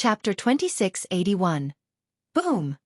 Chapter 2681. Boom!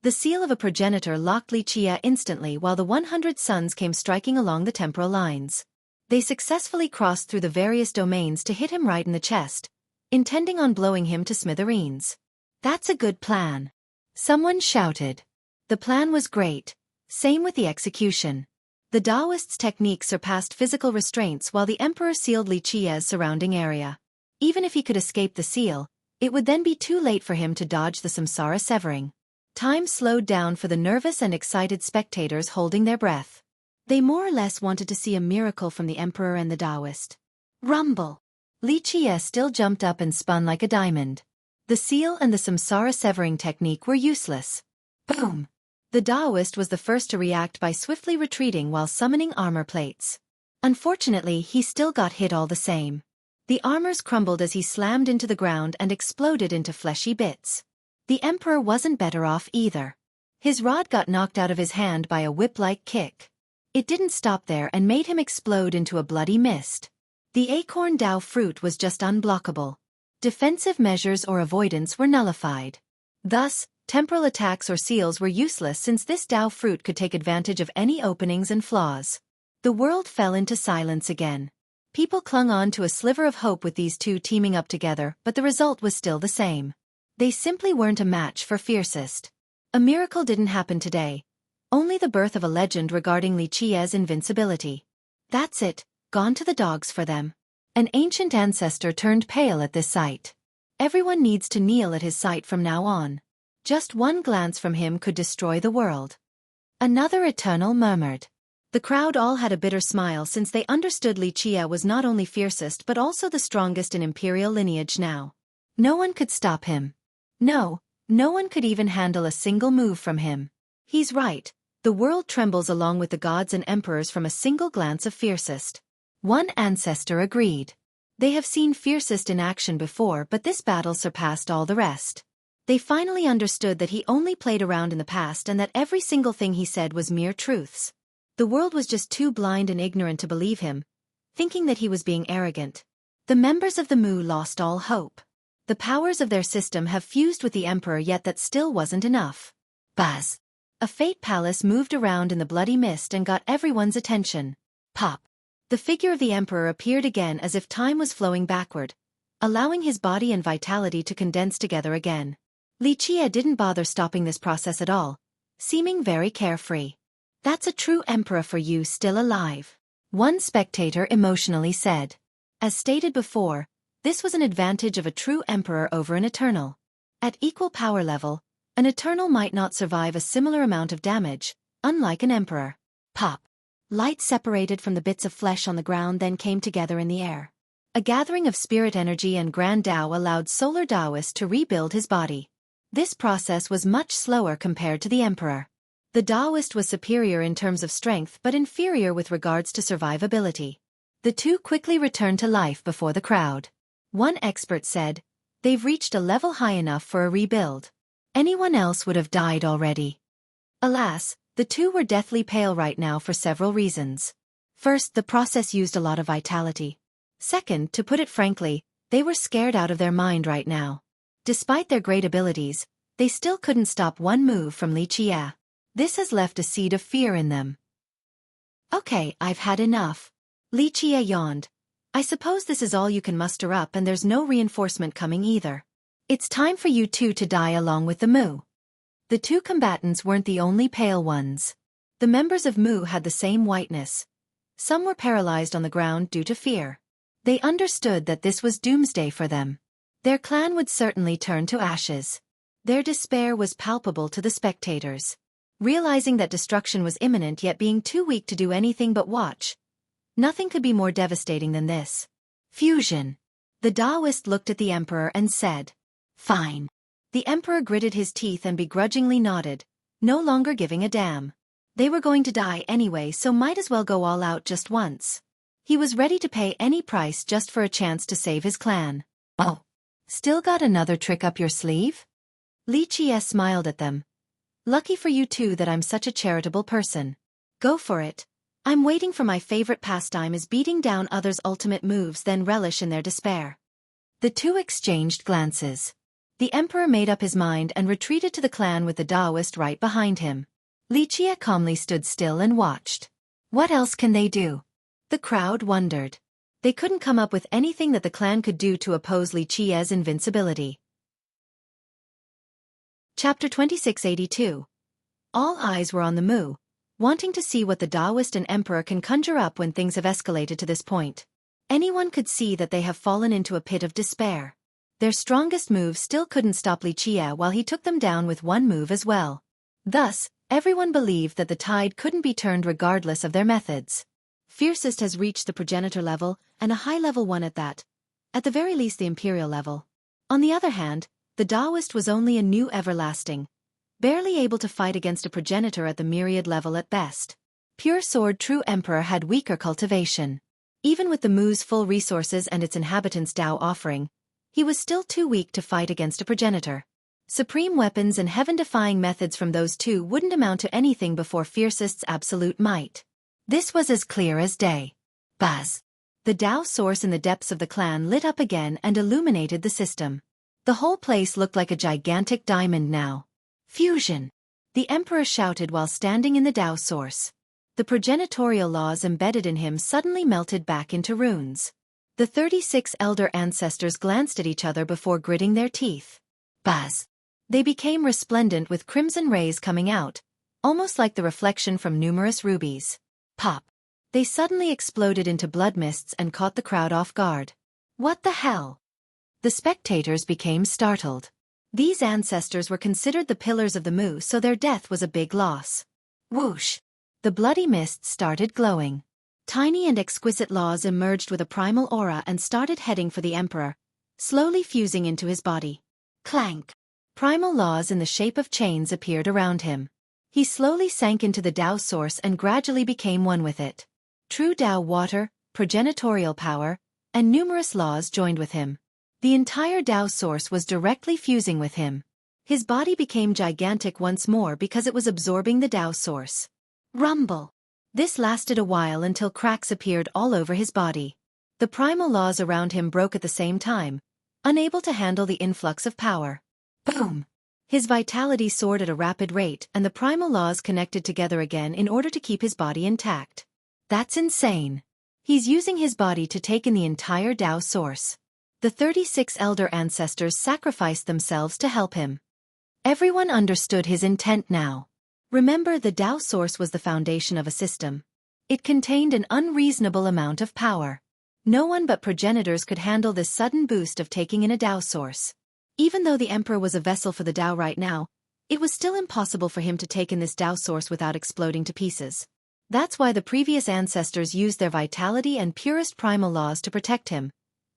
The seal of a progenitor locked Li Qie instantly while the 100 suns came striking along the temporal lines. They successfully crossed through the various domains to hit him right in the chest, intending on blowing him to smithereens. That's a good plan. Someone shouted. The plan was great. Same with the execution. The Taoist's technique surpassed physical restraints while the Emperor sealed Li Qie's surrounding area. Even if he could escape the seal, it would then be too late for him to dodge the samsara severing. Time slowed down for the nervous and excited spectators holding their breath. They more or less wanted to see a miracle from the Emperor and the Taoist. Rumble! Li Qie still jumped up and spun like a diamond. The seal and the samsara severing technique were useless. Boom! The Taoist was the first to react by swiftly retreating while summoning armor plates. Unfortunately, he still got hit all the same. The armors crumbled as he slammed into the ground and exploded into fleshy bits. The Emperor wasn't better off either. His rod got knocked out of his hand by a whip-like kick. It didn't stop there and made him explode into a bloody mist. The acorn Dao fruit was just unblockable. Defensive measures or avoidance were nullified. Thus, temporal attacks or seals were useless since this Dao fruit could take advantage of any openings and flaws. The world fell into silence again. People clung on to a sliver of hope with these two teaming up together, but the result was still the same. They simply weren't a match for fiercest. A miracle didn't happen today. Only the birth of a legend regarding Li Qie's invincibility. That's it, gone to the dogs for them. An ancient ancestor turned pale at this sight. Everyone needs to kneel at his sight from now on. Just one glance from him could destroy the world. Another Eternal murmured. The crowd all had a bitter smile since they understood Li Qie was not only fiercest but also the strongest in imperial lineage now. No one could stop him. No one could even handle a single move from him. He's right, the world trembles along with the gods and emperors from a single glance of fiercest. One ancestor agreed. They have seen fiercest in action before, but this battle surpassed all the rest. They finally understood that he only played around in the past and that every single thing he said was mere truths. The world was just too blind and ignorant to believe him, thinking that he was being arrogant. The members of the Mu lost all hope. The powers of their system have fused with the Emperor, yet that still wasn't enough. Buzz! A fate palace moved around in the bloody mist and got everyone's attention. Pop! The figure of the Emperor appeared again as if time was flowing backward, allowing his body and vitality to condense together again. Li Qie didn't bother stopping this process at all, seeming very carefree. That's a true emperor for you, still alive, one spectator emotionally said. As stated before, this was an advantage of a true emperor over an eternal. At equal power level, an eternal might not survive a similar amount of damage, unlike an emperor. Pop! Light separated from the bits of flesh on the ground then came together in the air. A gathering of spirit energy and grand Tao allowed Solar Taoist to rebuild his body. This process was much slower compared to the emperor. The Taoist was superior in terms of strength but inferior with regards to survivability. The two quickly returned to life before the crowd. One expert said, "They've reached a level high enough for a rebuild. Anyone else would have died already." Alas, the two were deathly pale right now for several reasons. First, the process used a lot of vitality. Second, to put it frankly, they were scared out of their mind right now. Despite their great abilities, they still couldn't stop one move from Li Qie. This has left a seed of fear in them. Okay, I've had enough. Li Qie yawned. I suppose this is all you can muster up and there's no reinforcement coming either. It's time for you two to die along with the Mu. The two combatants weren't the only pale ones. The members of Mu had the same whiteness. Some were paralyzed on the ground due to fear. They understood that this was doomsday for them. Their clan would certainly turn to ashes. Their despair was palpable to the spectators. Realizing that destruction was imminent yet being too weak to do anything but watch. Nothing could be more devastating than this. Fusion. The Taoist looked at the Emperor and said, "Fine." The Emperor gritted his teeth and begrudgingly nodded, no longer giving a damn. They were going to die anyway, so might as well go all out just once. He was ready to pay any price just for a chance to save his clan. Oh, still got another trick up your sleeve? Li Qie smiled at them. Lucky for you two that I'm such a charitable person. Go for it. I'm waiting for my favorite pastime is beating down others' ultimate moves then relish in their despair. The two exchanged glances. The emperor made up his mind and retreated to the clan with the Taoist right behind him. Li Jie calmly stood still and watched. What else can they do? The crowd wondered. They couldn't come up with anything that the clan could do to oppose Li Jie's invincibility. Chapter 2682. All eyes were on the Mu, wanting to see what the Taoist and emperor can conjure up when things have escalated to this point. Anyone could see that they have fallen into a pit of despair. Their strongest move still couldn't stop Li Jie while he took them down with one move as well. Thus, everyone believed that the tide couldn't be turned regardless of their methods. Fiercest has reached the progenitor level, and a high-level one at that. At the very least the imperial level. On the other hand, the Taoist was only a new everlasting, barely able to fight against a progenitor at the myriad level at best. Pure Sword True Emperor had weaker cultivation. Even with the Mu's full resources and its inhabitants' Tao offering, he was still too weak to fight against a progenitor. Supreme weapons and heaven-defying methods from those two wouldn't amount to anything before Fiercest's absolute might. This was as clear as day. Buzz! The Tao source in the depths of the clan lit up again and illuminated the system. The whole place looked like a gigantic diamond now. Fusion! The emperor shouted while standing in the Tao source. The progenitorial laws embedded in him suddenly melted back into runes. The 36 elder ancestors glanced at each other before gritting their teeth. Buzz! They became resplendent with crimson rays coming out, almost like the reflection from numerous rubies. Pop! They suddenly exploded into blood mists and caught the crowd off guard. What the hell? The spectators became startled. These ancestors were considered the pillars of the Mu, so their death was a big loss. Whoosh! The bloody mist started glowing. Tiny and exquisite laws emerged with a primal aura and started heading for the emperor, slowly fusing into his body. Clank! Primal laws in the shape of chains appeared around him. He slowly sank into the Tao source and gradually became one with it. True Tao water, progenitorial power, and numerous laws joined with him. The entire Tao source was directly fusing with him. His body became gigantic once more because it was absorbing the Tao source. Rumble! This lasted a while until cracks appeared all over his body. The primal laws around him broke at the same time, unable to handle the influx of power. Boom! His vitality soared at a rapid rate and the primal laws connected together again in order to keep his body intact. That's insane. He's using his body to take in the entire Tao source. The 36 elder ancestors sacrificed themselves to help him. Everyone understood his intent now. Remember, the Tao source was the foundation of a system. It contained an unreasonable amount of power. No one but progenitors could handle this sudden boost of taking in a Tao source. Even though the emperor was a vessel for the Tao right now, it was still impossible for him to take in this Tao source without exploding to pieces. That's why the previous ancestors used their vitality and purest primal laws to protect him,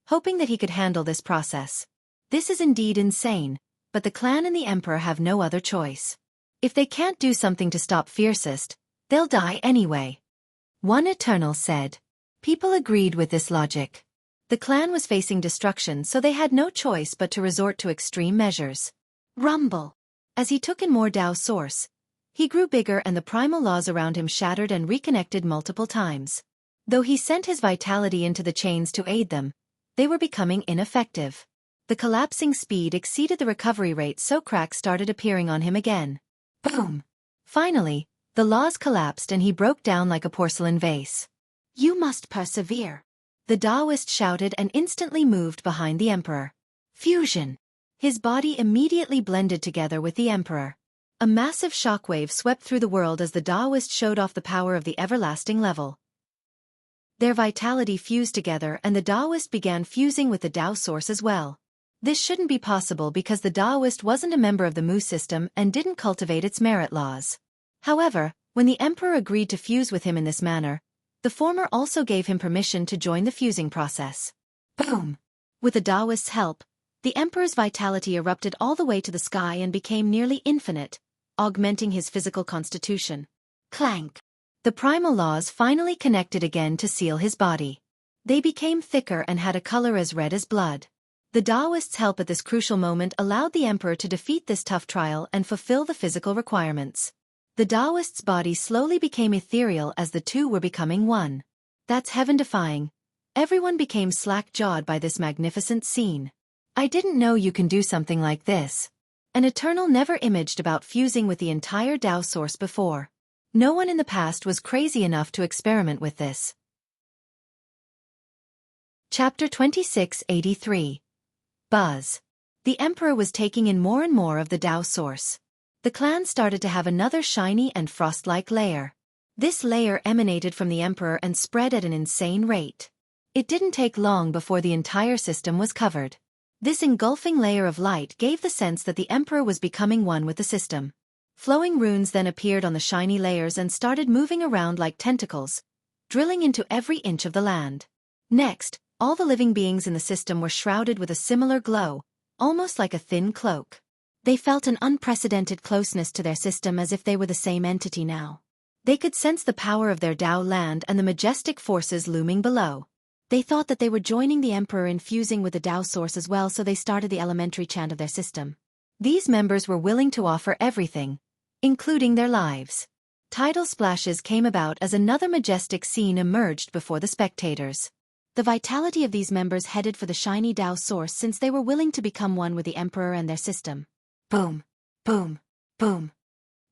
hoping that he could handle this process. This is indeed insane, but the clan and the emperor have no other choice. If they can't do something to stop Fiercest, they'll die anyway. One Eternal said. People agreed with this logic. The clan was facing destruction, so they had no choice but to resort to extreme measures. Rumble! As he took in more Tao source, he grew bigger and the primal laws around him shattered and reconnected multiple times. Though he sent his vitality into the chains to aid them, they were becoming ineffective. The collapsing speed exceeded the recovery rate, so cracks started appearing on him again. Boom! Finally, the laws collapsed and he broke down like a porcelain vase. You must persevere. The Taoist shouted and instantly moved behind the emperor. Fusion! His body immediately blended together with the emperor. A massive shockwave swept through the world as the Taoist showed off the power of the everlasting level. Their vitality fused together and the Taoist began fusing with the Tao source as well. This shouldn't be possible because the Taoist wasn't a member of the Mu system and didn't cultivate its merit laws. However, when the emperor agreed to fuse with him in this manner, the former also gave him permission to join the fusing process. Boom! With the Taoist's help, the emperor's vitality erupted all the way to the sky and became nearly infinite, augmenting his physical constitution. Clank! The primal laws finally connected again to seal his body. They became thicker and had a color as red as blood. The Taoist's help at this crucial moment allowed the emperor to defeat this tough trial and fulfill the physical requirements. The Taoist's body slowly became ethereal as the two were becoming one. That's heaven-defying. Everyone became slack-jawed by this magnificent scene. I didn't know you can do something like this. An Eternal never imaged about fusing with the entire Tao source before. No one in the past was crazy enough to experiment with this. Chapter 2683. Buzz. The Emperor was taking in more and more of the Tao source. The clan started to have another shiny and frost-like layer. This layer emanated from the Emperor and spread at an insane rate. It didn't take long before the entire system was covered. This engulfing layer of light gave the sense that the Emperor was becoming one with the system. Flowing runes then appeared on the shiny layers and started moving around like tentacles, drilling into every inch of the land. Next, all the living beings in the system were shrouded with a similar glow, almost like a thin cloak. They felt an unprecedented closeness to their system as if they were the same entity now. They could sense the power of their Tao land and the majestic forces looming below. They thought that they were joining the Emperor in fusing with the Tao source as well, so they started the elementary chant of their system. These members were willing to offer everything, including their lives. Tidal splashes came about as another majestic scene emerged before the spectators. The vitality of these members headed for the shiny Tao source since they were willing to become one with the Emperor and their system. Boom, boom, boom.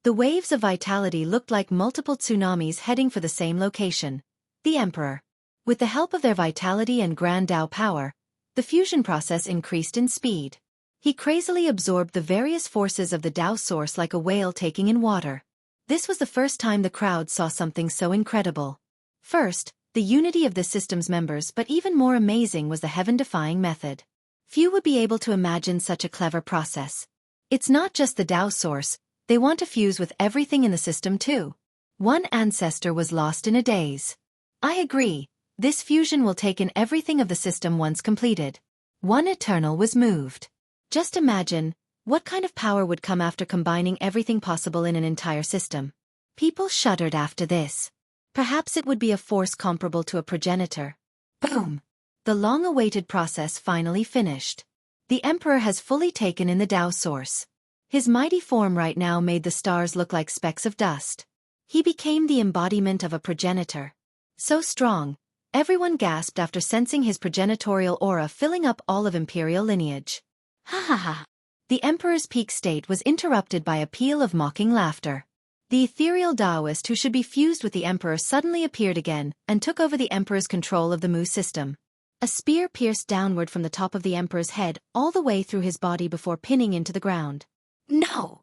The waves of vitality looked like multiple tsunamis heading for the same location, the Emperor. With the help of their vitality and grand Tao power, the fusion process increased in speed. He crazily absorbed the various forces of the Tao source like a whale taking in water. This was the first time the crowd saw something so incredible. First, the unity of the system's members, but even more amazing was the heaven-defying method. Few would be able to imagine such a clever process. It's not just the Tao source, they want to fuse with everything in the system too. One ancestor was lost in a daze. I agree, this fusion will take in everything of the system once completed. One Eternal was moved. Just imagine, what kind of power would come after combining everything possible in an entire system? People shuddered after this. Perhaps it would be a force comparable to a progenitor. Boom! The long-awaited process finally finished. The Emperor has fully taken in the Tao source. His mighty form right now made the stars look like specks of dust. He became the embodiment of a progenitor. So strong, everyone gasped after sensing his progenitorial aura filling up all of imperial lineage. Ha ha ha! The Emperor's peak state was interrupted by a peal of mocking laughter. The ethereal Taoist who should be fused with the Emperor suddenly appeared again and took over the Emperor's control of the Mu system. A spear pierced downward from the top of the Emperor's head all the way through his body before pinning into the ground. No!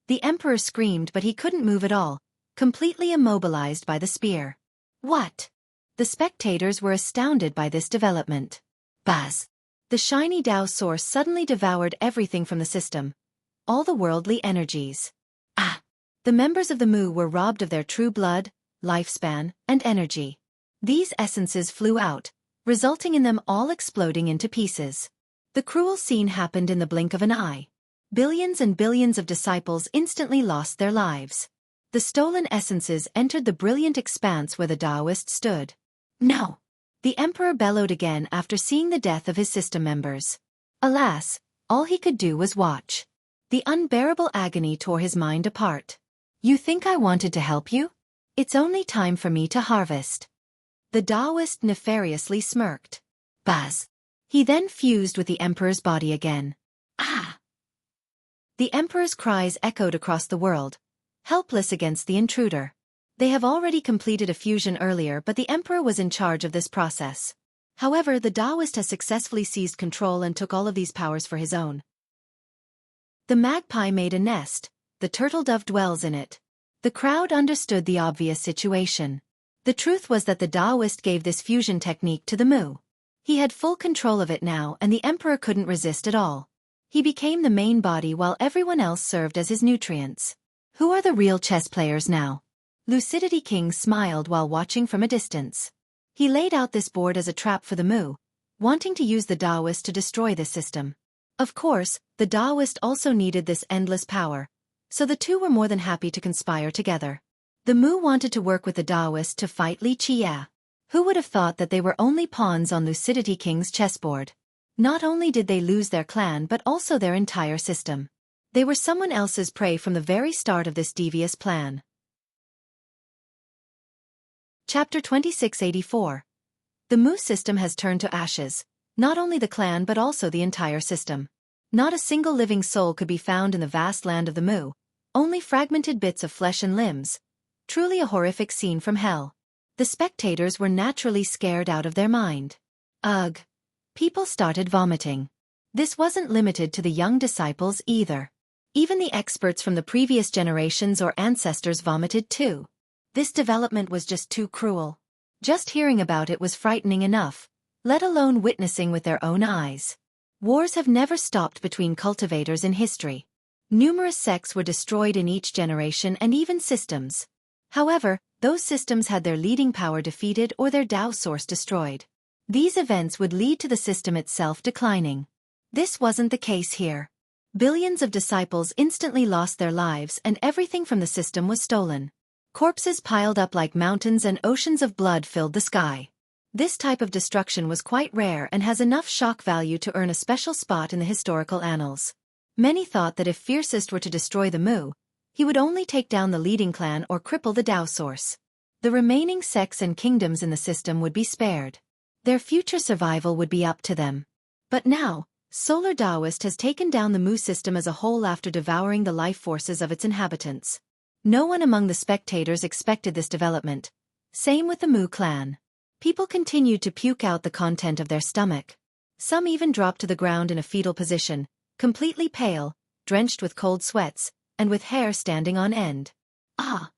The Emperor screamed, but he couldn't move at all, completely immobilized by the spear. What? The spectators were astounded by this development. Buzz! The shiny Tao source suddenly devoured everything from the system. All the worldly energies. Ah! The members of the Mu were robbed of their true blood, lifespan, and energy. These essences flew out, resulting in them all exploding into pieces. The cruel scene happened in the blink of an eye. Billions and billions of disciples instantly lost their lives. The stolen essences entered the brilliant expanse where the Taoist stood. No! The Emperor bellowed again after seeing the death of his system members. Alas, all he could do was watch. The unbearable agony tore his mind apart. You think I wanted to help you? It's only time for me to harvest. The Taoist nefariously smirked. Buzz! He then fused with the Emperor's body again. Ah! The Emperor's cries echoed across the world, helpless against the intruder. They have already completed a fusion earlier, but the Emperor was in charge of this process. However, the Taoist has successfully seized control and took all of these powers for his own. The magpie made a nest, the turtle dove dwells in it. The crowd understood the obvious situation. The truth was that the Taoist gave this fusion technique to the Mu. He had full control of it now, and the Emperor couldn't resist at all. He became the main body while everyone else served as his nutrients. Who are the real chess players now? Lucidity King smiled while watching from a distance. He laid out this board as a trap for the Mu, wanting to use the Taoist to destroy this system. Of course, the Taoist also needed this endless power, so the two were more than happy to conspire together. The Mu wanted to work with the Taoist to fight Xueqi. Who would have thought that they were only pawns on Lucidity King's chessboard? Not only did they lose their clan but also their entire system. They were someone else's prey from the very start of this devious plan. Chapter 2684. The Mu system has turned to ashes. Not only the clan but also the entire system. Not a single living soul could be found in the vast land of the Mu, only fragmented bits of flesh and limbs. Truly a horrific scene from hell. The spectators were naturally scared out of their mind. Ugh. People started vomiting. This wasn't limited to the young disciples either. Even the experts from the previous generations or ancestors vomited too. This development was just too cruel. Just hearing about it was frightening enough, let alone witnessing with their own eyes. Wars have never stopped between cultivators in history. Numerous sects were destroyed in each generation and even systems. However, those systems had their leading power defeated or their Tao source destroyed. These events would lead to the system itself declining. This wasn't the case here. Billions of disciples instantly lost their lives and everything from the system was stolen. Corpses piled up like mountains and oceans of blood filled the sky. This type of destruction was quite rare and has enough shock value to earn a special spot in the historical annals. Many thought that if Fiercest were to destroy the Mu, he would only take down the leading clan or cripple the Tao source. The remaining sects and kingdoms in the system would be spared. Their future survival would be up to them. But now, Solar Taoist has taken down the Mu system as a whole after devouring the life forces of its inhabitants. No one among the spectators expected this development. Same with the Mu clan. People continued to puke out the content of their stomach. Some even dropped to the ground in a fetal position, completely pale, drenched with cold sweats, and with hair standing on end. Ah!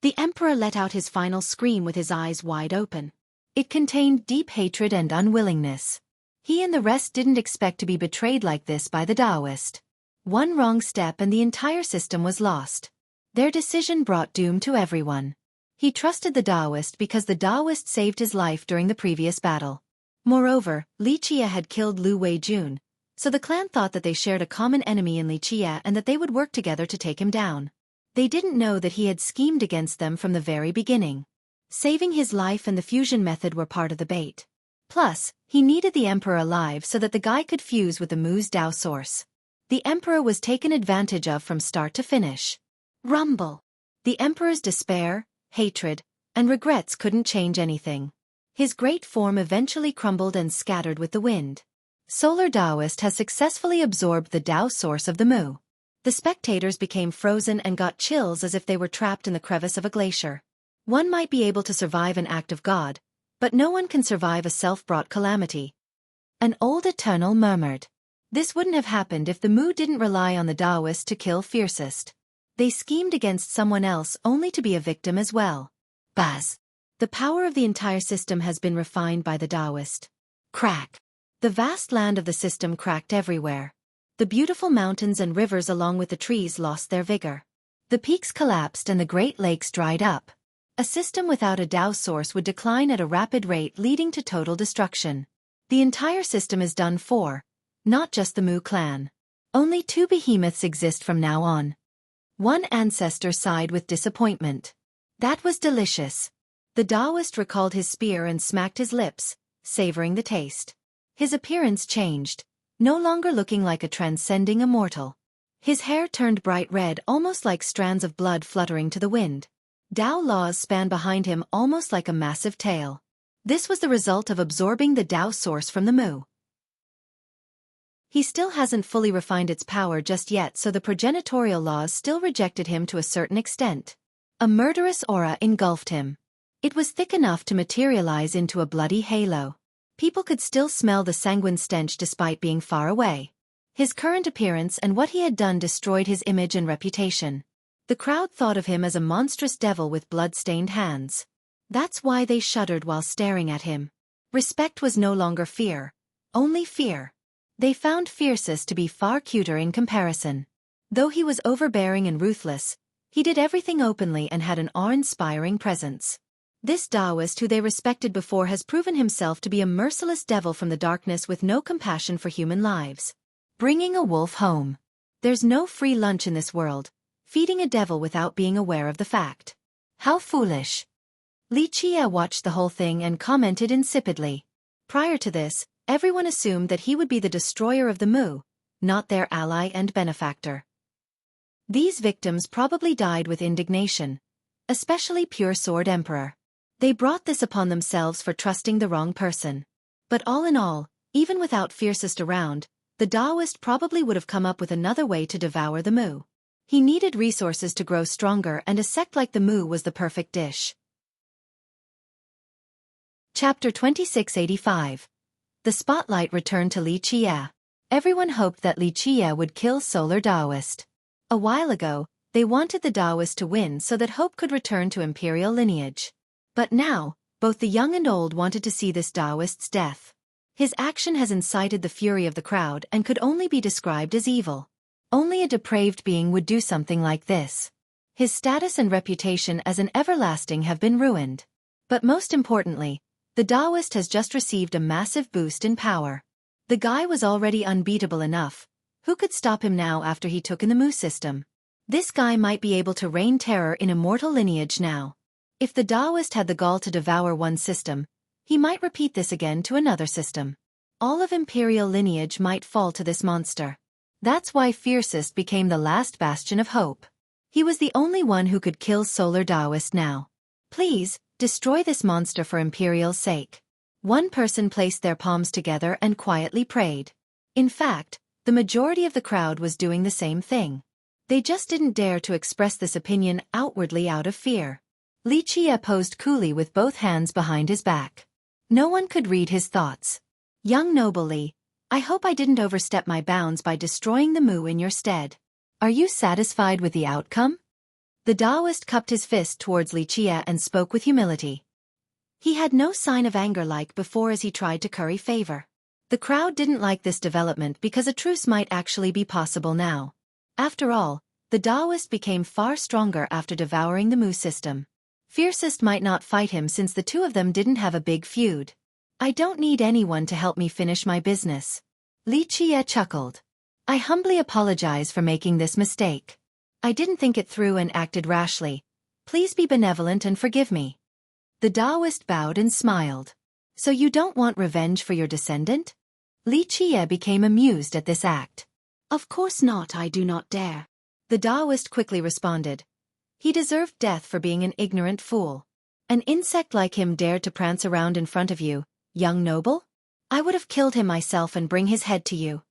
The Emperor let out his final scream with his eyes wide open. It contained deep hatred and unwillingness. He and the rest didn't expect to be betrayed like this by the Taoist. One wrong step and the entire system was lost. Their decision brought doom to everyone. He trusted the Taoist because the Taoist saved his life during the previous battle. Moreover, Li Chia had killed Lu Weijun, so the clan thought that they shared a common enemy in Li Chia and that they would work together to take him down. They didn't know that he had schemed against them from the very beginning. Saving his life and the fusion method were part of the bait. Plus, he needed the Emperor alive so that the guy could fuse with the Mu's Tao source. The Emperor was taken advantage of from start to finish. Rumble. The Emperor's despair, hatred, and regrets couldn't change anything. His great form eventually crumbled and scattered with the wind. Solar Taoist has successfully absorbed the Tao source of the Mu. The spectators became frozen and got chills as if they were trapped in the crevice of a glacier. One might be able to survive an act of God, but no one can survive a self-brought calamity. An old Eternal murmured. This wouldn't have happened if the Mu didn't rely on the Taoist to kill Fiercest. They schemed against someone else only to be a victim as well. Buzz. The power of the entire system has been refined by the Taoist. Crack. The vast land of the system cracked everywhere. The beautiful mountains and rivers along with the trees lost their vigor. The peaks collapsed and the Great Lakes dried up. A system without a Tao source would decline at a rapid rate leading to total destruction. The entire system is done for, not just the Mu clan. Only two behemoths exist from now on. One ancestor sighed with disappointment. That was delicious. The Taoist recalled his spear and smacked his lips, savoring the taste. His appearance changed, no longer looking like a transcending immortal. His hair turned bright red almost like strands of blood fluttering to the wind. Tao laws span behind him almost like a massive tail. This was the result of absorbing the Tao source from the Mu. He still hasn't fully refined its power just yet, so the progenitorial laws still rejected him to a certain extent. A murderous aura engulfed him. It was thick enough to materialize into a bloody halo. People could still smell the sanguine stench despite being far away. His current appearance and what he had done destroyed his image and reputation. The crowd thought of him as a monstrous devil with blood-stained hands. That's why they shuddered while staring at him. Respect was no longer fear, only fear. They found Fiercest to be far cuter in comparison. Though he was overbearing and ruthless, he did everything openly and had an awe-inspiring presence. This Taoist who they respected before has proven himself to be a merciless devil from the darkness with no compassion for human lives. Bringing a wolf home. There's no free lunch in this world. Feeding a devil without being aware of the fact. How foolish. Li Chia watched the whole thing and commented insipidly. Prior to this, everyone assumed that he would be the destroyer of the Mu, not their ally and benefactor. These victims probably died with indignation, especially Pure Sword Emperor. They brought this upon themselves for trusting the wrong person. But all in all, Even without Fiercest around, the Taoist probably would have come up with another way to devour the Mu. He needed resources to grow stronger, and a sect like the Mu was the perfect dish. Chapter 2685. The spotlight returned to Li Qie. Everyone hoped that Li Qie would kill Solar Taoist. A while ago, they wanted the Taoist to win so that hope could return to imperial lineage. But now, both the young and old wanted to see this Taoist's death. His action has incited the fury of the crowd and could only be described as evil. Only a depraved being would do something like this. His status and reputation as an everlasting have been ruined. But most importantly, the Taoist has just received a massive boost in power. The guy was already unbeatable enough. Who could stop him now after he took in the Mu system? This guy might be able to reign terror in immortal lineage now. If the Taoist had the gall to devour one system, he might repeat this again to another system. All of imperial lineage might fall to this monster. That's why Fiercest became the last bastion of hope. He was the only one who could kill Solar Taoist now. Please, destroy this monster for imperial's sake. One person placed their palms together and quietly prayed. In fact, the majority of the crowd was doing the same thing. They just didn't dare to express this opinion outwardly out of fear. Li Qie posed coolly with both hands behind his back. No one could read his thoughts. Young noble Li, I hope I didn't overstep my bounds by destroying the Mu in your stead. Are you satisfied with the outcome? The Taoist cupped his fist towards Li Qie and spoke with humility. He had no sign of anger like before as he tried to curry favor. The crowd didn't like this development because a truce might actually be possible now. After all, the Taoist became far stronger after devouring the Mu system. Fiercest might not fight him since the two of them didn't have a big feud. I don't need anyone to help me finish my business. Li Qie chuckled. I humbly apologize for making this mistake. I didn't think it through and acted rashly. Please be benevolent and forgive me. The Taoist bowed and smiled. So you don't want revenge for your descendant? Li Qie became amused at this act. Of course not, I do not dare. The Taoist quickly responded. He deserved death for being an ignorant fool. An insect like him dared to prance around in front of you, young noble? I would have killed him myself and bring his head to you.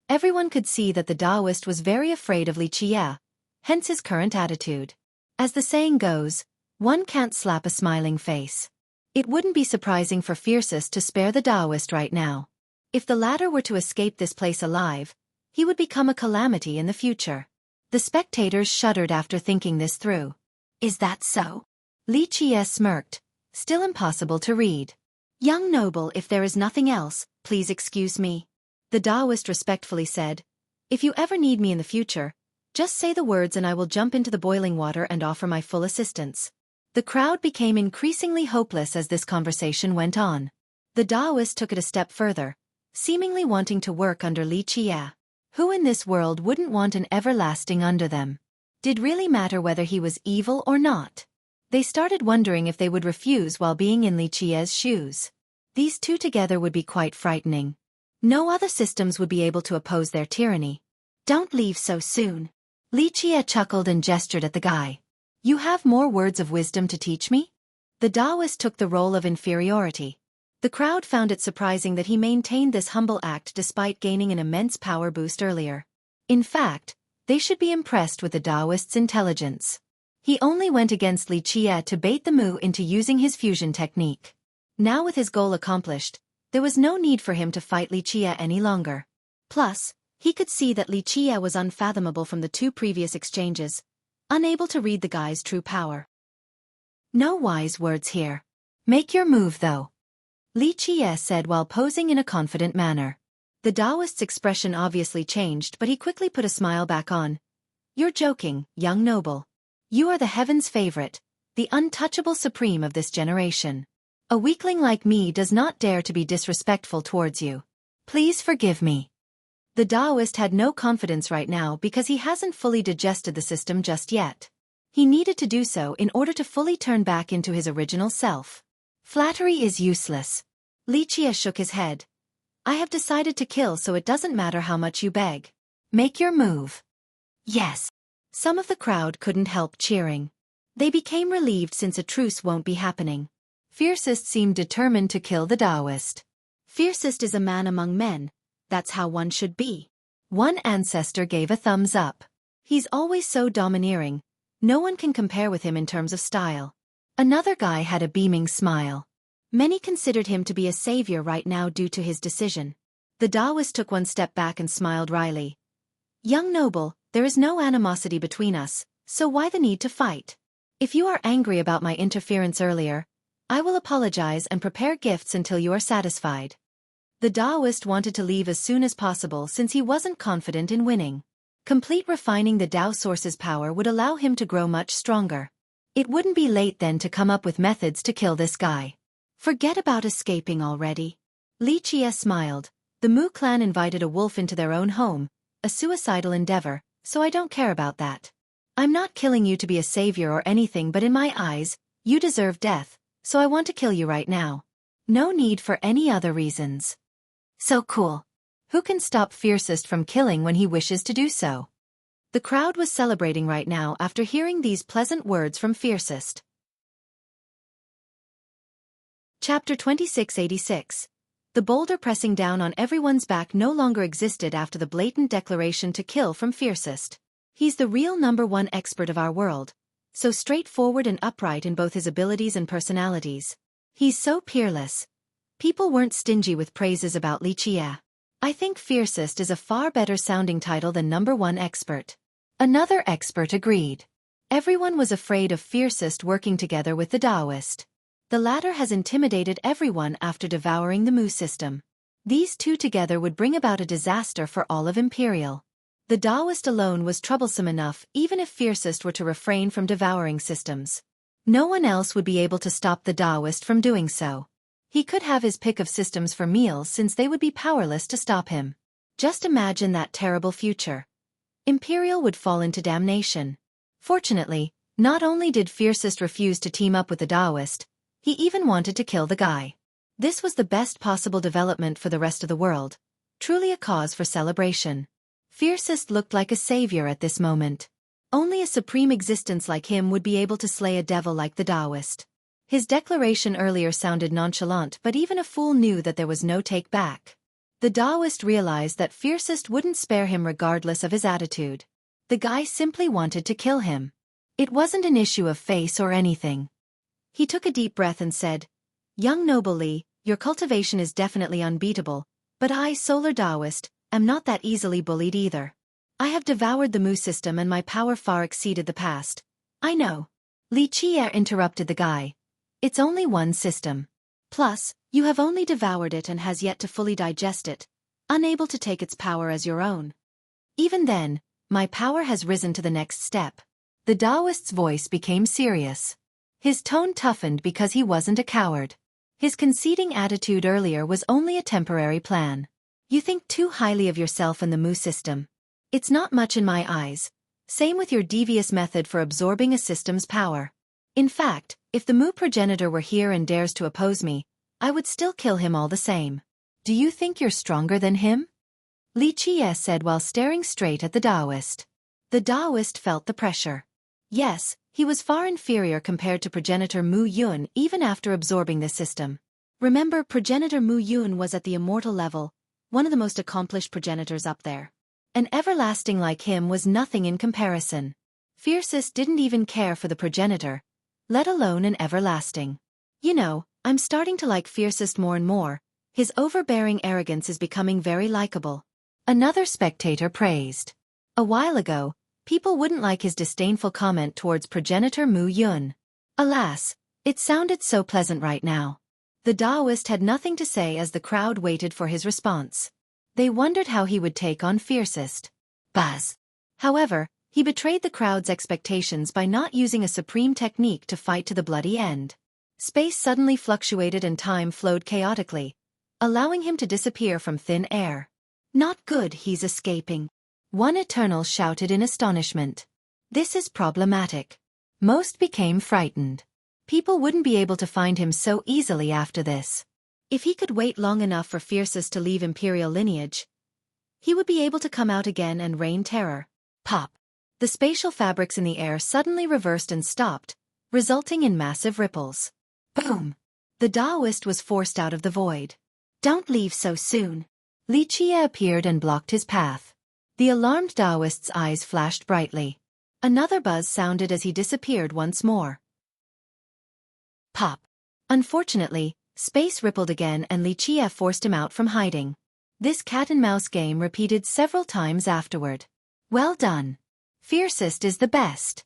Everyone could see that the Taoist was very afraid of Li Qie, hence his current attitude. As the saying goes, one can't slap a smiling face. It wouldn't be surprising for Fiercest to spare the Taoist right now. If the latter were to escape this place alive, he would become a calamity in the future. The spectators shuddered after thinking this through. Is that so? Li Qie smirked, still impossible to read. Young noble, if there is nothing else, please excuse me. The Taoist respectfully said, if you ever need me in the future, just say the words and I will jump into the boiling water and offer my full assistance. The crowd became increasingly hopeless as this conversation went on. The Taoist took it a step further, seemingly wanting to work under Li Qie. Who in this world wouldn't want an everlasting under them? Did really matter whether he was evil or not? They started wondering if they would refuse while being in Li Qie's shoes. These two together would be quite frightening. No other systems would be able to oppose their tyranny. Don't leave so soon. Li Qie chuckled and gestured at the guy. You have more words of wisdom to teach me? The Taoist took the role of inferiority. The crowd found it surprising that he maintained this humble act despite gaining an immense power boost earlier. In fact, they should be impressed with the Taoist's intelligence. He only went against Li Qie to bait the Mu into using his fusion technique. Now with his goal accomplished, there was no need for him to fight Li Qie any longer. Plus, he could see that Li Qie was unfathomable from the two previous exchanges, unable to read the guy's true power. No wise words here. Make your move though. Li Qie said while posing in a confident manner. The Taoist's expression obviously changed, but he quickly put a smile back on. You're joking, young noble. You are the heaven's favorite, the untouchable supreme of this generation. A weakling like me does not dare to be disrespectful towards you. Please forgive me. The Taoist had no confidence right now because he hasn't fully digested the system just yet. He needed to do so in order to fully turn back into his original self. Flattery is useless. Li Qie shook his head. I have decided to kill, so it doesn't matter how much you beg. Make your move. Yes. Some of the crowd couldn't help cheering. They became relieved since a truce won't be happening. Fiercest seemed determined to kill the Taoist. Fiercest is a man among men. That's how one should be. One ancestor gave a thumbs up. He's always so domineering. No one can compare with him in terms of style. Another guy had a beaming smile. Many considered him to be a savior right now due to his decision. The Taoist took one step back and smiled wryly. Young noble, there is no animosity between us, so why the need to fight? If you are angry about my interference earlier, I will apologize and prepare gifts until you are satisfied. The Taoist wanted to leave as soon as possible since he wasn't confident in winning. Complete refining the Tao source's power would allow him to grow much stronger. It wouldn't be late then to come up with methods to kill this guy. Forget about escaping already. Li Qie smiled. The Mu clan invited a wolf into their own home, a suicidal endeavor, so I don't care about that. I'm not killing you to be a savior or anything, but in my eyes, you deserve death, so I want to kill you right now. No need for any other reasons. So cool. Who can stop Fiercest from killing when he wishes to do so? The crowd was celebrating right now after hearing these pleasant words from Fiercest. Chapter 2686. The boulder pressing down on everyone's back no longer existed after the blatant declaration to kill from Fiercest. He's the real #1 expert of our world, so straightforward and upright in both his abilities and personalities. He's so peerless. People weren't stingy with praises about Li Qie. I think Fiercest is a far better sounding title than #1 expert. Another expert agreed. Everyone was afraid of Fiercest working together with the Taoist. The latter has intimidated everyone after devouring the Mu system. These two together would bring about a disaster for all of Imperial. The Taoist alone was troublesome enough even if Fiercest were to refrain from devouring systems. No one else would be able to stop the Taoist from doing so. He could have his pick of systems for meals since they would be powerless to stop him. Just imagine that terrible future. Imperial would fall into damnation. Fortunately, not only did Fiercest refuse to team up with the Taoist, he even wanted to kill the guy. This was the best possible development for the rest of the world. Truly a cause for celebration. Fiercest looked like a savior at this moment. Only a supreme existence like him would be able to slay a devil like the Taoist. His declaration earlier sounded nonchalant, but even a fool knew that there was no take back. The Taoist realized that Fiercest wouldn't spare him regardless of his attitude. The guy simply wanted to kill him. It wasn't an issue of face or anything. He took a deep breath and said, Young noble Li, your cultivation is definitely unbeatable, but I, Solar Taoist, am not that easily bullied either. I have devoured the Mu system and my power far exceeded the past. I know. Li Qie interrupted the guy. It's only one system. Plus, you have only devoured it and has yet to fully digest it, unable to take its power as your own. Even then, my power has risen to the next step. The Taoist's voice became serious. His tone toughened because he wasn't a coward. His conceding attitude earlier was only a temporary plan. You think too highly of yourself and the Mu system. It's not much in my eyes. Same with your devious method for absorbing a system's power. In fact, if the Mu progenitor were here and dares to oppose me, I would still kill him all the same. Do you think you're stronger than him? Li Qie said while staring straight at the Taoist. The Taoist felt the pressure. Yes, he was far inferior compared to progenitor Mu Yun even after absorbing this system. Remember, progenitor Mu Yun was at the immortal level, one of the most accomplished progenitors up there. An everlasting like him was nothing in comparison. Fiercest didn't even care for the progenitor, let alone an everlasting. You know, I'm starting to like Fiercest more and more. His overbearing arrogance is becoming very likable. Another spectator praised. A while ago, people wouldn't like his disdainful comment towards progenitor Mu Yun. Alas, it sounded so pleasant right now. The Taoist had nothing to say as the crowd waited for his response. They wondered how he would take on Fiercest. Buzz. However, he betrayed the crowd's expectations by not using a supreme technique to fight to the bloody end. Space suddenly fluctuated and time flowed chaotically, allowing him to disappear from thin air. Not good, he's escaping. One Eternal shouted in astonishment. This is problematic. Most became frightened. People wouldn't be able to find him so easily after this. If he could wait long enough for Fiercest to leave Imperial lineage, he would be able to come out again and rain terror. Pop. The spatial fabrics in the air suddenly reversed and stopped, resulting in massive ripples. Boom! The Taoist was forced out of the void. Don't leave so soon. Li Qie appeared and blocked his path. The alarmed Taoist's eyes flashed brightly. Another buzz sounded as he disappeared once more. Pop. Unfortunately, space rippled again and Li Qie forced him out from hiding. This cat-and-mouse game repeated several times afterward. Well done. Fiercest is the best.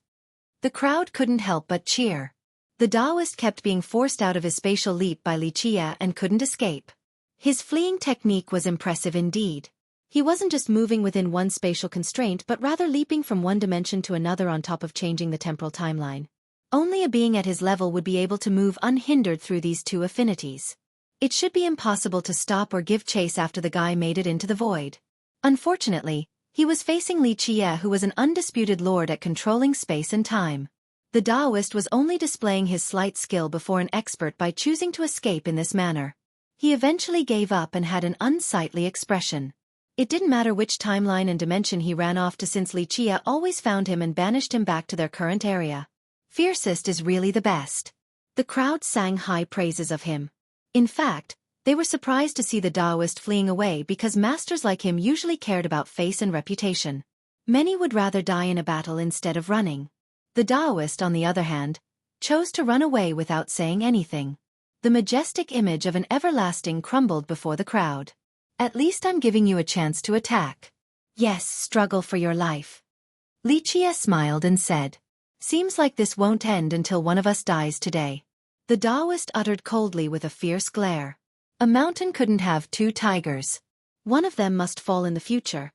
The crowd couldn't help but cheer. The Taoist kept being forced out of his spatial leap by Li Qie and couldn't escape. His fleeing technique was impressive indeed. He wasn't just moving within one spatial constraint but rather leaping from one dimension to another on top of changing the temporal timeline. Only a being at his level would be able to move unhindered through these two affinities. It should be impossible to stop or give chase after the guy made it into the void. Unfortunately, he was facing Li Qie, who was an undisputed lord at controlling space and time. The Taoist was only displaying his slight skill before an expert by choosing to escape in this manner. He eventually gave up and had an unsightly expression. It didn't matter which timeline and dimension he ran off to, since Li Qie always found him and banished him back to their current area. Fiercest is really the best. The crowd sang high praises of him. In fact, they were surprised to see the Taoist fleeing away because masters like him usually cared about face and reputation. Many would rather die in a battle instead of running. The Taoist, on the other hand, chose to run away without saying anything. The majestic image of an everlasting crumbled before the crowd. At least I'm giving you a chance to attack. Yes, struggle for your life. Li Qie smiled and said, seems like this won't end until one of us dies today. The Taoist uttered coldly with a fierce glare. A mountain couldn't have two tigers. One of them must fall in the future.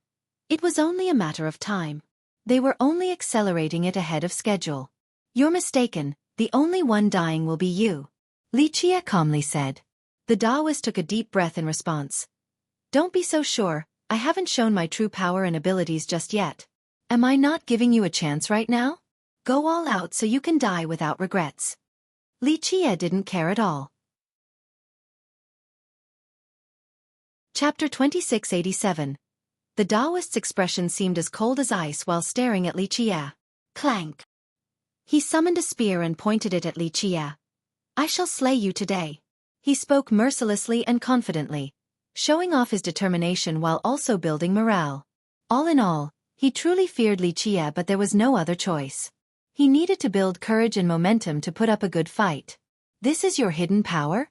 It was only a matter of time. They were only accelerating it ahead of schedule. You're mistaken, the only one dying will be you. Li Qie calmly said. The Taoist took a deep breath in response. Don't be so sure, I haven't shown my true power and abilities just yet. Am I not giving you a chance right now? Go all out so you can die without regrets. Li Qie didn't care at all. Chapter 2687. The Taoist's expression seemed as cold as ice while staring at Li Qie. Clank. He summoned a spear and pointed it at Li Qie. I shall slay you today. He spoke mercilessly and confidently, showing off his determination while also building morale. All in all, he truly feared Li Qie, but there was no other choice. He needed to build courage and momentum to put up a good fight. This is your hidden power?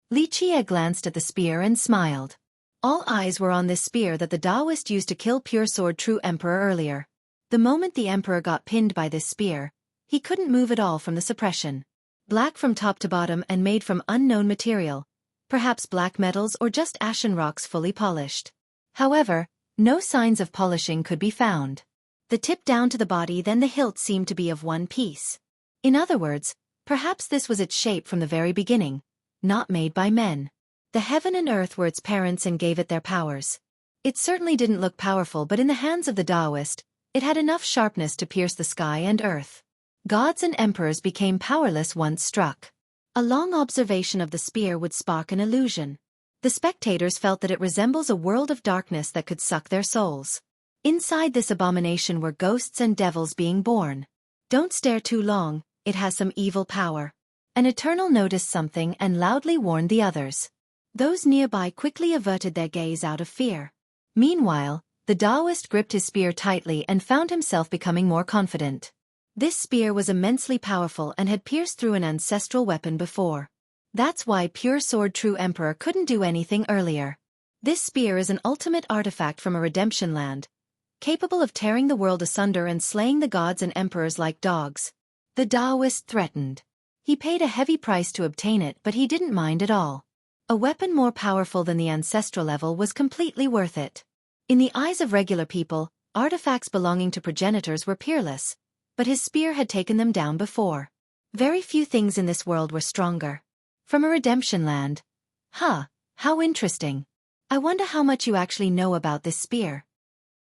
Li Qie glanced at the spear and smiled. All eyes were on this spear that the Taoist used to kill Pure Sword True Emperor earlier. The moment the Emperor got pinned by this spear, he couldn't move at all from the suppression. Black from top to bottom and made from unknown material, perhaps black metals or just ashen rocks fully polished. However, no signs of polishing could be found. The tip down to the body, then the hilt seemed to be of one piece. In other words, perhaps this was its shape from the very beginning, not made by men. The heaven and earth were its parents and gave it their powers. It certainly didn't look powerful, but in the hands of the Taoist, it had enough sharpness to pierce the sky and earth. Gods and emperors became powerless once struck. A long observation of the spear would spark an illusion. The spectators felt that it resembles a world of darkness that could suck their souls. Inside this abomination were ghosts and devils being born. Don't stare too long, it has some evil power. An Eternal noticed something and loudly warned the others. Those nearby quickly averted their gaze out of fear. Meanwhile, the Taoist gripped his spear tightly and found himself becoming more confident. This spear was immensely powerful and had pierced through an ancestral weapon before. That's why Pure Sword True Emperor couldn't do anything earlier. This spear is an ultimate artifact from a redemption land, capable of tearing the world asunder and slaying the gods and emperors like dogs. The Taoist threatened. He paid a heavy price to obtain it, but he didn't mind at all. A weapon more powerful than the ancestral level was completely worth it. In the eyes of regular people, artifacts belonging to progenitors were peerless, but his spear had taken them down before. Very few things in this world were stronger. From a redemption land. Huh, how interesting. I wonder how much you actually know about this spear.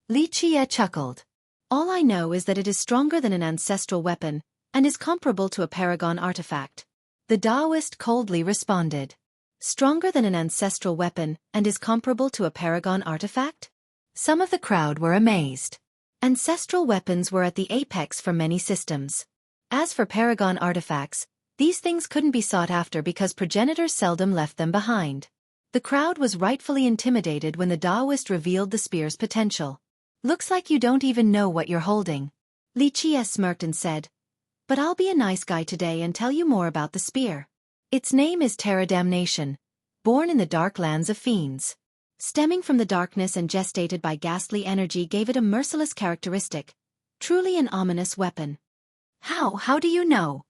Li Qie chuckled. All I know is that it is stronger than an ancestral weapon, and is comparable to a paragon artifact. The Taoist coldly responded. Stronger than an ancestral weapon, and is comparable to a paragon artifact? Some of the crowd were amazed. Ancestral weapons were at the apex for many systems. As for paragon artifacts, these things couldn't be sought after because progenitors seldom left them behind. The crowd was rightfully intimidated when the Taoist revealed the spear's potential. "Looks like you don't even know what you're holding." Li Qie smirked and said, "But I'll be a nice guy today and tell you more about the spear. Its name is Terra Damnation, born in the dark lands of fiends. Stemming from the darkness and gestated by ghastly energy gave it a merciless characteristic, truly an ominous weapon." How do you know?"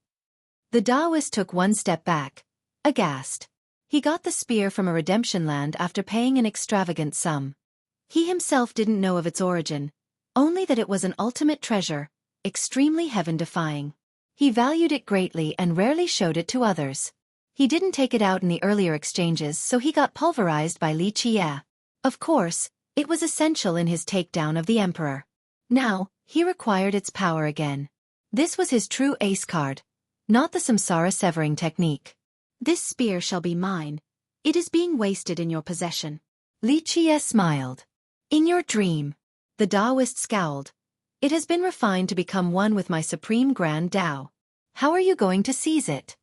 The Taoist took one step back, aghast. He got the spear from a redemption land after paying an extravagant sum. He himself didn't know of its origin, only that it was an ultimate treasure, extremely heaven-defying. He valued it greatly and rarely showed it to others. He didn't take it out in the earlier exchanges, so he got pulverized by Li Qie. Of course, it was essential in his takedown of the emperor. Now, he required its power again. This was his true ace card, not the samsara severing technique. "This spear shall be mine. It is being wasted in your possession." Li Qie smiled. "In your dream." The Taoist scowled. "It has been refined to become one with my supreme grand Tao. How are you going to seize it?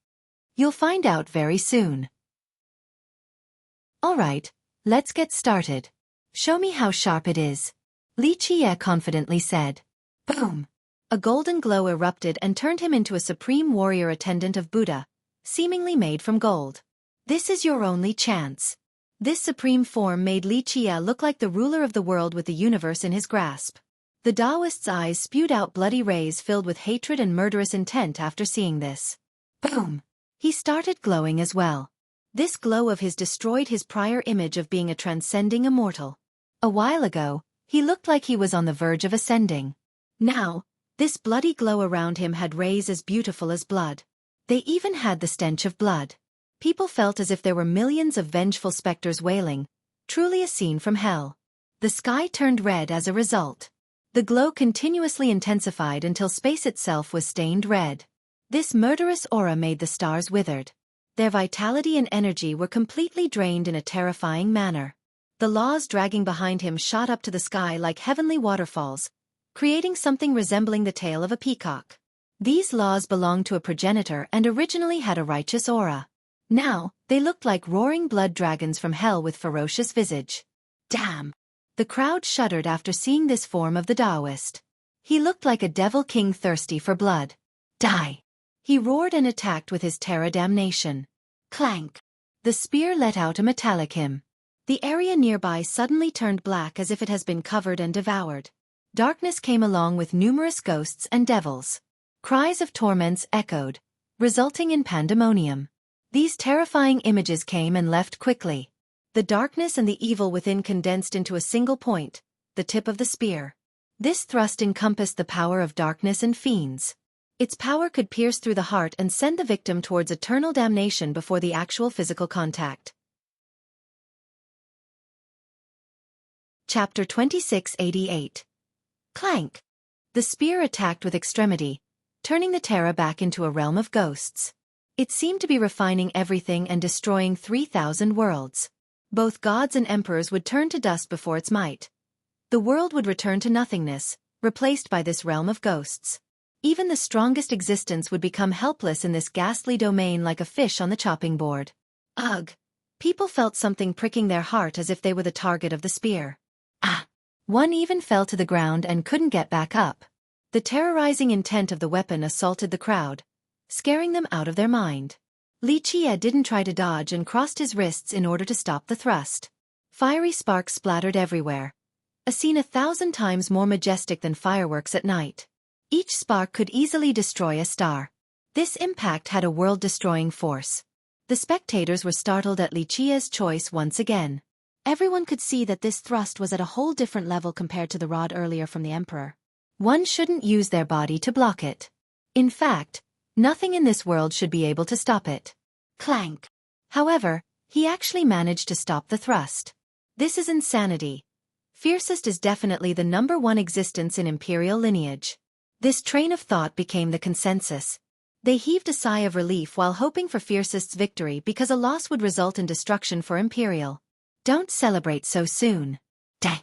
You'll find out very soon." "All right, let's get started. Show me how sharp it is," Li Qie confidently said. Boom! A golden glow erupted and turned him into a supreme warrior attendant of Buddha, seemingly made from gold. "This is your only chance." This supreme form made Li Qie look like the ruler of the world with the universe in his grasp. The Taoist's eyes spewed out bloody rays filled with hatred and murderous intent after seeing this. Boom! He started glowing as well. This glow of his destroyed his prior image of being a transcending immortal. A while ago, he looked like he was on the verge of ascending. Now, this bloody glow around him had rays as beautiful as blood. They even had the stench of blood. People felt as if there were millions of vengeful specters wailing, truly a scene from hell. The sky turned red as a result. The glow continuously intensified until space itself was stained red. This murderous aura made the stars withered. Their vitality and energy were completely drained in a terrifying manner. The laws dragging behind him shot up to the sky like heavenly waterfalls, creating something resembling the tail of a peacock. These laws belonged to a progenitor and originally had a righteous aura. Now, they looked like roaring blood dragons from hell with ferocious visage. Damn! The crowd shuddered after seeing this form of the Taoist. He looked like a devil king thirsty for blood. Die! He roared and attacked with his Terra Damnation. Clank! The spear let out a metallic hymn. The area nearby suddenly turned black as if it has been covered and devoured. Darkness came along with numerous ghosts and devils. Cries of torments echoed, resulting in pandemonium. These terrifying images came and left quickly. The darkness and the evil within condensed into a single point, the tip of the spear. This thrust encompassed the power of darkness and fiends. Its power could pierce through the heart and send the victim towards eternal damnation before the actual physical contact. Chapter 2688. Clank! The spear attacked with extremity, turning the Terra back into a realm of ghosts. It seemed to be refining everything and destroying 3,000 worlds. Both gods and emperors would turn to dust before its might. The world would return to nothingness, replaced by this realm of ghosts. Even the strongest existence would become helpless in this ghastly domain like a fish on the chopping board. Ugh! People felt something pricking their heart as if they were the target of the spear. Ah! One even fell to the ground and couldn't get back up. The terrorizing intent of the weapon assaulted the crowd, scaring them out of their mind. Li Qie didn't try to dodge and crossed his wrists in order to stop the thrust. Fiery sparks splattered everywhere. A scene 1,000 times more majestic than fireworks at night. Each spark could easily destroy a star. This impact had a world-destroying force. The spectators were startled at Li Qie's choice once again. Everyone could see that this thrust was at a whole different level compared to the rod earlier from the Emperor. One shouldn't use their body to block it. In fact, nothing in this world should be able to stop it. Clank! However, he actually managed to stop the thrust. This is insanity. Fiercest is definitely the #1 existence in imperial lineage. This train of thought became the consensus. They heaved a sigh of relief while hoping for Fiercest's victory because a loss would result in destruction for imperial. Don't celebrate so soon. Deh!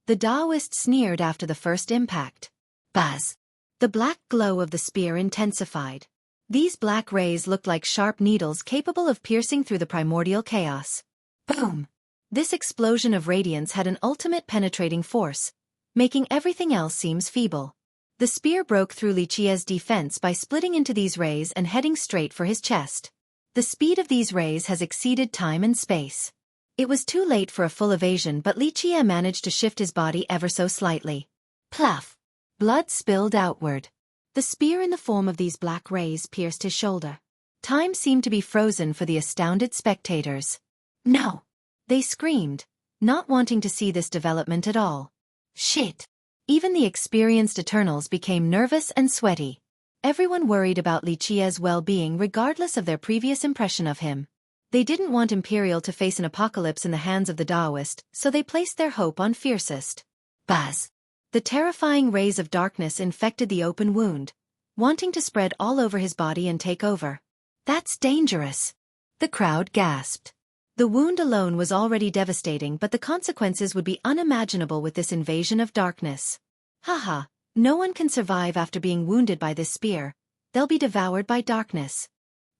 The Taoist sneered after the first impact. Buzz! The black glow of the spear intensified. These black rays looked like sharp needles capable of piercing through the primordial chaos. Boom! This explosion of radiance had an ultimate penetrating force, making everything else seem feeble. The spear broke through Li Qia's defense by splitting into these rays and heading straight for his chest. The speed of these rays has exceeded time and space. It was too late for a full evasion, but Li Qia managed to shift his body ever so slightly. Pluff! Blood spilled outward. The spear in the form of these black rays pierced his shoulder. Time seemed to be frozen for the astounded spectators. No! They screamed, not wanting to see this development at all. Shit! Even the experienced Eternals became nervous and sweaty. Everyone worried about Li Qia's well-being regardless of their previous impression of him. They didn't want Imperial to face an apocalypse in the hands of the Taoist, so they placed their hope on Fiercest. Buzz! The terrifying rays of darkness infected the open wound, wanting to spread all over his body and take over. That's dangerous. The crowd gasped. The wound alone was already devastating, but the consequences would be unimaginable with this invasion of darkness. Haha, no one can survive after being wounded by this spear. They'll be devoured by darkness.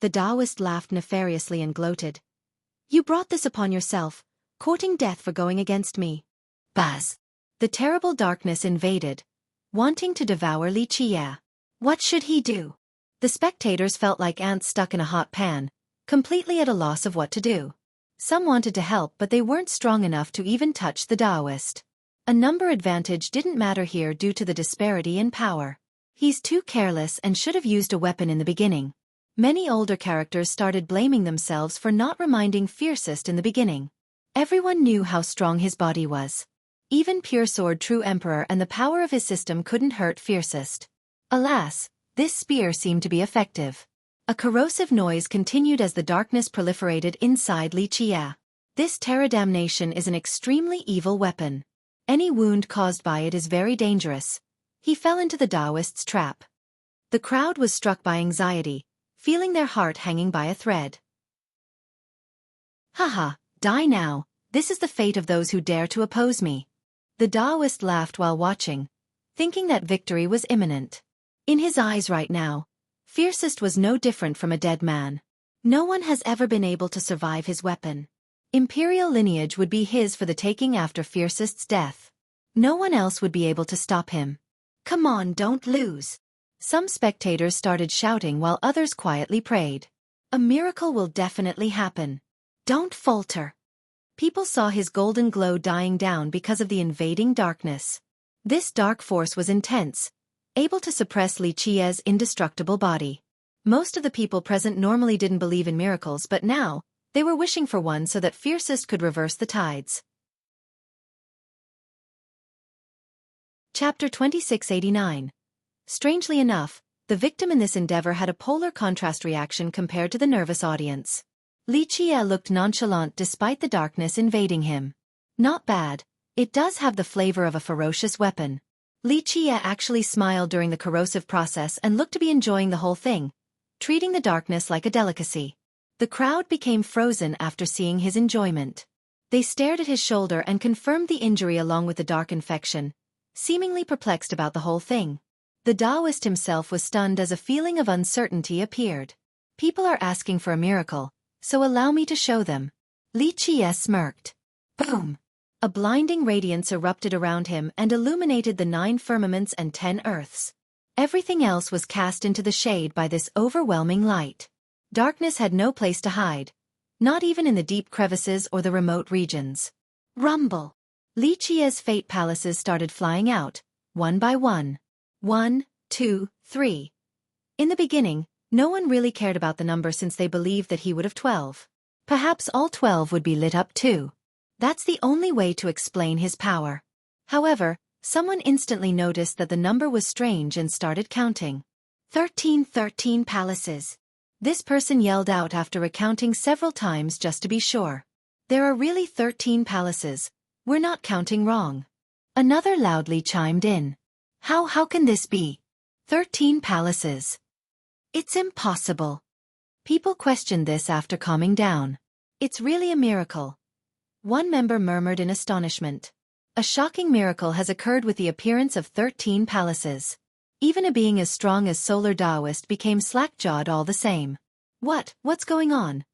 The Taoist laughed nefariously and gloated. You brought this upon yourself, courting death for going against me. Buzz! The terrible darkness invaded, wanting to devour Li Qia. What should he do? The spectators felt like ants stuck in a hot pan, completely at a loss of what to do. Some wanted to help, but they weren't strong enough to even touch the Taoist. A number advantage didn't matter here due to the disparity in power. He's too careless and should have used a weapon in the beginning. Many older characters started blaming themselves for not reminding Fiercest in the beginning. Everyone knew how strong his body was. Even Pure Sword True Emperor and the power of his system couldn't hurt Fiercest. Alas, this spear seemed to be effective. A corrosive noise continued as the darkness proliferated inside Li Qia. This terror damnation is an extremely evil weapon. Any wound caused by it is very dangerous. He fell into the Taoist's trap. The crowd was struck by anxiety, feeling their heart hanging by a thread. Haha, die now, this is the fate of those who dare to oppose me. The Taoist laughed while watching, thinking that victory was imminent. In his eyes right now, Fiercest was no different from a dead man. No one has ever been able to survive his weapon. Imperial lineage would be his for the taking after Fiercest's death. No one else would be able to stop him. Come on, don't lose. Some spectators started shouting while others quietly prayed. A miracle will definitely happen. Don't falter. People saw his golden glow dying down because of the invading darkness. This dark force was intense, able to suppress Li Qia's indestructible body. Most of the people present normally didn't believe in miracles, but now, they were wishing for one so that Fiercest could reverse the tides. Chapter 2689. Strangely enough, the victim in this endeavor had a polar contrast reaction compared to the nervous audience. Li Qia looked nonchalant despite the darkness invading him. Not bad, it does have the flavor of a ferocious weapon. Li Qia actually smiled during the corrosive process and looked to be enjoying the whole thing, treating the darkness like a delicacy. The crowd became frozen after seeing his enjoyment. They stared at his shoulder and confirmed the injury along with the dark infection, seemingly perplexed about the whole thing. The Taoist himself was stunned as a feeling of uncertainty appeared. People are asking for a miracle, so allow me to show them. Li Qia smirked. Boom! A blinding radiance erupted around him and illuminated the 9 firmaments and 10 earths. Everything else was cast into the shade by this overwhelming light. Darkness had no place to hide, not even in the deep crevices or the remote regions. Rumble! Li Qia's fate palaces started flying out, one by one. 1, 2, 3. In the beginning, no one really cared about the number since they believed that he would have 12. Perhaps all 12 would be lit up too. That's the only way to explain his power. However, someone instantly noticed that the number was strange and started counting. 13 palaces. This person yelled out after recounting several times just to be sure. There are really 13 palaces. We're not counting wrong. Another loudly chimed in. How can this be? 13 palaces. It's impossible. People questioned this after calming down. It's really a miracle. One member murmured in astonishment. A shocking miracle has occurred with the appearance of 13 palaces. Even a being as strong as Solar Taoist became slack-jawed all the same. What's going on?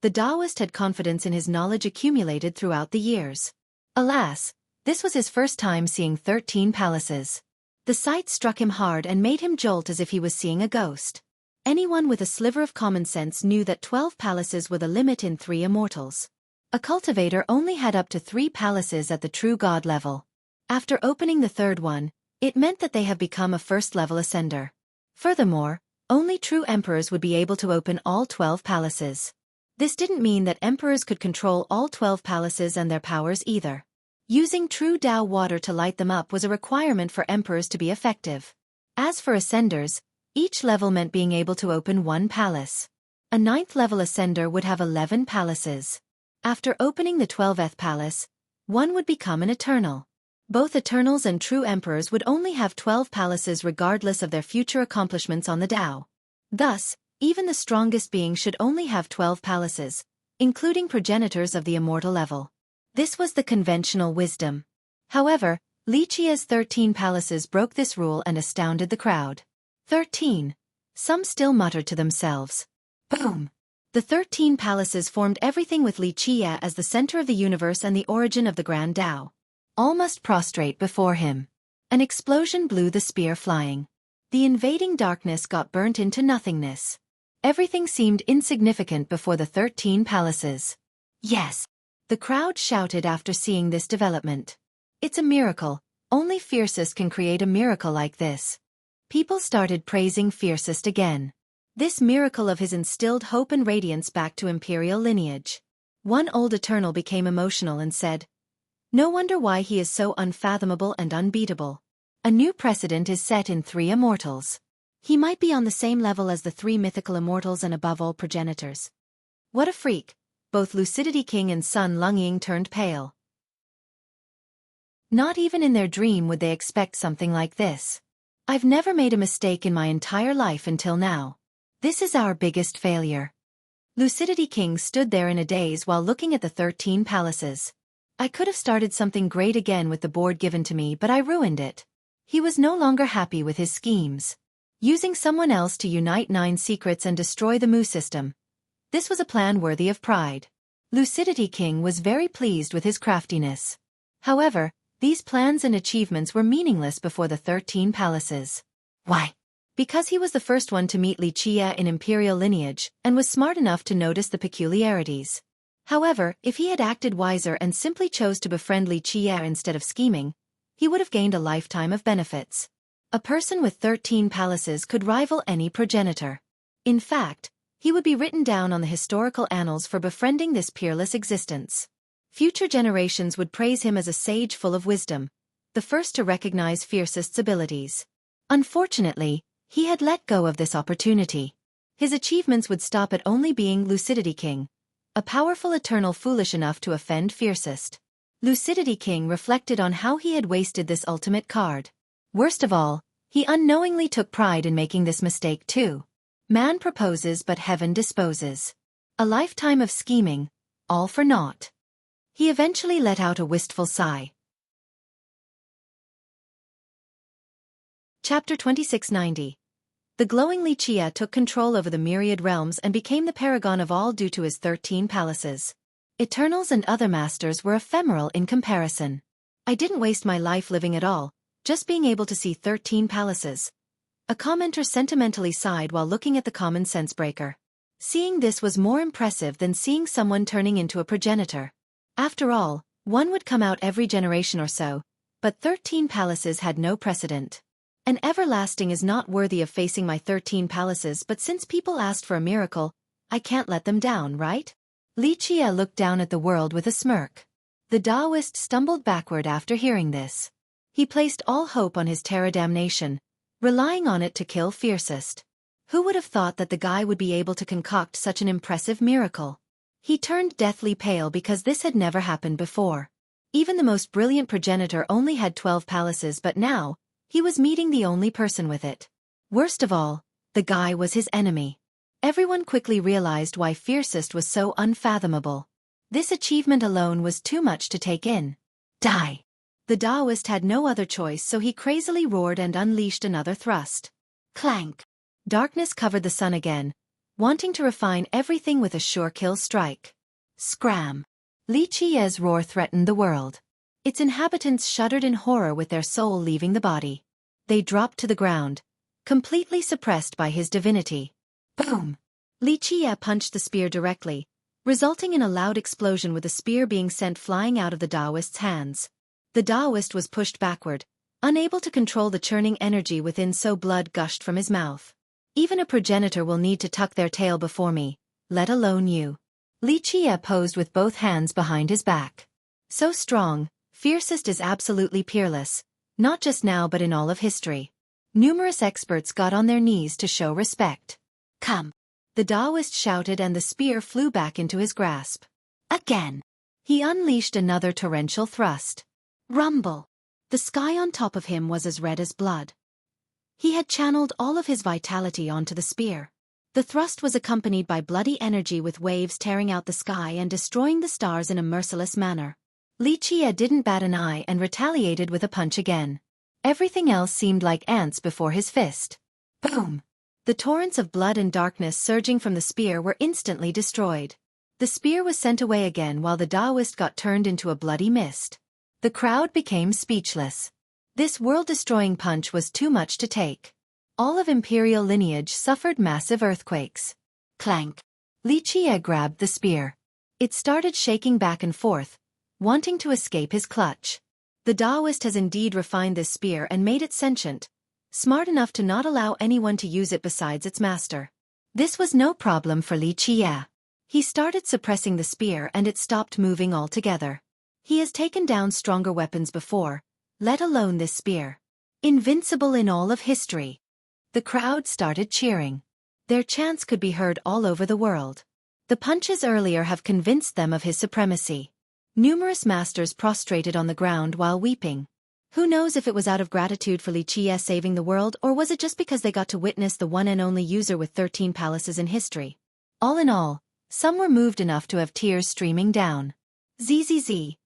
The Taoist had confidence in his knowledge accumulated throughout the years. Alas, this was his first time seeing 13 palaces. The sight struck him hard and made him jolt as if he was seeing a ghost. Anyone with a sliver of common sense knew that 12 palaces were the limit in 3 immortals. A cultivator only had up to 3 palaces at the true god level. After opening the third one, it meant that they have become a first-level ascender. Furthermore, only true emperors would be able to open all 12 palaces. This didn't mean that emperors could control all 12 palaces and their powers either. Using true Tao water to light them up was a requirement for emperors to be effective. As for ascenders, each level meant being able to open 1 palace. A 9th-level ascender would have 11 palaces. After opening the 12th palace, one would become an eternal. Both Eternals and true emperors would only have 12 palaces regardless of their future accomplishments on the Tao. Thus, even the strongest being should only have 12 palaces, including progenitors of the immortal level. This was the conventional wisdom. However, Li Qia's 13 palaces broke this rule and astounded the crowd. 13. Some still muttered to themselves. Boom! The 13 palaces formed everything with Li Qia as the center of the universe and the origin of the Grand Tao. All must prostrate before him. An explosion blew the spear flying. The invading darkness got burnt into nothingness. Everything seemed insignificant before the 13 palaces. Yes! The crowd shouted after seeing this development. It's a miracle. Only Fiercest can create a miracle like this. People started praising Fiercest again. This miracle of his instilled hope and radiance back to imperial lineage. One old Eternal became emotional and said, "No wonder why he is so unfathomable and unbeatable. A new precedent is set in 3 immortals. He might be on the same level as the 3 mythical immortals and above all progenitors." What a freak! Both Lucidity King and Sun Lungying turned pale. Not even in their dream would they expect something like this. I've never made a mistake in my entire life until now. This is our biggest failure. Lucidity King stood there in a daze while looking at the 13 palaces. I could have started something great again with the board given to me, but I ruined it. He was no longer happy with his schemes. Using someone else to unite 9 secrets and destroy the Mu system. This was a plan worthy of pride. Lucidity King was very pleased with his craftiness. However, these plans and achievements were meaningless before the 13 palaces. Why? Because he was the first one to meet Li Qia in imperial lineage and was smart enough to notice the peculiarities. However, if he had acted wiser and simply chose to befriend Li Qia instead of scheming, he would have gained a lifetime of benefits. A person with 13 palaces could rival any progenitor. In fact, he would be written down on the historical annals for befriending this peerless existence. Future generations would praise him as a sage full of wisdom, the first to recognize Fiercest's abilities. Unfortunately, he had let go of this opportunity. His achievements would stop at only being Lucidity King, a powerful Eternal foolish enough to offend Fiercest. Lucidity King reflected on how he had wasted this ultimate card. Worst of all, he unknowingly took pride in making this mistake too. Man proposes but heaven disposes. A lifetime of scheming, all for naught. He eventually let out a wistful sigh. Chapter 2690. The glowing Li Qia took control over the myriad realms and became the paragon of all due to his 13 palaces. Eternals and other masters were ephemeral in comparison. I didn't waste my life living at all, just being able to see 13 palaces. A commenter sentimentally sighed while looking at the common sense breaker. Seeing this was more impressive than seeing someone turning into a progenitor. After all, one would come out every generation or so, but 13 palaces had no precedent. An everlasting is not worthy of facing my 13 palaces, but since people asked for a miracle, I can't let them down, right? Li Qia looked down at the world with a smirk. The Taoist stumbled backward after hearing this. He placed all hope on his Terra damnation, relying on it to kill Fiercest. Who would have thought that the guy would be able to concoct such an impressive miracle? He turned deathly pale because this had never happened before. Even the most brilliant progenitor only had 12 palaces, but now, he was meeting the only person with it. Worst of all, the guy was his enemy. Everyone quickly realized why Fiercest was so unfathomable. This achievement alone was too much to take in. Die! The Taoist had no other choice, so he crazily roared and unleashed another thrust. Clank! Darkness covered the sun again, wanting to refine everything with a sure kill strike. Scram! Li Qiye's roar threatened the world. Its inhabitants shuddered in horror with their soul leaving the body. They dropped to the ground, completely suppressed by his divinity. Boom! Li Qiye punched the spear directly, resulting in a loud explosion with the spear being sent flying out of the Taoist's hands. The Taoist was pushed backward, unable to control the churning energy within, so blood gushed from his mouth. Even a progenitor will need to tuck their tail before me, let alone you. Li Qiye posed with both hands behind his back. So strong, fiercest is absolutely peerless, not just now but in all of history. Numerous experts got on their knees to show respect. Come! The Taoist shouted and the spear flew back into his grasp. Again! He unleashed another torrential thrust. Rumble! The sky on top of him was as red as blood. He had channeled all of his vitality onto the spear. The thrust was accompanied by bloody energy with waves tearing out the sky and destroying the stars in a merciless manner. Li Qiye didn't bat an eye and retaliated with a punch again. Everything else seemed like ants before his fist. Boom! The torrents of blood and darkness surging from the spear were instantly destroyed. The spear was sent away again while the Taoist got turned into a bloody mist. The crowd became speechless. This world-destroying punch was too much to take. All of imperial lineage suffered massive earthquakes. Clank! Li Qiye grabbed the spear. It started shaking back and forth, wanting to escape his clutch. The Taoist has indeed refined this spear and made it sentient, smart enough to not allow anyone to use it besides its master. This was no problem for Li Qiye. He started suppressing the spear and it stopped moving altogether. He has taken down stronger weapons before, let alone this spear. Invincible in all of history. The crowd started cheering. Their chants could be heard all over the world. The punches earlier have convinced them of his supremacy. Numerous masters prostrated on the ground while weeping. Who knows if it was out of gratitude for Li Qiye saving the world or was it just because they got to witness the one and only user with 13 palaces in history. All in all, some were moved enough to have tears streaming down. Zzz.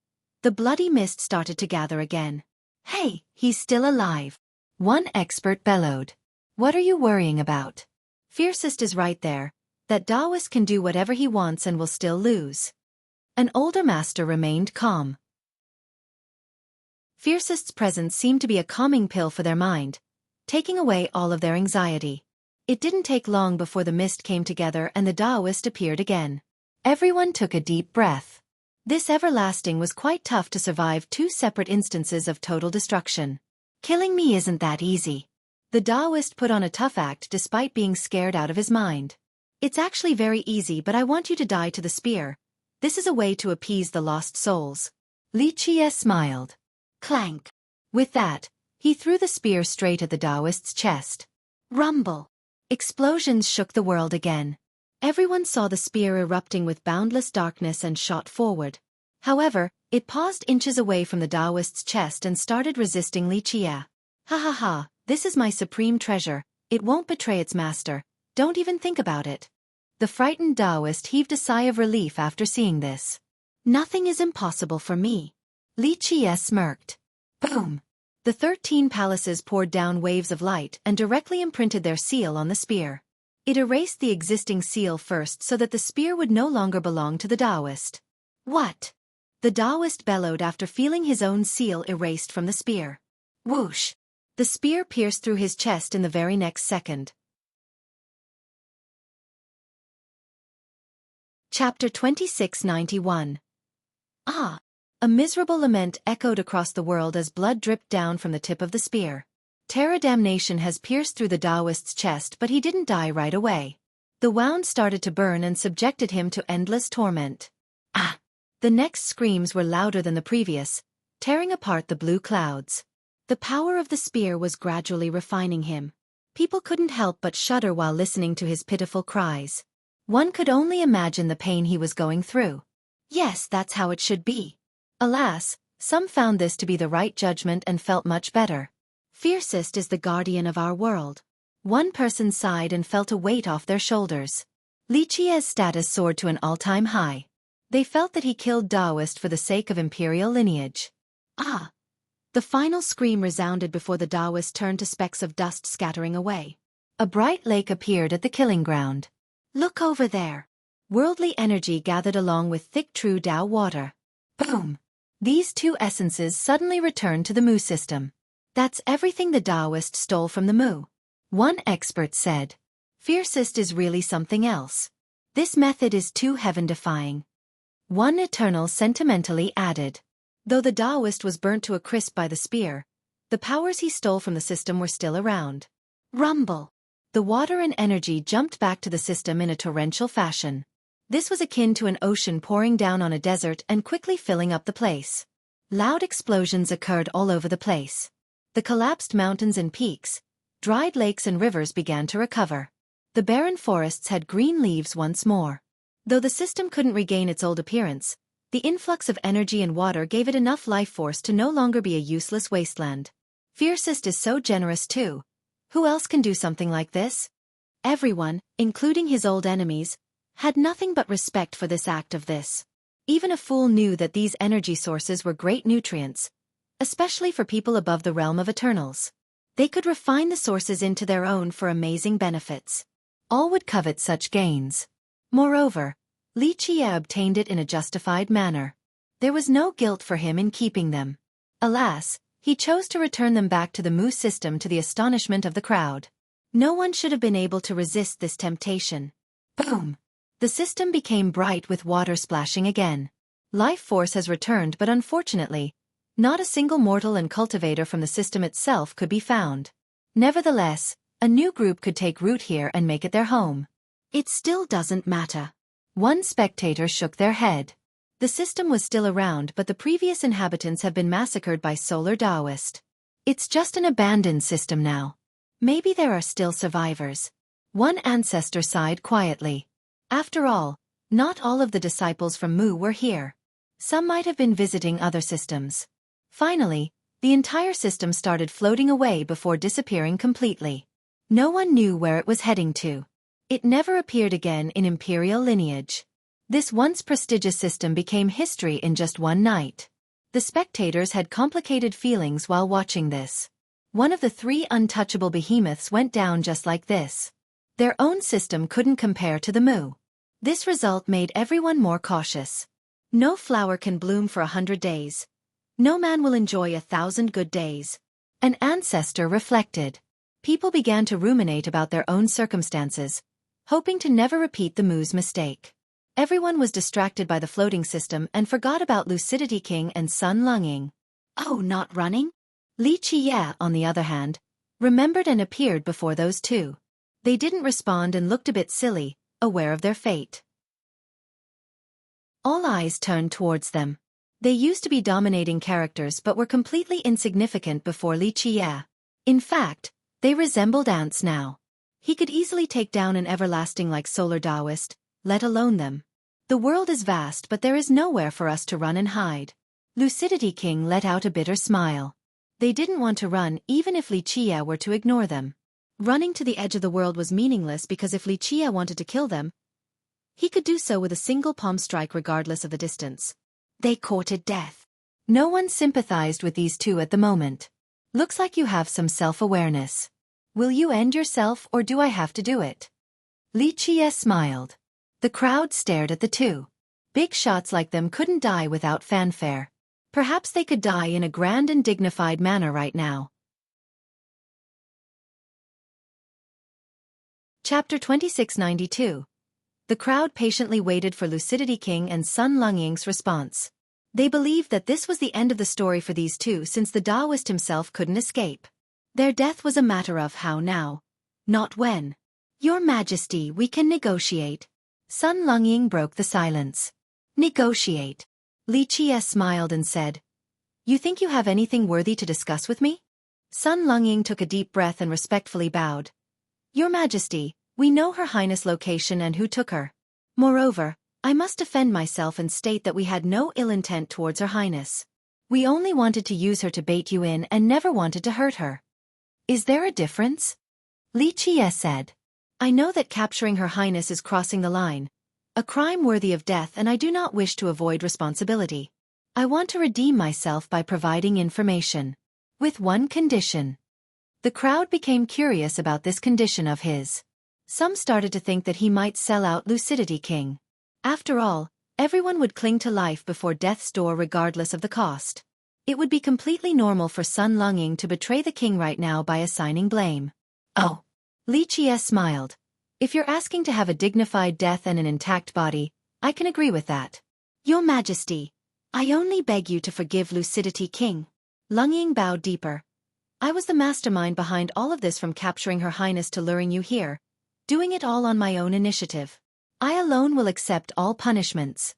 The bloody mist started to gather again. Hey, he's still alive. One expert bellowed. What are you worrying about? Fiercest is right there. That Taoist can do whatever he wants and will still lose. An older master remained calm. Fiercest's presence seemed to be a calming pill for their mind, taking away all of their anxiety. It didn't take long before the mist came together and the Taoist appeared again. Everyone took a deep breath. This everlasting was quite tough to survive 2 separate instances of total destruction. Killing me isn't that easy. The Taoist put on a tough act despite being scared out of his mind. It's actually very easy, but I want you to die to the spear. This is a way to appease the lost souls. Li Qiye smiled. Clank. With that, he threw the spear straight at the Taoist's chest. Rumble. Explosions shook the world again. Everyone saw the spear erupting with boundless darkness and shot forward. However, it paused inches away from the Taoist's chest and started resisting Li Qiye. Ha ha ha. This is my supreme treasure, it won't betray its master, don't even think about it. The frightened Taoist heaved a sigh of relief after seeing this. Nothing is impossible for me. Li Qiye smirked. Boom! The 13 palaces poured down waves of light and directly imprinted their seal on the spear. It erased the existing seal first so that the spear would no longer belong to the Taoist. What? The Taoist bellowed after feeling his own seal erased from the spear. Whoosh! The spear pierced through his chest in the very next second. Chapter 2691. Ah! A miserable lament echoed across the world as blood dripped down from the tip of the spear. Terror damnation has pierced through the Taoist's chest, but he didn't die right away. The wound started to burn and subjected him to endless torment. Ah! The next screams were louder than the previous, tearing apart the blue clouds. The power of the spear was gradually refining him. People couldn't help but shudder while listening to his pitiful cries. One could only imagine the pain he was going through. Yes, that's how it should be. Alas, some found this to be the right judgment and felt much better. Fiercest is the guardian of our world. One person sighed and felt a weight off their shoulders. Li Qiye's status soared to an all-time high. They felt that he killed Taoist for the sake of imperial lineage. Ah! The final scream resounded before the Taoist turned to specks of dust scattering away. A bright lake appeared at the killing ground. Look over there. Worldly energy gathered along with thick true Tao water. Boom! These two essences suddenly returned to the Mu system. That's everything the Taoist stole from the Mu. One expert said. Fiercest is really something else. This method is too heaven-defying. One Eternal sentimentally added. Though the Taoist was burnt to a crisp by the spear, the powers he stole from the system were still around. Rumble! The water and energy jumped back to the system in a torrential fashion. This was akin to an ocean pouring down on a desert and quickly filling up the place. Loud explosions occurred all over the place. The collapsed mountains and peaks, dried lakes and rivers began to recover. The barren forests had green leaves once more. Though the system couldn't regain its old appearance, the influx of energy and water gave it enough life force to no longer be a useless wasteland. Fiercest is so generous too. Who else can do something like this? Everyone, including his old enemies, had nothing but respect for this act of this. Even a fool knew that these energy sources were great nutrients, especially for people above the realm of Eternals. They could refine the sources into their own for amazing benefits. All would covet such gains. Moreover, Li Qie obtained it in a justified manner. There was no guilt for him in keeping them. Alas, he chose to return them back to the Mu system to the astonishment of the crowd. No one should have been able to resist this temptation. Boom! The system became bright with water splashing again. Life force has returned, but unfortunately, not a single mortal and cultivator from the system itself could be found. Nevertheless, a new group could take root here and make it their home. It still doesn't matter. One spectator shook their head. The system was still around, but the previous inhabitants have been massacred by Solar Taoist. It's just an abandoned system now. Maybe there are still survivors. One ancestor sighed quietly. After all, not all of the disciples from Mu were here. Some might have been visiting other systems. Finally, the entire system started floating away before disappearing completely. No one knew where it was heading to. It never appeared again in imperial lineage. This once prestigious system became history in just one night. The spectators had complicated feelings while watching this. One of the three untouchable behemoths went down just like this. Their own system couldn't compare to the Mu. This result made everyone more cautious. No flower can bloom for 100 days. No man will enjoy 1,000 good days. An ancestor reflected. People began to ruminate about their own circumstances, hoping to never repeat the Mu's mistake. Everyone was distracted by the floating system and forgot about Lucidity King and Sun Lunging. Oh, not running? Li Qie, on the other hand, remembered and appeared before those two. They didn't respond and looked a bit silly, aware of their fate. All eyes turned towards them. They used to be dominating characters but were completely insignificant before Li Qie. In fact, they resembled ants now. He could easily take down an everlasting like Solar Taoist, let alone them. The world is vast, but there is nowhere for us to run and hide. Lucidity King let out a bitter smile. They didn't want to run even if Li Qie were to ignore them. Running to the edge of the world was meaningless because if Li Qie wanted to kill them, he could do so with a single palm strike regardless of the distance. They courted death. No one sympathized with these two at the moment. Looks like you have some self-awareness. Will you end yourself or do I have to do it? Li Qie smiled. The crowd stared at the two. Big shots like them couldn't die without fanfare. Perhaps they could die in a grand and dignified manner right now. Chapter 2692. The crowd patiently waited for Lucidity King and Sun Lungying's response. They believed that this was the end of the story for these two since the Taoist himself couldn't escape. Their death was a matter of how now, not when. Your Majesty, we can negotiate. Sun Lungying broke the silence. Negotiate. Li Qie smiled and said, You think you have anything worthy to discuss with me? Sun Lungying took a deep breath and respectfully bowed. Your Majesty, we know Her Highness' location and who took her. Moreover, I must defend myself and state that we had no ill intent towards Her Highness. We only wanted to use her to bait you in and never wanted to hurt her. Is there a difference? Li Qie said. I know that capturing Her Highness is crossing the line, a crime worthy of death, and I do not wish to avoid responsibility. I want to redeem myself by providing information. With one condition. The crowd became curious about this condition of his. Some started to think that he might sell out Lucidity King. After all, everyone would cling to life before death's door regardless of the cost. It would be completely normal for Sun Longing to betray the king right now by assigning blame. Oh. Li Qie smiled. If you're asking to have a dignified death and an intact body, I can agree with that. Your Majesty, I only beg you to forgive Lucidity King. Longing bowed deeper. I was the mastermind behind all of this, from capturing Her Highness to luring you here, doing it all on my own initiative. I alone will accept all punishments.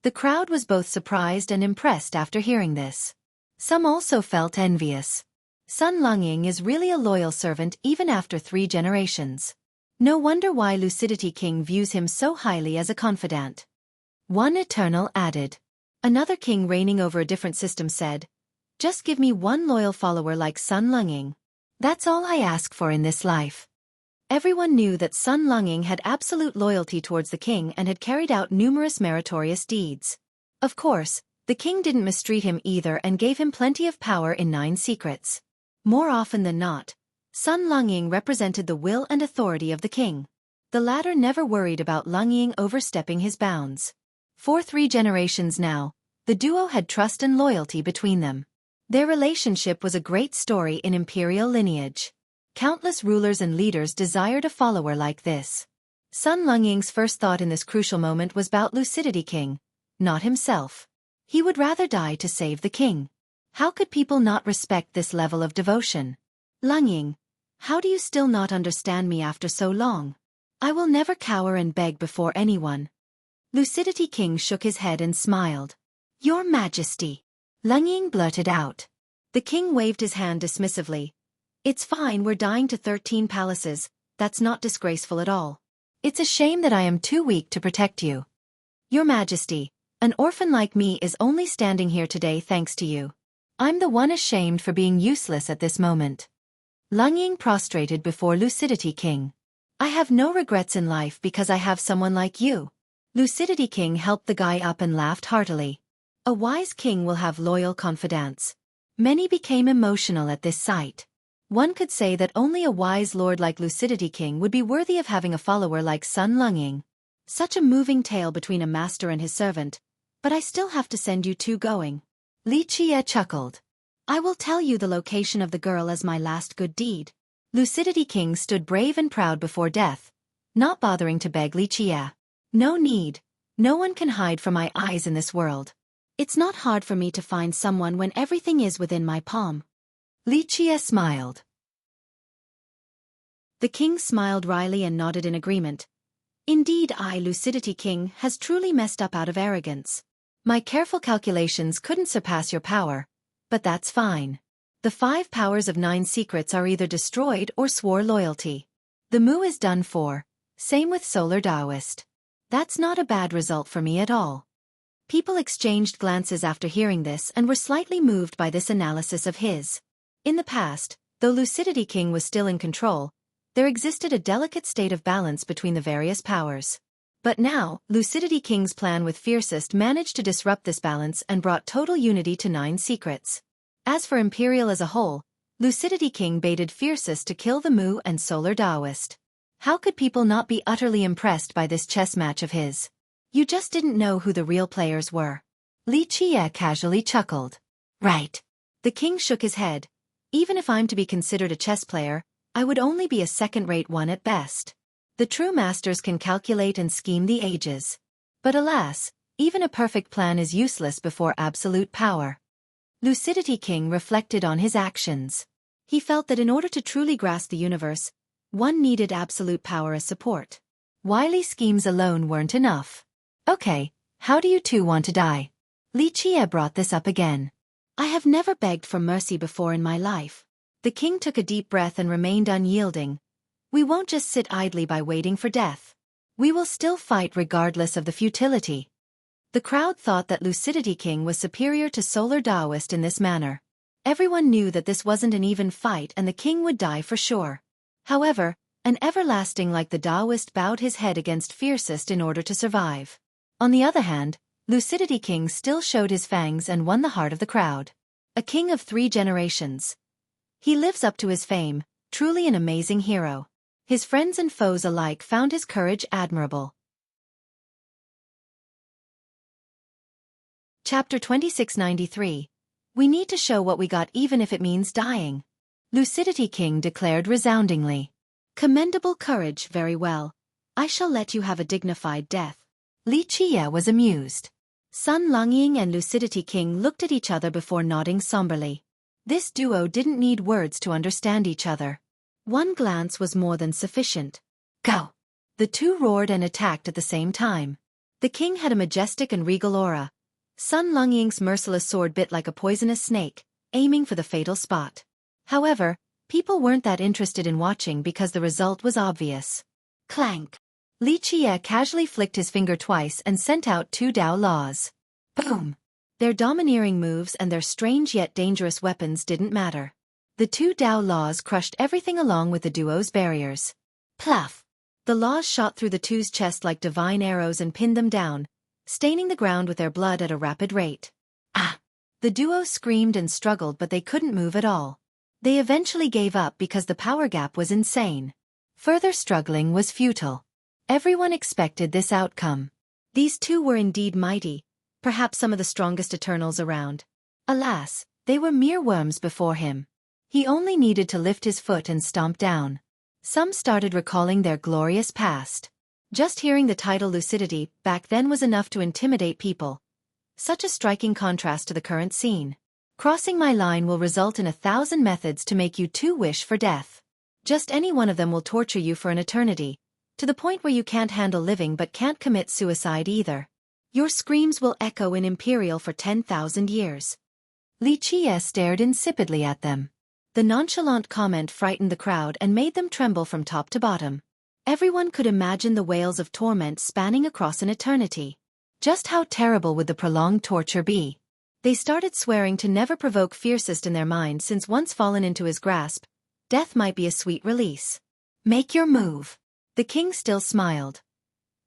The crowd was both surprised and impressed after hearing this. Some also felt envious. Sun Longing is really a loyal servant even after 3 generations. No wonder why Lucidity King views him so highly as a confidant. One Eternal added. Another king reigning over a different system said, just give me one loyal follower like Sun Longing. That's all I ask for in this life. Everyone knew that Sun Longing had absolute loyalty towards the king and had carried out numerous meritorious deeds. Of course, the king didn't mistreat him either and gave him plenty of power in 9 secrets. More often than not, Sun Longing represented the will and authority of the king. The latter never worried about Longing overstepping his bounds. For 3 generations now, the duo had trust and loyalty between them. Their relationship was a great story in imperial lineage. Countless rulers and leaders desired a follower like this. Sun Longing's first thought in this crucial moment was about Lucidity King, not himself. He would rather die to save the king. How could people not respect this level of devotion? Longing, how do you still not understand me after so long? I will never cower and beg before anyone. Lucidity King shook his head and smiled. Your Majesty. Longing blurted out. The king waved his hand dismissively. It's fine, we're dying to 13 palaces, that's not disgraceful at all. It's a shame that I am too weak to protect you. Your Majesty, an orphan like me is only standing here today thanks to you. I'm the one ashamed for being useless at this moment. Longing prostrated before Lucidity King. I have no regrets in life because I have someone like you. Lucidity King helped the guy up and laughed heartily. A wise king will have loyal confidants. Many became emotional at this sight. One could say that only a wise lord like Lucidity King would be worthy of having a follower like Sun Longing. Such a moving tale between a master and his servant, but I still have to send you 2 going. Li Qie chuckled. I will tell you the location of the girl as my last good deed. Lucidity King stood brave and proud before death, not bothering to beg Li Qie. No need. No one can hide from my eyes in this world. It's not hard for me to find someone when everything is within my palm. Li Qie smiled. The king smiled wryly and nodded in agreement. Indeed, Lucidity King, has truly messed up out of arrogance. My careful calculations couldn't surpass your power, but that's fine. The 5 powers of 9 secrets are either destroyed or swore loyalty. The Mu is done for, same with Solar Taoist. That's not a bad result for me at all. People exchanged glances after hearing this and were slightly moved by this analysis of his. In the past, though Lucidity King was still in control, there existed a delicate state of balance between the various powers. But now, Lucidity King's plan with Fiercest managed to disrupt this balance and brought total unity to 9 secrets. As for Imperial as a whole, Lucidity King baited Fiercest to kill the Mu and Solar Taoist. How could people not be utterly impressed by this chess match of his? You just didn't know who the real players were. Li Qie casually chuckled. Right. The king shook his head. Even if I'm to be considered a chess player, I would only be a second-rate one at best. The true masters can calculate and scheme the ages. But alas, even a perfect plan is useless before absolute power. Lucidity King reflected on his actions. He felt that in order to truly grasp the universe, one needed absolute power as support. Wily schemes alone weren't enough. Okay, how do you 2 want to die? Li Qie brought this up again. I have never begged for mercy before in my life. The king took a deep breath and remained unyielding. We won't just sit idly by waiting for death. We will still fight regardless of the futility. The crowd thought that Lucidity King was superior to Solar Taoist in this manner. Everyone knew that this wasn't an even fight and the king would die for sure. However, an everlasting like the Taoist bowed his head against Fiercest in order to survive. On the other hand, Lucidity King still showed his fangs and won the heart of the crowd. A king of 3 generations. He lives up to his fame, truly an amazing hero. His friends and foes alike found his courage admirable. Chapter 2693. We need to show what we got even if it means dying. Lucidity King declared resoundingly. Commendable courage, very well. I shall let you have a dignified death. Li Qie was amused. Sun Longying and Lucidity King looked at each other before nodding somberly. This duo didn't need words to understand each other. One glance was more than sufficient. Go! The two roared and attacked at the same time. The king had a majestic and regal aura. Sun Longying's merciless sword bit like a poisonous snake, aiming for the fatal spot. However, people weren't that interested in watching because the result was obvious. Clank! Li Qie casually flicked his finger twice and sent out two Dao Laws. Boom! Their domineering moves and their strange yet dangerous weapons didn't matter. The two Dao Laws crushed everything along with the duo's barriers. Pluff! The laws shot through the two's chest like divine arrows and pinned them down, staining the ground with their blood at a rapid rate. Ah! The duo screamed and struggled, but they couldn't move at all. They eventually gave up because the power gap was insane. Further struggling was futile. Everyone expected this outcome. These two were indeed mighty, perhaps some of the strongest Eternals around. Alas, they were mere worms before him. He only needed to lift his foot and stomp down. Some started recalling their glorious past. Just hearing the title Lucidity back then was enough to intimidate people. Such a striking contrast to the current scene. Crossing my line will result in 1,000 methods to make you two wish for death. Just any one of them will torture you for an eternity, to the point where you can't handle living but can't commit suicide either. Your screams will echo in Imperial for 10,000 years. Li Qie stared insipidly at them. The nonchalant comment frightened the crowd and made them tremble from top to bottom. Everyone could imagine the wails of torment spanning across an eternity. Just how terrible would the prolonged torture be? They started swearing to never provoke fiercest in their mind, since once fallen into his grasp, death might be a sweet release. Make your move. The king still smiled.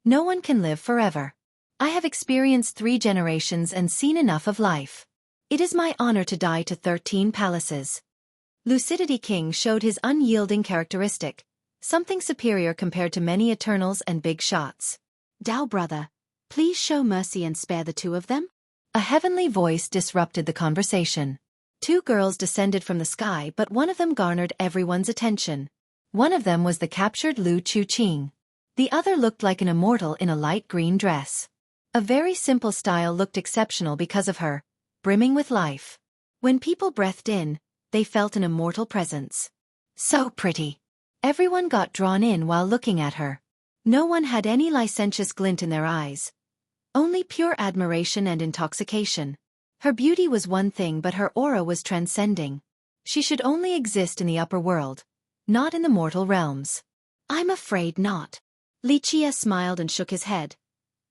No one can live forever. I have experienced 3 generations and seen enough of life. It is my honor to die to 13 palaces. Lucidity King showed his unyielding characteristic, something superior compared to many Eternals and big shots. Dao brother, please show mercy and spare the two of them? A heavenly voice disrupted the conversation. 2 girls descended from the sky, but one of them garnered everyone's attention. One of them was the captured Lu Chuqing. The other looked like an immortal in a light green dress. A very simple style looked exceptional because of her, brimming with life. When people breathed in, they felt an immortal presence. So pretty. Everyone got drawn in while looking at her. No one had any licentious glint in their eyes. Only pure admiration and intoxication. Her beauty was one thing, but her aura was transcending. She should only exist in the upper world, not in the mortal realms. I'm afraid not. Li Qie smiled and shook his head.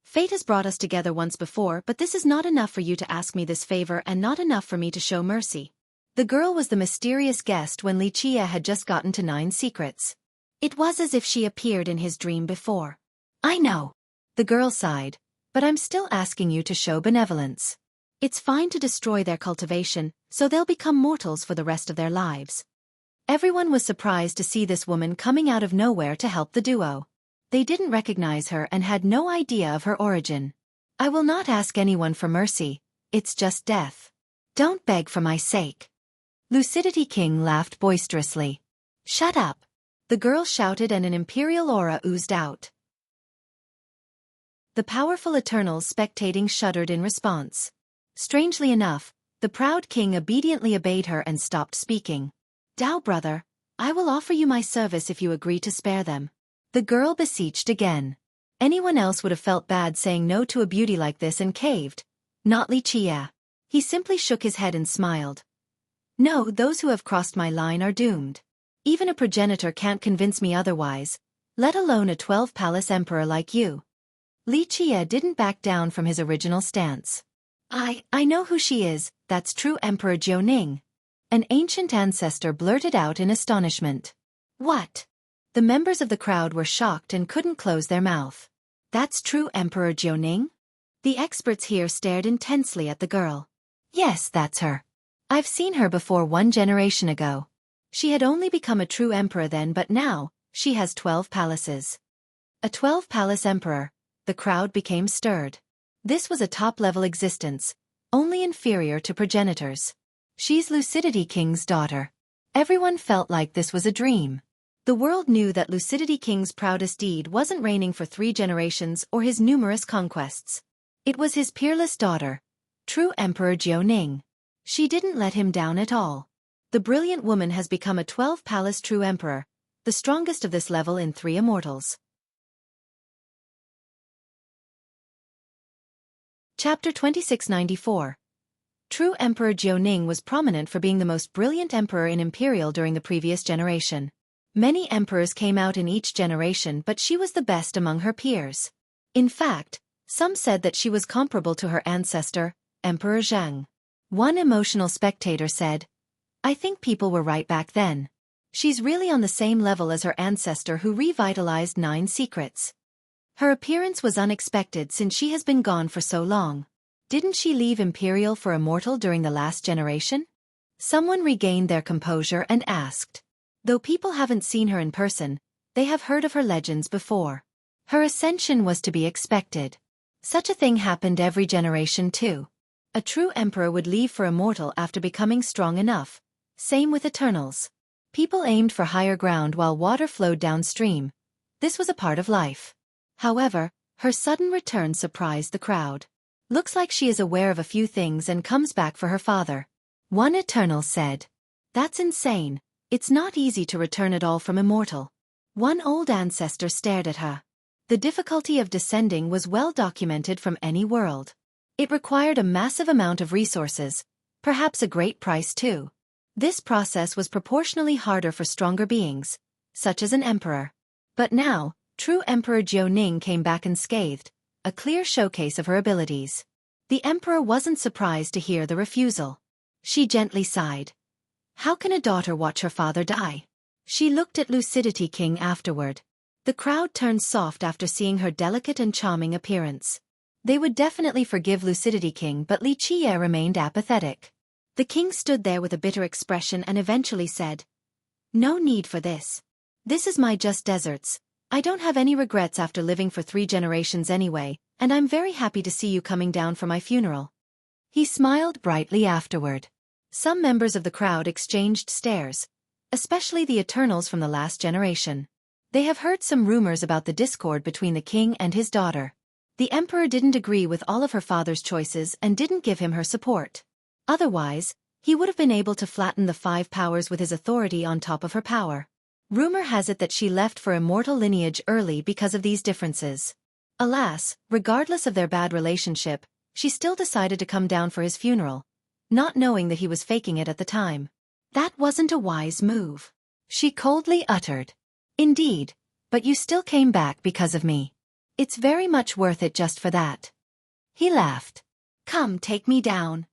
Fate has brought us together once before, but this is not enough for you to ask me this favor and not enough for me to show mercy. The girl was the mysterious guest when Li Qie had just gotten to 9 secrets. It was as if she appeared in his dream before. I know. The girl sighed, but I'm still asking you to show benevolence. It's fine to destroy their cultivation, so they'll become mortals for the rest of their lives. Everyone was surprised to see this woman coming out of nowhere to help the duo. They didn't recognize her and had no idea of her origin. I will not ask anyone for mercy, it's just death. Don't beg for my sake. Lucidity King laughed boisterously. Shut up. The girl shouted and an imperial aura oozed out. The powerful Eternals spectating shuddered in response. Strangely enough, the proud king obediently obeyed her and stopped speaking. Dao brother, I will offer you my service if you agree to spare them. The girl beseeched again. Anyone else would have felt bad saying no to a beauty like this and caved. Not Li Qie. He simply shook his head and smiled. No, those who have crossed my line are doomed. Even a progenitor can't convince me otherwise, let alone a 12-palace emperor like you. Li Qie didn't back down from his original stance. I know who she is, that's true Emperor Jiuning. An ancient ancestor blurted out in astonishment. What? The members of the crowd were shocked and couldn't close their mouth. That's true Emperor Jiuning? The experts here stared intensely at the girl. Yes, that's her. I've seen her before 1 generation ago. She had only become a true emperor then, but now, She has 12 palaces. A 12-palace emperor. The crowd became stirred. This was a top-level existence, only inferior to progenitors. She's Lucidity King's daughter. Everyone felt like this was a dream. The world knew that Lucidity King's proudest deed wasn't reigning for 3 generations or his numerous conquests. It was his peerless daughter, true Emperor Xueqi. She didn't let him down at all. The brilliant woman has become a 12-palace true emperor, the strongest of this level in 3 immortals. Chapter 2694. True Emperor Xueqi was prominent for being the most brilliant emperor in Imperial during the previous generation. Many emperors came out in each generation, but she was the best among her peers. In fact, some said that she was comparable to her ancestor, Emperor Zhang. One emotional spectator said, "I think people were right back then. She's really on the same level as her ancestor who revitalized 9 secrets." Her appearance was unexpected since she has been gone for so long. Didn't she leave Imperial for Immortal during the last generation? Someone regained their composure and asked. Though people haven't seen her in person, they have heard of her legends before. Her ascension was to be expected. Such a thing happened every generation too. A true emperor would leave for Immortal after becoming strong enough. Same with Eternals. People aimed for higher ground while water flowed downstream. This was a part of life. However, her sudden return surprised the crowd. Looks like she is aware of a few things and comes back for her father. One Eternal said. That's insane. It's not easy to return at all from Immortal. One old ancestor stared at her. The difficulty of descending was well documented from any world. It required a massive amount of resources, perhaps a great price too. This process was proportionally harder for stronger beings, such as an emperor. But now, true Emperor Xueqi came back unscathed, a clear showcase of her abilities. The emperor wasn't surprised to hear the refusal. She gently sighed. How can a daughter watch her father die? She looked at Lucidity King afterward. The crowd turned soft after seeing her delicate and charming appearance. They would definitely forgive Lucidity King, but Li Qie remained apathetic. The king stood there with a bitter expression and eventually said, "No need for this. This is my just deserts. I don't have any regrets after living for 3 generations anyway, and I'm very happy to see you coming down for my funeral." He smiled brightly afterward. Some members of the crowd exchanged stares, especially the Eternals from the last generation. They have heard some rumors about the discord between the king and his daughter. The emperor didn't agree with all of her father's choices and didn't give him her support. Otherwise, he would have been able to flatten the 5 powers with his authority on top of her power. Rumor has it that she left for immortal lineage early because of these differences. Alas, regardless of their bad relationship, she still decided to come down for his funeral, not knowing that he was faking it at the time. That wasn't a wise move. She coldly uttered. Indeed, but you still came back because of me. It's very much worth it just for that. He laughed. Come, take me down.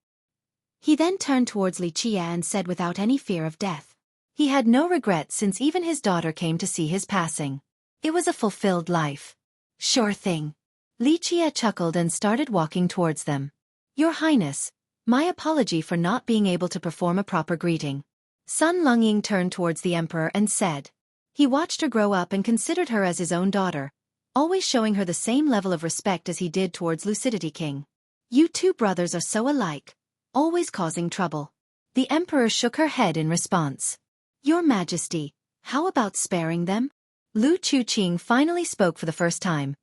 He then turned towards Li Qie and said without any fear of death. He had no regrets since even his daughter came to see his passing. It was a fulfilled life. Sure thing. Li Qie chuckled and started walking towards them. Your Highness, my apology for not being able to perform a proper greeting. Sun Longying turned towards the emperor and said. He watched her grow up and considered her as his own daughter, always showing her the same level of respect as he did towards Lucidity King. You 2 brothers are so alike, always causing trouble. The emperor shook her head in response. Your Majesty, how about sparing them? Lu Chuqing finally spoke for the first time,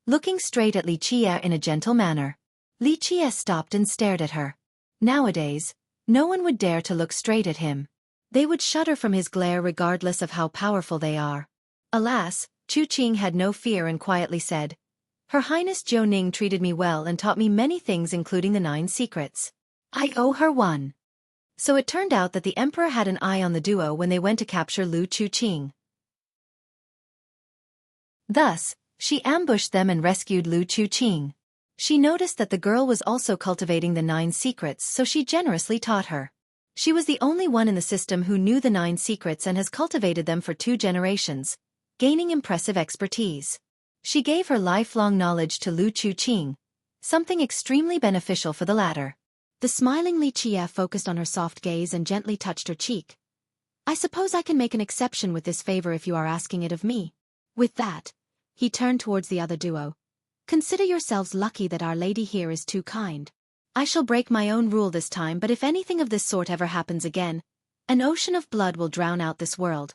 looking straight at Li Qie in a gentle manner. Li Qie stopped and stared at her. Nowadays, no one would dare to look straight at him. They would shudder from his glare regardless of how powerful they are. Alas, Chuqing had no fear and quietly said, Her Highness Xueqi treated me well and taught me many things including the 9 secrets. I owe her one. So it turned out that the emperor had an eye on the duo when they went to capture Lu Chuqing. Thus, she ambushed them and rescued Lu Chuqing. She noticed that the girl was also cultivating the 9 secrets, so she generously taught her. She was the only one in the system who knew the 9 secrets and has cultivated them for 2 generations, gaining impressive expertise. She gave her lifelong knowledge to Lu Chuqing, something extremely beneficial for the latter. The smiling Li Qie focused on her soft gaze and gently touched her cheek. I suppose I can make an exception with this favor if you are asking it of me. With that, he turned towards the other duo. Consider yourselves lucky that Our Lady here is too kind. I shall break my own rule this time, but if anything of this sort ever happens again, an ocean of blood will drown out this world.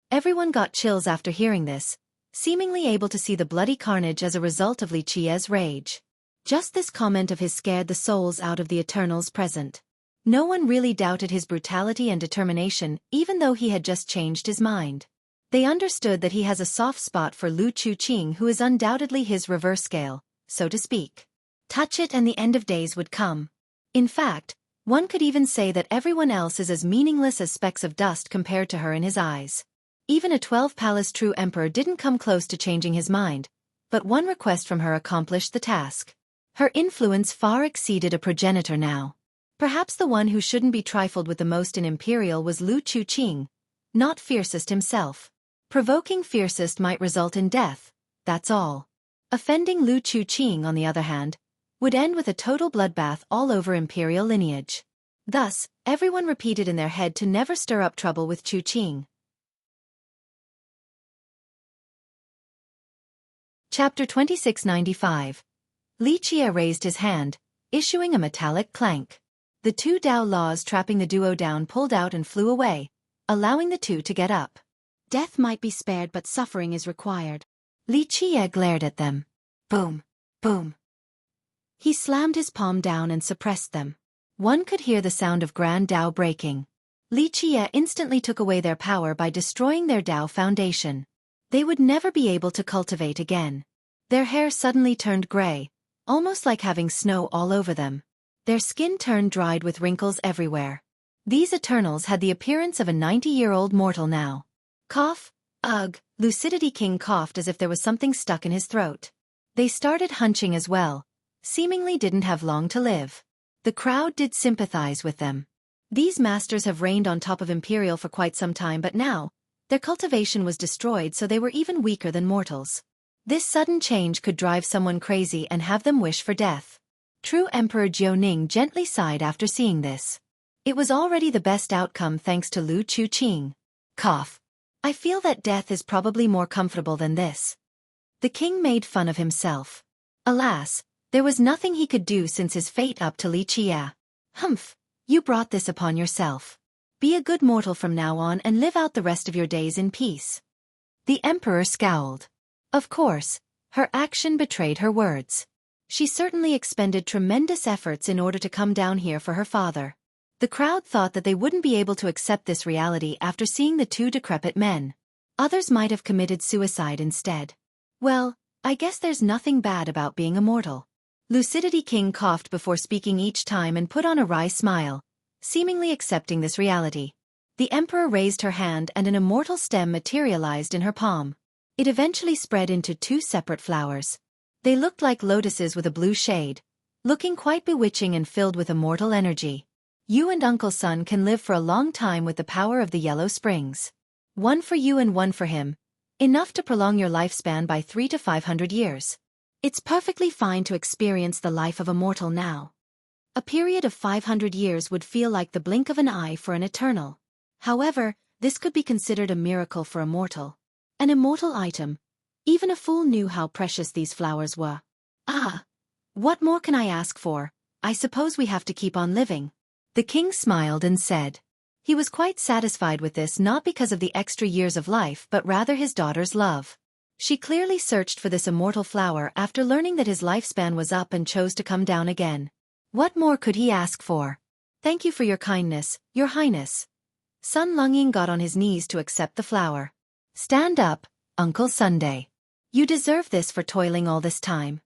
Everyone got chills after hearing this, seemingly able to see the bloody carnage as a result of Li Qia's rage. Just this comment of his scared the souls out of the Eternals present. No one really doubted his brutality and determination, even though he had just changed his mind. They understood that he has a soft spot for Lu Chuqing, who is undoubtedly his reverse scale, so to speak. Touch it and the end of days would come. In fact, one could even say that everyone else is as meaningless as specks of dust compared to her in his eyes. Even a 12-palace true emperor didn't come close to changing his mind, but one request from her accomplished the task. Her influence far exceeded a progenitor now. Perhaps the one who shouldn't be trifled with the most in Imperial was Lu Chuqing, not Fiercest himself. Provoking Fiercest might result in death, that's all. Offending Lu Chuqing, on the other hand, would end with a total bloodbath all over Imperial lineage. Thus, everyone repeated in their head to never stir up trouble with Chuqing. Chapter 2695. Li Qia raised his hand, issuing a metallic clank. The two Dao laws trapping the duo down pulled out and flew away, allowing the two to get up. Death might be spared, but suffering is required. Li Qia glared at them. Boom, boom. He slammed his palm down and suppressed them. One could hear the sound of Grand Dao breaking. Li Qia instantly took away their power by destroying their Dao foundation. They would never be able to cultivate again. Their hair suddenly turned gray, almost like having snow all over them. Their skin turned dried with wrinkles everywhere. These Eternals had the appearance of a 90-year-old mortal now. Cough, ugh, Lucidity King coughed as if there was something stuck in his throat. They started hunching as well, seemingly didn't have long to live. The crowd did sympathize with them. These masters have reigned on top of Imperial for quite some time, but now, their cultivation was destroyed, so they were even weaker than mortals. This sudden change could drive someone crazy and have them wish for death. True Emperor Jiuning gently sighed after seeing this. It was already the best outcome thanks to Lu Chuqing. Cough. I feel that death is probably more comfortable than this. The king made fun of himself. Alas, there was nothing he could do since his fate up to Li Qia. Humph, you brought this upon yourself. Be a good mortal from now on and live out the rest of your days in peace. The emperor scowled. Of course, her action betrayed her words. She certainly expended tremendous efforts in order to come down here for her father. The crowd thought that they wouldn't be able to accept this reality after seeing the two decrepit men. Others might have committed suicide instead. Well, I guess there's nothing bad about being immortal. Lucidity King coughed before speaking each time and put on a wry smile, seemingly accepting this reality. The emperor raised her hand and an immortal stem materialized in her palm. It eventually spread into two separate flowers. They looked like lotuses with a blue shade, looking quite bewitching and filled with immortal energy. You and Uncle Sun can live for a long time with the power of the Yellow Springs. One for you and one for him, enough to prolong your lifespan by 300 to 500 years. It's perfectly fine to experience the life of a mortal now. A period of 500 years would feel like the blink of an eye for an eternal. However, this could be considered a miracle for a mortal. An immortal item. Even a fool knew how precious these flowers were. Ah! What more can I ask for? I suppose we have to keep on living. The king smiled and said. He was quite satisfied with this, not because of the extra years of life but rather his daughter's love. She clearly searched for this immortal flower after learning that his lifespan was up and chose to come down again. What more could he ask for? Thank you for your kindness, your highness. Sun Longying got on his knees to accept the flower. Stand up, Uncle Sunday. You deserve this for toiling all this time.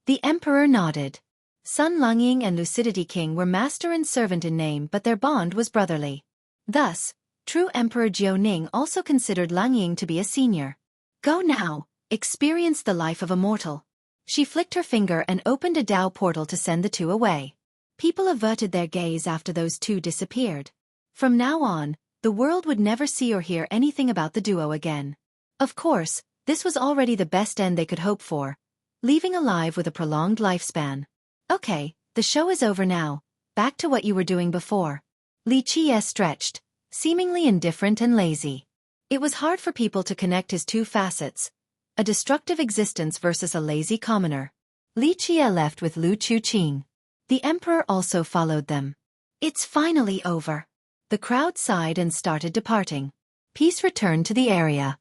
The emperor nodded. Sun Longying and Lucidity King were master and servant in name, but their bond was brotherly. Thus, true Emperor Jiuning also considered Longying to be a senior. Go now, experience the life of a mortal. She flicked her finger and opened a Dao portal to send the two away. People averted their gaze after those two disappeared. From now on, the world would never see or hear anything about the duo again. Of course, this was already the best end they could hope for, leaving alive with a prolonged lifespan. Okay, the show is over now, back to what you were doing before. Li Qia stretched, seemingly indifferent and lazy. It was hard for people to connect his two facets, a destructive existence versus a lazy commoner. Li Qie left with Lu Chuqing. The emperor also followed them. It's finally over. The crowd sighed and started departing. Peace returned to the area.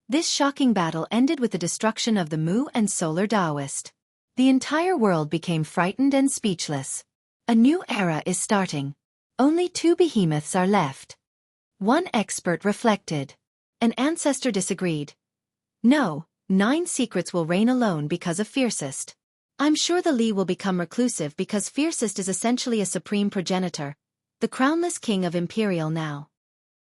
This shocking battle ended with the destruction of the Mu and Solar Taoist. The entire world became frightened and speechless. A new era is starting. Only 2 behemoths are left. One expert reflected. An ancestor disagreed. No, 9 secrets will reign alone because of Fiercest. I'm sure the Li will become reclusive because Fiercest is essentially a supreme progenitor, the crownless king of Imperial now.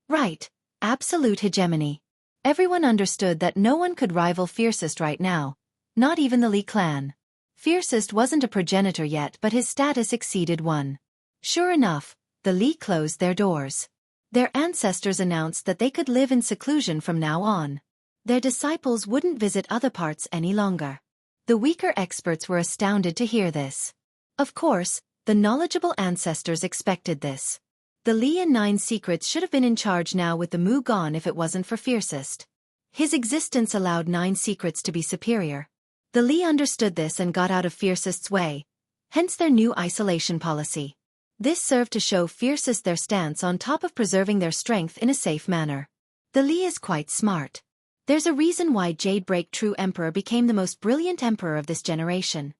Right, absolute hegemony. Everyone understood that no one could rival Fiercest right now, not even the Li clan. Fiercest wasn't a progenitor yet, but his status exceeded one. Sure enough, the Li closed their doors. Their ancestors announced that they could live in seclusion from now on. Their disciples wouldn't visit other parts any longer. The weaker experts were astounded to hear this. Of course, the knowledgeable ancestors expected this. The Li and 9 secrets should have been in charge now with the Mu gone if it wasn't for Fiercest. His existence allowed 9 secrets to be superior. The Li understood this and got out of Fiercest's way, hence their new isolation policy. This served to show Fiercest their stance on top of preserving their strength in a safe manner. The Li is quite smart. There's a reason why Jadebreak True Emperor became the most brilliant emperor of this generation.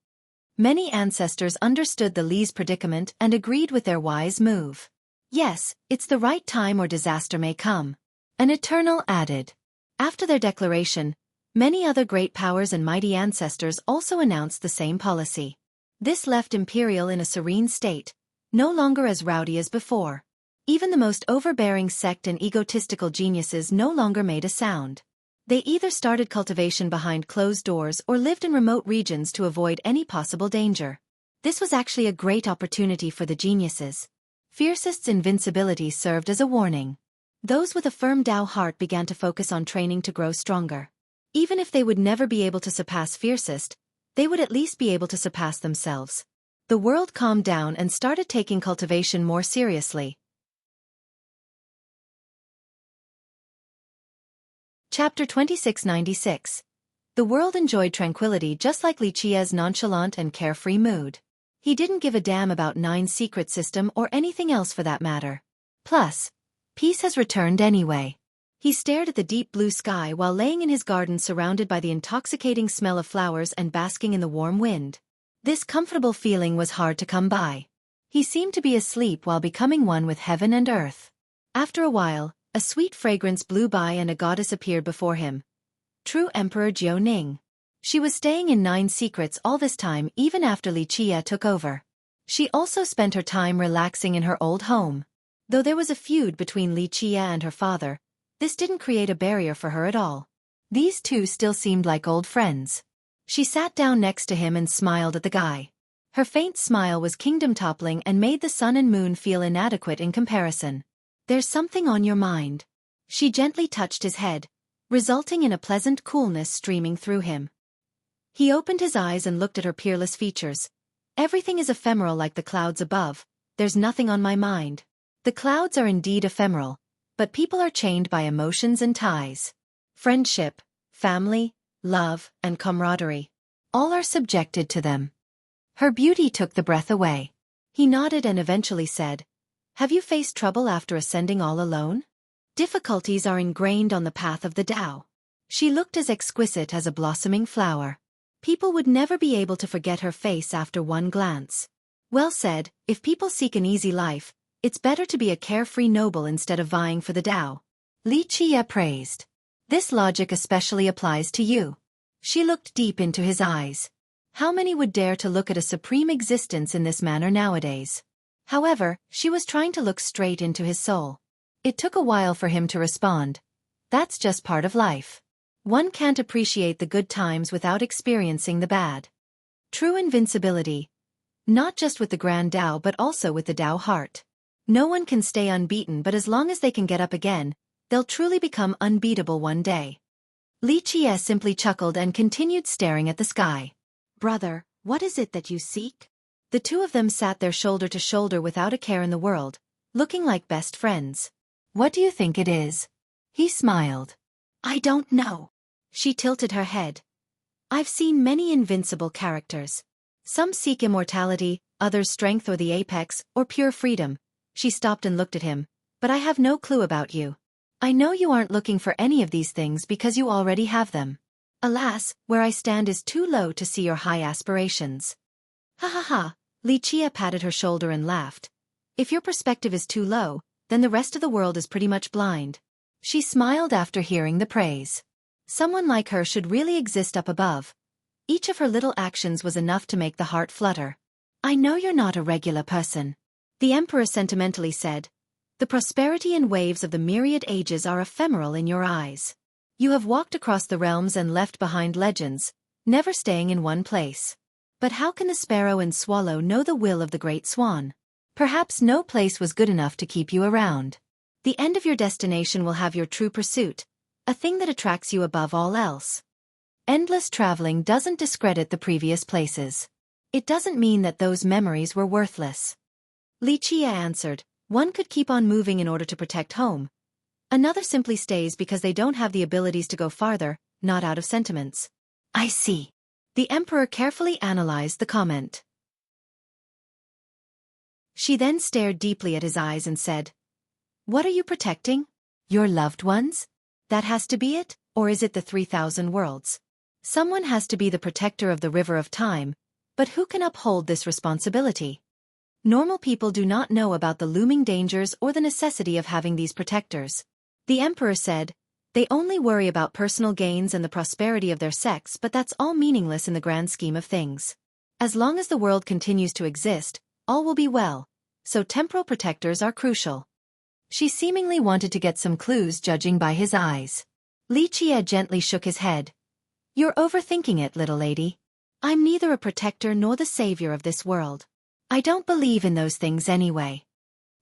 Many ancestors understood the Li's predicament and agreed with their wise move. Yes, it's the right time or disaster may come. An Eternal added. After their declaration, many other great powers and mighty ancestors also announced the same policy. This left Imperial in a serene state, no longer as rowdy as before. Even the most overbearing sect and egotistical geniuses no longer made a sound. They either started cultivation behind closed doors or lived in remote regions to avoid any possible danger. This was actually a great opportunity for the geniuses. Fiercest's invincibility served as a warning. Those with a firm Tao heart began to focus on training to grow stronger. Even if they would never be able to surpass Fiercest, they would at least be able to surpass themselves. The world calmed down and started taking cultivation more seriously. Chapter 2696. The world enjoyed tranquility just like Li Qie's nonchalant and carefree mood. He didn't give a damn about 9 secret system or anything else for that matter. Plus, peace has returned anyway. He stared at the deep blue sky while laying in his garden surrounded by the intoxicating smell of flowers and basking in the warm wind. This comfortable feeling was hard to come by. He seemed to be asleep while becoming one with heaven and earth. After a while, a sweet fragrance blew by and a goddess appeared before him. True Emperor Jiu Ning. She was staying in 9 secrets all this time even after Li Qie took over. She also spent her time relaxing in her old home. Though there was a feud between Li Qie and her father, this didn't create a barrier for her at all. These two still seemed like old friends. She sat down next to him and smiled at the guy. Her faint smile was kingdom-toppling and made the sun and moon feel inadequate in comparison. There's something on your mind. She gently touched his head, resulting in a pleasant coolness streaming through him. He opened his eyes and looked at her peerless features. Everything is ephemeral like the clouds above. There's nothing on my mind. The clouds are indeed ephemeral, but people are chained by emotions and ties. Friendship, family, love, and camaraderie. All are subjected to them. Her beauty took the breath away. He nodded and eventually said, "Have you faced trouble after ascending all alone? Difficulties are ingrained on the path of the Tao." She looked as exquisite as a blossoming flower. People would never be able to forget her face after one glance. Well said, if people seek an easy life, it's better to be a carefree noble instead of vying for the Tao. Li Qie praised. This logic especially applies to you. She looked deep into his eyes. How many would dare to look at a supreme existence in this manner nowadays? However, she was trying to look straight into his soul. It took a while for him to respond. That's just part of life. One can't appreciate the good times without experiencing the bad. True invincibility. Not just with the grand Tao but also with the Tao heart. No one can stay unbeaten, but as long as they can get up again, they'll truly become unbeatable one day. Li Qie simply chuckled and continued staring at the sky. Brother, what is it that you seek? The two of them sat there shoulder to shoulder without a care in the world, looking like best friends. What do you think it is? He smiled. I don't know. She tilted her head. I've seen many invincible characters. Some seek immortality, others strength or the apex, or pure freedom. She stopped and looked at him. But I have no clue about you. I know you aren't looking for any of these things because you already have them. Alas, where I stand is too low to see your high aspirations. Ha ha ha, Li Chia patted her shoulder and laughed. If your perspective is too low, then the rest of the world is pretty much blind. She smiled after hearing the praise. Someone like her should really exist up above. Each of her little actions was enough to make the heart flutter. I know you're not a regular person. The emperor sentimentally said. The prosperity and waves of the myriad ages are ephemeral in your eyes. You have walked across the realms and left behind legends, never staying in one place. But how can the sparrow and swallow know the will of the great swan? Perhaps no place was good enough to keep you around. The end of your destination will have your true pursuit, a thing that attracts you above all else. Endless traveling doesn't discredit the previous places. It doesn't mean that those memories were worthless. Li Chia answered, one could keep on moving in order to protect home. Another simply stays because they don't have the abilities to go farther, not out of sentiments. I see. The emperor carefully analyzed the comment. She then stared deeply at his eyes and said, what are you protecting? Your loved ones? That has to be it, or is it the 3,000 worlds? Someone has to be the protector of the river of time, but who can uphold this responsibility? Normal people do not know about the looming dangers or the necessity of having these protectors. The emperor said, they only worry about personal gains and the prosperity of their sex, but that's all meaningless in the grand scheme of things. As long as the world continues to exist, all will be well, so temporal protectors are crucial. She seemingly wanted to get some clues judging by his eyes. Li Chia gently shook his head. You're overthinking it, little lady. I'm neither a protector nor the savior of this world. I don't believe in those things anyway.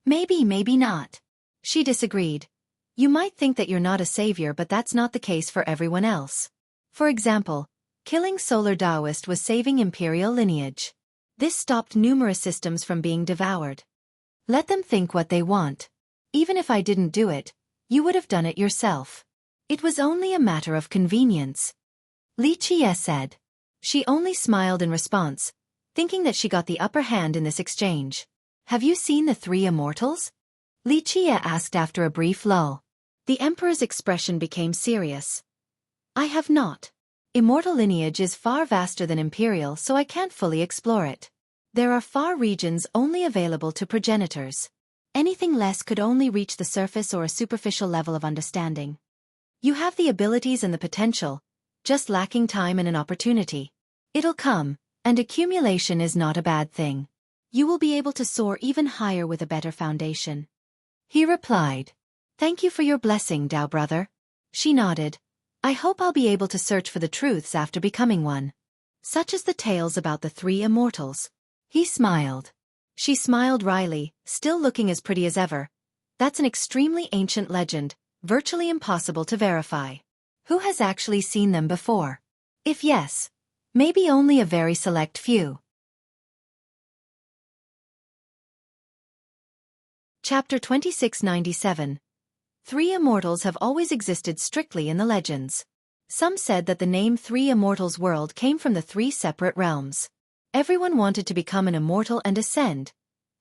Maybe not. She disagreed. You might think that you're not a savior, but that's not the case for everyone else. For example, killing Solar Taoist was saving imperial lineage. This stopped numerous systems from being devoured. Let them think what they want. Even if I didn't do it, you would have done it yourself. It was only a matter of convenience. Li Chia said. She only smiled in response, thinking that she got the upper hand in this exchange. Have you seen the three immortals? Li Chia asked after a brief lull. The emperor's expression became serious. I have not. Immortal lineage is far vaster than imperial, so I can't fully explore it. There are far regions only available to progenitors. Anything less could only reach the surface or a superficial level of understanding. You have the abilities and the potential, just lacking time and an opportunity. It'll come, and accumulation is not a bad thing. You will be able to soar even higher with a better foundation. He replied. Thank you for your blessing, Dao brother. She nodded. I hope I'll be able to search for the truths after becoming one. Such as the tales about the three immortals. He smiled. She smiled wryly, still looking as pretty as ever. That's an extremely ancient legend, virtually impossible to verify. Who has actually seen them before? If yes, maybe only a very select few. Chapter 2697. Three immortals have always existed strictly in the legends. Some said that the name Three Immortals World came from the three separate realms. Everyone wanted to become an immortal and ascend,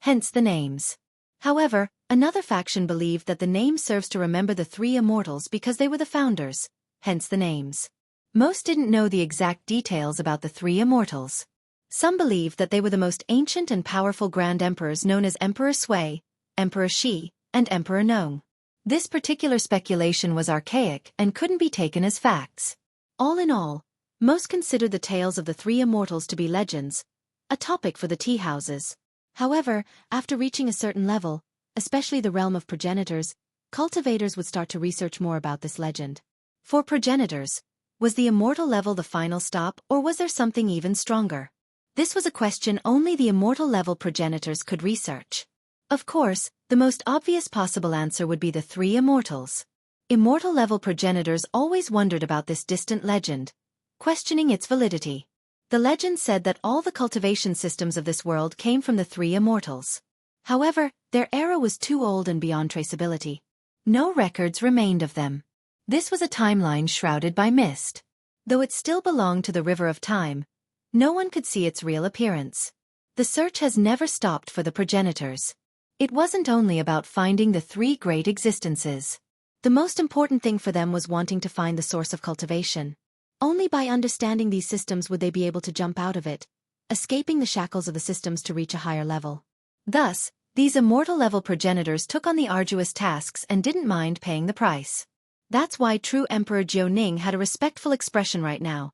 hence the names. However, another faction believed that the name serves to remember the three immortals because they were the founders, hence the names. Most didn't know the exact details about the three immortals. Some believed that they were the most ancient and powerful grand emperors known as Emperor Xueqi, Emperor Shi, and Emperor Nong. This particular speculation was archaic and couldn't be taken as facts. All in all, most considered the tales of the three immortals to be legends, a topic for the tea houses. However, after reaching a certain level, especially the realm of progenitors, cultivators would start to research more about this legend. For progenitors, was the immortal level the final stop, or was there something even stronger? This was a question only the immortal level progenitors could research. Of course, the most obvious possible answer would be the three immortals. Immortal level progenitors always wondered about this distant legend, questioning its validity. The legend said that all the cultivation systems of this world came from the three immortals. However, their era was too old and beyond traceability. No records remained of them. This was a timeline shrouded by mist. Though it still belonged to the River of Time, no one could see its real appearance. The search has never stopped for the progenitors. It wasn't only about finding the three great existences. The most important thing for them was wanting to find the source of cultivation. Only by understanding these systems would they be able to jump out of it, escaping the shackles of the systems to reach a higher level. Thus, these immortal-level progenitors took on the arduous tasks and didn't mind paying the price. That's why true Emperor Xueqi had a respectful expression right now.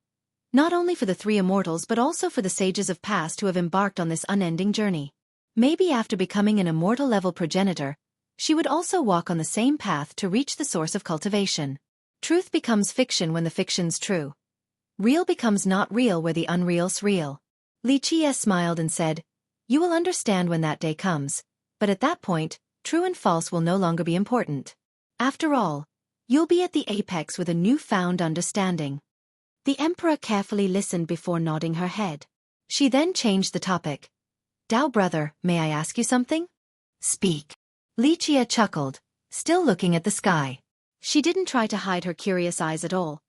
Not only for the three immortals but also for the sages of past who have embarked on this unending journey. Maybe after becoming an immortal-level progenitor, she would also walk on the same path to reach the source of cultivation. Truth becomes fiction when the fiction's true. Real becomes not real where the unreal's real. Xueqi smiled and said, "You will understand when that day comes, but at that point, true and false will no longer be important. After all, you'll be at the apex with a newfound understanding." The Emperor carefully listened before nodding her head. She then changed the topic. "Dao brother, may I ask you something?" "Speak." Xueqi chuckled, still looking at the sky. She didn't try to hide her curious eyes at all.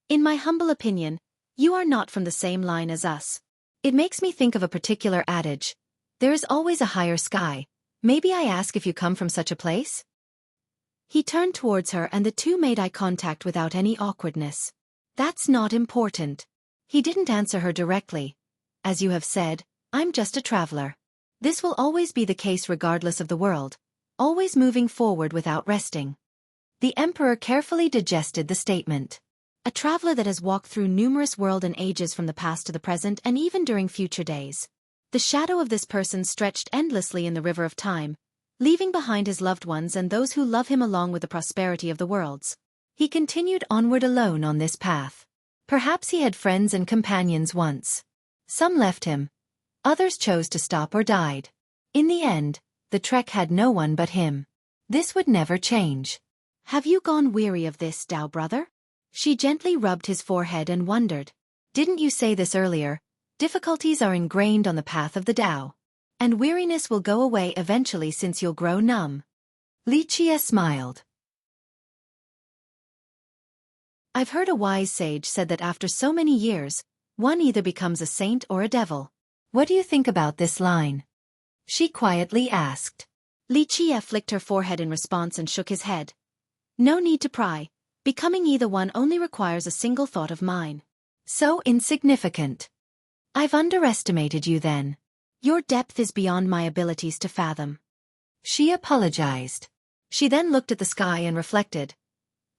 "In my humble opinion, you are not from the same line as us. It makes me think of a particular adage. There is always a higher sky. Maybe I ask if you come from such a place?" He turned towards her and the two made eye contact without any awkwardness. "That's not important." He didn't answer her directly. "As you have said, I'm just a traveler. This will always be the case regardless of the world, always moving forward without resting." The Emperor carefully digested the statement. A traveler that has walked through numerous worlds and ages from the past to the present and even during future days. The shadow of this person stretched endlessly in the River of Time, leaving behind his loved ones and those who love him along with the prosperity of the worlds. He continued onward alone on this path. Perhaps he had friends and companions once. Some left him. Others chose to stop or died. In the end, the trek had no one but him. This would never change. "Have you gone weary of this, Dao brother?" She gently rubbed his forehead and wondered. "Didn't you say this earlier? Difficulties are ingrained on the path of the Tao. And weariness will go away eventually since you'll grow numb." Xueqi smiled. "I've heard a wise sage said that after so many years, one either becomes a saint or a devil. What do you think about this line?" she quietly asked. Xueqi flicked her forehead in response and shook his head. "No need to pry. Becoming either one only requires a single thought of mine." "So insignificant. I've underestimated you then. Your depth is beyond my abilities to fathom." She apologized. She then looked at the sky and reflected.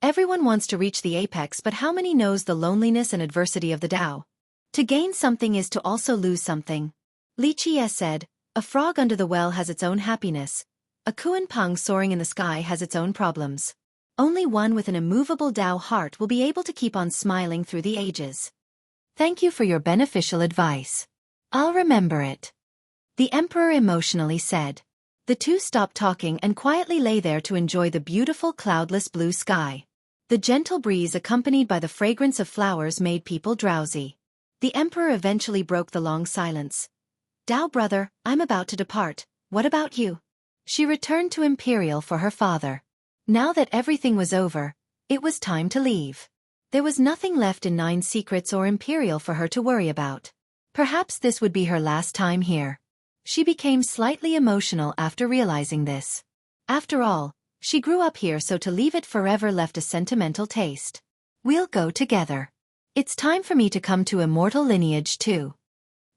Everyone wants to reach the apex, but how many knows the loneliness and adversity of the Tao? To gain something is to also lose something. Xueqi said, "A frog under the well has its own happiness. A kuan-peng soaring in the sky has its own problems. Only one with an immovable Tao heart will be able to keep on smiling through the ages." "Thank you for your beneficial advice. I'll remember it," the Emperor emotionally said. The two stopped talking and quietly lay there to enjoy the beautiful cloudless blue sky. The gentle breeze accompanied by the fragrance of flowers made people drowsy. The Emperor eventually broke the long silence. "Dao brother, I'm about to depart. What about you?" She returned to Imperial for her father. Now that everything was over, it was time to leave. There was nothing left in Nine Secrets or Imperial for her to worry about. Perhaps this would be her last time here. She became slightly emotional after realizing this. After all, she grew up here, so to leave it forever left a sentimental taste. "We'll go together. It's time for me to come to immortal lineage too."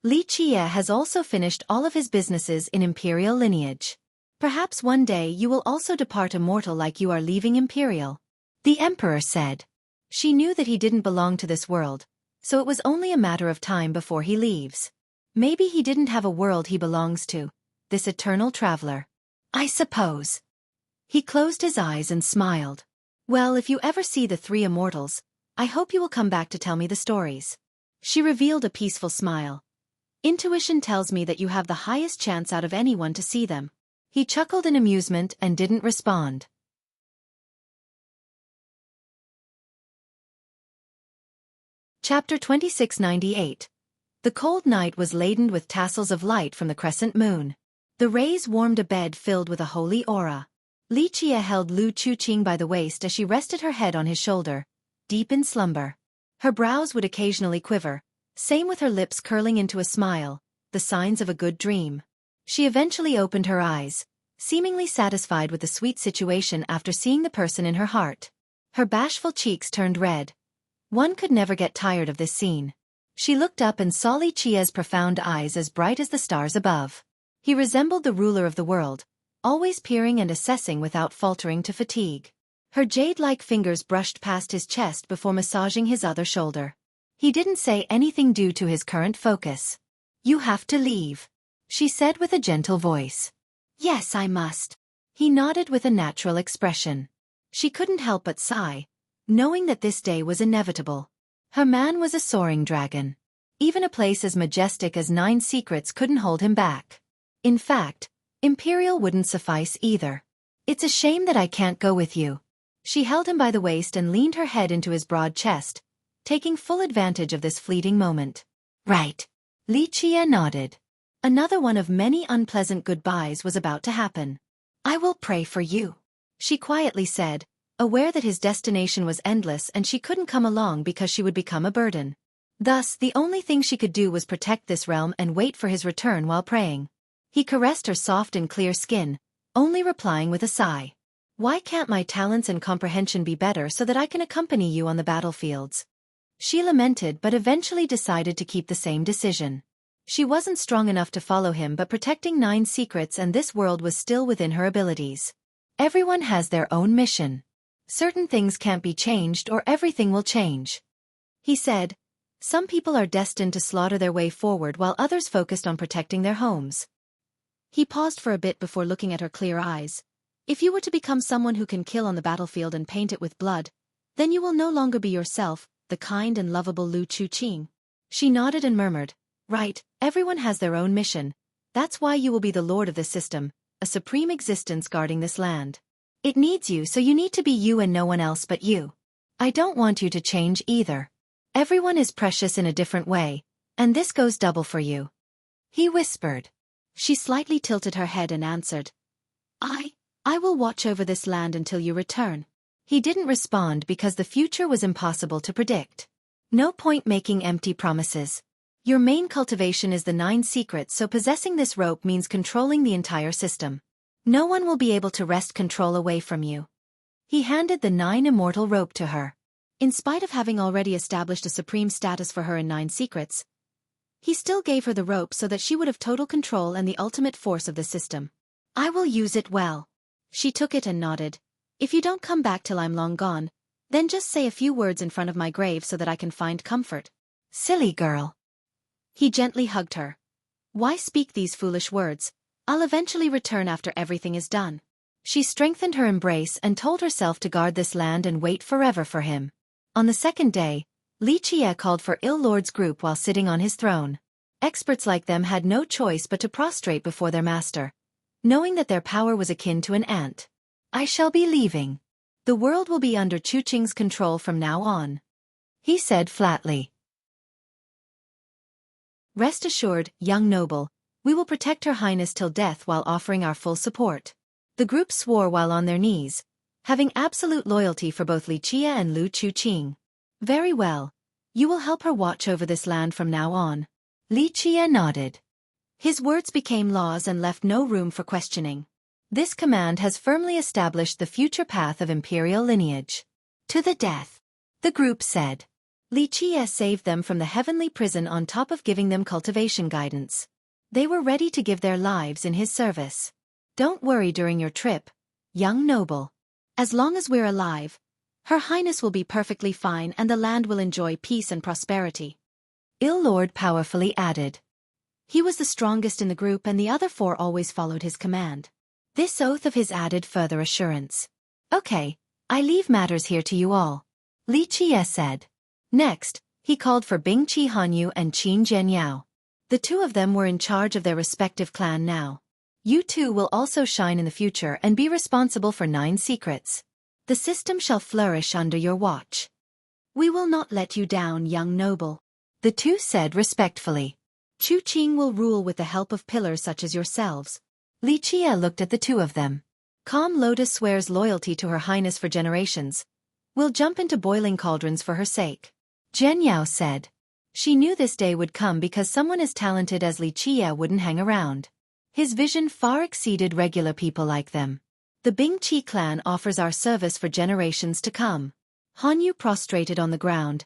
Xueqi has also finished all of his businesses in Imperial lineage. "Perhaps one day you will also depart immortal like you are leaving Imperial," the Emperor said. She knew that he didn't belong to this world, so it was only a matter of time before he leaves. Maybe he didn't have a world he belongs to, this eternal traveler. "I suppose." He closed his eyes and smiled. "Well, if you ever see the three immortals, I hope you will come back to tell me the stories." She revealed a peaceful smile. "Intuition tells me that you have the highest chance out of anyone to see them." He chuckled in amusement and didn't respond. Chapter 2698. The cold night was laden with tassels of light from the crescent moon. The rays warmed a bed filled with a holy aura. Li Qie held Lu Chuqing by the waist as she rested her head on his shoulder, deep in slumber. Her brows would occasionally quiver, same with her lips curling into a smile, the signs of a good dream. She eventually opened her eyes, seemingly satisfied with the sweet situation after seeing the person in her heart. Her bashful cheeks turned red. One could never get tired of this scene. She looked up and saw Li Qie's profound eyes as bright as the stars above. He resembled the ruler of the world, always peering and assessing without faltering to fatigue. Her jade-like fingers brushed past his chest before massaging his other shoulder. He didn't say anything due to his current focus. "You have to leave," she said with a gentle voice. "Yes, I must." He nodded with a natural expression. She couldn't help but sigh, knowing that this day was inevitable. Her man was a soaring dragon. Even a place as majestic as 9 Secrets couldn't hold him back. In fact, Imperial wouldn't suffice either. "It's a shame that I can't go with you." She held him by the waist and leaned her head into his broad chest, taking full advantage of this fleeting moment. "Right." Li Qie nodded. Another one of many unpleasant goodbyes was about to happen. "I will pray for you," she quietly said, aware that his destination was endless and she couldn't come along because she would become a burden. Thus, the only thing she could do was protect this realm and wait for his return while praying. He caressed her soft and clear skin, only replying with a sigh. "Why can't my talents and comprehension be better so that I can accompany you on the battlefields?" She lamented but eventually decided to keep the same decision. She wasn't strong enough to follow him, but protecting 9 Secrets and this world was still within her abilities. Everyone has their own mission. Certain things can't be changed or everything will change. He said, "Some people are destined to slaughter their way forward while others focused on protecting their homes." He paused for a bit before looking at her clear eyes. "If you were to become someone who can kill on the battlefield and paint it with blood, then you will no longer be yourself, the kind and lovable Lu Chuqing." She nodded and murmured, "Right, everyone has their own mission. That's why you will be the lord of this system, a supreme existence guarding this land. It needs you, so you need to be you and no one else but you. I don't want you to change either. Everyone is precious in a different way, and this goes double for you." He whispered. She slightly tilted her head and answered, I will watch over this land until you return." He didn't respond because the future was impossible to predict. No point making empty promises. Your main cultivation is the 9 Secrets, so possessing this rope means controlling the entire system. No one will be able to wrest control away from you. He handed the 9 immortal rope to her. In spite of having already established a supreme status for her in 9 Secrets, he still gave her the rope so that she would have total control and the ultimate force of the system. "I will use it well." She took it and nodded. "If you don't come back till I'm long gone, then just say a few words in front of my grave so that I can find comfort." "Silly girl." He gently hugged her. "Why speak these foolish words? I'll eventually return after everything is done." She strengthened her embrace and told herself to guard this land and wait forever for him. On the second day, Li Qie called for Il Lord's group while sitting on his throne. Experts like them had no choice but to prostrate before their master, knowing that their power was akin to an ant. "I shall be leaving. The world will be under Chuqing's control from now on," he said flatly. "Rest assured, young noble, we will protect Her Highness till death while offering our full support." The group swore while on their knees, having absolute loyalty for both Li Qie and Lu Chuqing. "Very well. You will help her watch over this land from now on." Li Qie nodded. His words became laws and left no room for questioning. This command has firmly established the future path of imperial lineage. "To the death," the group said. Li Qie saved them from the heavenly prison on top of giving them cultivation guidance. They were ready to give their lives in his service. "Don't worry during your trip, young noble. As long as we're alive, Her Highness will be perfectly fine and the land will enjoy peace and prosperity," Il Lord powerfully added. He was the strongest in the group and the other 4 always followed his command. This oath of his added further assurance. "Okay, I leave matters here to you all," Li Qie said. Next, he called for Bing Qi Hanyu and Qin Zhenyao. The 2 of them were in charge of their respective clan now. "You 2 will also shine in the future and be responsible for 9 Secrets. The system shall flourish under your watch. We will not let you down, young noble," the 2 said respectfully. "Chuqing will rule with the help of pillars such as yourselves. Li Qie looked at the two of them. Calm Lotus swears loyalty to Her Highness for generations. We'll jump into boiling cauldrons for her sake. Zhen Yao said. She knew this day would come because someone as talented as Li Qie wouldn't hang around. His vision far exceeded regular people like them. The Bing Qi clan offers our service for generations to come. Han Yu prostrated on the ground,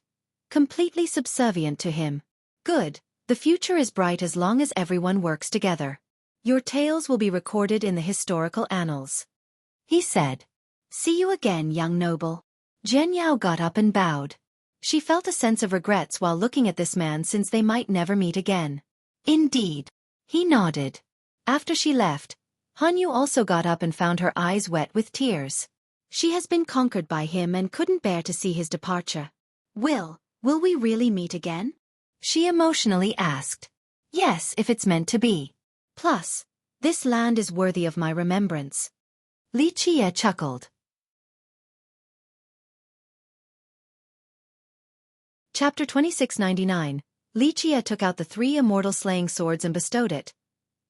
completely subservient to him. Good, the future is bright as long as everyone works together. Your tales will be recorded in the historical annals. He said. See you again, young noble. Zhen Yao got up and bowed. She felt a sense of regrets while looking at this man since they might never meet again. Indeed. He nodded. After she left, Han Yu also got up and found her eyes wet with tears. She has been conquered by him and couldn't bear to see his departure. Will we really meet again? She emotionally asked. Yes, if it's meant to be. Plus, this land is worthy of my remembrance. Li Qie chuckled. Chapter 2699. Li Qie took out the 3 immortal slaying swords and bestowed it.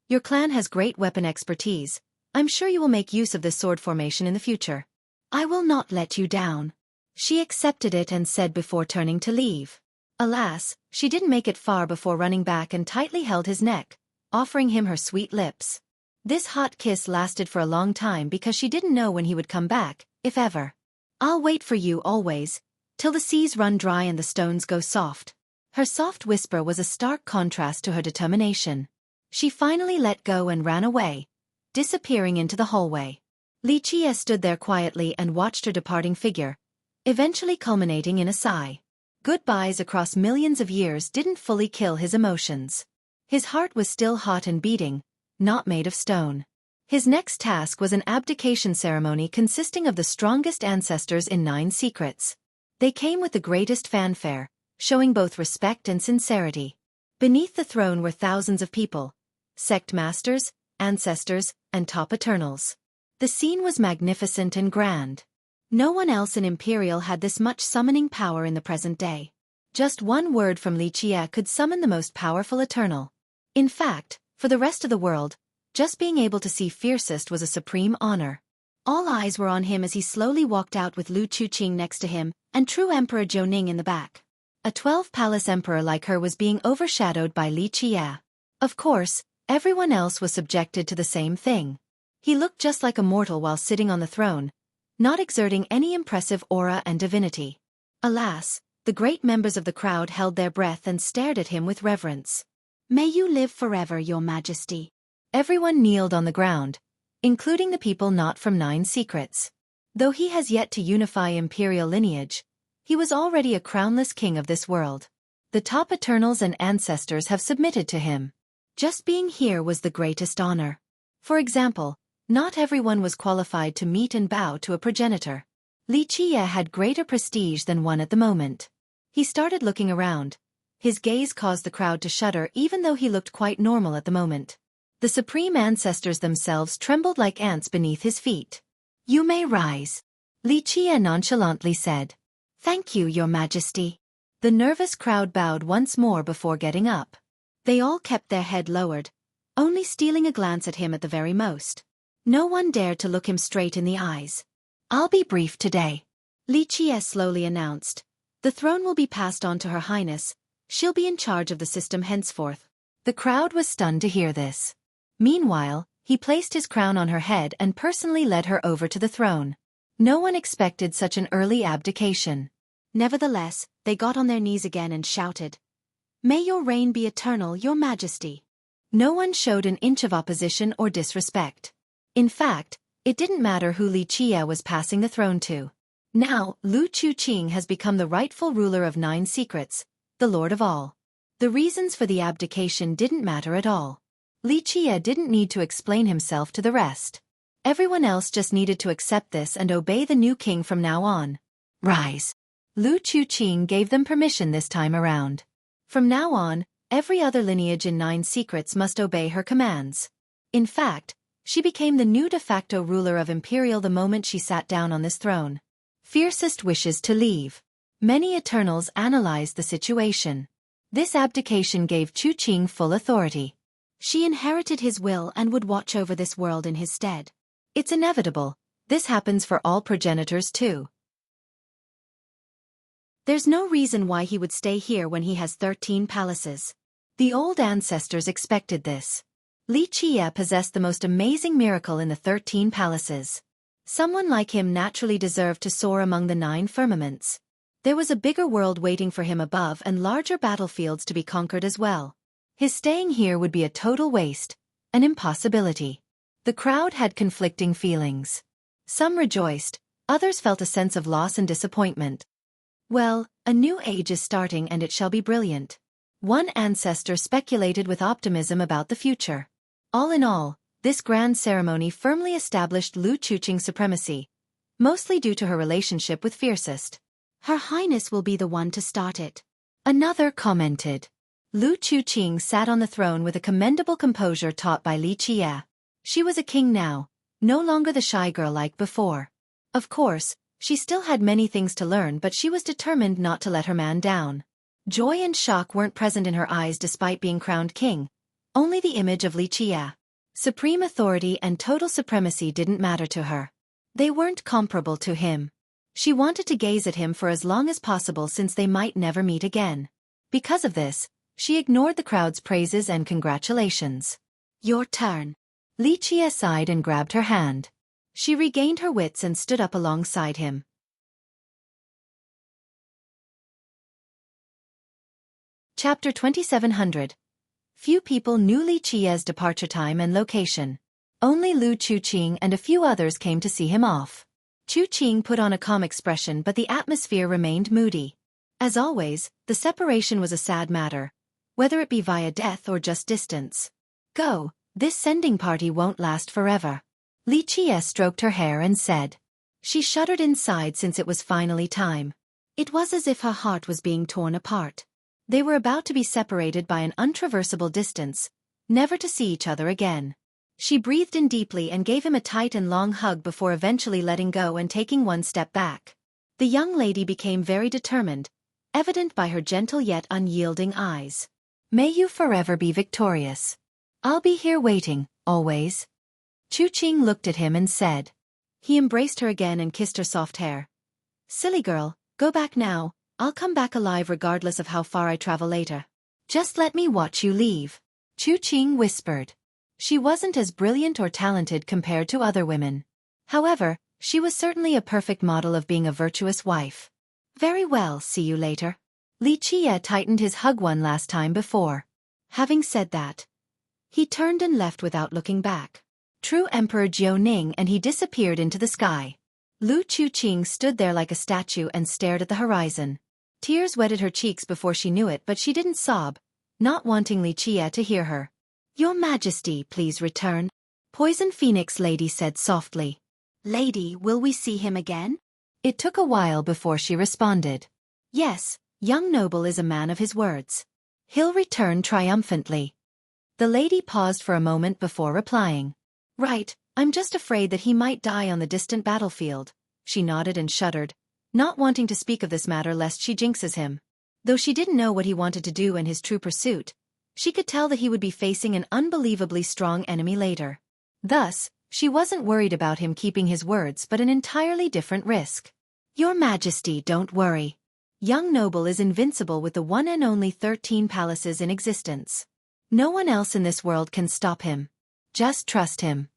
Your clan has great weapon expertise. I'm sure you will make use of this sword formation in the future. I will not let you down. She accepted it and said before turning to leave. Alas, she didn't make it far before running back and tightly held his neck, offering him her sweet lips. This hot kiss lasted for a long time because she didn't know when he would come back, if ever. I'll wait for you always, till the seas run dry and the stones go soft. Her soft whisper was a stark contrast to her determination. She finally let go and ran away, disappearing into the hallway. Li Qie stood there quietly and watched her departing figure, eventually culminating in a sigh. Goodbyes across millions of years didn't fully kill his emotions. His heart was still hot and beating, not made of stone. His next task was an abdication ceremony consisting of the strongest ancestors in 9 secrets. They came with the greatest fanfare, showing both respect and sincerity. Beneath the throne were thousands of people, sect masters, ancestors, and top eternals. The scene was magnificent and grand. No one else in Imperial had this much summoning power in the present day. Just one word from Li Qie could summon the most powerful eternal. In fact, for the rest of the world, just being able to see Fiercest was a supreme honor. All eyes were on him as he slowly walked out with Lu Chuqing next to him, and true Emperor Zhou in the back. A 12-palace emperor like her was being overshadowed by Li Qie. Of course, everyone else was subjected to the same thing. He looked just like a mortal while sitting on the throne, not exerting any impressive aura and divinity. Alas, the great members of the crowd held their breath and stared at him with reverence. May you live forever, your majesty. Everyone kneeled on the ground, including the people not from 9 secrets. Though he has yet to unify imperial lineage, he was already a crownless king of this world. The top eternals and ancestors have submitted to him. Just being here was the greatest honor. For example, not everyone was qualified to meet and bow to a progenitor. Li Qie had greater prestige than one at the moment. He started looking around. His gaze caused the crowd to shudder even though he looked quite normal at the moment. The supreme ancestors themselves trembled like ants beneath his feet. You may rise. Li Qie nonchalantly said. Thank you, your majesty. The nervous crowd bowed once more before getting up. They all kept their head lowered, only stealing a glance at him at the very most. No one dared to look him straight in the eyes. I'll be brief today. Li Qie slowly announced. The throne will be passed on to Her Highness. She'll be in charge of the system henceforth. The crowd was stunned to hear this. Meanwhile, he placed his crown on her head and personally led her over to the throne. No one expected such an early abdication. Nevertheless, they got on their knees again and shouted, May your reign be eternal, your majesty. No one showed an inch of opposition or disrespect. In fact, it didn't matter who Li Qie was passing the throne to. Now, Lu Chuqing has become the rightful ruler of 9 secrets, the lord of all. The reasons for the abdication didn't matter at all. Li Qie didn't need to explain himself to the rest. Everyone else just needed to accept this and obey the new king from now on. Rise. Lu Chuqing gave them permission this time around. From now on, every other lineage in 9 secrets must obey her commands. In fact, she became the new de facto ruler of Imperial the moment she sat down on this throne. Fiercest wishes to leave. Many Eternals analyzed the situation. This abdication gave Chuqing full authority. She inherited his will and would watch over this world in his stead. It's inevitable. This happens for all progenitors too. There's no reason why he would stay here when he has 13 palaces. The old ancestors expected this. Li Qie possessed the most amazing miracle in the 13 palaces. Someone like him naturally deserved to soar among the 9 firmaments. There was a bigger world waiting for him above and larger battlefields to be conquered as well. His staying here would be a total waste, an impossibility. The crowd had conflicting feelings. Some rejoiced, others felt a sense of loss and disappointment. Well, a new age is starting and it shall be brilliant. One ancestor speculated with optimism about the future. All in all, this grand ceremony firmly established Lu Chuqing's supremacy, mostly due to her relationship with Fiercest. Her Highness will be the one to start it. Another commented. Lu Chuqing sat on the throne with a commendable composure taught by Li Qie. She was a king now, no longer the shy girl like before. Of course, she still had many things to learn, but she was determined not to let her man down. Joy and shock weren't present in her eyes despite being crowned king. Only the image of Li Qie. Supreme authority and total supremacy didn't matter to her. They weren't comparable to him. She wanted to gaze at him for as long as possible since they might never meet again. Because of this, she ignored the crowd's praises and congratulations. Your turn. Li Qie sighed and grabbed her hand. She regained her wits and stood up alongside him. Chapter 2700. Few people knew Li Qie's departure time and location. Only Lu Chuqing and a few others came to see him off. Chuqing put on a calm expression, but the atmosphere remained moody. As always, the separation was a sad matter, whether it be via death or just distance. Go, this sending party won't last forever. Li Qie stroked her hair and said. She shuddered inside since it was finally time. It was as if her heart was being torn apart. They were about to be separated by an untraversable distance, never to see each other again. She breathed in deeply and gave him a tight and long hug before eventually letting go and taking one step back. The young lady became very determined, evident by her gentle yet unyielding eyes. May you forever be victorious. I'll be here waiting, always. Chuqing looked at him and said. He embraced her again and kissed her soft hair. Silly girl, go back now, I'll come back alive regardless of how far I travel later. Just let me watch you leave. Chuqing whispered. She wasn't as brilliant or talented compared to other women. However, she was certainly a perfect model of being a virtuous wife. Very well, see you later. Li Qie tightened his hug one last time before. Having said that, he turned and left without looking back. True Emperor Jiuning, and he disappeared into the sky. Lu Chuqing stood there like a statue and stared at the horizon. Tears wetted her cheeks before she knew it, but she didn't sob, not wanting Li Qie to hear her. Your Majesty, please return. Poison Phoenix Lady said softly. Lady, will we see him again? It took a while before she responded. Yes, young noble is a man of his words. He'll return triumphantly. The lady paused for a moment before replying. Right, I'm just afraid that he might die on the distant battlefield. She nodded and shuddered, not wanting to speak of this matter lest she jinxes him. Though she didn't know what he wanted to do in his true pursuit, she could tell that he would be facing an unbelievably strong enemy later. Thus, she wasn't worried about him keeping his words but an entirely different risk. Your Majesty, don't worry. Young noble is invincible with the one and only 13 palaces in existence. No one else in this world can stop him. Just trust him.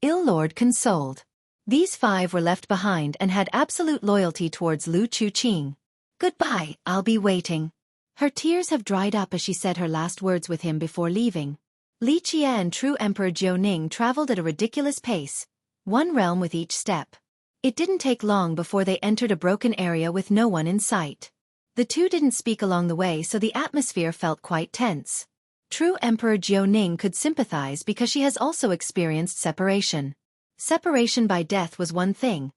Ill Lord consoled. These 5 were left behind and had absolute loyalty towards Lu Chuqing. Goodbye, I'll be waiting. Her tears have dried up as she said her last words with him before leaving. Li Qie and true Emperor Jiuning traveled at a ridiculous pace, one realm with each step. It didn't take long before they entered a broken area with no one in sight. The two didn't speak along the way, so the atmosphere felt quite tense. True Emperor Jiuning could sympathize because she has also experienced separation. Separation by death was one thing,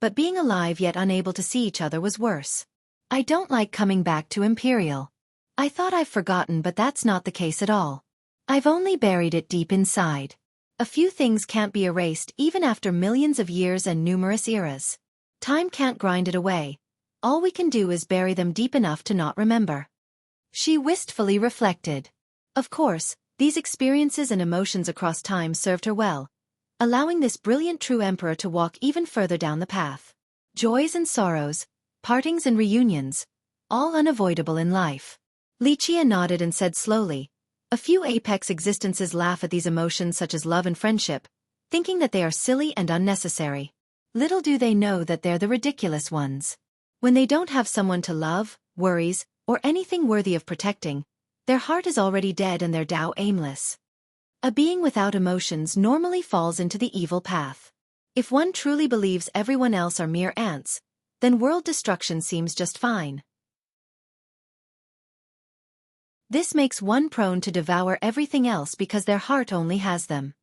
but being alive yet unable to see each other was worse. I don't like coming back to Imperial. I thought I've forgotten, but that's not the case at all. I've only buried it deep inside. A few things can't be erased even after millions of years and numerous eras. Time can't grind it away. All we can do is bury them deep enough to not remember. She wistfully reflected. Of course, These experiences and emotions across time served her well, allowing this brilliant true emperor to walk even further down the path. Joys and sorrows, partings and reunions, all unavoidable in life. Lichia nodded and said slowly, "A few apex existences laugh at these emotions such as love and friendship, thinking that they are silly and unnecessary. Little do they know that they're the ridiculous ones. When they don't have someone to love, worries, or anything worthy of protecting, their heart is already dead and their Tao aimless. A being without emotions normally falls into the evil path. If one truly believes everyone else are mere ants, then world destruction seems just fine. This makes one prone to devour everything else because their heart only has them."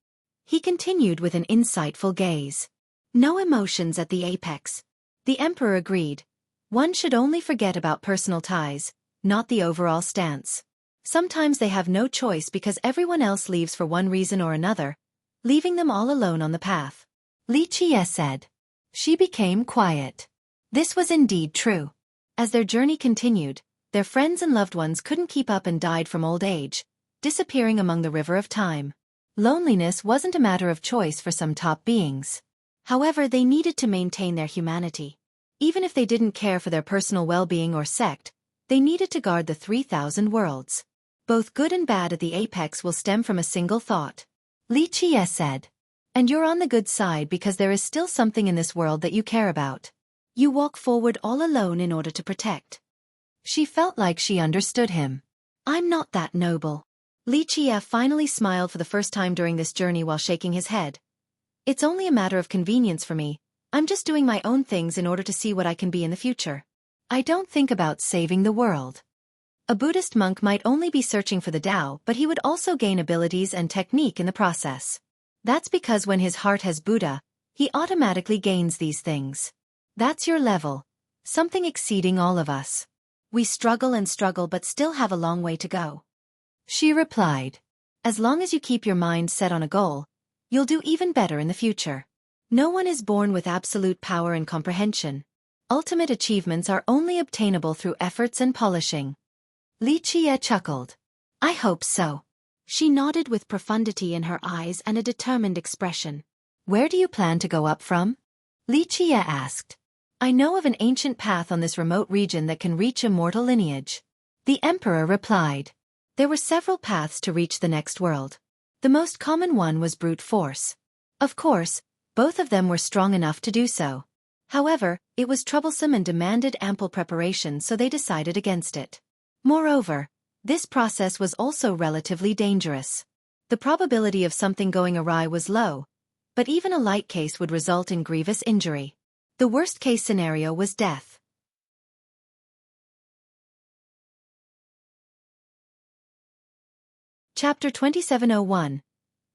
He continued with an insightful gaze. "No emotions at the apex." The emperor agreed. One should only forget about personal ties, not the overall stance. Sometimes they have no choice because everyone else leaves for one reason or another, leaving them all alone on the path. Li Qie said. She became quiet. This was indeed true. As their journey continued, their friends and loved ones couldn't keep up and died from old age, disappearing among the river of time. Loneliness wasn't a matter of choice for some top beings. However, they needed to maintain their humanity. Even if they didn't care for their personal well-being or sect, they needed to guard the 3,000 worlds. Both good and bad at the apex will stem from a single thought. Li Qie said. And you're on the good side because there is still something in this world that you care about. You walk forward all alone in order to protect. She felt like she understood him. I'm not that noble. Li Qie finally smiled for the first time during this journey while shaking his head. It's only a matter of convenience for me. I'm just doing my own things in order to see what I can be in the future. I don't think about saving the world. A Buddhist monk might only be searching for the Tao, but he would also gain abilities and technique in the process. That's because when his heart has Buddha, he automatically gains these things. That's your level, something exceeding all of us. We struggle and struggle but still have a long way to go. She replied. As long as you keep your mind set on a goal, you'll do even better in the future. No one is born with absolute power and comprehension. Ultimate achievements are only obtainable through efforts and polishing. Li Qie chuckled. I hope so. She nodded with profundity in her eyes and a determined expression. Where do you plan to go up from? Li Qie asked. I know of an ancient path on this remote region that can reach immortal lineage. The emperor replied. There were several paths to reach the next world. The most common one was brute force. Of course, both of them were strong enough to do so. However, it was troublesome and demanded ample preparation, so they decided against it. Moreover, this process was also relatively dangerous. The probability of something going awry was low, but even a light case would result in grievous injury. The worst-case scenario was death. Chapter 2701.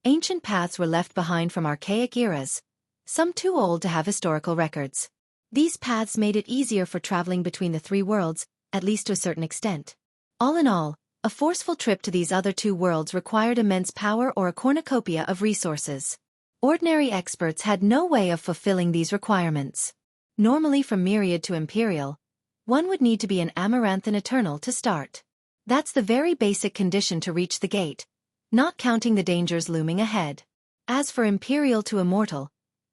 Ancient paths were left behind from archaic eras, some too old to have historical records. These paths made it easier for traveling between the three worlds, at least to a certain extent. All in all, a forceful trip to these other two worlds required immense power or a cornucopia of resources. Ordinary experts had no way of fulfilling these requirements. Normally from Myriad to Imperial, one would need to be an Amaranthan Eternal to start. That's the very basic condition to reach the gate, not counting the dangers looming ahead. As for Imperial to Immortal,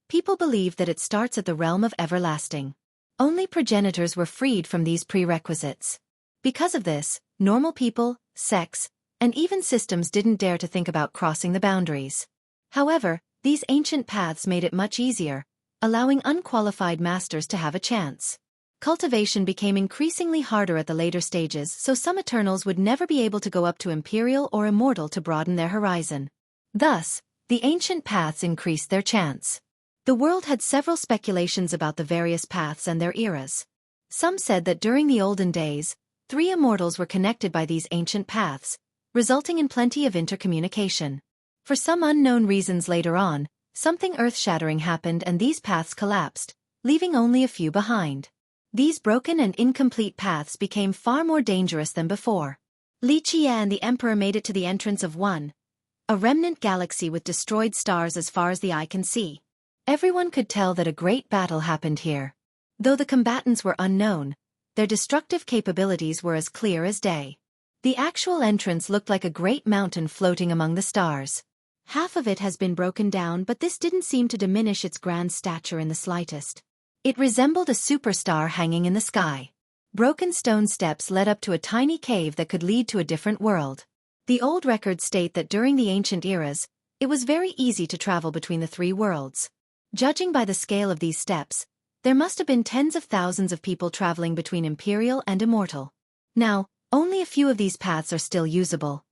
people believed that it starts at the realm of everlasting. Only progenitors were freed from these prerequisites. Because of this, normal people, sects, and even systems didn't dare to think about crossing the boundaries. However, these ancient paths made it much easier, allowing unqualified masters to have a chance. Cultivation became increasingly harder at the later stages, so some Eternals would never be able to go up to Imperial or Immortal to broaden their horizon. Thus, the ancient paths increased their chance. The world had several speculations about the various paths and their eras. Some said that during the olden days, 3 immortals were connected by these ancient paths, resulting in plenty of intercommunication. For some unknown reasons later on, something earth-shattering happened and these paths collapsed, leaving only a few behind. These broken and incomplete paths became far more dangerous than before. Li Qie and the Emperor made it to the entrance of a remnant galaxy with destroyed stars as far as the eye can see. Everyone could tell that a great battle happened here. Though the combatants were unknown, their destructive capabilities were as clear as day. The actual entrance looked like a great mountain floating among the stars. Half of it has been broken down, but this didn't seem to diminish its grand stature in the slightest. It resembled a superstar hanging in the sky. Broken stone steps led up to a tiny cave that could lead to a different world. The old records state that during the ancient eras, it was very easy to travel between the three worlds. Judging by the scale of these steps, there must have been tens of thousands of people traveling between Imperial and Immortal. Now, only a few of these paths are still usable.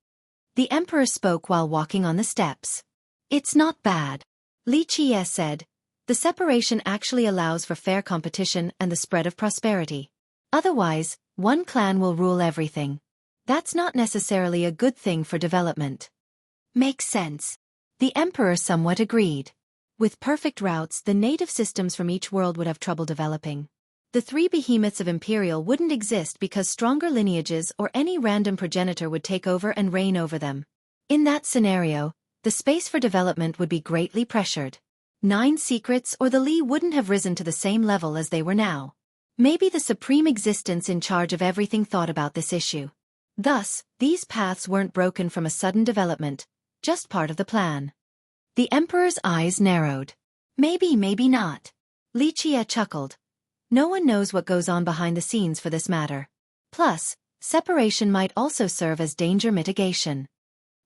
The Emperor spoke while walking on the steps. It's not bad. Xueqi said. The separation actually allows for fair competition and the spread of prosperity. Otherwise, one clan will rule everything. That's not necessarily a good thing for development. Makes sense. The Emperor somewhat agreed. With perfect routes, the native systems from each world would have trouble developing. The three behemoths of Imperial wouldn't exist because stronger lineages or any random progenitor would take over and reign over them. In that scenario, the space for development would be greatly pressured. 9 secrets or the Li wouldn't have risen to the same level as they were now. Maybe the supreme existence in charge of everything thought about this issue. Thus, these paths weren't broken from a sudden development, just part of the plan. The Emperor's eyes narrowed. Maybe not. Xueqi chuckled. No one knows what goes on behind the scenes for this matter. Plus, separation might also serve as danger mitigation.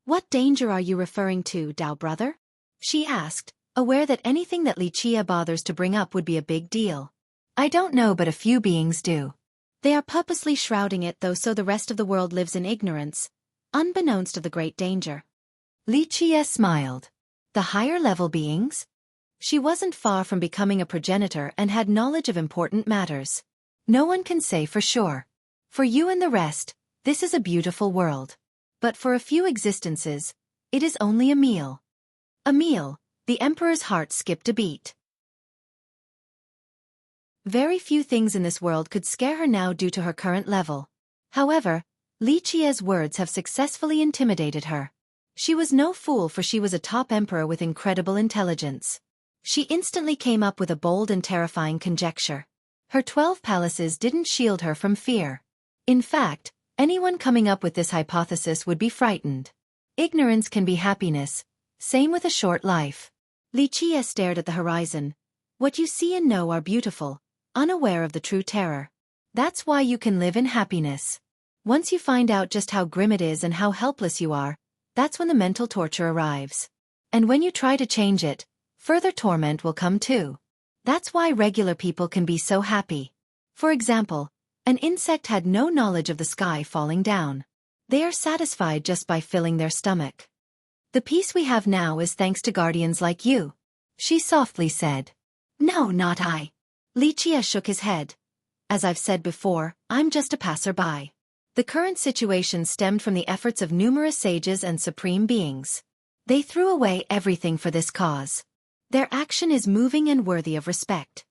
What danger are you referring to, Dao brother? She asked, aware that anything that Xueqi bothers to bring up would be a big deal. I don't know, but a few beings do. They are purposely shrouding it though so the rest of the world lives in ignorance, unbeknownst of the great danger. Xueqi smiled. The higher level beings? She wasn't far from becoming a progenitor and had knowledge of important matters. No one can say for sure. For you and the rest, this is a beautiful world. But for a few existences, it is only a meal. A meal, the Emperor's heart skipped a beat. Very few things in this world could scare her now due to her current level. However, Xueqi's words have successfully intimidated her. She was no fool, for she was a top emperor with incredible intelligence. She instantly came up with a bold and terrifying conjecture. Her 12 palaces didn't shield her from fear. In fact, anyone coming up with this hypothesis would be frightened. Ignorance can be happiness, same with a short life. Xueqi stared at the horizon. What you see and know are beautiful, unaware of the true terror. That's why you can live in happiness. Once you find out just how grim it is and how helpless you are, that's when the mental torture arrives. And when you try to change it, further torment will come too. That's why regular people can be so happy. For example, an insect had no knowledge of the sky falling down. They are satisfied just by filling their stomach. The peace we have now is thanks to guardians like you, she softly said. No, not I. Xueqi shook his head. As I've said before, I'm just a passerby. The current situation stemmed from the efforts of numerous sages and supreme beings. They threw away everything for this cause. Their action is moving and worthy of respect.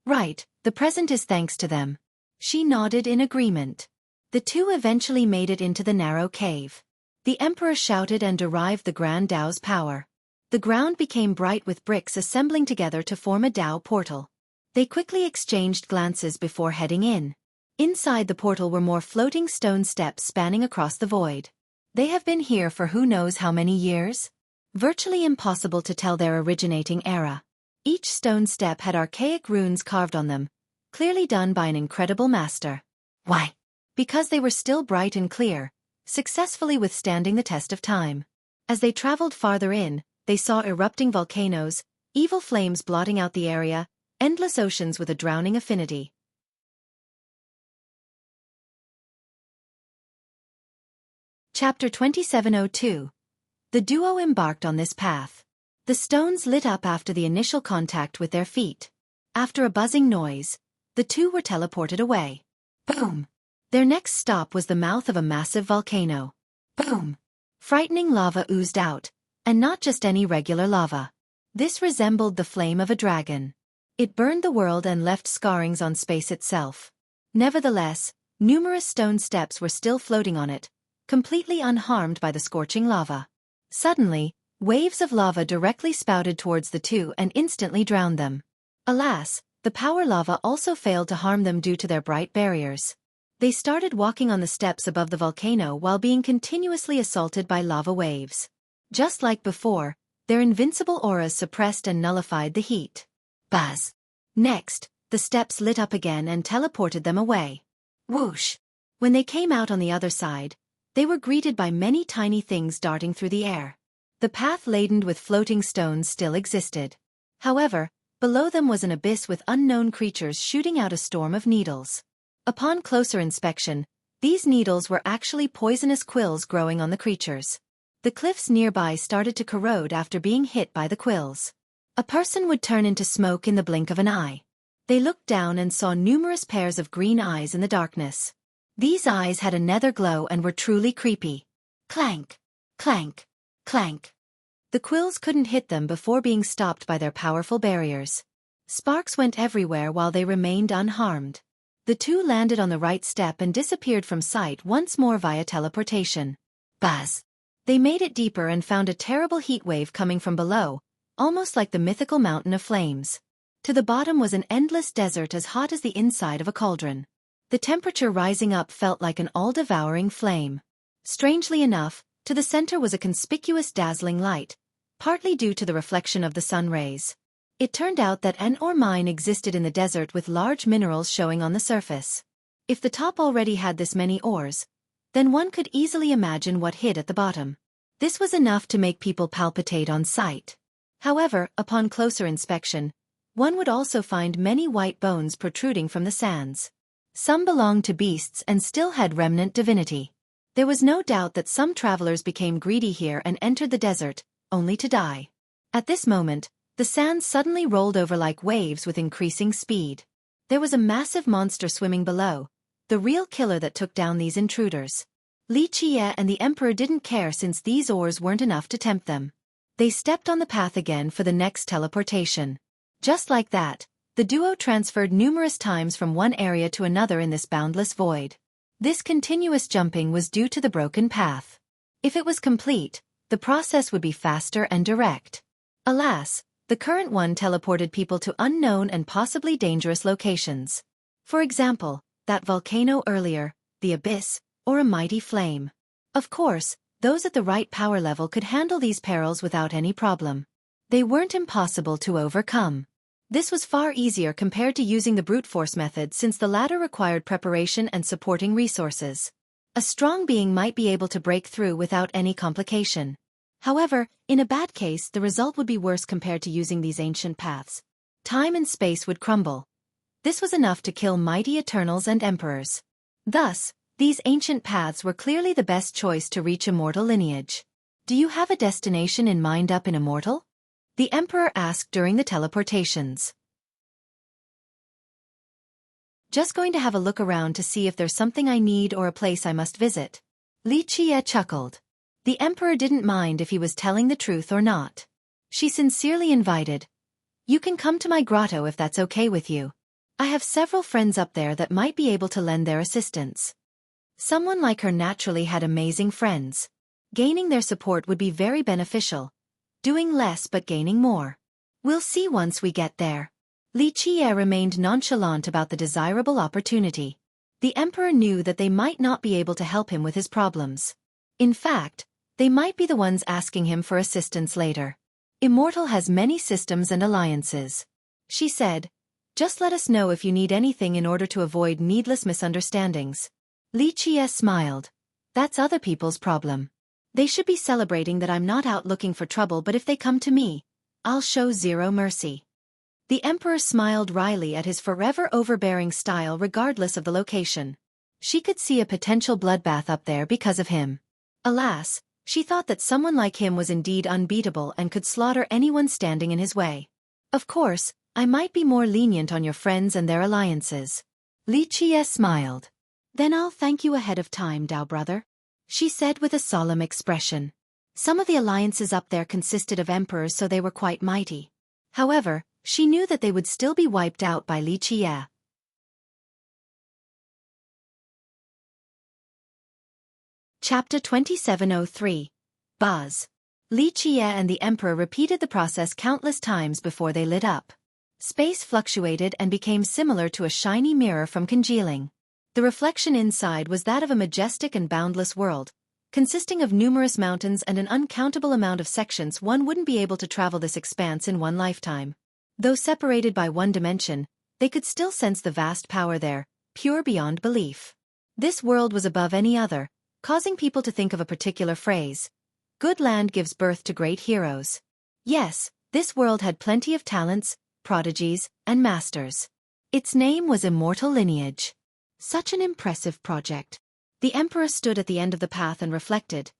Right, the present is thanks to them. She nodded in agreement. The two eventually made it into the narrow cave. The Emperor shouted and derived the Grand Dao's power. The ground became bright with bricks assembling together to form a Dao portal. They quickly exchanged glances before heading in. Inside the portal were more floating stone steps spanning across the void. They have been here for who knows how many years? Virtually impossible to tell their originating era. Each stone step had archaic runes carved on them, clearly done by an incredible master. Why? Because they were still bright and clear, successfully withstanding the test of time. As they traveled farther in, they saw erupting volcanoes, evil flames blotting out the area, endless oceans with a drowning affinity. Chapter 2702. The duo embarked on this path. The stones lit up after the initial contact with their feet. After a buzzing noise, the two were teleported away. Boom! Their next stop was the mouth of a massive volcano. Boom! Frightening lava oozed out, and not just any regular lava. This resembled the flame of a dragon. It burned the world and left scarrings on space itself. Nevertheless, numerous stone steps were still floating on it, completely unharmed by the scorching lava. Suddenly, waves of lava directly spouted towards the two and instantly drowned them. Alas, the power lava also failed to harm them due to their bright barriers. They started walking on the steps above the volcano while being continuously assaulted by lava waves. Just like before, their invincible auras suppressed and nullified the heat. Buzz. Next, the steps lit up again and teleported them away. Whoosh! When they came out on the other side, they were greeted by many tiny things darting through the air. The path laden with floating stones still existed. However, below them was an abyss with unknown creatures shooting out a storm of needles. Upon closer inspection, these needles were actually poisonous quills growing on the creatures. The cliffs nearby started to corrode after being hit by the quills. A person would turn into smoke in the blink of an eye. They looked down and saw numerous pairs of green eyes in the darkness. These eyes had a nether glow and were truly creepy. Clank! Clank! Clank! The quills couldn't hit them before being stopped by their powerful barriers. Sparks went everywhere while they remained unharmed. The two landed on the right step and disappeared from sight once more via teleportation. Buzz! They made it deeper and found a terrible heat wave coming from below, almost like the mythical mountain of flames. To the bottom was an endless desert as hot as the inside of a cauldron. The temperature rising up felt like an all-devouring flame. Strangely enough, to the center was a conspicuous dazzling light, partly due to the reflection of the sun rays. It turned out that an ore mine existed in the desert with large minerals showing on the surface. If the top already had this many ores, then one could easily imagine what hid at the bottom. This was enough to make people palpitate on sight. However, upon closer inspection, one would also find many white bones protruding from the sands. Some belonged to beasts and still had remnant divinity. There was no doubt that some travelers became greedy here and entered the desert, only to die. At this moment, the sands suddenly rolled over like waves with increasing speed. There was a massive monster swimming below, the real killer that took down these intruders. Li Qie and the Emperor didn't care since these ores weren't enough to tempt them. They stepped on the path again for the next teleportation. Just like that, the duo transferred numerous times from one area to another in this boundless void. This continuous jumping was due to the broken path. If it was complete, the process would be faster and direct. Alas, the current one teleported people to unknown and possibly dangerous locations. For example, that volcano earlier, the abyss, or a mighty flame. Of course, those at the right power level could handle these perils without any problem. They weren't impossible to overcome. This was far easier compared to using the brute force method since the latter required preparation and supporting resources. A strong being might be able to break through without any complication. However, in a bad case the result would be worse compared to using these ancient paths. Time and space would crumble. This was enough to kill mighty Eternals and Emperors. Thus, these ancient paths were clearly the best choice to reach immortal lineage. Do you have a destination in mind up in Immortal? The Emperor asked during the teleportations. Just going to have a look around to see if there's something I need or a place I must visit. Li Qie chuckled. The Emperor didn't mind if he was telling the truth or not. She sincerely invited. You can come to my grotto if that's okay with you. I have several friends up there that might be able to lend their assistance. Someone like her naturally had amazing friends. Gaining their support would be very beneficial. Doing less but gaining more. We'll see once we get there. Li Qie remained nonchalant about the desirable opportunity. The Emperor knew that they might not be able to help him with his problems. In fact, they might be the ones asking him for assistance later. Immortal has many systems and alliances. She said, just let us know if you need anything in order to avoid needless misunderstandings. Li Qie smiled. That's other people's problem. They should be celebrating that I'm not out looking for trouble, but if they come to me, I'll show zero mercy. The Emperor smiled wryly at his forever overbearing style regardless of the location. She could see a potential bloodbath up there because of him. Alas, she thought that someone like him was indeed unbeatable and could slaughter anyone standing in his way. Of course, I might be more lenient on your friends and their alliances. Li Qie smiled. Then I'll thank you ahead of time, Dao brother. She said with a solemn expression. Some of the alliances up there consisted of emperors, so they were quite mighty. However, she knew that they would still be wiped out by Li Qie. Chapter 2703. Buzz. Li Qie and the Emperor repeated the process countless times before they lit up. Space fluctuated and became similar to a shiny mirror from congealing. The reflection inside was that of a majestic and boundless world, consisting of numerous mountains and an uncountable amount of sections. One wouldn't be able to travel this expanse in one lifetime. Though separated by one dimension, they could still sense the vast power there, pure beyond belief. This world was above any other, causing people to think of a particular phrase. Good land gives birth to great heroes. Yes, this world had plenty of talents, prodigies, and masters. Its name was Immortal Lineage. Such an impressive project. The Emperor stood at the end of the path and reflected.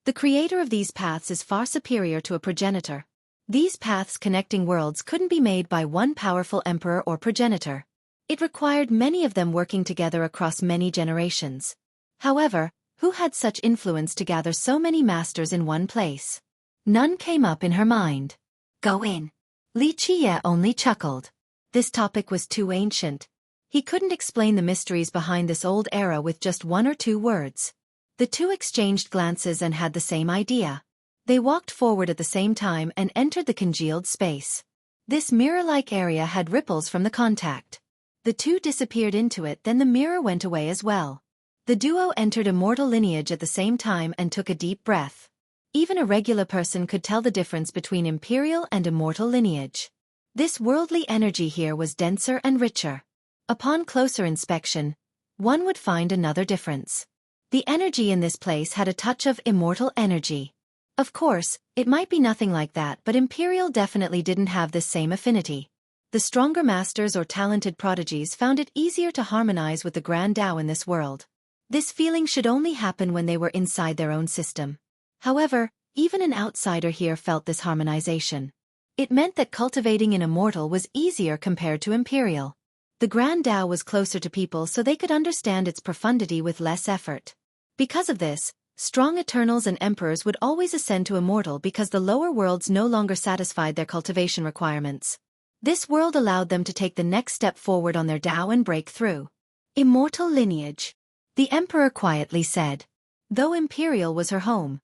The creator of these paths is far superior to a progenitor. These paths connecting worlds couldn't be made by one powerful emperor or progenitor. It required many of them working together across many generations. However, who had such influence to gather so many masters in one place? None came up in her mind. Go in. Li Qiye only chuckled. This topic was too ancient. He couldn't explain the mysteries behind this old era with just one or two words. The two exchanged glances and had the same idea. They walked forward at the same time and entered the congealed space. This mirror-like area had ripples from the contact. The two disappeared into it, then the mirror went away as well. The duo entered Immortal Lineage at the same time and took a deep breath. Even a regular person could tell the difference between Imperial and Immortal Lineage. This worldly energy here was denser and richer. Upon closer inspection, one would find another difference. The energy in this place had a touch of immortal energy. Of course, it might be nothing like that, but Imperial definitely didn't have this same affinity. The stronger masters or talented prodigies found it easier to harmonize with the Grand Tao in this world. This feeling should only happen when they were inside their own system. However, even an outsider here felt this harmonization. It meant that cultivating an immortal was easier compared to Imperial. The Grand Tao was closer to people so they could understand its profundity with less effort. Because of this, strong Eternals and Emperors would always ascend to Immortal because the lower worlds no longer satisfied their cultivation requirements. This world allowed them to take the next step forward on their Tao and break through. Immortal Lineage. The Emperor quietly said. Though Imperial was her home,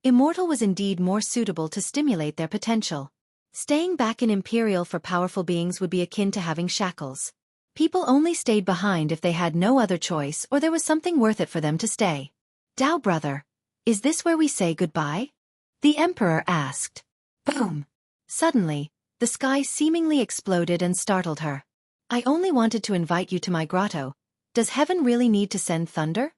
Immortal was indeed more suitable to stimulate their potential. Staying back in Imperial for powerful beings would be akin to having shackles. People only stayed behind if they had no other choice or there was something worth it for them to stay. Tao brother, is this where we say goodbye? The Emperor asked. Boom! Suddenly, the sky seemingly exploded and startled her. I only wanted to invite you to my grotto. Does heaven really need to send thunder?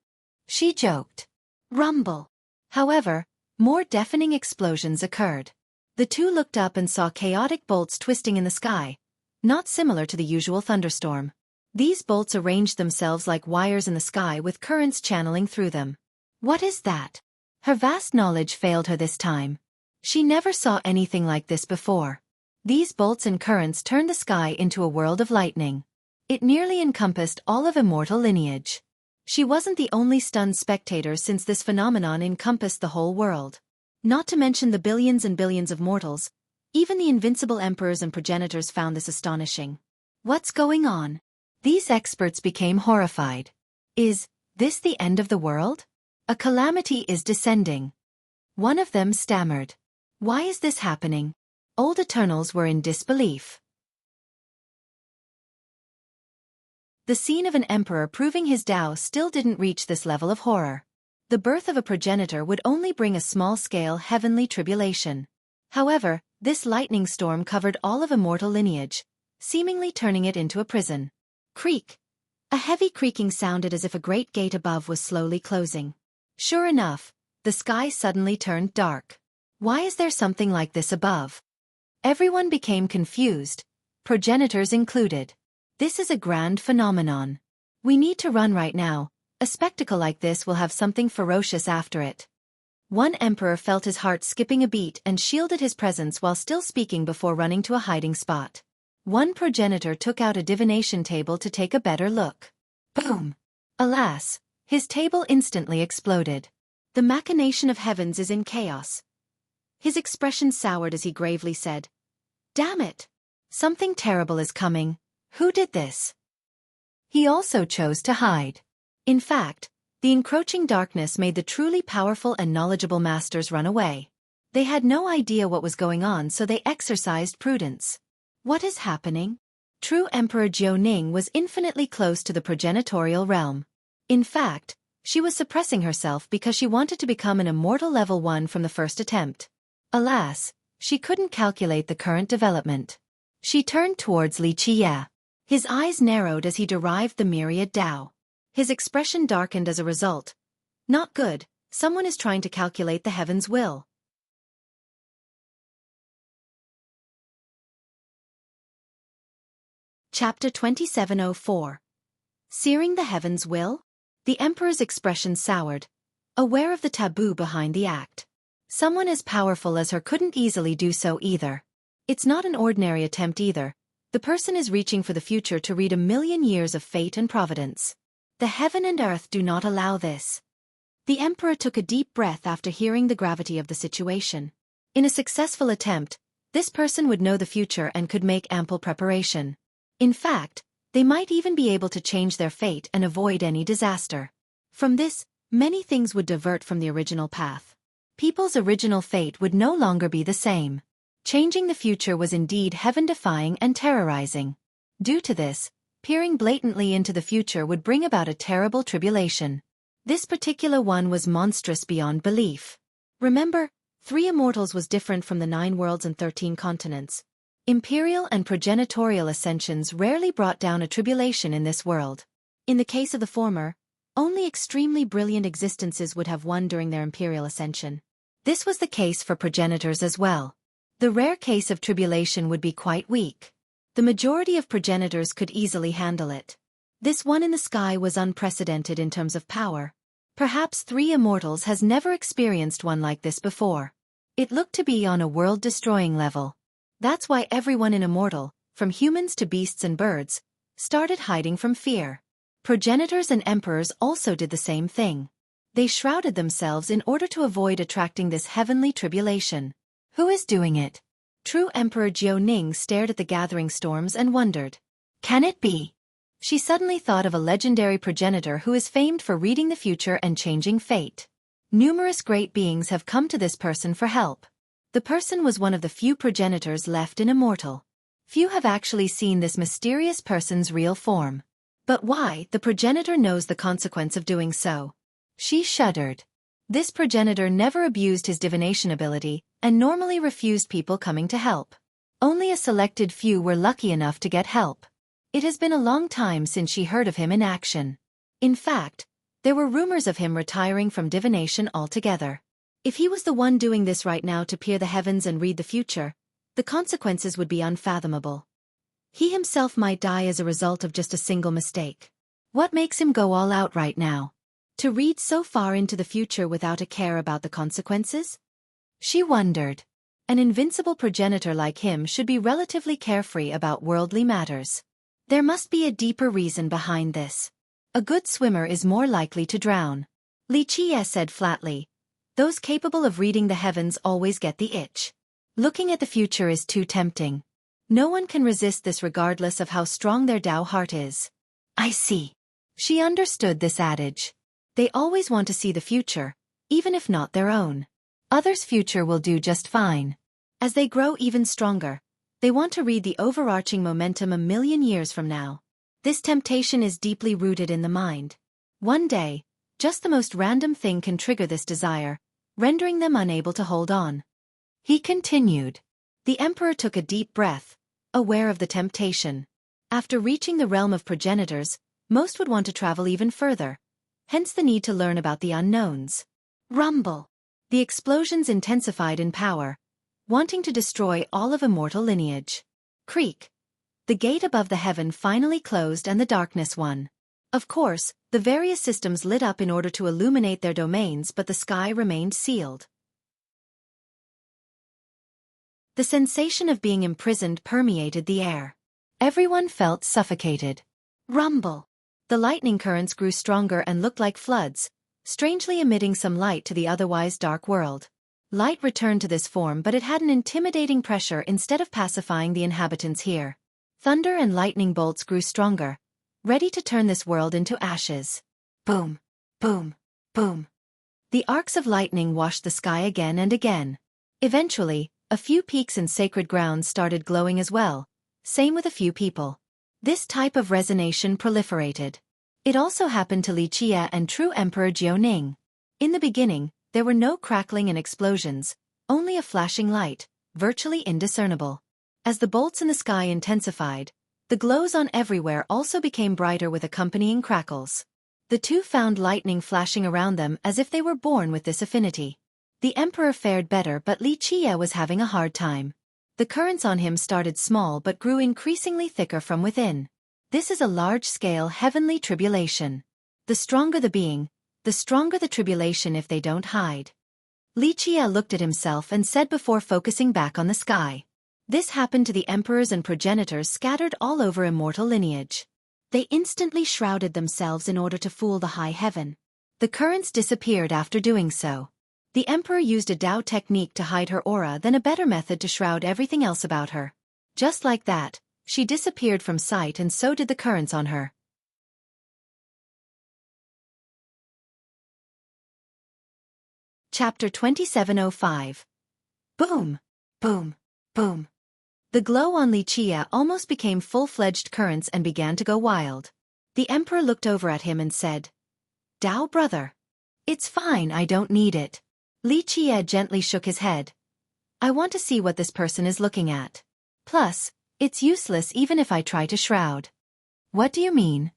She joked. Rumble. However, more deafening explosions occurred. The two looked up and saw chaotic bolts twisting in the sky, not similar to the usual thunderstorm. These bolts arranged themselves like wires in the sky with currents channeling through them. What is that? Her vast knowledge failed her this time. She never saw anything like this before. These bolts and currents turned the sky into a world of lightning. It nearly encompassed all of Immortal Lineage. She wasn't the only stunned spectator since this phenomenon encompassed the whole world. Not to mention the billions and billions of mortals. Even the invincible emperors and progenitors found this astonishing. What's going on? These experts became horrified. Is this the end of the world? A calamity is descending. One of them stammered. Why is this happening? Old Eternals were in disbelief. The scene of an emperor proving his Tao still didn't reach this level of horror. The birth of a progenitor would only bring a small-scale heavenly tribulation. However, this lightning storm covered all of Immortal Lineage, seemingly turning it into a prison. Creak! A heavy creaking sounded as if a great gate above was slowly closing. Sure enough, the sky suddenly turned dark. Why is there something like this above? Everyone became confused, progenitors included. This is a grand phenomenon. We need to run right now. A spectacle like this will have something ferocious after it. One emperor felt his heart skipping a beat and shielded his presence while still speaking before running to a hiding spot. One progenitor took out a divination table to take a better look. Boom! Alas, his table instantly exploded. The machination of heavens is in chaos. His expression soured as he gravely said, Damn it! Something terrible is coming. Who did this? He also chose to hide. In fact, the encroaching darkness made the truly powerful and knowledgeable masters run away. They had no idea what was going on, so they exercised prudence. What is happening? True Emperor Jiu Ning was infinitely close to the progenitorial realm. In fact, she was suppressing herself because she wanted to become an immortal level 1 from the first attempt. Alas, she couldn't calculate the current development. She turned towards Li Qie. His eyes narrowed as he derived the myriad Dao. His expression darkened as a result. Not good, someone is trying to calculate the heaven's will. Chapter 2704. Searing the Heaven's Will? The Emperor's expression soured, aware of the taboo behind the act. Someone as powerful as her couldn't easily do so either. It's not an ordinary attempt either. The person is reaching for the future to read 1,000,000 years of fate and providence. The heaven and earth do not allow this. The Emperor took a deep breath after hearing the gravity of the situation. In a successful attempt, this person would know the future and could make ample preparation. In fact, they might even be able to change their fate and avoid any disaster. From this, many things would divert from the original path. People's original fate would no longer be the same. Changing the future was indeed heaven-defying and terrorizing. Due to this, peering blatantly into the future would bring about a terrible tribulation. This particular one was monstrous beyond belief. Remember, 3 immortals was different from the 9 worlds and 13 continents. Imperial and progenitorial ascensions rarely brought down a tribulation in this world. In the case of the former, only extremely brilliant existences would have won during their imperial ascension. This was the case for progenitors as well. The rare case of tribulation would be quite weak. The majority of progenitors could easily handle it. This one in the sky was unprecedented in terms of power. Perhaps 3 immortals has never experienced one like this before. It looked to be on a world-destroying level. That's why everyone in Immortal, from humans to beasts and birds, started hiding from fear. Progenitors and emperors also did the same thing. They shrouded themselves in order to avoid attracting this heavenly tribulation. Who is doing it? True Emperor Jiuning stared at the gathering storms and wondered. Can it be? She suddenly thought of a legendary progenitor who is famed for reading the future and changing fate. Numerous great beings have come to this person for help. The person was one of the few progenitors left in Immortal. Few have actually seen this mysterious person's real form. But why? The progenitor knows the consequence of doing so. She shuddered. This progenitor never abused his divination ability, and normally refused people coming to help. Only a selected few were lucky enough to get help. It has been a long time since she heard of him in action. In fact, there were rumors of him retiring from divination altogether. If he was the one doing this right now to peer the heavens and read the future, the consequences would be unfathomable. He himself might die as a result of just a single mistake. What makes him go all out right now? To read so far into the future without a care about the consequences? She wondered. An invincible progenitor like him should be relatively carefree about worldly matters. There must be a deeper reason behind this. A good swimmer is more likely to drown. Li Qie said flatly. Those capable of reading the heavens always get the itch. Looking at the future is too tempting. No one can resist this regardless of how strong their Tao heart is. I see. She understood this adage. They always want to see the future, even if not their own. Others' future will do just fine. As they grow even stronger, they want to read the overarching momentum 1,000,000 years from now. This temptation is deeply rooted in the mind. One day, just the most random thing can trigger this desire, rendering them unable to hold on. He continued. The Emperor took a deep breath, aware of the temptation. After reaching the realm of progenitors, most would want to travel even further. Hence the need to learn about the unknowns. Rumble. The explosions intensified in power, wanting to destroy all of immortal lineage. Creak. The gate above the heaven finally closed and the darkness won. Of course, the various systems lit up in order to illuminate their domains, but the sky remained sealed. The sensation of being imprisoned permeated the air. Everyone felt suffocated. Rumble. The lightning currents grew stronger and looked like floods, strangely emitting some light to the otherwise dark world. Light returned to this form, but it had an intimidating pressure instead of pacifying the inhabitants here. Thunder and lightning bolts grew stronger, ready to turn this world into ashes. Boom, boom, boom. The arcs of lightning washed the sky again and again. Eventually, a few peaks in sacred grounds started glowing as well, same with a few people. This type of resonation proliferated. It also happened to Li Qie and true Emperor Jiuning. In the beginning, there were no crackling and explosions, only a flashing light, virtually indiscernible. As the bolts in the sky intensified, the glows on everywhere also became brighter with accompanying crackles. The two found lightning flashing around them as if they were born with this affinity. The emperor fared better, but Li Qie was having a hard time. The currents on him started small but grew increasingly thicker from within. This is a large-scale heavenly tribulation. The stronger the being, the stronger the tribulation if they don't hide. Li Qie looked at himself and said before focusing back on the sky. This happened to the emperors and progenitors scattered all over immortal lineage. They instantly shrouded themselves in order to fool the high heaven. The currents disappeared after doing so. The emperor used a Dao technique to hide her aura, then a better method to shroud everything else about her. Just like that, she disappeared from sight, and so did the currents on her. Chapter 2705. Boom! Boom! Boom! The glow on Li Qie almost became full-fledged currents and began to go wild. The emperor looked over at him and said, "Dao brother. It's fine, I don't need it." Li Qie gently shook his head. "I want to see what this person is looking at. Plus, it's useless even if I try to shroud." "What do you mean?"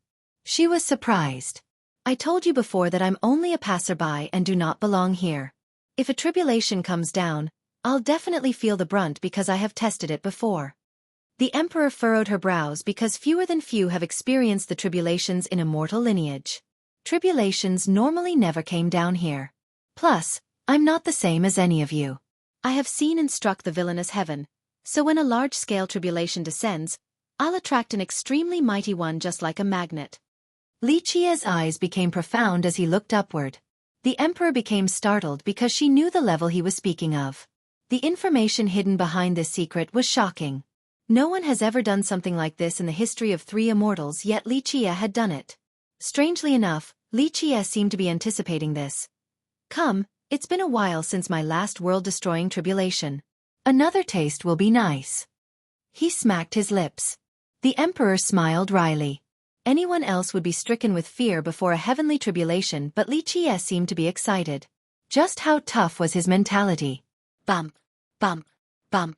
She was surprised. "I told you before that I'm only a passerby and do not belong here. If a tribulation comes down, I'll definitely feel the brunt because I have tested it before." The emperor furrowed her brows because fewer than few have experienced the tribulations in immortal lineage. Tribulations normally never came down here. Plus, I'm not the same as any of you. I have seen and struck the villainous heaven, so when a large-scale tribulation descends, I'll attract an extremely mighty one just like a magnet. Li Qie's eyes became profound as he looked upward. The emperor became startled because she knew the level he was speaking of. The information hidden behind this secret was shocking. No one has ever done something like this in the history of three immortals, yet Li Qie had done it. Strangely enough, Li Qie seemed to be anticipating this. "Come, it's been a while since my last world-destroying tribulation. Another taste will be nice." He smacked his lips. The emperor smiled wryly. Anyone else would be stricken with fear before a heavenly tribulation, but Li Qie seemed to be excited. Just how tough was his mentality? Bump, bump, bump.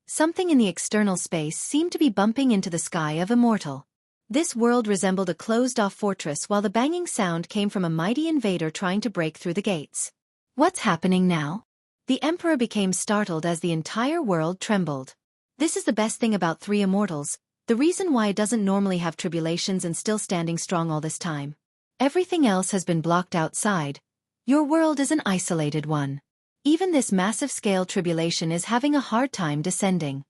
Something in the external space seemed to be bumping into the sky of immortal. This world resembled a closed-off fortress while the banging sound came from a mighty invader trying to break through the gates. What's happening now? The emperor became startled as the entire world trembled. This is the best thing about three immortals, the reason why it doesn't normally have tribulations and still standing strong all this time. Everything else has been blocked outside. Your world is an isolated one. Even this massive-scale tribulation is having a hard time descending.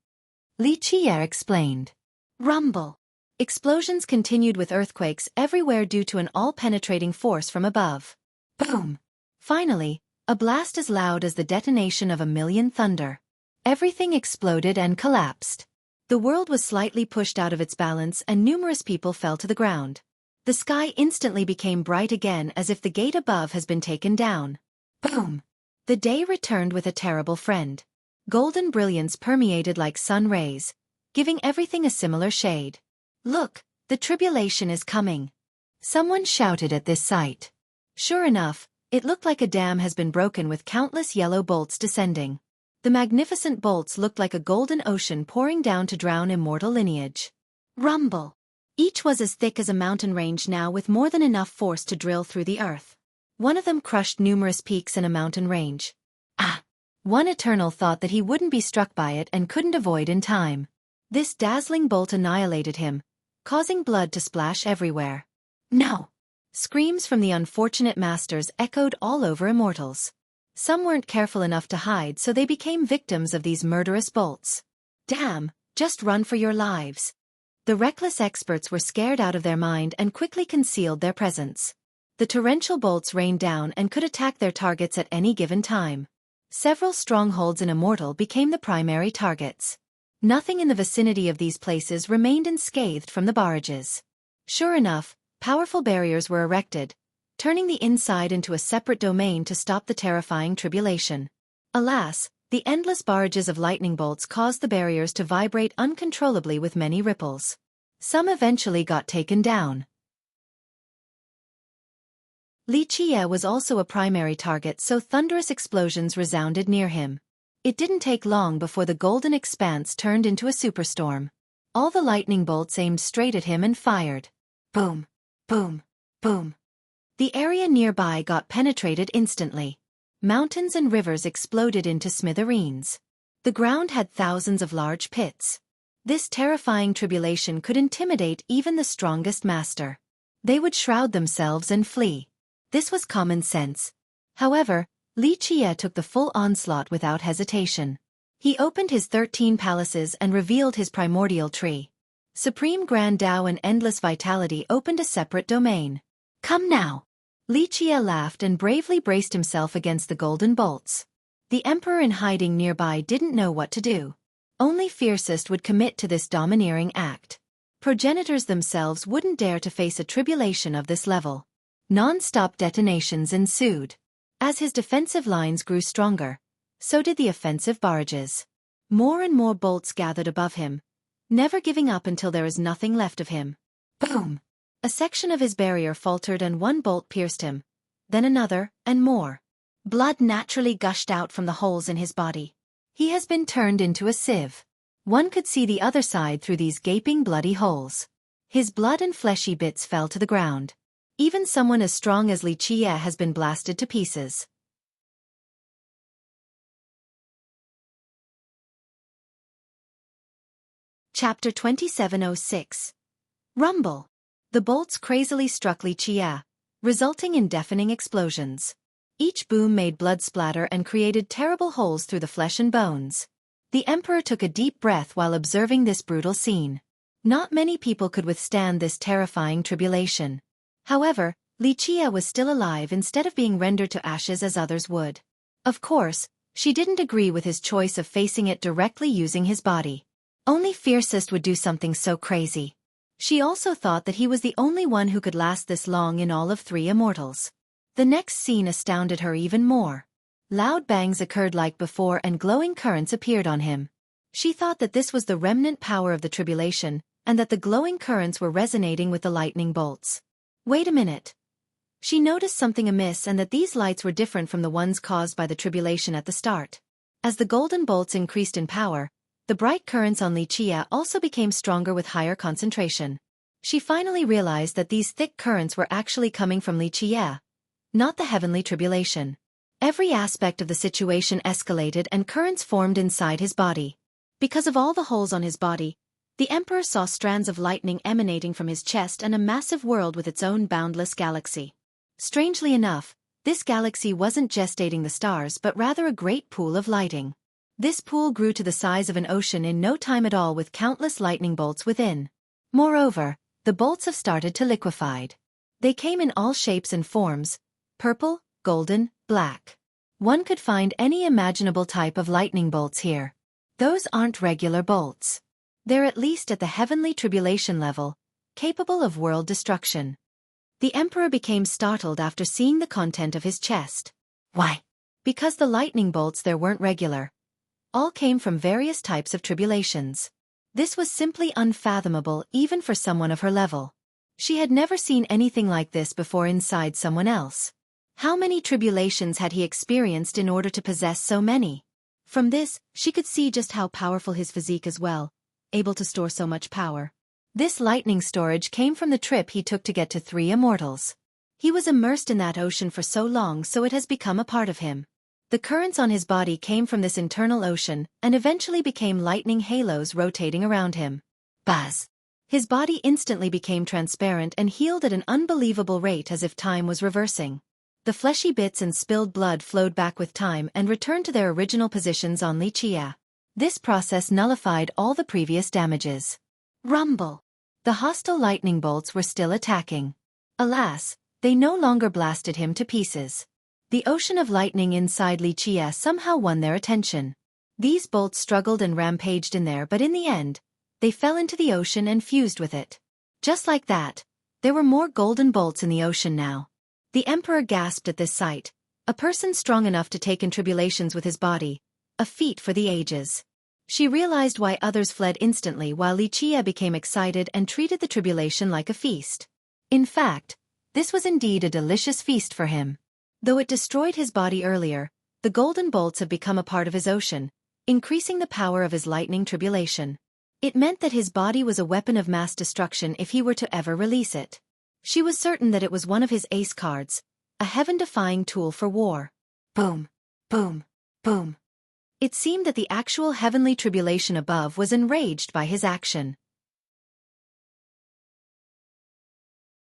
Li Qie explained. Rumble. Explosions continued with earthquakes everywhere due to an all-penetrating force from above. Boom. Finally, a blast as loud as the detonation of 1,000,000 thunder. Everything exploded and collapsed. The world was slightly pushed out of its balance and numerous people fell to the ground. The sky instantly became bright again as if the gate above has been taken down. Boom. The day returned with a terrible friend. Golden brilliance permeated like sun rays, giving everything a similar shade. "Look, the tribulation is coming." Someone shouted at this sight. Sure enough, it looked like a dam has been broken with countless yellow bolts descending. The magnificent bolts looked like a golden ocean pouring down to drown immortal lineage. Rumble. Each was as thick as a mountain range now, with more than enough force to drill through the earth. One of them crushed numerous peaks in a mountain range. Ah! One Eternal thought that he wouldn't be struck by it and couldn't avoid in time. This dazzling bolt annihilated him, causing blood to splash everywhere. No! Screams from the unfortunate masters echoed all over immortals. Some weren't careful enough to hide, so they became victims of these murderous bolts. Damn, just run for your lives. The reckless experts were scared out of their mind and quickly concealed their presence. The torrential bolts rained down and could attack their targets at any given time. Several strongholds in Immortal became the primary targets. Nothing in the vicinity of these places remained unscathed from the barrages. Sure enough, powerful barriers were erected, turning the inside into a separate domain to stop the terrifying tribulation. Alas, the endless barrages of lightning bolts caused the barriers to vibrate uncontrollably with many ripples. Some eventually got taken down. Li Qie was also a primary target, so thunderous explosions resounded near him. It didn't take long before the golden expanse turned into a superstorm. All the lightning bolts aimed straight at him and fired. Boom, boom, boom. The area nearby got penetrated instantly. Mountains and rivers exploded into smithereens. The ground had thousands of large pits. This terrifying tribulation could intimidate even the strongest master. They would shroud themselves and flee. This was common sense. However, Li Qie took the full onslaught without hesitation. He opened his 13 palaces and revealed his primordial tree. Supreme Grand Tao and Endless Vitality opened a separate domain. Come now! Li Qie laughed and bravely braced himself against the golden bolts. The emperor in hiding nearby didn't know what to do. Only Fiercest would commit to this domineering act. Progenitors themselves wouldn't dare to face a tribulation of this level. Non-stop detonations ensued. As his defensive lines grew stronger, so did the offensive barrages. More and more bolts gathered above him, never giving up until there is nothing left of him. Boom! A section of his barrier faltered and one bolt pierced him, then another, and more. Blood naturally gushed out from the holes in his body. He has been turned into a sieve. One could see the other side through these gaping bloody holes. His blood and fleshy bits fell to the ground. Even someone as strong as Li Qie has been blasted to pieces. Chapter 2706. Rumble. The bolts crazily struck Li Qie, resulting in deafening explosions. Each boom made blood splatter and created terrible holes through the flesh and bones. The emperor took a deep breath while observing this brutal scene. Not many people could withstand this terrifying tribulation. However, Li Qie was still alive instead of being rendered to ashes as others would. Of course, she didn't agree with his choice of facing it directly using his body. Only Fiercest would do something so crazy. She also thought that he was the only one who could last this long in all of 3 immortals. The next scene astounded her even more. Loud bangs occurred like before and glowing currents appeared on him. She thought that this was the remnant power of the tribulation, and that the glowing currents were resonating with the lightning bolts. Wait a minute. She noticed something amiss and that these lights were different from the ones caused by the tribulation at the start. As the golden bolts increased in power, the bright currents on Li Qie also became stronger with higher concentration. She finally realized that these thick currents were actually coming from Li Qie, not the heavenly tribulation. Every aspect of the situation escalated and currents formed inside his body. Because of all the holes on his body, the emperor saw strands of lightning emanating from his chest and a massive world with its own boundless galaxy. Strangely enough, this galaxy wasn't gestating the stars but rather a great pool of lighting. This pool grew to the size of an ocean in no time at all with countless lightning bolts within. Moreover, the bolts have started to liquefy. They came in all shapes and forms: purple, golden, black. One could find any imaginable type of lightning bolts here. Those aren't regular bolts. They're at least at the heavenly tribulation level, capable of world destruction. The emperor became startled after seeing the content of his chest. Why? Because the lightning bolts there weren't regular. All came from various types of tribulations. This was simply unfathomable even for someone of her level. She had never seen anything like this before inside someone else. How many tribulations had he experienced in order to possess so many? From this, she could see just how powerful his physique as well, able to store so much power. This lightning storage came from the trip he took to get to 3 immortals. He was immersed in that ocean for so long, so it has become a part of him. The currents on his body came from this internal ocean and eventually became lightning halos rotating around him. Buzz! His body instantly became transparent and healed at an unbelievable rate as if time was reversing. The fleshy bits and spilled blood flowed back with time and returned to their original positions on Li Qie. This process nullified all the previous damages. Rumble! The hostile lightning bolts were still attacking. Alas, they no longer blasted him to pieces. The ocean of lightning inside Li Qie somehow won their attention. These bolts struggled and rampaged in there, but in the end, they fell into the ocean and fused with it. Just like that, there were more golden bolts in the ocean now. The emperor gasped at this sight. A person strong enough to take in tribulations with his body, a feat for the ages. She realized why others fled instantly while Li Qie became excited and treated the tribulation like a feast. In fact, This was indeed a delicious feast for him. Though it destroyed his body earlier, the golden bolts have become a part of his ocean, increasing the power of his lightning tribulation. It meant that his body was a weapon of mass destruction if he were to ever release it. She was certain that it was one of his ace cards, a heaven-defying tool for war. Boom, boom, boom. It seemed that the actual heavenly tribulation above was enraged by his action.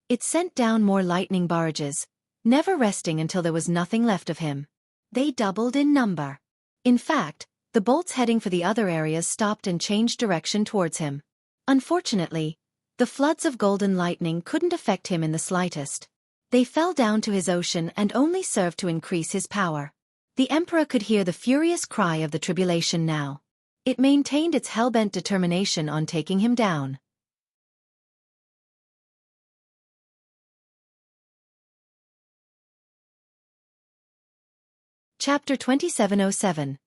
It sent down more lightning barrages, never resting until there was nothing left of him. They doubled in number. In fact, the bolts heading for the other areas stopped and changed direction towards him. Unfortunately, the floods of golden lightning couldn't affect him in the slightest. They fell down to his ocean and only served to increase his power. The Emperor could hear the furious cry of the tribulation now. It maintained its hell-bent determination on taking him down. Chapter 2707.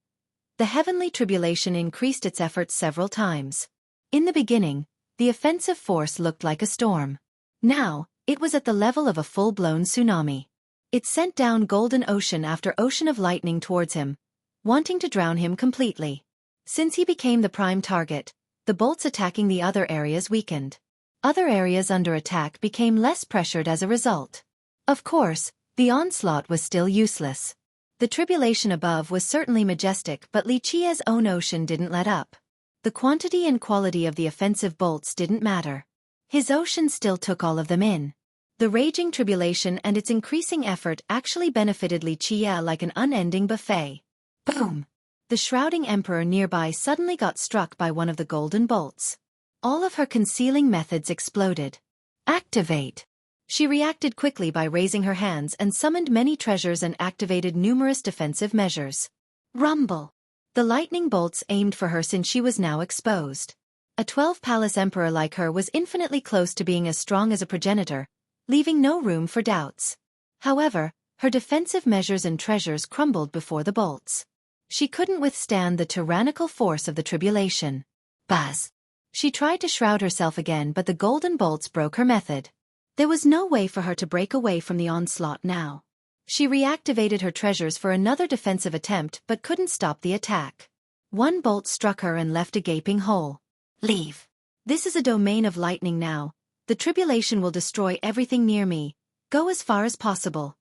The heavenly tribulation increased its efforts several times. In the beginning, the offensive force looked like a storm. Now, it was at the level of a full-blown tsunami. It sent down golden ocean after ocean of lightning towards him, wanting to drown him completely. Since he became the prime target, the bolts attacking the other areas weakened. Other areas under attack became less pressured as a result. Of course, the onslaught was still useless. The tribulation above was certainly majestic, but Li Qia's own ocean didn't let up. The quantity and quality of the offensive bolts didn't matter. His ocean still took all of them in. The raging tribulation and its increasing effort actually benefited Li Qia like an unending buffet. Boom! The shrouding emperor nearby suddenly got struck by one of the golden bolts. All of her concealing methods exploded. Activate! She reacted quickly by raising her hands and summoned many treasures and activated numerous defensive measures. Rumble! The lightning bolts aimed for her since she was now exposed. A 12-palace emperor like her was infinitely close to being as strong as a progenitor, leaving no room for doubts. However, her defensive measures and treasures crumbled before the bolts. She couldn't withstand the tyrannical force of the tribulation. Buzz! She tried to shroud herself again, but the golden bolts broke her method. There was no way for her to break away from the onslaught now. She reactivated her treasures for another defensive attempt but couldn't stop the attack. One bolt struck her and left a gaping hole. Leave! This is a domain of lightning now. The tribulation will destroy everything near me. Go as far as possible.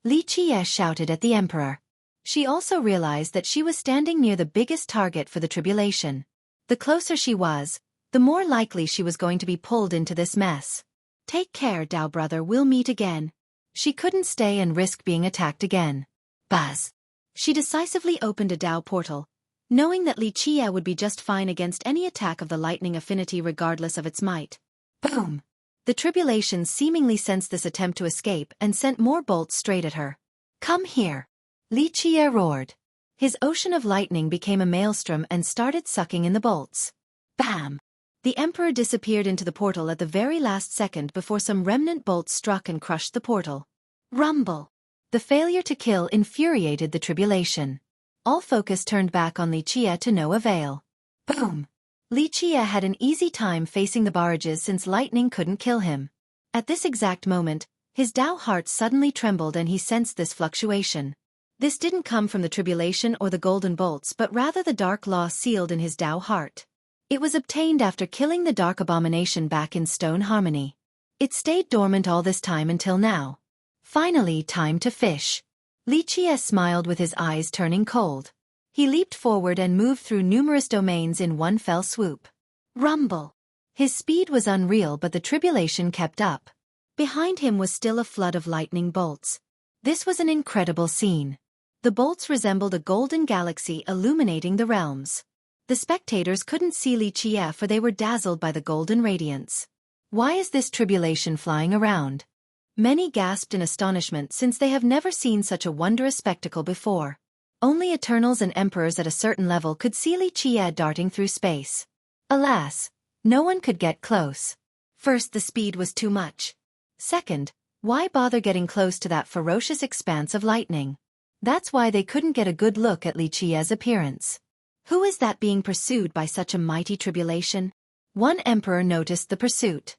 Li Qia shouted at the emperor. She also realized that she was standing near the biggest target for the tribulation. The closer she was, the more likely she was going to be pulled into this mess. Take care, Dao brother, we'll meet again. She couldn't stay and risk being attacked again. Buzz! She decisively opened a Dao portal, knowing that Li Qia would be just fine against any attack of the lightning affinity regardless of its might. Boom! The tribulation seemingly sensed this attempt to escape and sent more bolts straight at her. Come here! Li Qia roared. His ocean of lightning became a maelstrom and started sucking in the bolts. Bam! The emperor disappeared into the portal at the very last second before some remnant bolts struck and crushed the portal. Rumble! The failure to kill infuriated the tribulation. All focus turned back on Li Qia to no avail. Boom! Li Qia had an easy time facing the barrages since lightning couldn't kill him. At this exact moment, his Dao heart suddenly trembled and he sensed this fluctuation. This didn't come from the tribulation or the golden bolts but rather the dark law sealed in his Dao heart. It was obtained after killing the dark abomination back in Stone Harmony. It stayed dormant all this time until now. Finally, time to fish. Li Qia smiled with his eyes turning cold. He leaped forward and moved through numerous domains in one fell swoop. Rumble! His speed was unreal but the tribulation kept up. Behind him was still a flood of lightning bolts. This was an incredible scene. The bolts resembled a golden galaxy illuminating the realms. The spectators couldn't see Li Qia for they were dazzled by the golden radiance. Why is this tribulation flying around? Many gasped in astonishment since they have never seen such a wondrous spectacle before. Only Eternals and Emperors at a certain level could see Li Qia darting through space. Alas, no one could get close. First, the speed was too much. Second, why bother getting close to that ferocious expanse of lightning? That's why they couldn't get a good look at Li Qia's appearance. Who is that being pursued by such a mighty tribulation? One emperor noticed the pursuit.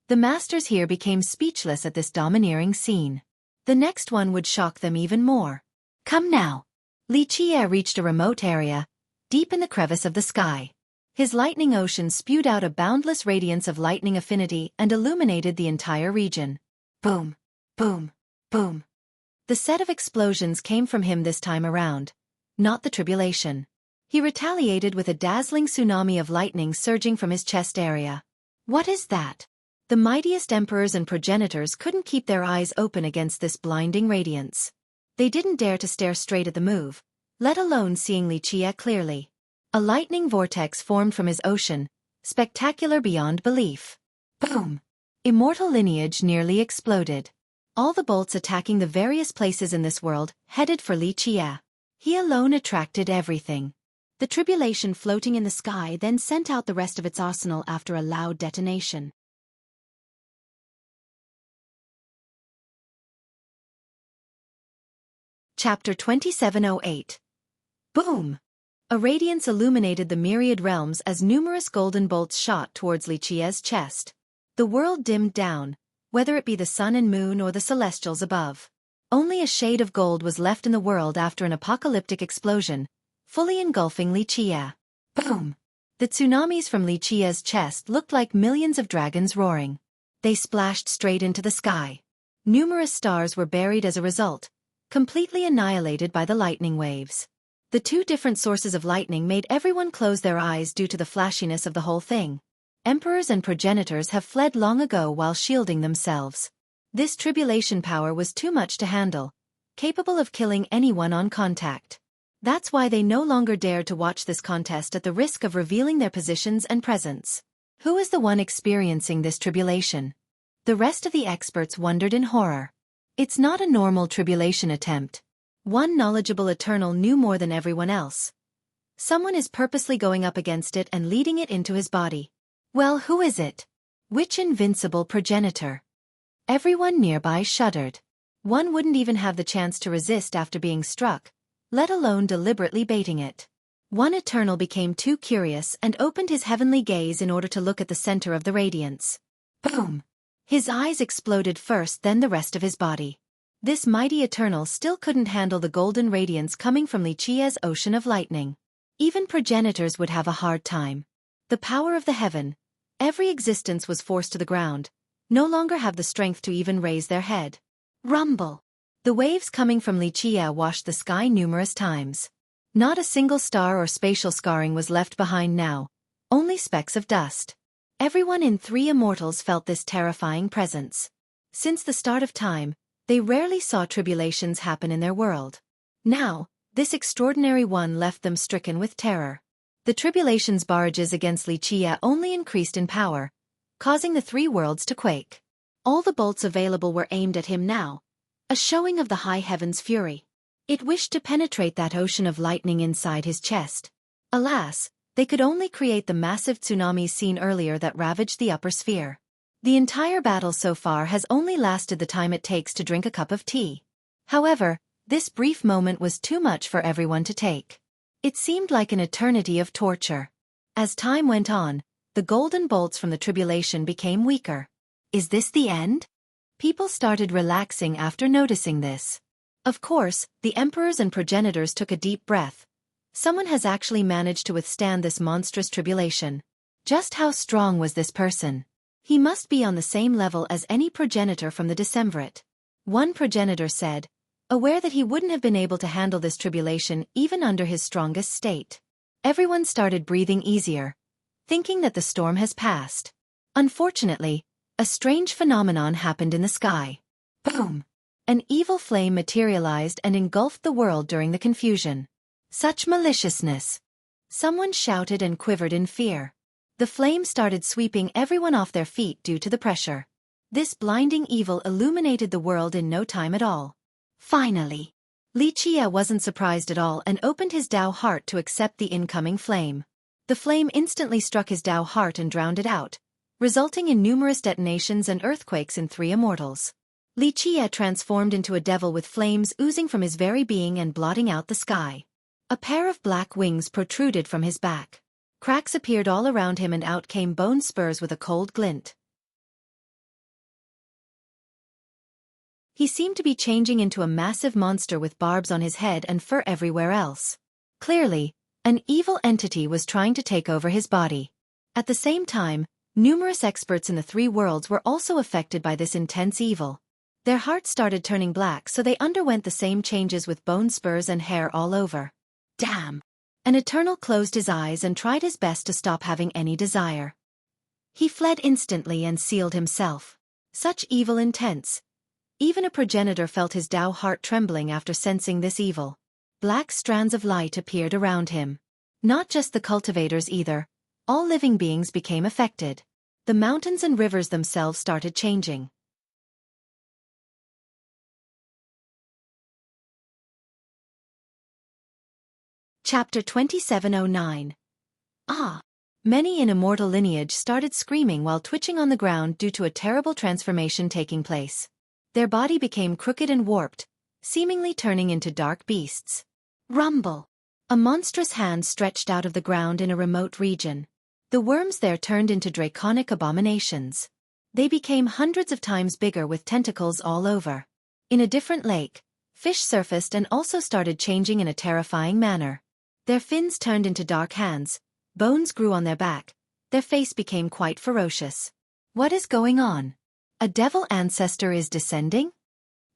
The masters here became speechless at this domineering scene. The next one would shock them even more. Come now. Li Qie reached a remote area, deep in the crevice of the sky. His lightning ocean spewed out a boundless radiance of lightning affinity and illuminated the entire region. Boom, boom, boom. The set of explosions came from him this time around, not the tribulation. He retaliated with a dazzling tsunami of lightning surging from his chest area. What is that? The mightiest emperors and progenitors couldn't keep their eyes open against this blinding radiance. They didn't dare to stare straight at the move, let alone seeing Li Qie clearly. A lightning vortex formed from his ocean, spectacular beyond belief. Boom! Immortal lineage nearly exploded. All the bolts attacking the various places in this world headed for Li Qie. He alone attracted everything. The tribulation floating in the sky then sent out the rest of its arsenal after a loud detonation. Chapter 2708. Boom! A radiance illuminated the myriad realms as numerous golden bolts shot towards Li Qie's chest. The world dimmed down, whether it be the sun and moon or the celestials above. Only a shade of gold was left in the world after an apocalyptic explosion, fully engulfing Li Qie. Boom! The tsunamis from Li Qie's chest looked like millions of dragons roaring. They splashed straight into the sky. Numerous stars were buried as a result, completely annihilated by the lightning waves. The two different sources of lightning made everyone close their eyes due to the flashiness of the whole thing. Emperors and progenitors have fled long ago while shielding themselves. This tribulation power was too much to handle, capable of killing anyone on contact. That's why they no longer dared to watch this contest at the risk of revealing their positions and presence. Who is the one experiencing this tribulation? The rest of the experts wondered in horror. It's not a normal tribulation attempt. One knowledgeable Eternal knew more than everyone else. Someone is purposely going up against it and leading it into his body. Well, who is it? Which invincible progenitor? Everyone nearby shuddered. One wouldn't even have the chance to resist after being struck, let alone deliberately baiting it. One Eternal became too curious and opened his heavenly gaze in order to look at the center of the radiance. Boom! His eyes exploded first, then the rest of his body. This mighty Eternal still couldn't handle the golden radiance coming from Li Qie's ocean of lightning. Even progenitors would have a hard time. The power of the heaven, every existence was forced to the ground, no longer have the strength to even raise their head. Rumble! The waves coming from Li Qie washed the sky numerous times. Not a single star or spatial scarring was left behind now, only specks of dust. Everyone in Three Immortals felt this terrifying presence. Since the start of time, they rarely saw tribulations happen in their world. Now, this extraordinary one left them stricken with terror. The tribulation's barrages against Li Qie only increased in power, causing the three worlds to quake. All the bolts available were aimed at him now, a showing of the high heaven's fury. It wished to penetrate that ocean of lightning inside his chest. Alas, they could only create the massive tsunamis seen earlier that ravaged the upper sphere. The entire battle so far has only lasted the time it takes to drink a cup of tea. However, this brief moment was too much for everyone to take. It seemed like an eternity of torture. As time went on, the golden bolts from the tribulation became weaker. Is this the end? People started relaxing after noticing this. Of course, the emperors and progenitors took a deep breath. Someone has actually managed to withstand this monstrous tribulation. Just how strong was this person? He must be on the same level as any progenitor from the Decemvirate. One progenitor said, aware that he wouldn't have been able to handle this tribulation even under his strongest state. Everyone started breathing easier, thinking that the storm has passed. Unfortunately, a strange phenomenon happened in the sky. Boom! An evil flame materialized and engulfed the world during the confusion. Such maliciousness! Someone shouted and quivered in fear. The flame started sweeping everyone off their feet due to the pressure. This blinding evil illuminated the world in no time at all. Finally! Li Qie wasn't surprised at all and opened his Dao heart to accept the incoming flame. The flame instantly struck his Dao heart and drowned it out, resulting in numerous detonations and earthquakes in Three Immortals. Li Qie transformed into a devil with flames oozing from his very being and blotting out the sky. A pair of black wings protruded from his back. Cracks appeared all around him and out came bone spurs with a cold glint. He seemed to be changing into a massive monster with barbs on his head and fur everywhere else. Clearly, an evil entity was trying to take over his body. At the same time, numerous experts in the three worlds were also affected by this intense evil. Their hearts started turning black, so they underwent the same changes with bone spurs and hair all over. Damn! An Eternal closed his eyes and tried his best to stop having any desire. He fled instantly and sealed himself. Such evil intense. Even a progenitor felt his Tao heart trembling after sensing this evil. Black strands of light appeared around him. Not just the cultivators either. All living beings became affected. The mountains and rivers themselves started changing. Chapter 2709. Many in immortal lineage started screaming while twitching on the ground due to a terrible transformation taking place. Their body became crooked and warped, seemingly turning into dark beasts. Rumble! A monstrous hand stretched out of the ground in a remote region. The worms there turned into draconic abominations. They became hundreds of times bigger with tentacles all over. In a different lake, fish surfaced and also started changing in a terrifying manner. Their fins turned into dark hands, bones grew on their back, their face became quite ferocious. What is going on? A devil ancestor is descending?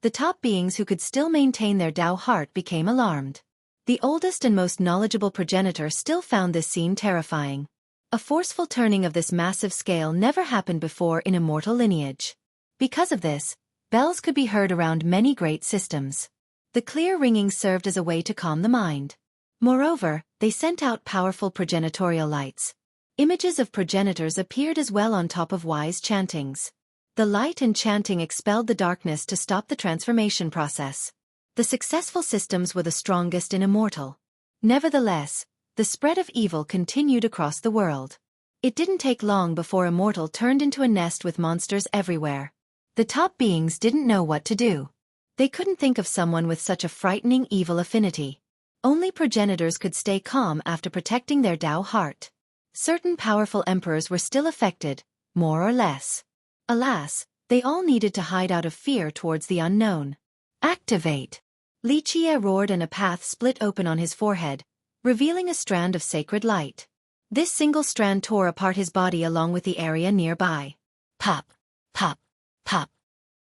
The top beings who could still maintain their Tao heart became alarmed. The oldest and most knowledgeable progenitor still found this scene terrifying. A forceful turning of this massive scale never happened before in immortal lineage. Because of this, bells could be heard around many great systems. The clear ringing served as a way to calm the mind. Moreover, they sent out powerful progenitorial lights. Images of progenitors appeared as well on top of wise chantings. The light and chanting expelled the darkness to stop the transformation process. The successful systems were the strongest in immortal. Nevertheless, the spread of evil continued across the world. It didn't take long before immortal turned into a nest with monsters everywhere. The top beings didn't know what to do. They couldn't think of someone with such a frightening evil affinity. Only progenitors could stay calm after protecting their Tao heart. Certain powerful emperors were still affected, more or less. Alas, they all needed to hide out of fear towards the unknown. Activate! Xueqi roared and a path split open on his forehead, revealing a strand of sacred light. This single strand tore apart his body along with the area nearby. Pop! Pop! Pop!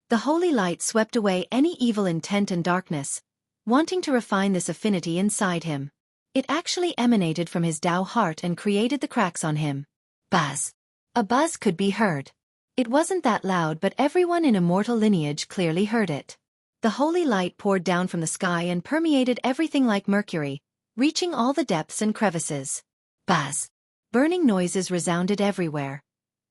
The holy light swept away any evil intent and darkness, wanting to refine this affinity inside him. It actually emanated from his Tao heart and created the cracks on him. Buzz! A buzz could be heard. It wasn't that loud, but everyone in immortal lineage clearly heard it. The holy light poured down from the sky and permeated everything like mercury, reaching all the depths and crevices. Buzz! Burning noises resounded everywhere.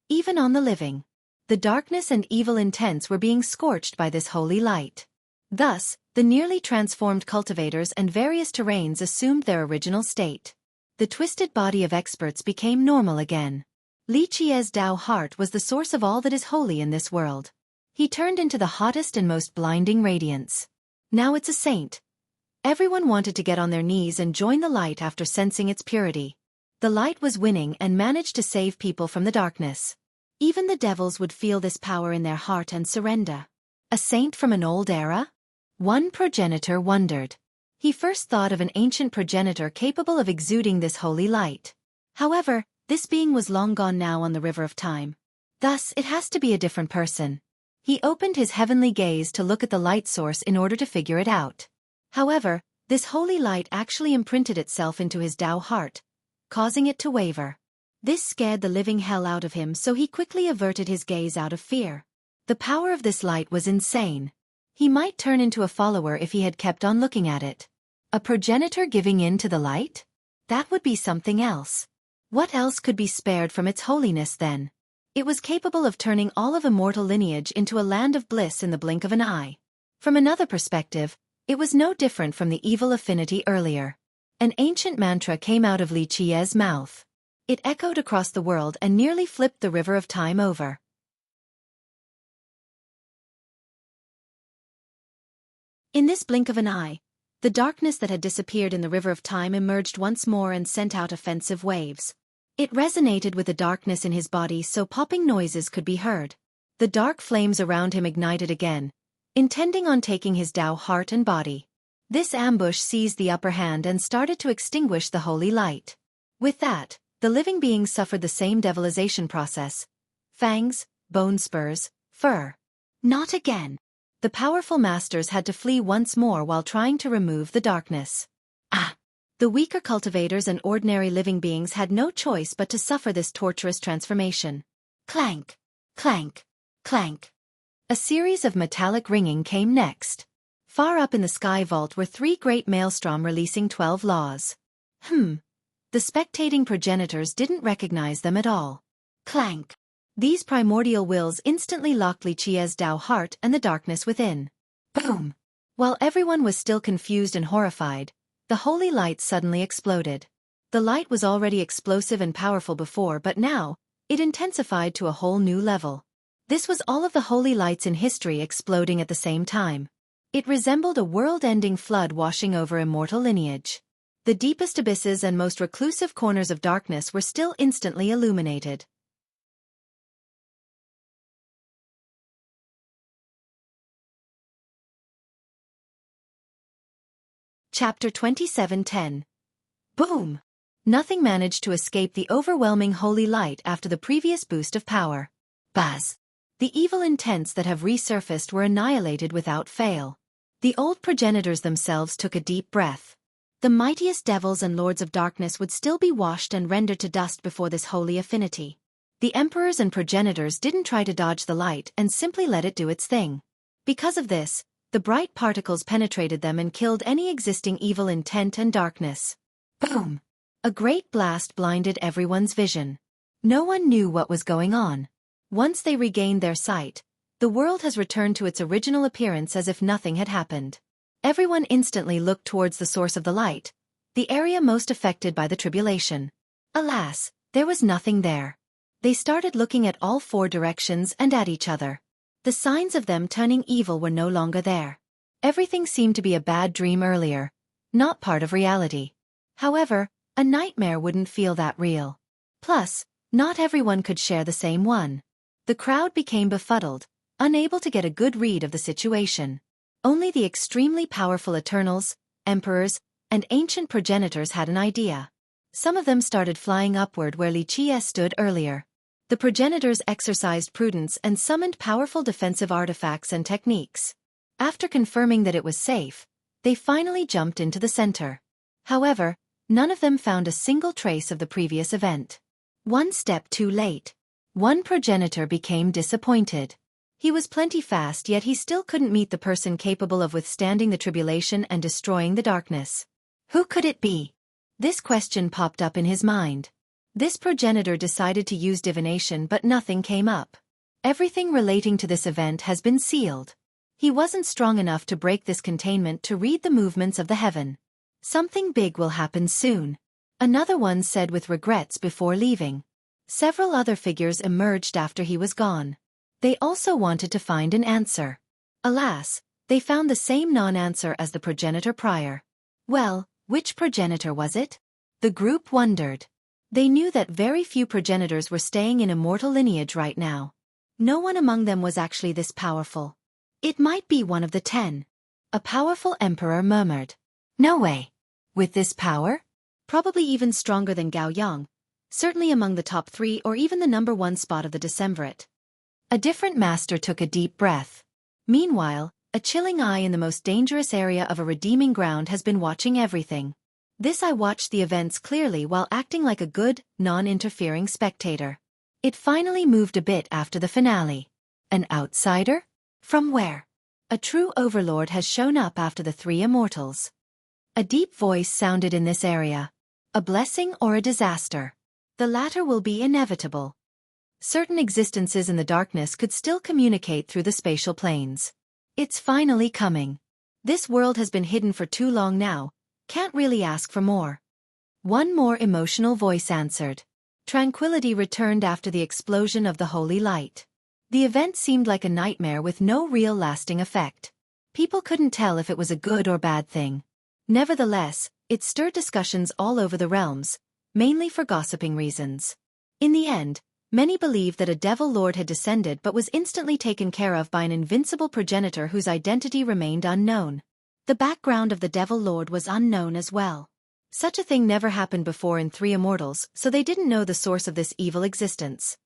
Even on the living. The darkness and evil intents were being scorched by this holy light. Thus, the nearly transformed cultivators and various terrains assumed their original state. The twisted body of experts became normal again. Xueqi's Tao heart was the source of all that is holy in this world. He turned into the hottest and most blinding radiance. Now it's a saint. Everyone wanted to get on their knees and join the light after sensing its purity. The light was winning and managed to save people from the darkness. Even the devils would feel this power in their heart and surrender. A saint from an old era? One progenitor wondered. He first thought of an ancient progenitor capable of exuding this holy light. However, this being was long gone now on the river of time. Thus, it has to be a different person. He opened his heavenly gaze to look at the light source in order to figure it out. However, this holy light actually imprinted itself into his Tao heart, causing it to waver. This scared the living hell out of him, so he quickly averted his gaze out of fear. The power of this light was insane. He might turn into a follower if he had kept on looking at it. A progenitor giving in to the light? That would be something else. What else could be spared from its holiness then? It was capable of turning all of immortal lineage into a land of bliss in the blink of an eye. From another perspective, it was no different from the evil affinity earlier. An ancient mantra came out of Xueqi's mouth. It echoed across the world and nearly flipped the river of time over. In this blink of an eye, the darkness that had disappeared in the river of time emerged once more and sent out offensive waves. It resonated with the darkness in his body, so popping noises could be heard. The dark flames around him ignited again, intending on taking his Tao heart and body. This ambush seized the upper hand and started to extinguish the holy light. With that, the living beings suffered the same devilization process. Fangs, bone spurs, fur. Not again. The powerful masters had to flee once more while trying to remove the darkness. The weaker cultivators and ordinary living beings had no choice but to suffer this torturous transformation. Clank, clank, clank. A series of metallic ringing came next. Far up in the sky vault were 3 great maelstrom releasing 12 laws. The spectating progenitors didn't recognize them at all. Clank. These primordial wills instantly locked Li Qia's Tao heart and the darkness within. Boom! While everyone was still confused and horrified, the holy light suddenly exploded. The light was already explosive and powerful before, but now, it intensified to a whole new level. This was all of the holy lights in history exploding at the same time. It resembled a world-ending flood washing over immortal lineage. The deepest abysses and most reclusive corners of darkness were still instantly illuminated. Chapter 27:10. Boom! Nothing managed to escape the overwhelming holy light after the previous boost of power. Buzz! The evil intents that have resurfaced were annihilated without fail. The old progenitors themselves took a deep breath. The mightiest devils and lords of darkness would still be washed and rendered to dust before this holy affinity. The emperors and progenitors didn't try to dodge the light and simply let it do its thing. Because of this, the bright particles penetrated them and killed any existing evil intent and darkness. Boom! A great blast blinded everyone's vision. No one knew what was going on. Once they regained their sight, the world has returned to its original appearance as if nothing had happened. Everyone instantly looked towards the source of the light, the area most affected by the tribulation. Alas, there was nothing there. They started looking at all 4 directions and at each other. The signs of them turning evil were no longer there. Everything seemed to be a bad dream earlier, not part of reality. However, a nightmare wouldn't feel that real. Plus, not everyone could share the same one. The crowd became befuddled, unable to get a good read of the situation. Only the extremely powerful Eternals, Emperors, and ancient progenitors had an idea. Some of them started flying upward where Li Qie stood earlier. The progenitors exercised prudence and summoned powerful defensive artifacts and techniques. After confirming that it was safe, they finally jumped into the center. However, none of them found a single trace of the previous event. One step too late. One progenitor became disappointed. He was plenty fast, yet he still couldn't meet the person capable of withstanding the tribulation and destroying the darkness. Who could it be? This question popped up in his mind. This progenitor decided to use divination, but nothing came up. Everything relating to this event has been sealed. He wasn't strong enough to break this containment to read the movements of the heaven. Something big will happen soon. Another one said with regrets before leaving. Several other figures emerged after he was gone. They also wanted to find an answer. Alas, they found the same non-answer as the progenitor prior. Well, which progenitor was it? The group wondered. They knew that very few progenitors were staying in immortal lineage right now. No one among them was actually this powerful. It might be one of the 10. A powerful emperor murmured. No way. With this power? Probably even stronger than Gao Yang. Certainly among the top 3 or even the number 1 spot of the Decemvirate. A different master took a deep breath. Meanwhile, a chilling eye in the most dangerous area of a redeeming ground has been watching everything. This I watched the events clearly while acting like a good, non-interfering spectator. It finally moved a bit after the finale. An outsider? From where? A true overlord has shown up after the 3 immortals. A deep voice sounded in this area. A blessing or a disaster? The latter will be inevitable. Certain existences in the darkness could still communicate through the spatial planes. It's finally coming. This world has been hidden for too long now. Can't really ask for more. One more emotional voice answered. Tranquility returned after the explosion of the holy light. The event seemed like a nightmare with no real lasting effect. People couldn't tell if it was a good or bad thing. Nevertheless, it stirred discussions all over the realms, mainly for gossiping reasons. In the end, Many believed that a devil lord had descended but was instantly taken care of by an invincible progenitor whose identity remained unknown. The background of the devil lord was unknown as well. Such a thing never happened before in Three Immortals, so they didn't know the source of this evil existence.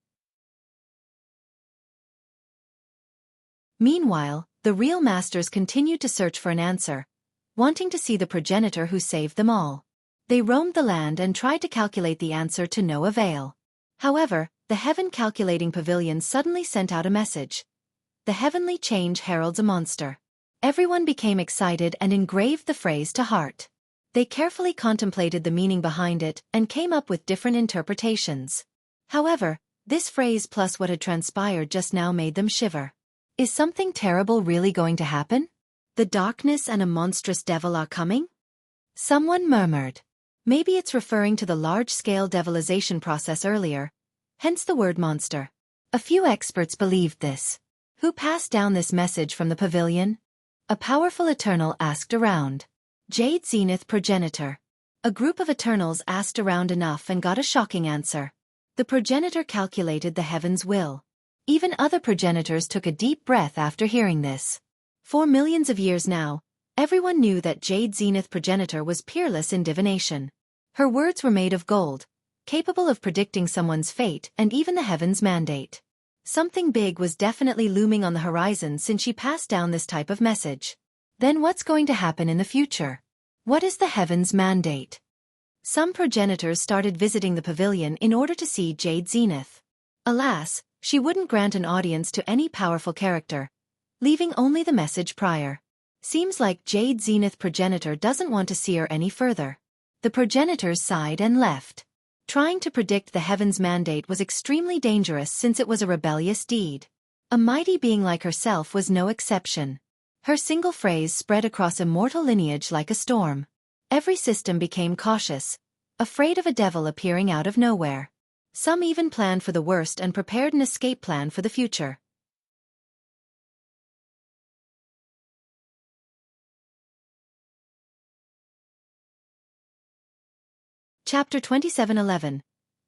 Meanwhile, the real masters continued to search for an answer, wanting to see the progenitor who saved them all. They roamed the land and tried to calculate the answer to no avail. However, the Heaven Calculating Pavilion suddenly sent out a message. The heavenly change heralds a monster. Everyone became excited and engraved the phrase to heart. They carefully contemplated the meaning behind it and came up with different interpretations. However, this phrase plus what had transpired just now made them shiver. Is something terrible really going to happen? The darkness and a monstrous devil are coming? Someone murmured. Maybe it's referring to the large-scale devilization process earlier, hence the word monster. A few experts believed this. Who passed down this message from the pavilion? A powerful Eternal asked around. Jade Zenith Progenitor. A group of Eternals asked around enough and got a shocking answer. The progenitor calculated the heaven's will. Even other progenitors took a deep breath after hearing this. For millions of years now, everyone knew that Jade Zenith Progenitor was peerless in divination. Her words were made of gold, capable of predicting someone's fate and even the heaven's mandate. Something big was definitely looming on the horizon since she passed down this type of message. Then what's going to happen in the future? What is the heaven's mandate? Some progenitors started visiting the pavilion in order to see Jade Zenith. Alas, she wouldn't grant an audience to any powerful character, leaving only the message prior. Seems like Jade Zenith Progenitor doesn't want to see her any further. The progenitors sighed and left. Trying to predict the heaven's mandate was extremely dangerous since it was a rebellious deed. A mighty being like herself was no exception. Her single phrase spread across immortal lineage like a storm. Every system became cautious, afraid of a devil appearing out of nowhere. Some even planned for the worst and prepared an escape plan for the future. Chapter 27:11.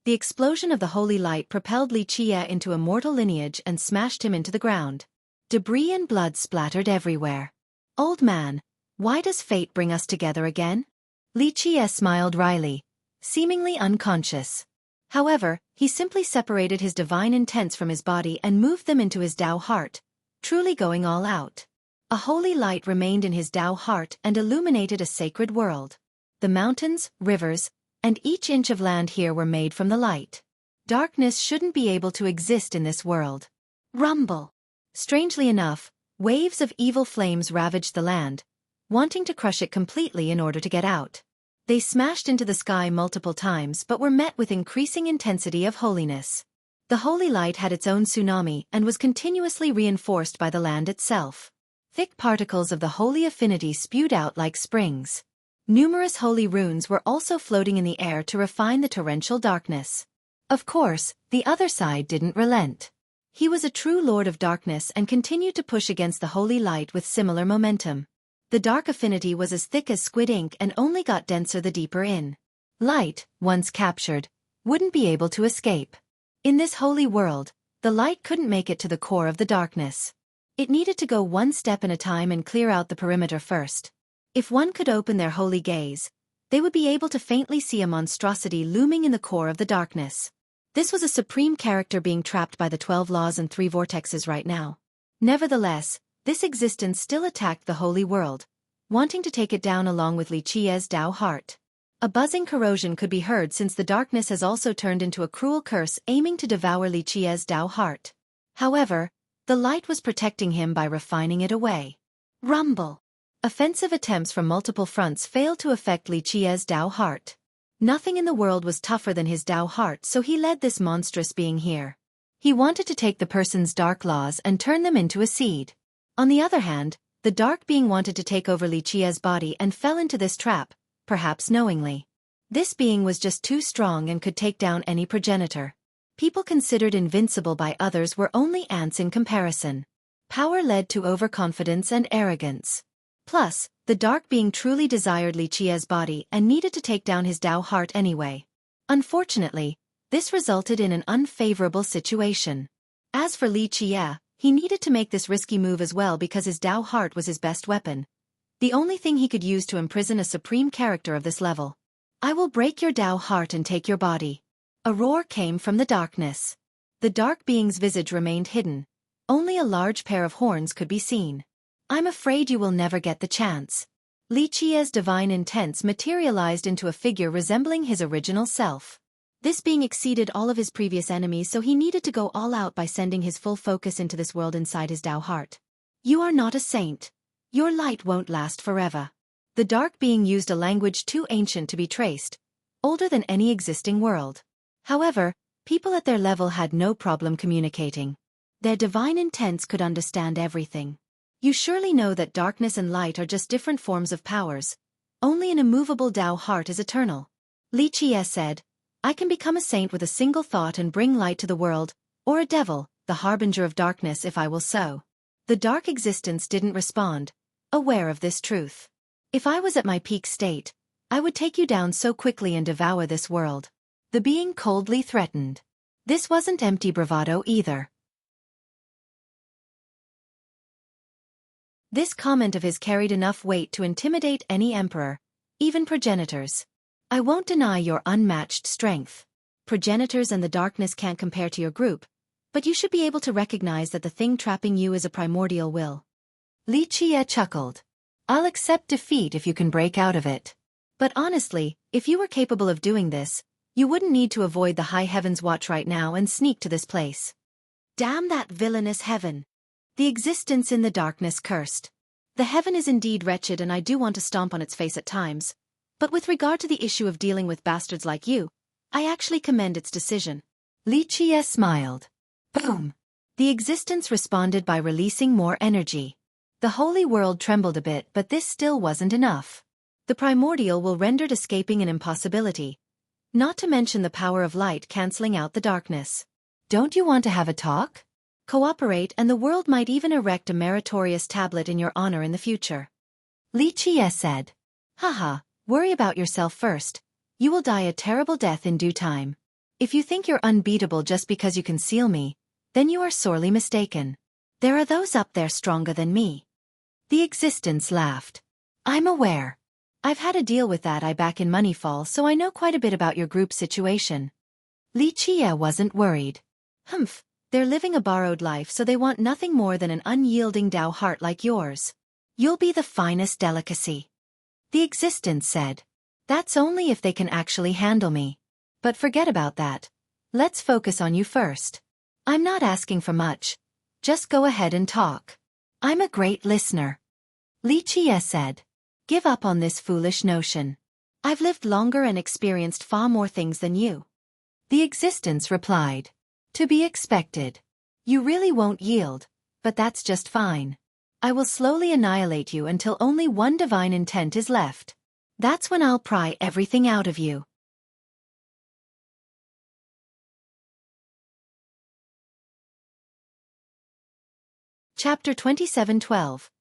The explosion of the holy light propelled Xueqi into immortal lineage and smashed him into the ground. Debris and blood splattered everywhere. Old man, why does fate bring us together again? Xueqi smiled wryly, seemingly unconscious. However, he simply separated his divine intents from his body and moved them into his Tao heart, truly going all out. A holy light remained in his Tao heart and illuminated a sacred world. The mountains, rivers, and each inch of land here were made from the light. Darkness shouldn't be able to exist in this world. Rumble! Strangely enough, waves of evil flames ravaged the land, wanting to crush it completely in order to get out. They smashed into the sky multiple times but were met with increasing intensity of holiness. The holy light had its own tsunami and was continuously reinforced by the land itself. Thick particles of the holy affinity spewed out like springs. Numerous holy runes were also floating in the air to refine the torrential darkness. Of course, the other side didn't relent. He was a true lord of darkness and continued to push against the holy light with similar momentum. The dark affinity was as thick as squid ink and only got denser the deeper in. Light, once captured, wouldn't be able to escape. In this holy world, the light couldn't make it to the core of the darkness. It needed to go one step at a time and clear out the perimeter first. If one could open their holy gaze, they would be able to faintly see a monstrosity looming in the core of the darkness. This was a supreme character being trapped by the 12 laws and 3 vortexes right now. Nevertheless, this existence still attacked the holy world, wanting to take it down along with Xueqi's Tao heart. A buzzing corrosion could be heard since the darkness has also turned into a cruel curse aiming to devour Xueqi's Tao heart. However, the light was protecting him by refining it away. Rumble! Offensive attempts from multiple fronts failed to affect Xueqi's Tao heart. Nothing in the world was tougher than his Tao heart, so he led this monstrous being here. He wanted to take the person's dark laws and turn them into a seed. On the other hand, the dark being wanted to take over Xueqi's body and fell into this trap, perhaps knowingly. This being was just too strong and could take down any progenitor. People considered invincible by others were only ants in comparison. Power led to overconfidence and arrogance. Plus, the dark being truly desired Xueqi's body and needed to take down his Tao heart anyway. Unfortunately, This resulted in an unfavorable situation. As for Li Qie, he needed to make this risky move as well because his Dao heart was his best weapon. The only thing he could use to imprison a supreme character of this level. I will break your Dao heart and take your body. A roar came from the darkness. The dark being's visage remained hidden. Only a large pair of horns could be seen. I'm afraid you will never get the chance. Li Qie's divine intents materialized into a figure resembling his original self. This being exceeded all of his previous enemies, so he needed to go all out by sending his full focus into this world inside his Dao heart. You are not a saint. Your light won't last forever. The dark being used a language too ancient to be traced, older than any existing world. However, people at their level had no problem communicating. Their divine intents could understand everything. You surely know that darkness and light are just different forms of powers. Only an immovable Dao heart is eternal. Li Qie said, I can become a saint with a single thought and bring light to the world, or a devil, the harbinger of darkness if I will so. The dark existence didn't respond, aware of this truth. If I was at my peak state, I would take you down so quickly and devour this world. The being coldly threatened. This wasn't empty bravado either. This comment of his carried enough weight to intimidate any emperor, even progenitors. I won't deny your unmatched strength. Progenitors and the darkness can't compare to your group, but you should be able to recognize that the thing trapping you is a primordial will. Li Qie chuckled. I'll accept defeat if you can break out of it. But honestly, if you were capable of doing this, you wouldn't need to avoid the high heavens watch right now and sneak to this place. Damn that villainous heaven. The existence in the darkness cursed. The heaven is indeed wretched and I do want to stomp on its face at times. But with regard to the issue of dealing with bastards like you, I actually commend its decision. Li Qie smiled. Boom. The existence responded by releasing more energy. The holy world trembled a bit, but this still wasn't enough. The primordial will rendered escaping an impossibility. Not to mention the power of light cancelling out the darkness. Don't you want to have a talk? Cooperate and the world might even erect a meritorious tablet in your honor in the future. Li Qie said. Haha, worry about yourself first. You will die a terrible death in due time. If you think you're unbeatable just because you conceal me, then you are sorely mistaken. There are those up there stronger than me. The existence laughed. I'm aware. I've had a deal with that eye back in Moneyfall, so I know quite a bit about your group's situation. Li Qie wasn't worried. Humph, they're living a borrowed life, so they want nothing more than an unyielding Dao heart like yours. You'll be the finest delicacy. The existence said. That's only if they can actually handle me. But forget about that. Let's focus on you first. I'm not asking for much. Just go ahead and talk. I'm a great listener. Li Qie said. Give up on this foolish notion. I've lived longer and experienced far more things than you. The existence replied. To be expected. You really won't yield, but that's just fine. I will slowly annihilate you until only one divine intent is left. That's when I'll pry everything out of you. Chapter 27:12.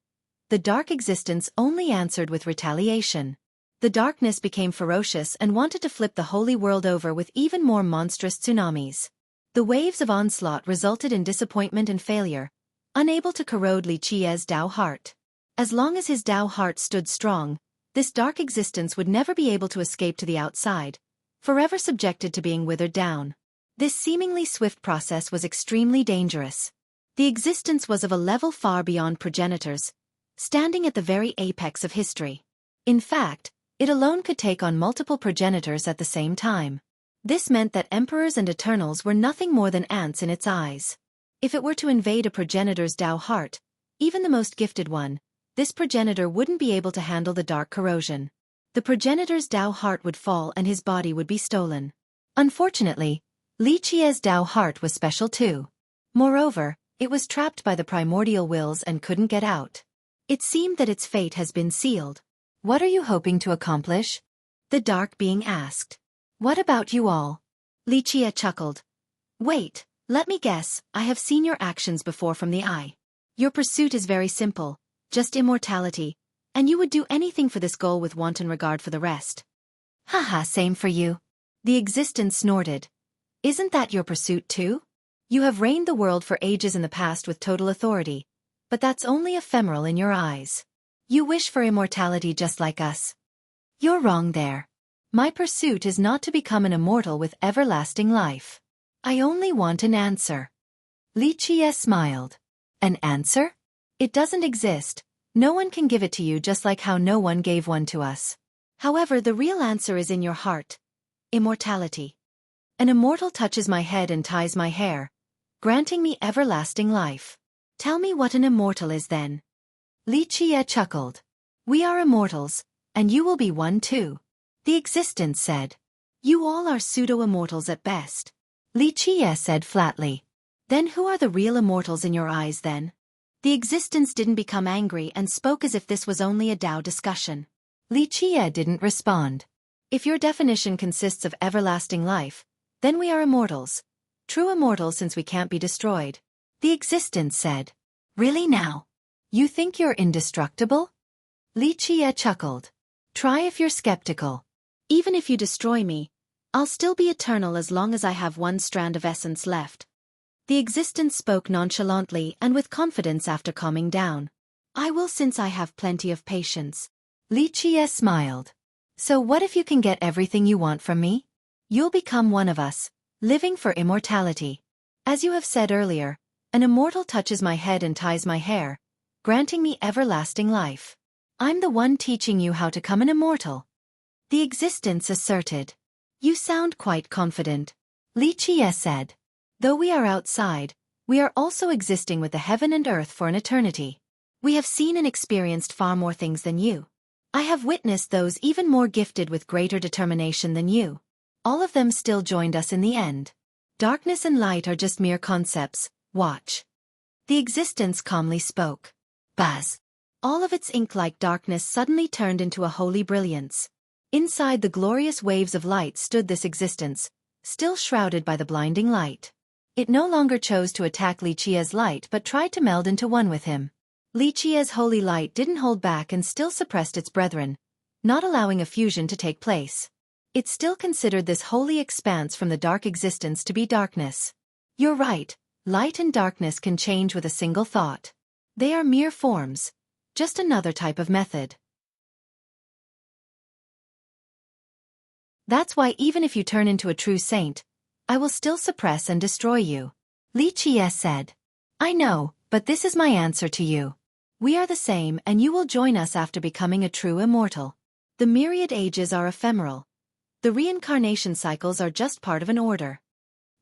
The dark existence only answered with retaliation. The darkness became ferocious and wanted to flip the holy world over with even more monstrous tsunamis. The waves of onslaught resulted in disappointment and failure, unable to corrode Li Qie's Dao heart. As long as his Dao heart stood strong, this dark existence would never be able to escape to the outside, forever subjected to being withered down. This seemingly swift process was extremely dangerous. The existence was of a level far beyond progenitors, standing at the very apex of history. In fact, it alone could take on multiple progenitors at the same time. This meant that emperors and eternals were nothing more than ants in its eyes. If it were to invade a progenitor's Dao heart, even the most gifted one, this progenitor wouldn't be able to handle the dark corrosion. The progenitor's Dao heart would fall and his body would be stolen. Unfortunately, Li Qie's Dao heart was special too. Moreover, it was trapped by the primordial wills and couldn't get out. It seemed that its fate has been sealed. What are you hoping to accomplish? The dark being asked. What about you all? Li Qie chuckled. Wait, let me guess, I have seen your actions before from the eye. Your pursuit is very simple, just immortality, and you would do anything for this goal with wanton regard for the rest. Haha, same for you. The existence snorted. Isn't that your pursuit too? You have reigned the world for ages in the past with total authority, but that's only ephemeral in your eyes. You wish for immortality just like us. You're wrong there. My pursuit is not to become an immortal with everlasting life. I only want an answer. Li Qie smiled. An answer? It doesn't exist. No one can give it to you just like how no one gave one to us. However, the real answer is in your heart. Immortality. An immortal touches my head and ties my hair, granting me everlasting life. Tell me what an immortal is then. Li Qie chuckled. We are immortals, and you will be one too. The existence said. You all are pseudo-immortals at best. Li Qie said flatly. Then who are the real immortals in your eyes then? The existence didn't become angry and spoke as if this was only a Tao discussion. Li Qie didn't respond. If your definition consists of everlasting life, then we are immortals. True immortals since we can't be destroyed. The existence said. Really now? You think you're indestructible? Li Qie chuckled. Try if you're skeptical. Even if you destroy me, I'll still be eternal as long as I have one strand of essence left. The existence spoke nonchalantly and with confidence after calming down. I will since I have plenty of patience. Li Qie smiled. So what if you can get everything you want from me? You'll become one of us, living for immortality. As you have said earlier, an immortal touches my head and ties my hair, granting me everlasting life. I'm the one teaching you how to become an immortal. The existence asserted. You sound quite confident. Li Qie said. Though we are outside, we are also existing with the heaven and earth for an eternity. We have seen and experienced far more things than you. I have witnessed those even more gifted with greater determination than you. All of them still joined us in the end. Darkness and light are just mere concepts, watch. The existence calmly spoke. Buzz. All of its ink-like darkness suddenly turned into a holy brilliance. Inside the glorious waves of light stood this existence, still shrouded by the blinding light. It no longer chose to attack Li Qie's light but tried to meld into one with him. Li Qie's holy light didn't hold back and still suppressed its brethren, not allowing a fusion to take place. It still considered this holy expanse from the dark existence to be darkness. You're right, light and darkness can change with a single thought. They are mere forms, just another type of method. That's why even if you turn into a true saint, I will still suppress and destroy you. Li Qie said. I know, but this is my answer to you. We are the same and you will join us after becoming a true immortal. The myriad ages are ephemeral. The reincarnation cycles are just part of an order.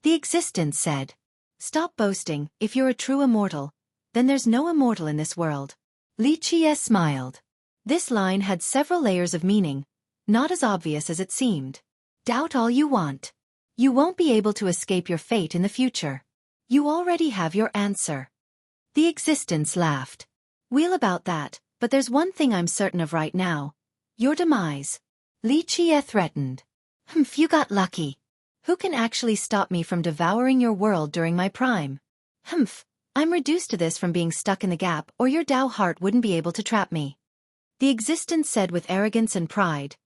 The existence said. Stop boasting, if you're a true immortal, then there's no immortal in this world. Li Qie smiled. This line had several layers of meaning, not as obvious as it seemed. Doubt all you want. You won't be able to escape your fate in the future. You already have your answer. The existence laughed. We'll about that, but there's one thing I'm certain of right now. Your demise. Li Qie threatened. You got lucky. Who can actually stop me from devouring your world during my prime? I'm reduced to this from being stuck in the gap or your Tao heart wouldn't be able to trap me. The existence said with arrogance and pride.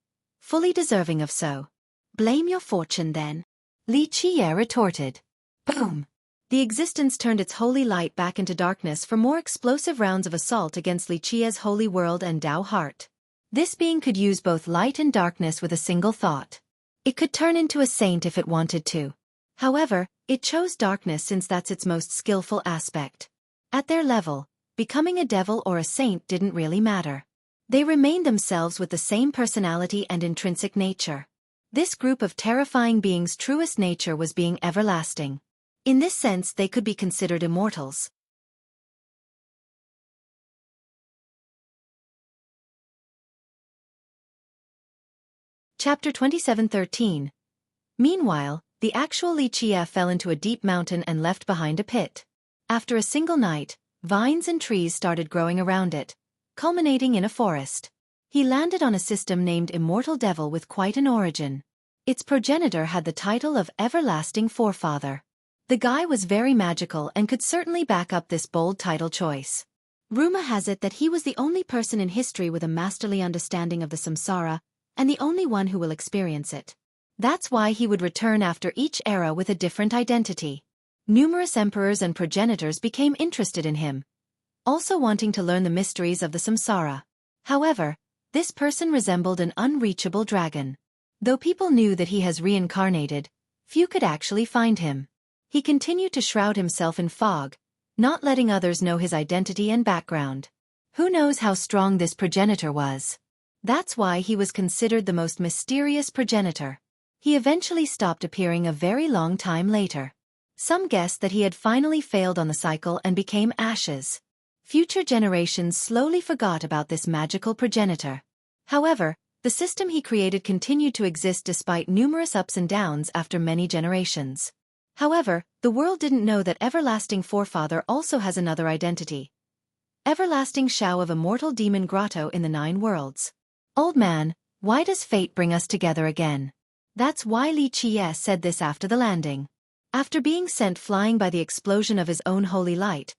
Fully deserving of so. Blame your fortune then. Li Qie retorted. Boom! The existence turned its holy light back into darkness for more explosive rounds of assault against Li Qie's holy world and Tao heart. This being could use both light and darkness with a single thought. It could turn into a saint if it wanted to. However, it chose darkness since that's its most skillful aspect. At their level, becoming a devil or a saint didn't really matter. They remained themselves with the same personality and intrinsic nature. This group of terrifying beings' truest nature was being everlasting. In this sense they could be considered immortals. Chapter 27:13. Meanwhile, the actual Li Qie fell into a deep mountain and left behind a pit. After a single night, vines and trees started growing around it, culminating in a forest. He landed on a system named Immortal Devil with quite an origin. Its progenitor had the title of Everlasting Forefather. The guy was very magical and could certainly back up this bold title choice. Rumor has it that he was the only person in history with a masterly understanding of the samsara, and the only one who will experience it. That's why he would return after each era with a different identity. Numerous emperors and progenitors became interested in him, also wanting to learn the mysteries of the samsara. However, this person resembled an unreachable dragon. Though people knew that he has reincarnated, few could actually find him. He continued to shroud himself in fog, not letting others know his identity and background. Who knows how strong this progenitor was? That's why he was considered the most mysterious progenitor. He eventually stopped appearing a very long time later. Some guessed that he had finally failed on the cycle and became ashes. Future generations slowly forgot about this magical progenitor. However, the system he created continued to exist despite numerous ups and downs after many generations. However, the world didn't know that Everlasting Forefather also has another identity. Everlasting Shao of Immortal Demon Grotto in the 9 Worlds. Old man, why does fate bring us together again? That's why Li Qie said this after the landing. After being sent flying by the explosion of his own holy light,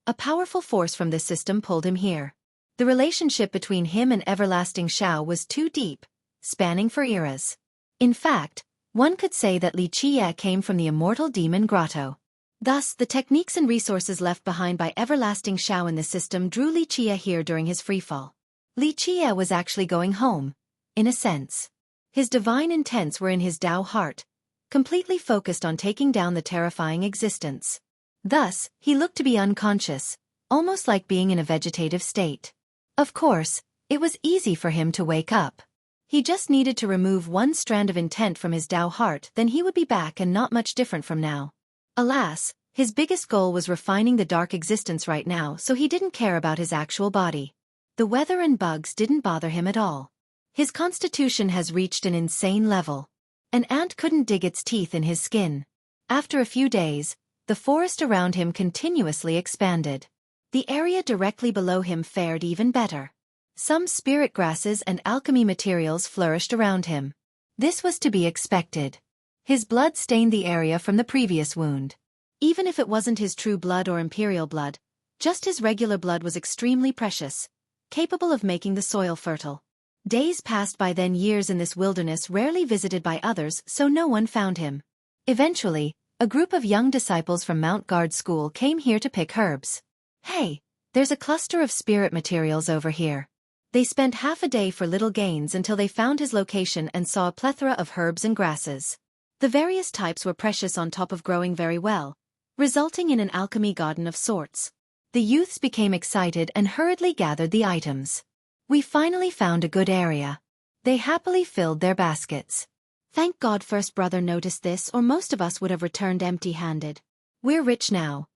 a powerful force from this system pulled him here. The relationship between him and Everlasting Shao was too deep, spanning for eras. In fact, one could say that Li Qie came from the Immortal Demon Grotto. Thus, the techniques and resources left behind by Everlasting Shao in the system drew Li Qie here during his freefall. Li Qie was actually going home, in a sense. His divine intents were in his Tao heart, completely focused on taking down the terrifying existence. Thus, he looked to be unconscious, almost like being in a vegetative state. Of course, it was easy for him to wake up. He just needed to remove one strand of intent from his Tao heart, then he would be back and not much different from now. Alas, his biggest goal was refining the dark existence right now, so he didn't care about his actual body. The weather and bugs didn't bother him at all. His constitution has reached an insane level. An ant couldn't dig its teeth in his skin. After a few days, the forest around him continuously expanded. The area directly below him fared even better. Some spirit grasses and alchemy materials flourished around him. This was to be expected. His blood stained the area from the previous wound. Even if it wasn't his true blood or imperial blood, just his regular blood was extremely precious, capable of making the soil fertile. Days passed by, then years in this wilderness rarely visited by others, so no one found him. Eventually, a group of young disciples from Mount Guard School came here to pick herbs. Hey, there's a cluster of spirit materials over here. They spent half a day for little gains until they found his location and saw a plethora of herbs and grasses. The various types were precious on top of growing very well, resulting in an alchemy garden of sorts. The youths became excited and hurriedly gathered the items. We finally found a good area. They happily filled their baskets. Thank God first brother noticed this, or most of us would have returned empty-handed. We're rich now.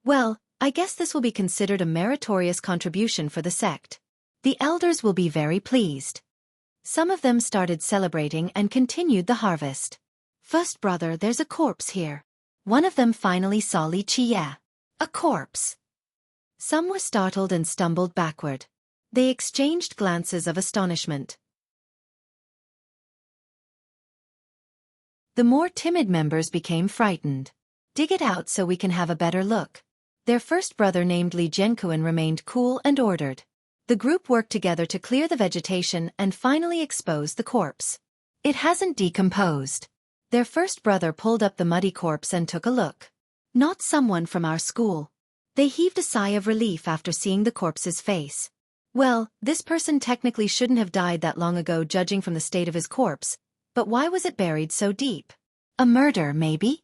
Well, I guess this will be considered a meritorious contribution for the sect. The elders will be very pleased. Some of them started celebrating and continued the harvest. First brother, there's a corpse here. One of them finally saw Li Qie. A corpse. Some were startled and stumbled backward. They exchanged glances of astonishment. The more timid members became frightened. Dig it out so we can have a better look. Their first brother named Li Jianquan remained cool and ordered. The group worked together to clear the vegetation and finally expose the corpse. It hasn't decomposed. Their first brother pulled up the muddy corpse and took a look. Not someone from our school. They heaved a sigh of relief after seeing the corpse's face. Well, this person technically shouldn't have died that long ago judging from the state of his corpse, but why was it buried so deep? A murder, maybe?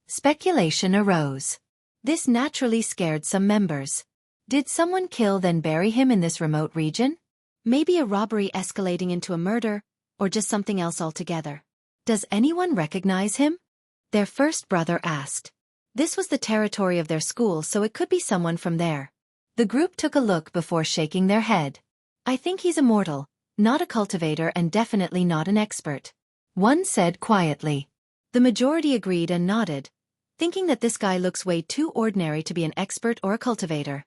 Speculation arose. This naturally scared some members. Did someone kill then bury him in this remote region? Maybe a robbery escalating into a murder, or just something else altogether. Does anyone recognize him? Their first brother asked. This was the territory of their school, so it could be someone from there. The group took a look before shaking their head. I think he's immortal, not a cultivator and definitely not an expert. One said quietly. The majority agreed and nodded, thinking that this guy looks way too ordinary to be an expert or a cultivator.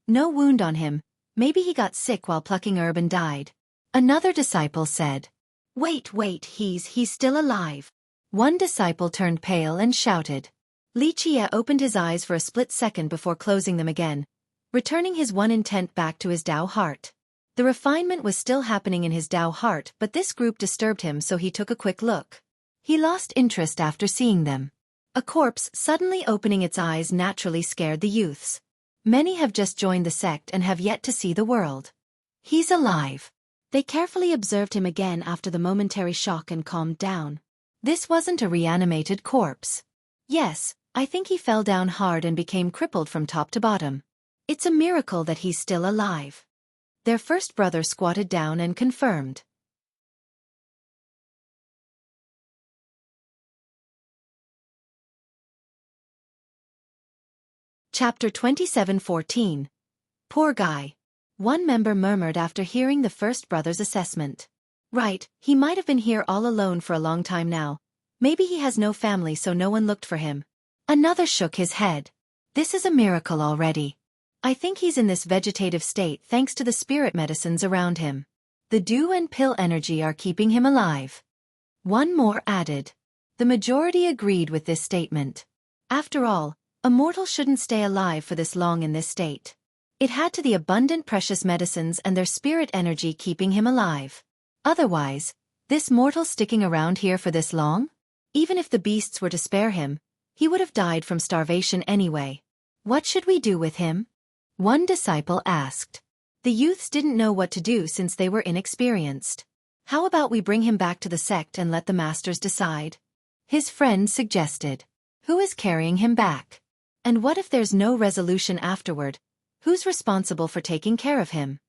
No wound on him, maybe he got sick while plucking herb and died. Another disciple said. Wait, he's still alive. One disciple turned pale and shouted. Li Qie opened his eyes for a split second before closing them again, returning his one intent back to his Tao heart. The refinement was still happening in his Dao heart, but this group disturbed him, so he took a quick look. He lost interest after seeing them. A corpse suddenly opening its eyes naturally scared the youths. Many have just joined the sect and have yet to see the world. He's alive. They carefully observed him again after the momentary shock and calmed down. This wasn't a reanimated corpse. Yes, I think he fell down hard and became crippled from top to bottom. It's a miracle that he's still alive. Their first brother squatted down and confirmed. Chapter 27:14. Poor guy. One member murmured after hearing the first brother's assessment. Right, he might have been here all alone for a long time now. Maybe he has no family, so no one looked for him. Another shook his head. This is a miracle already. I think he's in this vegetative state thanks to the spirit medicines around him. The dew and pill energy are keeping him alive. One more added. The majority agreed with this statement. After all, a mortal shouldn't stay alive for this long in this state. It had to the abundant precious medicines and their spirit energy keeping him alive. Otherwise, this mortal sticking around here for this long? Even if the beasts were to spare him, he would have died from starvation anyway. What should we do with him? One disciple asked. The youths didn't know what to do since they were inexperienced. How about we bring him back to the sect and let the masters decide? His friend suggested. Who is carrying him back? And what if there's no resolution afterward? Who's responsible for taking care of him?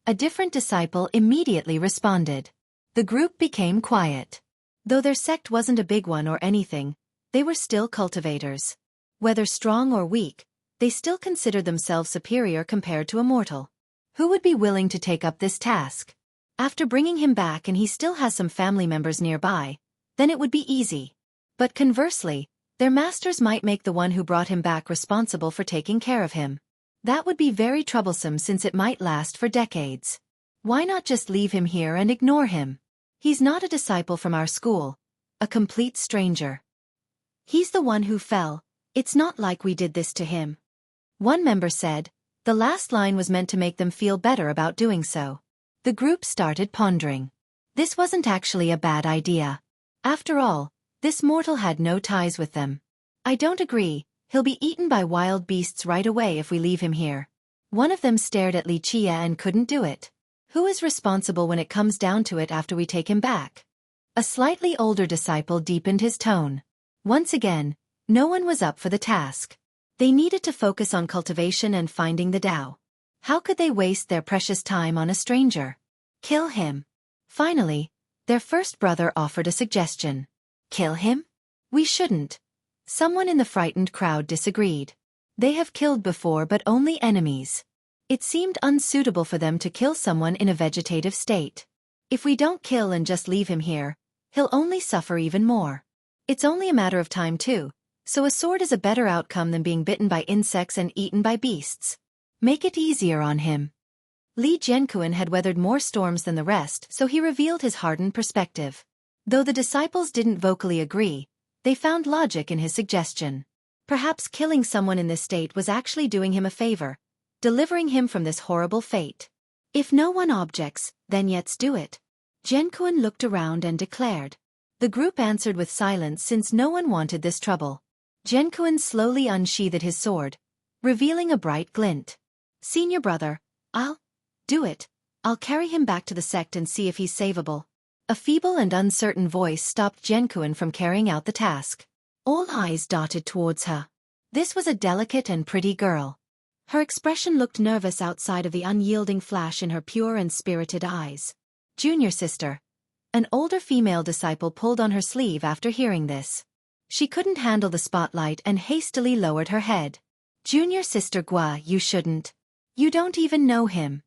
A different disciple immediately responded. The group became quiet. Though their sect wasn't a big one or anything, they were still cultivators. Whether strong or weak, they still considered themselves superior compared to a mortal. Who would be willing to take up this task? After bringing him back and he still has some family members nearby, then it would be easy. But conversely, their masters might make the one who brought him back responsible for taking care of him. That would be very troublesome since it might last for decades. Why not just leave him here and ignore him? He's not a disciple from our school, a complete stranger. He's the one who fell. It's not like we did this to him. One member said. The last line was meant to make them feel better about doing so. The group started pondering. This wasn't actually a bad idea. After all, this mortal had no ties with them. I don't agree, he'll be eaten by wild beasts right away if we leave him here. One of them stared at Xueqi and couldn't do it. Who is responsible when it comes down to it after we take him back? A slightly older disciple deepened his tone. Once again, no one was up for the task. They needed to focus on cultivation and finding the Tao. How could they waste their precious time on a stranger? Kill him. Finally, their first brother offered a suggestion. Kill him? We shouldn't. Someone in the frightened crowd disagreed. They have killed before, but only enemies. It seemed unsuitable for them to kill someone in a vegetative state. If we don't kill and just leave him here, he'll only suffer even more. It's only a matter of time too, so a sword is a better outcome than being bitten by insects and eaten by beasts. Make it easier on him. Li Jianquan had weathered more storms than the rest, so he revealed his hardened perspective. Though the disciples didn't vocally agree, they found logic in his suggestion. Perhaps killing someone in this state was actually doing him a favor, delivering him from this horrible fate. If no one objects, then let's do it. Jianquan looked around and declared. The group answered with silence since no one wanted this trouble. Jianquan slowly unsheathed his sword, revealing a bright glint. Senior brother, I'll do it. I'll carry him back to the sect and see if he's savable. A feeble and uncertain voice stopped Jianquan from carrying out the task. All eyes darted towards her. This was a delicate and pretty girl. Her expression looked nervous outside of the unyielding flash in her pure and spirited eyes. Junior sister. An older female disciple pulled on her sleeve after hearing this. She couldn't handle the spotlight and hastily lowered her head. Junior sister Gua, you shouldn't. You don't even know him.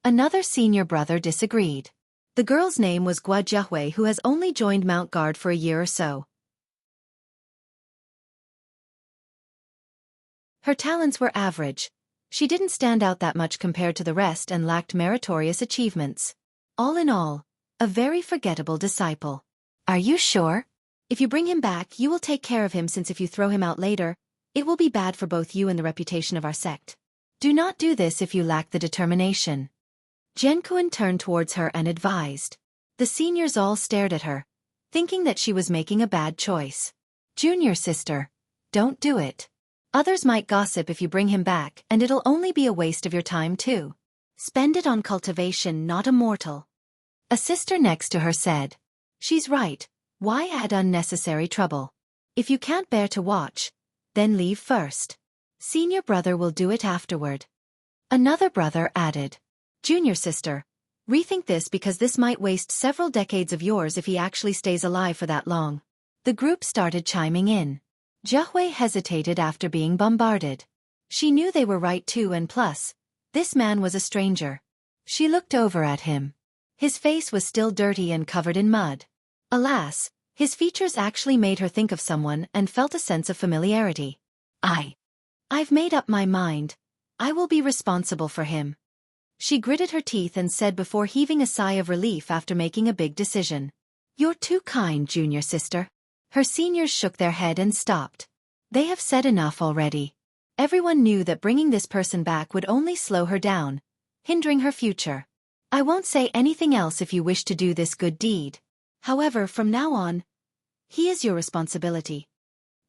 Another senior brother disagreed. The girl's name was Gua Jiahui, who has only joined Mount Guard for a year or so. Her talents were average. She didn't stand out that much compared to the rest and lacked meritorious achievements. All in all, a very forgettable disciple. Are you sure? If you bring him back, you will take care of him, since if you throw him out later, it will be bad for both you and the reputation of our sect. Do not do this if you lack the determination. Jianquan turned towards her and advised. The seniors all stared at her, thinking that she was making a bad choice. Junior sister, don't do it. Others might gossip if you bring him back, and it'll only be a waste of your time too. Spend it on cultivation, not a mortal. A sister next to her said. She's right, why add unnecessary trouble? If you can't bear to watch, then leave first. Senior brother will do it afterward. Another brother added. Junior sister, rethink this because this might waste several decades of yours if he actually stays alive for that long. The group started chiming in. Xueqi hesitated after being bombarded. She knew they were right too, and plus, this man was a stranger. She looked over at him. His face was still dirty and covered in mud. Alas, his features actually made her think of someone and felt a sense of familiarity. I've made up my mind. I will be responsible for him. She gritted her teeth and said before heaving a sigh of relief after making a big decision. You're too kind, junior sister. Her seniors shook their head and stopped. They have said enough already. Everyone knew that bringing this person back would only slow her down, hindering her future. I won't say anything else if you wish to do this good deed. However, from now on, he is your responsibility.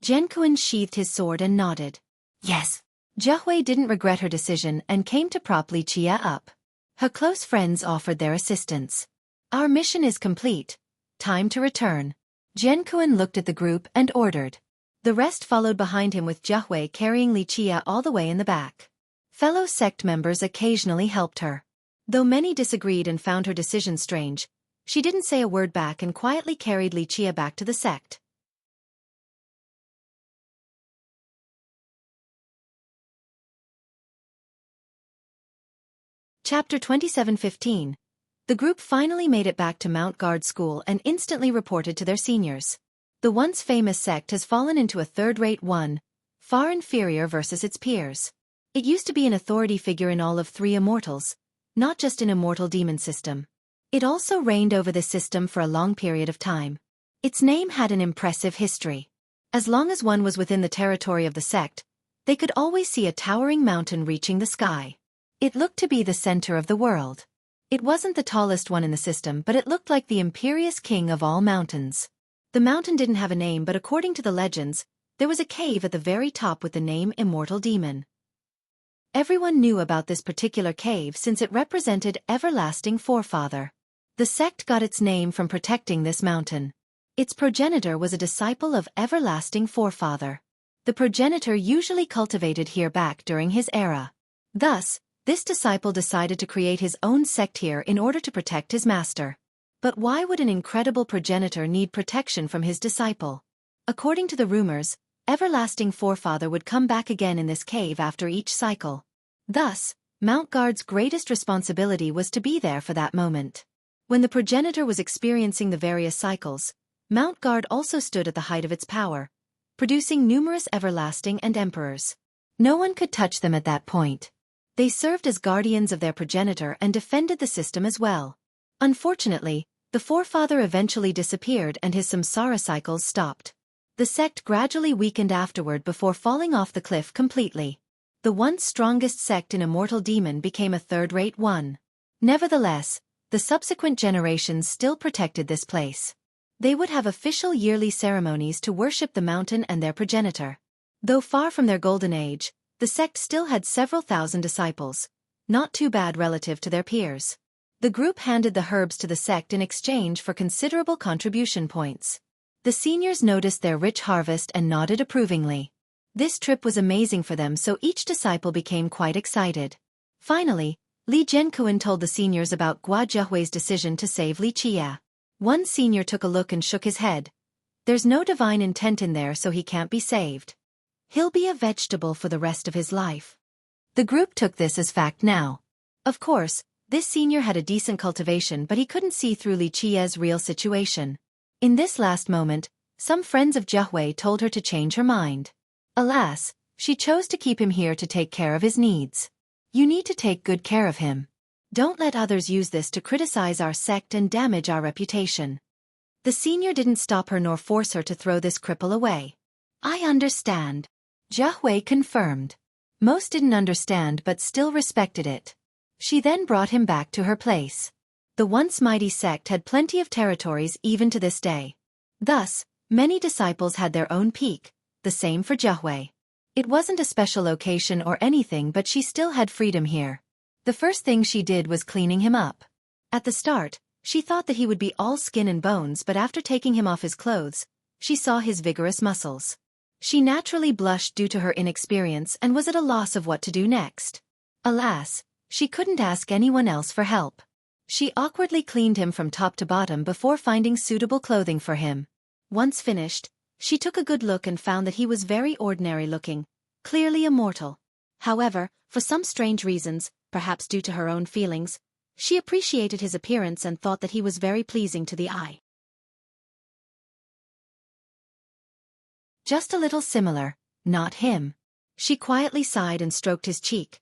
Jianquan sheathed his sword and nodded. Yes. Xueqi didn't regret her decision and came to prop Li Qia up. Her close friends offered their assistance. Our mission is complete. Time to return. Jianquan looked at the group and ordered. The rest followed behind him with Xueqi carrying Li Qia all the way in the back. Fellow sect members occasionally helped her. Though many disagreed and found her decision strange, she didn't say a word back and quietly carried Li Qia back to the sect. Chapter 27:15. The group finally made it back to Mount Guard School and instantly reported to their seniors. The once famous sect has fallen into a third-rate one, far inferior versus its peers. It used to be an authority figure in all of 3 immortals, not just in immortal demon system. It also reigned over this system for a long period of time. Its name had an impressive history. As long as one was within the territory of the sect, they could always see a towering mountain reaching the sky. It looked to be the center of the world. It wasn't the tallest one in the system, but it looked like the imperious king of all mountains. The mountain didn't have a name, but according to the legends, there was a cave at the very top with the name Immortal Demon. Everyone knew about this particular cave since it represented Everlasting Forefather. The sect got its name from protecting this mountain. Its progenitor was a disciple of Everlasting Forefather. The progenitor usually cultivated here back during his era. Thus, this disciple decided to create his own sect here in order to protect his master. But why would an incredible progenitor need protection from his disciple? According to the rumors, Everlasting Forefather would come back again in this cave after each cycle. Thus, Mount Guard's greatest responsibility was to be there for that moment. When the progenitor was experiencing the various cycles, Mount Guard also stood at the height of its power, producing numerous Everlasting and Emperors. No one could touch them at that point. They served as guardians of their progenitor and defended the system as well. Unfortunately, the forefather eventually disappeared and his samsara cycles stopped. The sect gradually weakened afterward before falling off the cliff completely. The once strongest sect in Immortal Demon became a third-rate one. Nevertheless, the subsequent generations still protected this place. They would have official yearly ceremonies to worship the mountain and their progenitor. Though far from their golden age, the sect still had several thousand disciples, not too bad relative to their peers. The group handed the herbs to the sect in exchange for considerable contribution points. The seniors noticed their rich harvest and nodded approvingly. This trip was amazing for them, so each disciple became quite excited. Finally, Li Jianquan told the seniors about Gua Zhehui's decision to save Li Qia. One senior took a look and shook his head. There's no divine intent in there, so he can't be saved. He'll be a vegetable for the rest of his life. The group took this as fact now. Of course, this senior had a decent cultivation, but he couldn't see through Li Qia's real situation. In this last moment, some friends of Xueqi told her to change her mind. Alas, she chose to keep him here to take care of his needs. You need to take good care of him. Don't let others use this to criticize our sect and damage our reputation. The senior didn't stop her nor force her to throw this cripple away. I understand. Xueqi confirmed. Most didn't understand but still respected it. She then brought him back to her place. The once mighty sect had plenty of territories even to this day. Thus, many disciples had their own peak, the same for Xueqi. It wasn't a special location or anything, but she still had freedom here. The first thing she did was cleaning him up. At the start, she thought that he would be all skin and bones, but after taking him off his clothes, she saw his vigorous muscles. She naturally blushed due to her inexperience and was at a loss of what to do next. Alas, she couldn't ask anyone else for help. She awkwardly cleaned him from top to bottom before finding suitable clothing for him. Once finished, she took a good look and found that he was very ordinary looking, clearly a mortal. However, for some strange reasons, perhaps due to her own feelings, she appreciated his appearance and thought that he was very pleasing to the eye. Just a little similar, not him. She quietly sighed and stroked his cheek.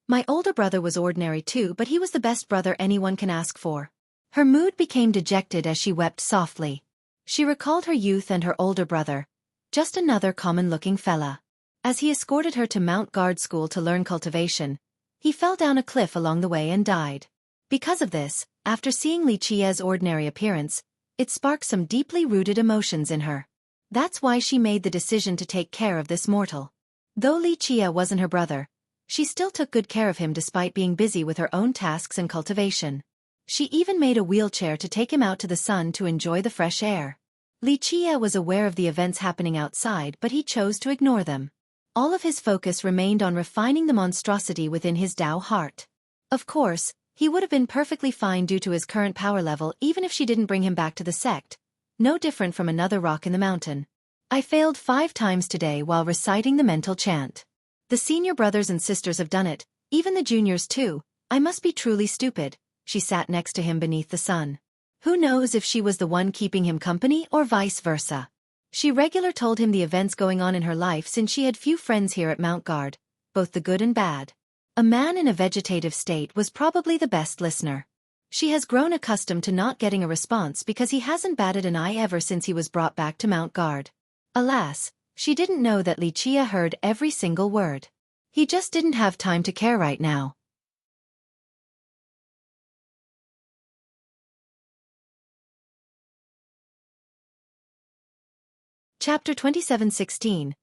My older brother was ordinary too, but he was the best brother anyone can ask for. Her mood became dejected as she wept softly. She recalled her youth and her older brother, just another common-looking fella. As he escorted her to Mount Guard School to learn cultivation, he fell down a cliff along the way and died. Because of this, after seeing Xueqi's ordinary appearance, it sparked some deeply rooted emotions in her. That's why she made the decision to take care of this mortal. Though Xueqi wasn't her brother, she still took good care of him despite being busy with her own tasks and cultivation. She even made a wheelchair to take him out to the sun to enjoy the fresh air. Xueqi was aware of the events happening outside, but he chose to ignore them. All of his focus remained on refining the monstrosity within his Tao heart. Of course, he would have been perfectly fine due to his current power level even if she didn't bring him back to the sect. No different from another rock in the mountain. I failed 5 times today while reciting the mental chant. The senior brothers and sisters have done it, even the juniors too. I must be truly stupid. She sat next to him beneath the sun. Who knows if she was the one keeping him company or vice versa. She regularly told him the events going on in her life since she had few friends here at Mount Guard, both the good and bad. A man in a vegetative state was probably the best listener. She has grown accustomed to not getting a response because he hasn't batted an eye ever since he was brought back to Mount Guard. Alas, she didn't know that Xueqi heard every single word. He just didn't have time to care right now. Chapter 27:16.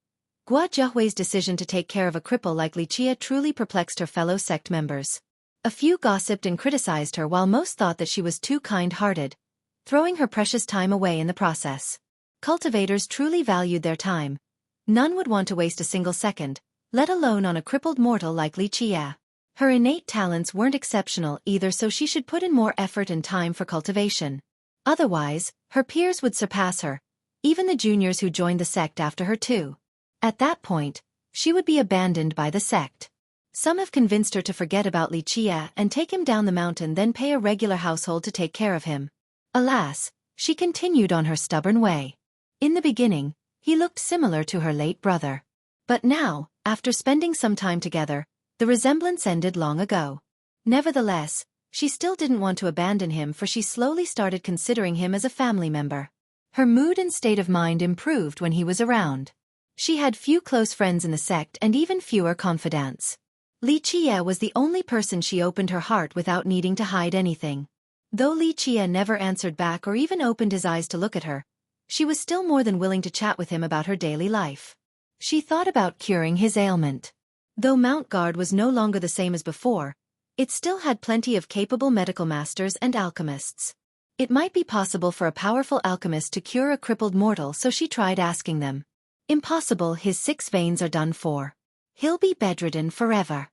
Xueqi's decision to take care of a cripple like Xueqi truly perplexed her fellow sect members. A few gossiped and criticized her while most thought that she was too kind-hearted, throwing her precious time away in the process. Cultivators truly valued their time. None would want to waste a single second, let alone on a crippled mortal like Xueqi. Her innate talents weren't exceptional either, so she should put in more effort and time for cultivation. Otherwise, her peers would surpass her, even the juniors who joined the sect after her too. At that point, she would be abandoned by the sect. Some have convinced her to forget about Xueqi and take him down the mountain, then pay a regular household to take care of him. Alas, she continued on her stubborn way. In the beginning, he looked similar to her late brother. But now, after spending some time together, the resemblance ended long ago. Nevertheless, she still didn't want to abandon him, for she slowly started considering him as a family member. Her mood and state of mind improved when he was around. She had few close friends in the sect and even fewer confidants. Xueqi was the only person she opened her heart without needing to hide anything. Though Xueqi never answered back or even opened his eyes to look at her, she was still more than willing to chat with him about her daily life. She thought about curing his ailment. Though Mount Guard was no longer the same as before, it still had plenty of capable medical masters and alchemists. It might be possible for a powerful alchemist to cure a crippled mortal, so she tried asking them. Impossible, his 6 veins are done for. He'll be bedridden forever.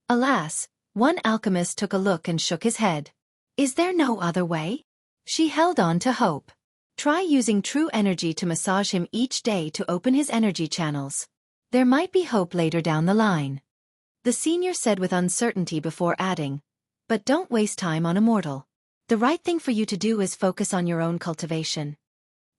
Alas, one alchemist took a look and shook his head. Is there no other way? She held on to hope. Try using true energy to massage him each day to open his energy channels. There might be hope later down the line. The senior said with uncertainty before adding, but don't waste time on a mortal. The right thing for you to do is focus on your own cultivation.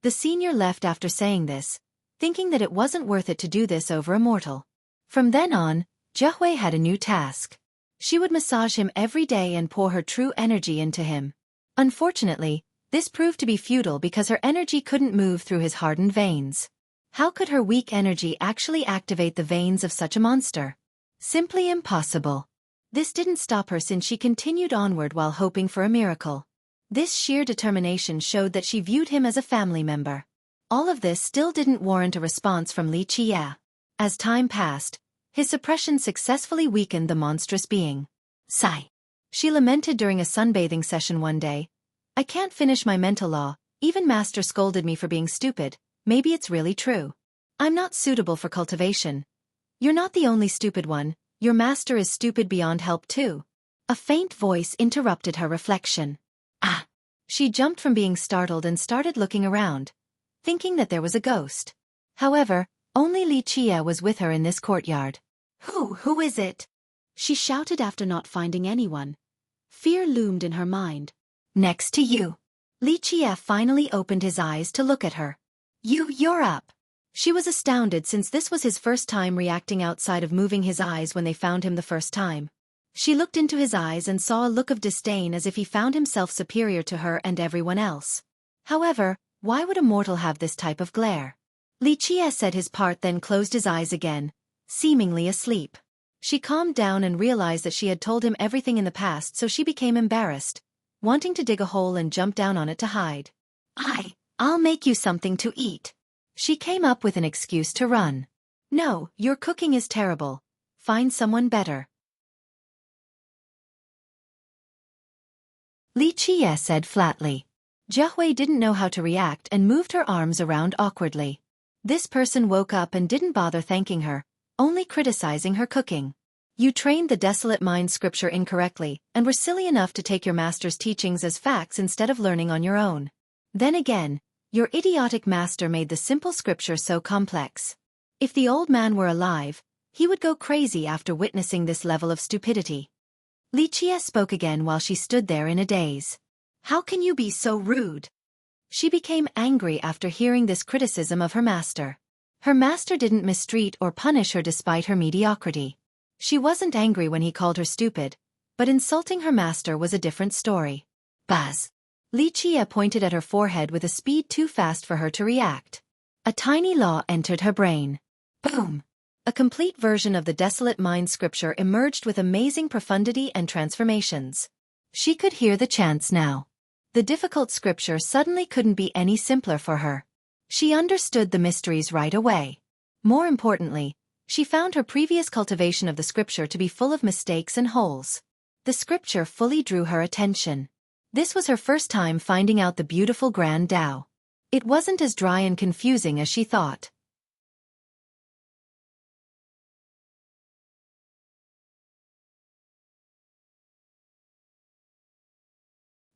The senior left after saying this, thinking that it wasn't worth it to do this over a mortal. From then on, Xueqi had a new task. She would massage him every day and pour her true energy into him. Unfortunately, this proved to be futile because her energy couldn't move through his hardened veins. How could her weak energy actually activate the veins of such a monster? Simply impossible. This didn't stop her since she continued onward while hoping for a miracle. This sheer determination showed that she viewed him as a family member. All of this still didn't warrant a response from Li Qie. As time passed, his suppression successfully weakened the monstrous being. Sigh. She lamented during a sunbathing session one day. I can't finish my mental law, even Master scolded me for being stupid, maybe it's really true. I'm not suitable for cultivation. You're not the only stupid one, your master is stupid beyond help too. A faint voice interrupted her reflection. Ah! She jumped from being startled and started looking around, thinking that there was a ghost. However, only Li Qie was with her in this courtyard. Who is it? She shouted after not finding anyone. Fear loomed in her mind. Next to you. Li Qie finally opened his eyes to look at her. You're up. She was astounded since this was his first time reacting outside of moving his eyes when they found him the first time. She looked into his eyes and saw a look of disdain as if he found himself superior to her and everyone else. However, why would a mortal have this type of glare? Li Qie said his part then closed his eyes again, seemingly asleep. She calmed down and realized that she had told him everything in the past, so she became embarrassed, wanting to dig a hole and jump down on it to hide. I'll make you something to eat. She came up with an excuse to run. No, your cooking is terrible. Find someone better. Li Qie said flatly. Xueqi didn't know how to react and moved her arms around awkwardly. This person woke up and didn't bother thanking her, only criticizing her cooking. You trained the desolate mind scripture incorrectly and were silly enough to take your master's teachings as facts instead of learning on your own. Then again, your idiotic master made the simple scripture so complex. If the old man were alive, he would go crazy after witnessing this level of stupidity. Li Qie spoke again while she stood there in a daze. How can you be so rude? She became angry after hearing this criticism of her master. Her master didn't mistreat or punish her despite her mediocrity. She wasn't angry when he called her stupid, but insulting her master was a different story. Buzz! Li Qie pointed at her forehead with a speed too fast for her to react. A tiny law entered her brain. Boom! A complete version of the desolate mind scripture emerged with amazing profundity and transformations. She could hear the chants now. The difficult scripture suddenly couldn't be any simpler for her. She understood the mysteries right away. More importantly, she found her previous cultivation of the scripture to be full of mistakes and holes. The scripture fully drew her attention. This was her first time finding out the beautiful Grand Tao. It wasn't as dry and confusing as she thought.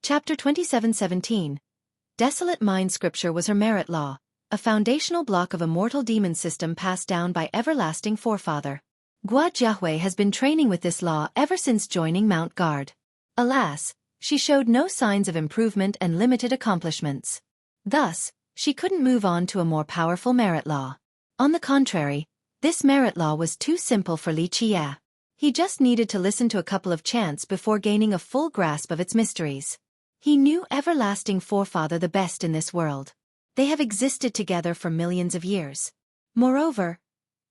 Chapter 27:17. Desolate Mind Scripture was her merit law, a foundational block of a mortal demon system passed down by everlasting forefather. Xueqi has been training with this law ever since joining Mount Guard. Alas, she showed no signs of improvement and limited accomplishments. Thus, she couldn't move on to a more powerful merit law. On the contrary, this merit law was too simple for Li Qie. He just needed to listen to a couple of chants before gaining a full grasp of its mysteries. He knew everlasting forefather the best in this world. They have existed together for millions of years. Moreover,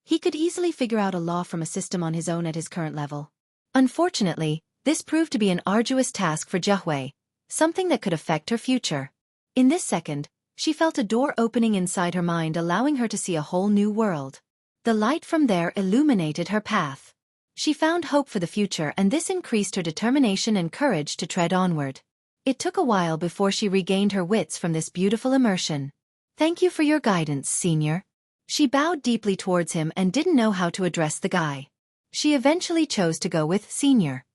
he could easily figure out a law from a system on his own at his current level. Unfortunately, this proved to be an arduous task for Xueqi, something that could affect her future. In this second, she felt a door opening inside her mind, allowing her to see a whole new world. The light from there illuminated her path. She found hope for the future, and this increased her determination and courage to tread onward. It took a while before she regained her wits from this beautiful immersion. Thank you for your guidance, Senior. She bowed deeply towards him and didn't know how to address the guy. She eventually chose to go with Senior.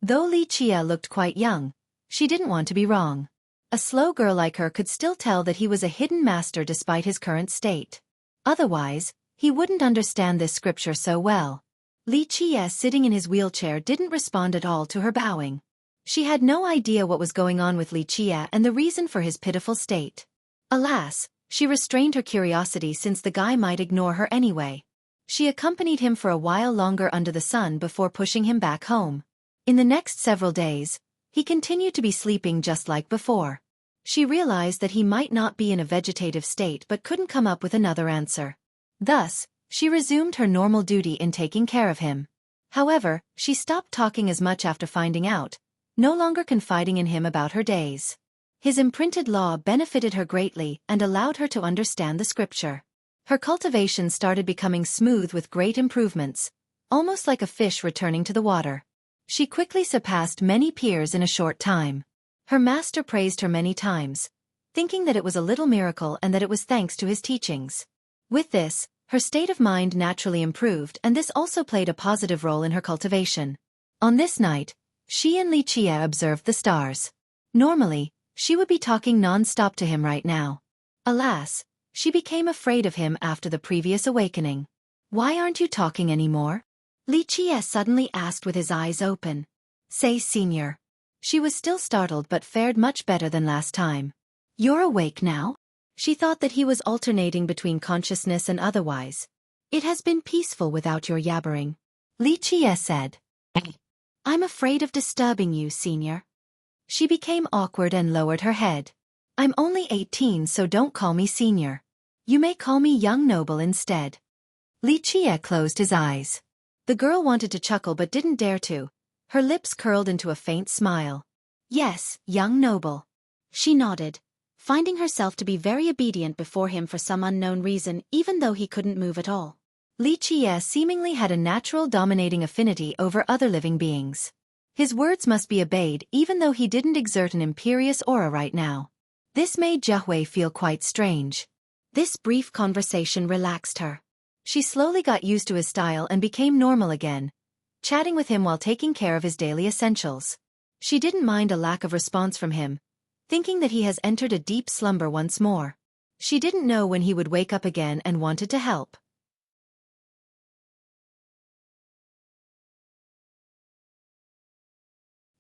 Though Li Qie looked quite young, she didn't want to be wrong. A slow girl like her could still tell that he was a hidden master despite his current state. Otherwise, he wouldn't understand this scripture so well. Li Qie, sitting in his wheelchair, didn't respond at all to her bowing. She had no idea what was going on with Li Qie and the reason for his pitiful state. Alas, she restrained her curiosity since the guy might ignore her anyway. She accompanied him for a while longer under the sun before pushing him back home. In the next several days, he continued to be sleeping just like before. She realized that he might not be in a vegetative state but couldn't come up with another answer. Thus, she resumed her normal duty in taking care of him. However, she stopped talking as much after finding out, no longer confiding in him about her days. His imprinted law benefited her greatly and allowed her to understand the scripture. Her cultivation started becoming smooth with great improvements, almost like a fish returning to the water. She quickly surpassed many peers in a short time. Her master praised her many times, thinking that it was a little miracle and that it was thanks to his teachings. With this, her state of mind naturally improved, and this also played a positive role in her cultivation. On this night, she and Li Chia observed the stars. Normally, she would be talking non-stop to him right now. Alas, she became afraid of him after the previous awakening. "Why aren't you talking anymore?" Li Chia suddenly asked with his eyes open. "Say, Senior." She was still startled but fared much better than last time. "You're awake now?" She thought that he was alternating between consciousness and otherwise. "It has been peaceful without your yabbering," Li Chia said. "I'm afraid of disturbing you, Senior." She became awkward and lowered her head. "I'm only 18, so don't call me Senior. You may call me Young Noble instead." Li Chia closed his eyes. The girl wanted to chuckle but didn't dare to. Her lips curled into a faint smile. "Yes, Young Noble." She nodded, finding herself to be very obedient before him for some unknown reason, even though he couldn't move at all. Li Chia seemingly had a natural dominating affinity over other living beings. His words must be obeyed even though he didn't exert an imperious aura right now. This made Xueqi feel quite strange. This brief conversation relaxed her. She slowly got used to his style and became normal again, chatting with him while taking care of his daily essentials. She didn't mind a lack of response from him, thinking that he has entered a deep slumber once more. She didn't know when he would wake up again and wanted to help.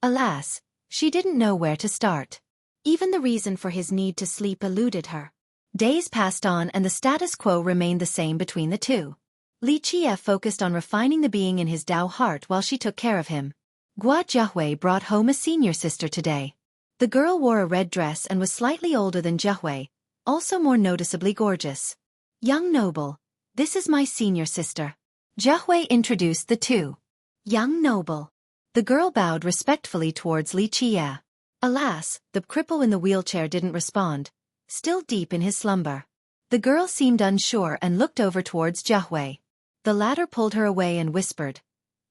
Alas, she didn't know where to start. Even the reason for his need to sleep eluded her. Days passed on and the status quo remained the same between the two. Li Chia focused on refining the being in his Dao heart while she took care of him. Gua Xueqi brought home a senior sister today. The girl wore a red dress and was slightly older than Xueqi, also more noticeably gorgeous. "Young Noble, this is my senior sister." Xueqi introduced the two. "Young Noble." The girl bowed respectfully towards Li Chia. Alas, the cripple in the wheelchair didn't respond, still deep in his slumber. The girl seemed unsure and looked over towards Xueqi. The latter pulled her away and whispered,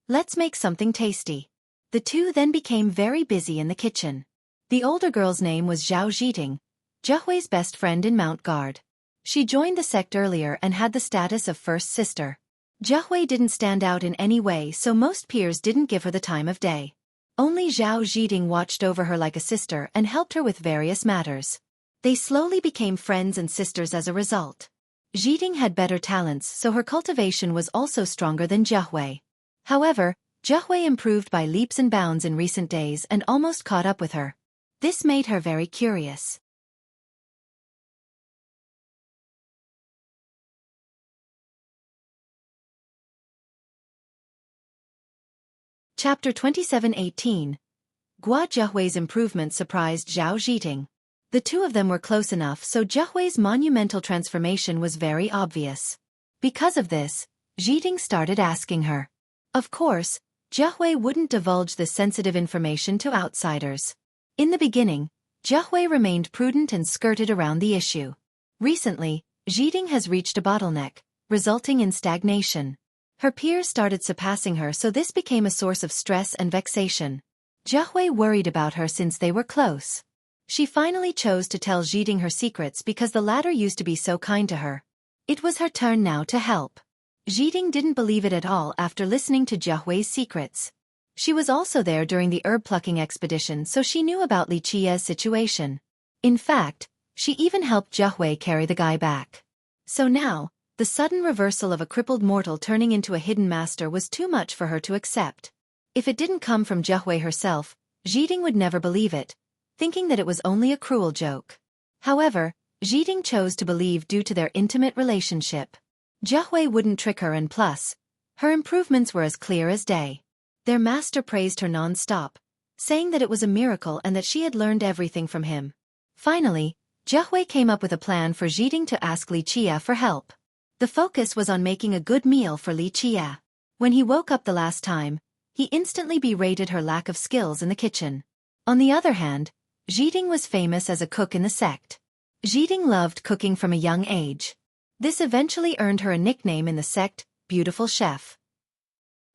"Let's make something tasty." The two then became very busy in the kitchen. The older girl's name was Zhao Zhiting, Xueqi's best friend in Mount Guard. She joined the sect earlier and had the status of first sister. Xueqi didn't stand out in any way, so most peers didn't give her the time of day. Only Zhao Zhiting watched over her like a sister and helped her with various matters. They slowly became friends and sisters as a result. Zhiting had better talents, so her cultivation was also stronger than Xueqi. However, Xueqi improved by leaps and bounds in recent days and almost caught up with her. This made her very curious. Chapter 27:18. Gua Xueqi's improvement surprised Zhao Zhiting. The two of them were close enough, so Xueqi's monumental transformation was very obvious. Because of this, Zhiting started asking her. Of course, Xueqi wouldn't divulge this sensitive information to outsiders. In the beginning, Xueqi remained prudent and skirted around the issue. Recently, Zhiting has reached a bottleneck, resulting in stagnation. Her peers started surpassing her, so this became a source of stress and vexation. Xueqi worried about her since they were close. She finally chose to tell Zhiting her secrets because the latter used to be so kind to her. It was her turn now to help. Zhiting didn't believe it at all after listening to Xueqi's secrets. She was also there during the herb plucking expedition, so she knew about Li Chia's situation. In fact, she even helped Xueqi carry the guy back. So now, the sudden reversal of a crippled mortal turning into a hidden master was too much for her to accept. If it didn't come from Xueqi herself, Zhiting would never believe it, thinking that it was only a cruel joke. However, Zhiting chose to believe due to their intimate relationship. Xueqi wouldn't trick her, and plus, her improvements were as clear as day. Their master praised her non-stop, saying that it was a miracle and that she had learned everything from him. Finally, Xueqi came up with a plan for Zhiting to ask Li Chia for help. The focus was on making a good meal for Li Chia. When he woke up the last time, he instantly berated her lack of skills in the kitchen. On the other hand, Xueqi was famous as a cook in the sect. Xueqi loved cooking from a young age. This eventually earned her a nickname in the sect, Beautiful Chef.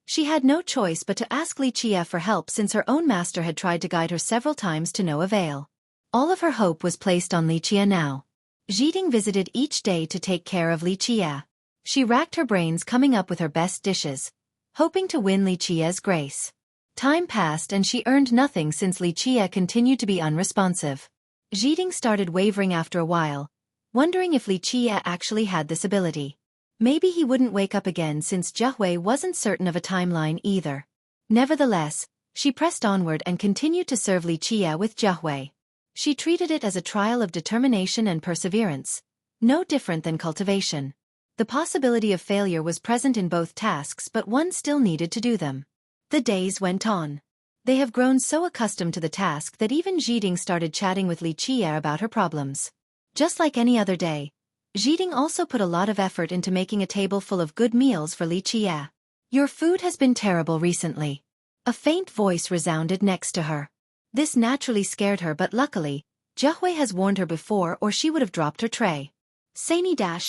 She had no choice but to ask Li Qie for help since her own master had tried to guide her several times to no avail. All of her hope was placed on Li Qie now. Xueqi visited each day to take care of Li Qie. She racked her brains coming up with her best dishes, hoping to win Li Qie's grace. Time passed and she earned nothing since Li Qie continued to be unresponsive. Xueqi started wavering after a while, wondering if Li Qie actually had this ability. Maybe he wouldn't wake up again since Xueqi wasn't certain of a timeline either. Nevertheless, she pressed onward and continued to serve Li Qie with Xueqi. She treated it as a trial of determination and perseverance, no different than cultivation. The possibility of failure was present in both tasks, but one still needed to do them. The days went on. They have grown so accustomed to the task that even Xueqi started chatting with Li Qie about her problems. Just like any other day, Xueqi also put a lot of effort into making a table full of good meals for Li Qie. "Your food has been terrible recently." A faint voice resounded next to her. This naturally scared her, but luckily, Xueqi has warned her before or she would have dropped her tray.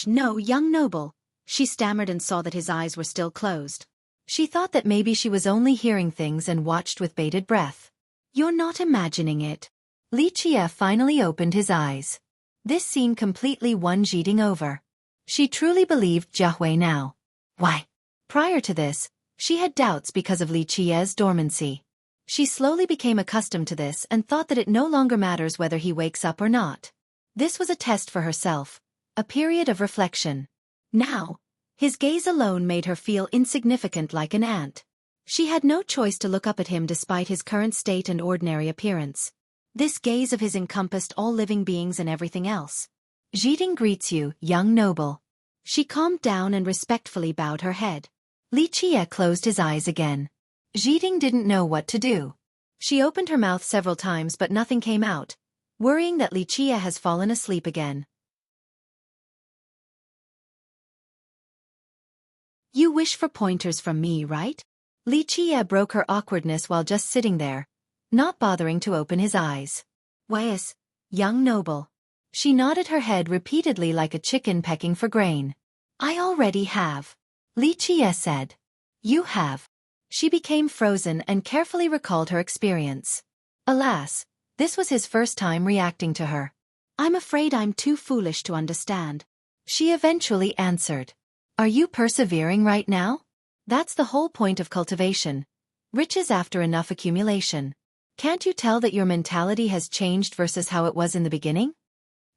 "No, young noble," she stammered and saw that his eyes were still closed. She thought that maybe she was only hearing things and watched with bated breath. "You're not imagining it." Li Qie finally opened his eyes. This scene completely won Xueqi over. She truly believed Xueqi now. Why? Prior to this, she had doubts because of Li Qie's dormancy. She slowly became accustomed to this and thought that it no longer matters whether he wakes up or not. This was a test for herself, a period of reflection. Now, his gaze alone made her feel insignificant like an ant. She had no choice to look up at him despite his current state and ordinary appearance. This gaze of his encompassed all living beings and everything else. "Xueqi greets you, young noble." She calmed down and respectfully bowed her head. Li Qie closed his eyes again. Xueqi didn't know what to do. She opened her mouth several times but nothing came out, worrying that Li Qie has fallen asleep again. "You wish for pointers from me, right?" Li Qie broke her awkwardness while just sitting there, not bothering to open his eyes. "Yes, young noble." She nodded her head repeatedly like a chicken pecking for grain. "I already have," Li Qie said. "You have." She became frozen and carefully recalled her experience. Alas, this was his first time reacting to her. "I'm afraid I'm too foolish to understand," she eventually answered. "Are you persevering right now? That's the whole point of cultivation. Riches after enough accumulation. Can't you tell that your mentality has changed versus how it was in the beginning?"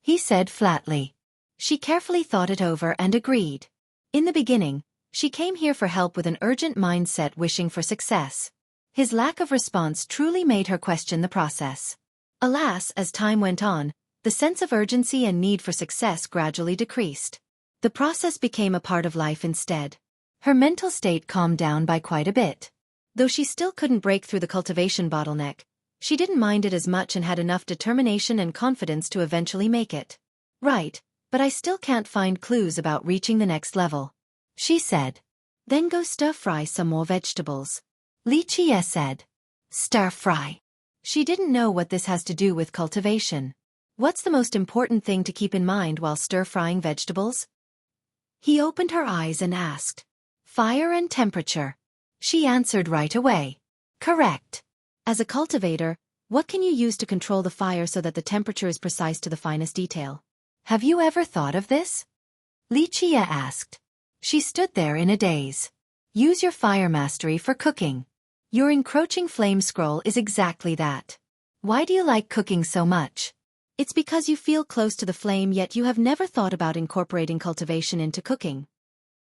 He said flatly. She carefully thought it over and agreed. In the beginning, she came here for help with an urgent mindset wishing for success. His lack of response truly made her question the process. Alas, as time went on, the sense of urgency and need for success gradually decreased. The process became a part of life instead. Her mental state calmed down by quite a bit. Though she still couldn't break through the cultivation bottleneck, she didn't mind it as much and had enough determination and confidence to eventually make it. "Right, but I still can't find clues about reaching the next level," she said. "Then go stir-fry some more vegetables," Li Qie said. Stir-fry. She didn't know what this has to do with cultivation. What's the most important thing to keep in mind while stir-frying vegetables? He opened her eyes and asked. "Fire and temperature." She answered right away. "Correct. As a cultivator, what can you use to control the fire so that the temperature is precise to the finest detail? Have you ever thought of this?" Li Qie asked. She stood there in a daze. "Use your fire mastery for cooking. Your encroaching flame scroll is exactly that. Why do you like cooking so much? It's because you feel close to the flame, yet you have never thought about incorporating cultivation into cooking."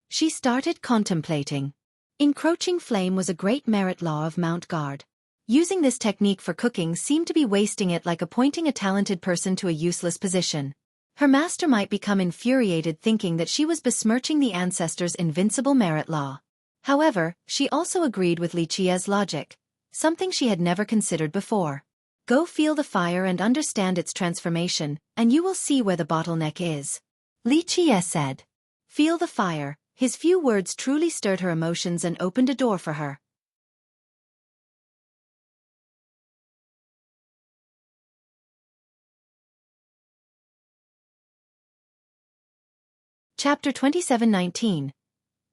She started contemplating. Encroaching flame was a great merit law of Mount Guard. Using this technique for cooking seemed to be wasting it, like appointing a talented person to a useless position. Her master might become infuriated thinking that she was besmirching the ancestors' invincible merit law. However, she also agreed with Li Qie's logic, something she had never considered before. Go feel the fire and understand its transformation, and you will see where the bottleneck is. Li Qie said. Feel the fire, His few words truly stirred her emotions and opened a door for her. Chapter 27:19.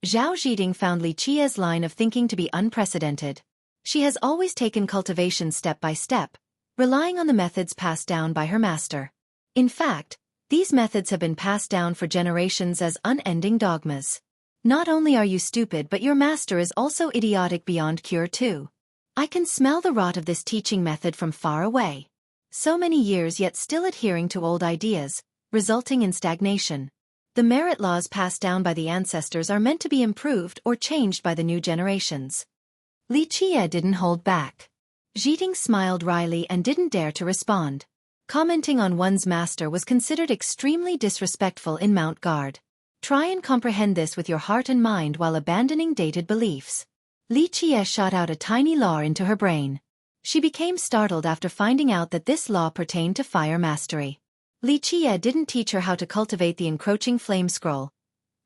Zhao Zhiding found Li Qia's line of thinking to be unprecedented. She has always taken cultivation step by step, relying on the methods passed down by her master. In fact, these methods have been passed down for generations as unending dogmas. Not only are you stupid, but your master is also idiotic beyond cure too. I can smell the rot of this teaching method from far away. So many years yet still adhering to old ideas, resulting in stagnation. The merit laws passed down by the ancestors are meant to be improved or changed by the new generations. Li Qia didn't hold back. Zhiding smiled wryly and didn't dare to respond. Commenting on one's master was considered extremely disrespectful in Mount Guard. Try and comprehend this with your heart and mind while abandoning dated beliefs. Li Qia shot out a tiny law into her brain. She became startled after finding out that this law pertained to fire mastery. Li Qia didn't teach her how to cultivate the encroaching flame scroll.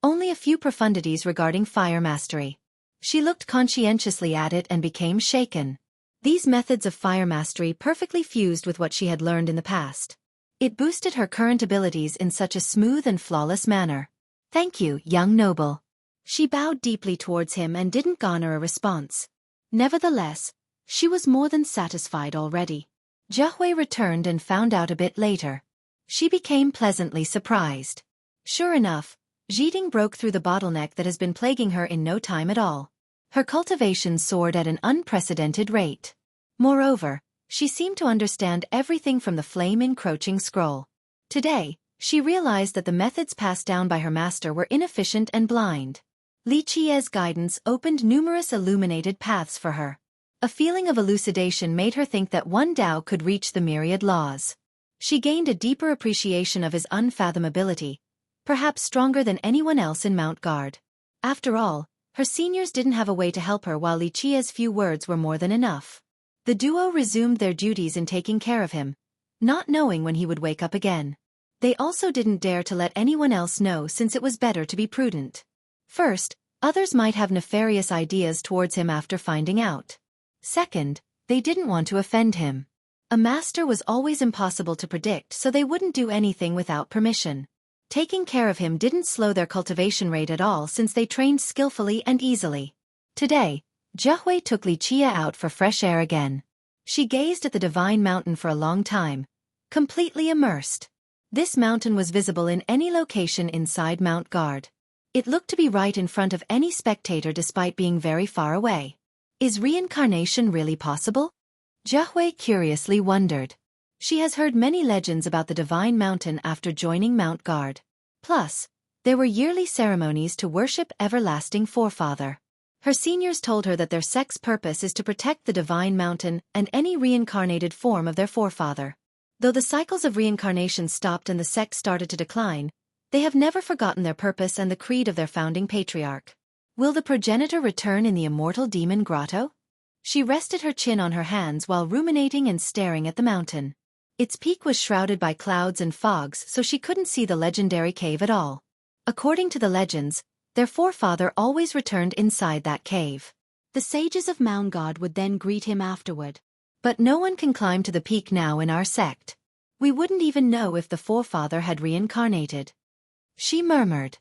Only a few profundities regarding fire mastery. She looked conscientiously at it and became shaken. These methods of fire mastery perfectly fused with what she had learned in the past. It boosted her current abilities in such a smooth and flawless manner. "Thank you, young noble." She bowed deeply towards him and didn't garner a response. Nevertheless, she was more than satisfied already. Xueqi returned and found out a bit later. She became pleasantly surprised. Sure enough, Zhiding broke through the bottleneck that has been plaguing her in no time at all. Her cultivation soared at an unprecedented rate. Moreover, she seemed to understand everything from the flame-encroaching scroll. Today, she realized that the methods passed down by her master were inefficient and blind. Li Qia's guidance opened numerous illuminated paths for her. A feeling of elucidation made her think that one Tao could reach the myriad laws. She gained a deeper appreciation of his unfathomability, perhaps stronger than anyone else in Mount Guard. After all, her seniors didn't have a way to help her while Li Qia's few words were more than enough. The duo resumed their duties in taking care of him, not knowing when he would wake up again. They also didn't dare to let anyone else know since it was better to be prudent. First, others might have nefarious ideas towards him after finding out. Second, they didn't want to offend him. A master was always impossible to predict, so they wouldn't do anything without permission. Taking care of him didn't slow their cultivation rate at all since they trained skillfully and easily. Today, Xueqi took Li Qia out for fresh air again. She gazed at the divine mountain for a long time, completely immersed. This mountain was visible in any location inside Mount Guard. It looked to be right in front of any spectator despite being very far away. Is reincarnation really possible? Xueqi curiously wondered. She has heard many legends about the Divine Mountain after joining Mount Guard. Plus, there were yearly ceremonies to worship Everlasting Forefather. Her seniors told her that their sect's purpose is to protect the Divine Mountain and any reincarnated form of their forefather. Though the cycles of reincarnation stopped and the sect started to decline, they have never forgotten their purpose and the creed of their founding patriarch. Will the progenitor return in the immortal demon grotto? She rested her chin on her hands while ruminating and staring at the mountain. Its peak was shrouded by clouds and fogs, so she couldn't see the legendary cave at all. According to the legends, their forefather always returned inside that cave. The sages of Mount God would then greet him afterward. But no one can climb to the peak now in our sect. We wouldn't even know if the forefather had reincarnated. She murmured.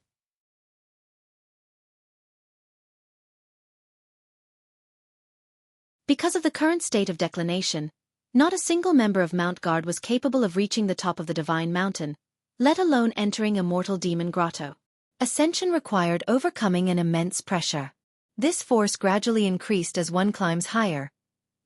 Because of the current state of declination, not a single member of Mount Guard was capable of reaching the top of the Divine Mountain, let alone entering Immortal Demon Grotto. Ascension required overcoming an immense pressure. This force gradually increased as one climbs higher,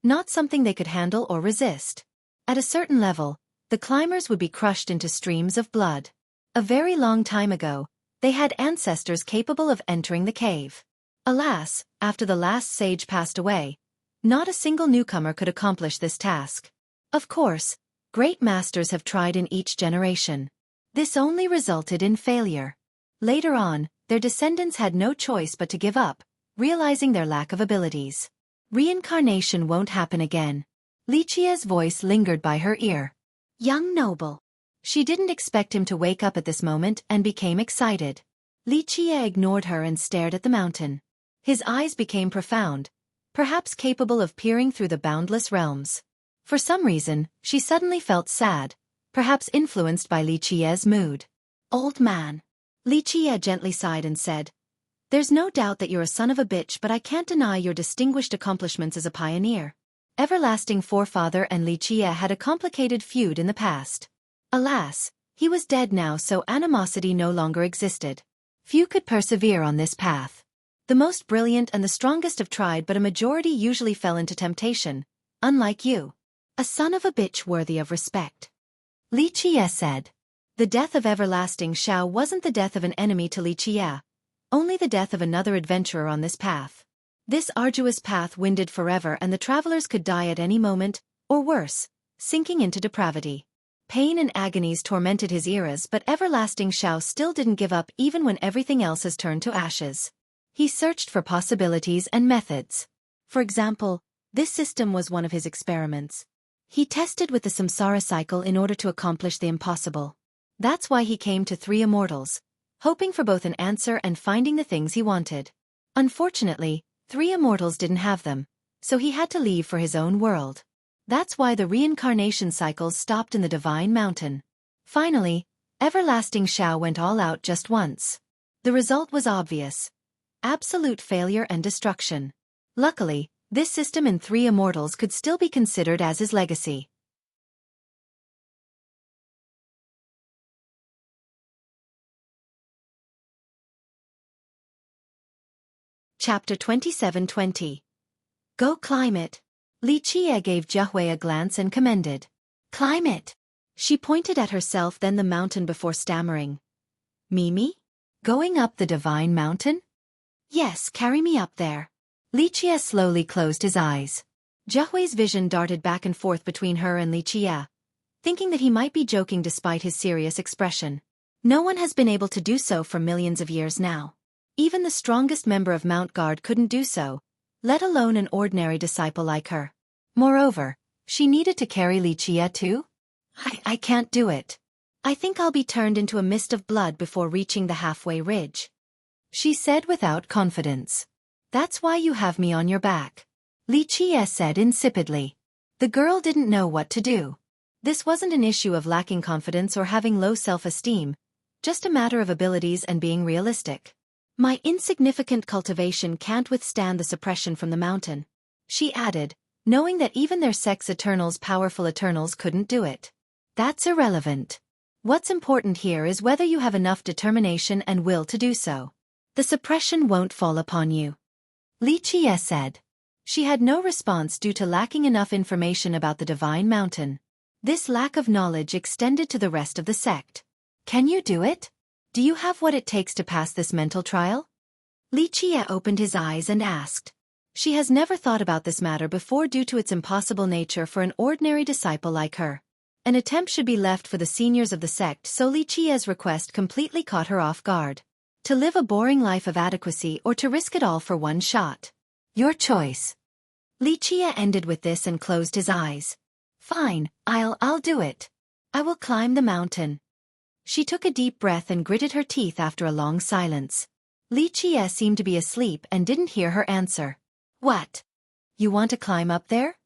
not something they could handle or resist. At a certain level, the climbers would be crushed into streams of blood. A very long time ago, they had ancestors capable of entering the cave. Alas, after the last sage passed away, not a single newcomer could accomplish this task. Of course, great masters have tried in each generation. This only resulted in failure. Later on, their descendants had no choice but to give up, realizing their lack of abilities. Reincarnation won't happen again. Li Qia's voice lingered by her ear. Young noble. She didn't expect him to wake up at this moment and became excited. Li Qie ignored her and stared at the mountain. His eyes became profound, perhaps capable of peering through the boundless realms. For some reason, she suddenly felt sad, perhaps influenced by Li Qie's mood. "Old man." Li Qie gently sighed and said, "There's no doubt that you're a son of a bitch, but I can't deny your distinguished accomplishments as a pioneer." Everlasting Forefather and Li Qie had a complicated feud in the past. Alas, he was dead now, so animosity no longer existed. Few could persevere on this path. The most brilliant and the strongest have tried, but a majority usually fell into temptation. Unlike you. A son of a bitch worthy of respect. Li Qie said. The death of Everlasting Shao wasn't the death of an enemy to Li Qie, only the death of another adventurer on this path. This arduous path winded forever, and the travelers could die at any moment, or worse, sinking into depravity. Pain and agonies tormented his eras, but Everlasting Shao still didn't give up even when everything else has turned to ashes. He searched for possibilities and methods. For example, this system was one of his experiments. He tested with the samsara cycle in order to accomplish the impossible. That's why he came to 3 immortals, hoping for both an answer and finding the things he wanted. Unfortunately, 3 immortals didn't have them, so he had to leave for his own world. That's why the reincarnation cycles stopped in the Divine Mountain. Finally, Everlasting Shao went all out just once. The result was obvious. Absolute failure and destruction. Luckily, this system in 3 immortals could still be considered as his legacy. Chapter 27:20. Go climb it. Li Qie gave Xueqi a glance and commended. Climb it. She pointed at herself, then the mountain, before stammering. Mimi? Going up the Divine Mountain? Yes, carry me up there. Li Qie slowly closed his eyes. Xueqi's vision darted back and forth between her and Li Qie, thinking that he might be joking despite his serious expression. No one has been able to do so for millions of years now. Even the strongest member of Mount Guard couldn't do so, let alone an ordinary disciple like her. Moreover, she needed to carry Li Qie too? I can't do it. I think I'll be turned into a mist of blood before reaching the halfway ridge. She said without confidence. That's why you have me on your back. Li Qie said insipidly. The girl didn't know what to do. This wasn't an issue of lacking confidence or having low self-esteem, just a matter of abilities and being realistic. My insignificant cultivation can't withstand the suppression from the mountain, she added, knowing that even their sex Eternals, powerful Eternals, couldn't do it. That's irrelevant. What's important here is whether you have enough determination and will to do so. The suppression won't fall upon you. Li Qie said. She had no response due to lacking enough information about the Divine Mountain. This lack of knowledge extended to the rest of the sect. Can you do it? Do you have what it takes to pass this mental trial? Li Qie opened his eyes and asked. She has never thought about this matter before due to its impossible nature for an ordinary disciple like her. An attempt should be left for the seniors of the sect, so Li Qie's request completely caught her off guard. To live a boring life of adequacy or to risk it all for one shot. Your choice. Li Qie ended with this and closed his eyes. Fine, I'll do it. I will climb the mountain. She took a deep breath and gritted her teeth after a long silence. Li Qie seemed to be asleep and didn't hear her answer. What? You want to climb up there?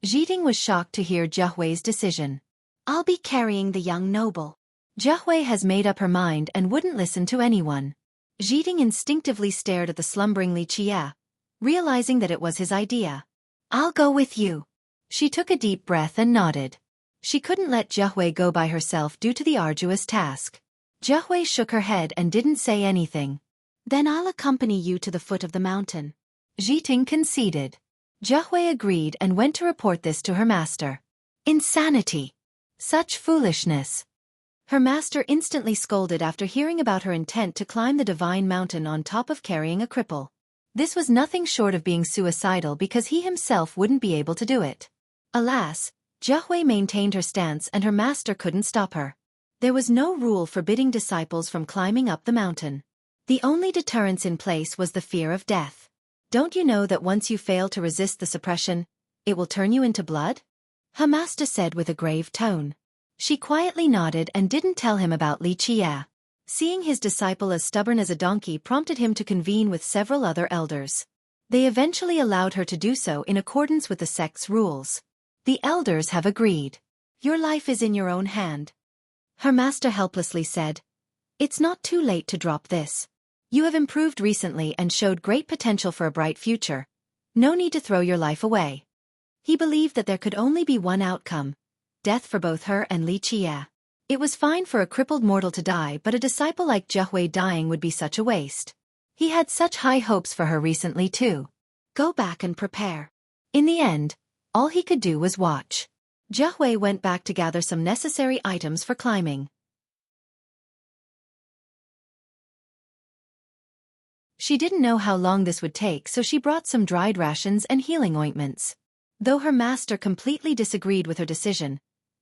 Xiting was shocked to hear Xueqi's decision. I'll be carrying the young noble. Xueqi has made up her mind and wouldn't listen to anyone. Xiting instinctively stared at the slumbering Li Qie, realizing that it was his idea. I'll go with you. She took a deep breath and nodded. She couldn't let Xueqi go by herself due to the arduous task. Xueqi shook her head and didn't say anything. Then I'll accompany you to the foot of the mountain. Xiting conceded. Xueqi agreed and went to report this to her master. Insanity! Such foolishness! Her master instantly scolded after hearing about her intent to climb the Divine Mountain on top of carrying a cripple. This was nothing short of being suicidal because he himself wouldn't be able to do it. Alas, Xueqi maintained her stance and her master couldn't stop her. There was no rule forbidding disciples from climbing up the mountain. The only deterrence in place was the fear of death. Don't you know that once you fail to resist the suppression, it will turn you into blood? Her master said with a grave tone. She quietly nodded and didn't tell him about Li Qie. Seeing his disciple as stubborn as a donkey prompted him to convene with several other elders. They eventually allowed her to do so in accordance with the sect's rules. The elders have agreed. Your life is in your own hand. Her master helplessly said. It's not too late to drop this. You have improved recently and showed great potential for a bright future. No need to throw your life away. He believed that there could only be one outcome. Death for both her and Li Qie. It was fine for a crippled mortal to die, but a disciple like Xueqi dying would be such a waste. He had such high hopes for her recently too. Go back and prepare. In the end, all he could do was watch. Xueqi went back to gather some necessary items for climbing. She didn't know how long this would take, so she brought some dried rations and healing ointments. Though her master completely disagreed with her decision,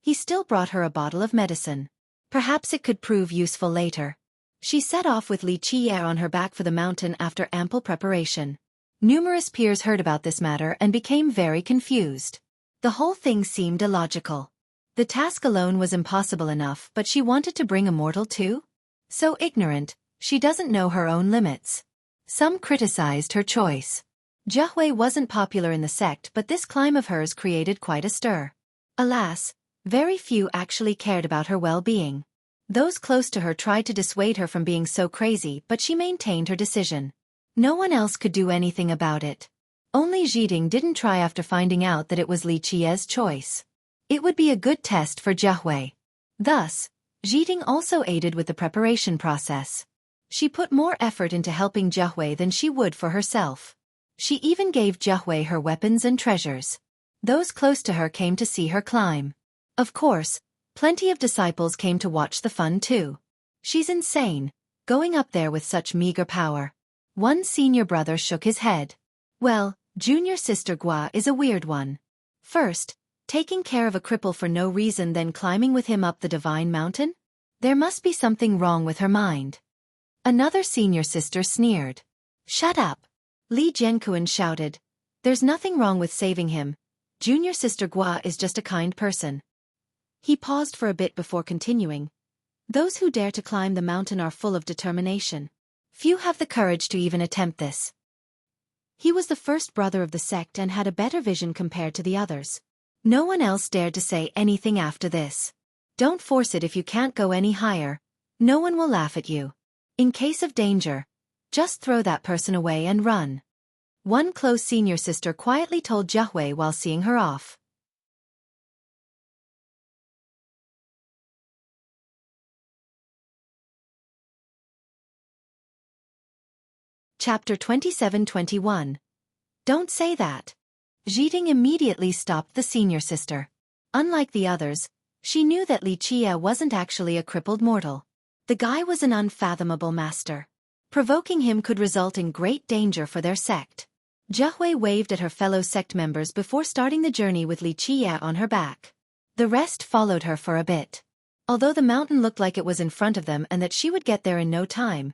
he still brought her a bottle of medicine. Perhaps it could prove useful later. She set off with Li Qie on her back for the mountain after ample preparation. Numerous peers heard about this matter and became very confused. The whole thing seemed illogical. The task alone was impossible enough, but she wanted to bring a mortal too? So ignorant, she doesn't know her own limits. Some criticized her choice. Xueqi wasn't popular in the sect, but this climb of hers created quite a stir. Alas, very few actually cared about her well-being. Those close to her tried to dissuade her from being so crazy, but she maintained her decision. No one else could do anything about it. Only Xiding didn't try after finding out that it was Li Qie's choice. It would be a good test for Xueqi. Thus, Xiding also aided with the preparation process. She put more effort into helping Xueqi than she would for herself. She even gave Xueqi her weapons and treasures. Those close to her came to see her climb. Of course, plenty of disciples came to watch the fun too. She's insane, going up there with such meager power. One senior brother shook his head. Well, junior sister Gua is a weird one. First, taking care of a cripple for no reason, then climbing with him up the divine mountain? There must be something wrong with her mind. Another senior sister sneered. Shut up. Li Jianquan shouted. There's nothing wrong with saving him. Junior sister Gua is just a kind person. He paused for a bit before continuing. Those who dare to climb the mountain are full of determination. Few have the courage to even attempt this. He was the first brother of the sect and had a better vision compared to the others. No one else dared to say anything after this. Don't force it if you can't go any higher. No one will laugh at you. In case of danger, just throw that person away and run. One close senior sister quietly told Xueqi while seeing her off. Chapter 27-21. Don't say that. Xiding immediately stopped the senior sister. Unlike the others, she knew that Li Qie wasn't actually a crippled mortal. The guy was an unfathomable master. Provoking him could result in great danger for their sect. Xueqi waved at her fellow sect members before starting the journey with Li Qie on her back. The rest followed her for a bit. Although the mountain looked like it was in front of them and that she would get there in no time,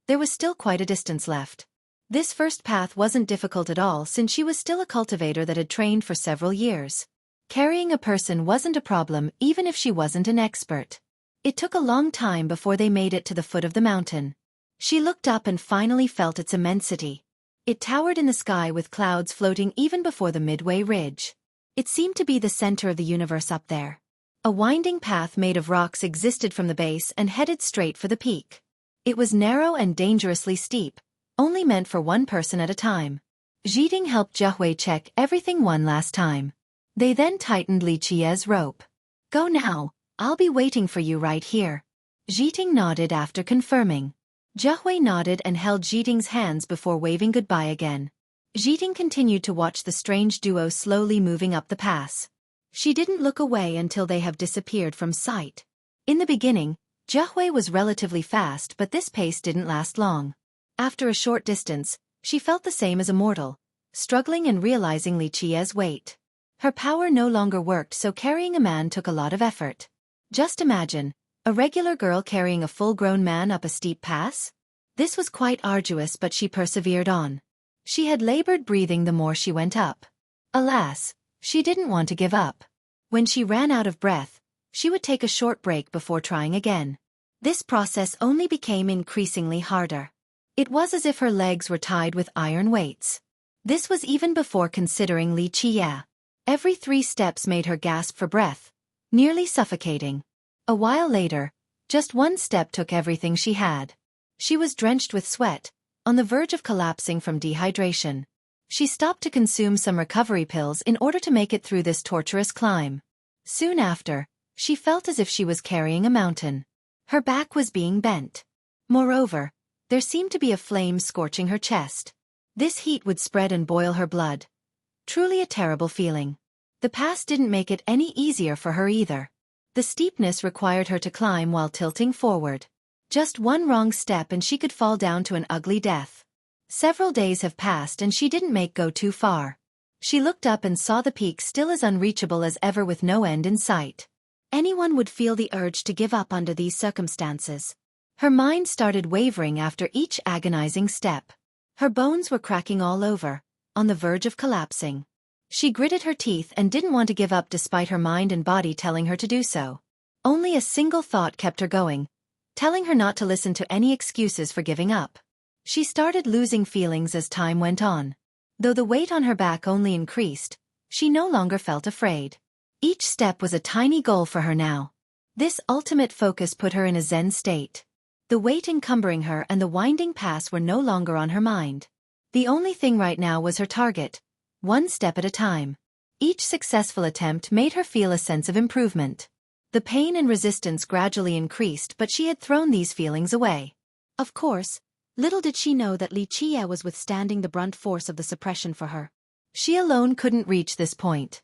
there was still quite a distance left. This first path wasn't difficult at all since she was still a cultivator that had trained for several years. Carrying a person wasn't a problem even if she wasn't an expert. It took a long time before they made it to the foot of the mountain. She looked up and finally felt its immensity. It towered in the sky with clouds floating even before the midway ridge. It seemed to be the center of the universe up there. A winding path made of rocks existed from the base and headed straight for the peak. It was narrow and dangerously steep, only meant for one person at a time. Xiding helped Xueqi check everything one last time. They then tightened Li Qie's rope. Go now, I'll be waiting for you right here. Xiding nodded after confirming. Xueqi nodded and held Xiding's hands before waving goodbye again. Xiding continued to watch the strange duo slowly moving up the pass. She didn't look away until they have disappeared from sight. In the beginning, Xueqi was relatively fast, but this pace didn't last long. After a short distance, she felt the same as a mortal, struggling and realizing Li Qie's weight. Her power no longer worked, so carrying a man took a lot of effort. Just imagine, a regular girl carrying a full-grown man up a steep pass? This was quite arduous, but she persevered on. She had labored breathing the more she went up. Alas, she didn't want to give up. When she ran out of breath, she would take a short break before trying again. This process only became increasingly harder. It was as if her legs were tied with iron weights. This was even before considering Li Qie. Every 3 steps made her gasp for breath, nearly suffocating. A while later, just 1 step took everything she had. She was drenched with sweat, on the verge of collapsing from dehydration. She stopped to consume some recovery pills in order to make it through this torturous climb. Soon after, she felt as if she was carrying a mountain. Her back was being bent. Moreover, there seemed to be a flame scorching her chest. This heat would spread and boil her blood. Truly a terrible feeling. The pass didn't make it any easier for her either. The steepness required her to climb while tilting forward. Just 1 wrong step and she could fall down to an ugly death. Several days have passed and she didn't go too far. She looked up and saw the peak still as unreachable as ever with no end in sight. Anyone would feel the urge to give up under these circumstances. Her mind started wavering after each agonizing step. Her bones were cracking all over, on the verge of collapsing. She gritted her teeth and didn't want to give up despite her mind and body telling her to do so. Only a single thought kept her going, telling her not to listen to any excuses for giving up. She started losing feelings as time went on. Though the weight on her back only increased, she no longer felt afraid. Each step was a tiny goal for her now. This ultimate focus put her in a zen state. The weight encumbering her and the winding pass were no longer on her mind. The only thing right now was her target, 1 step at a time. Each successful attempt made her feel a sense of improvement. The pain and resistance gradually increased, but she had thrown these feelings away. Of course, little did she know that Li Qie was withstanding the brunt force of the suppression for her. She alone couldn't reach this point.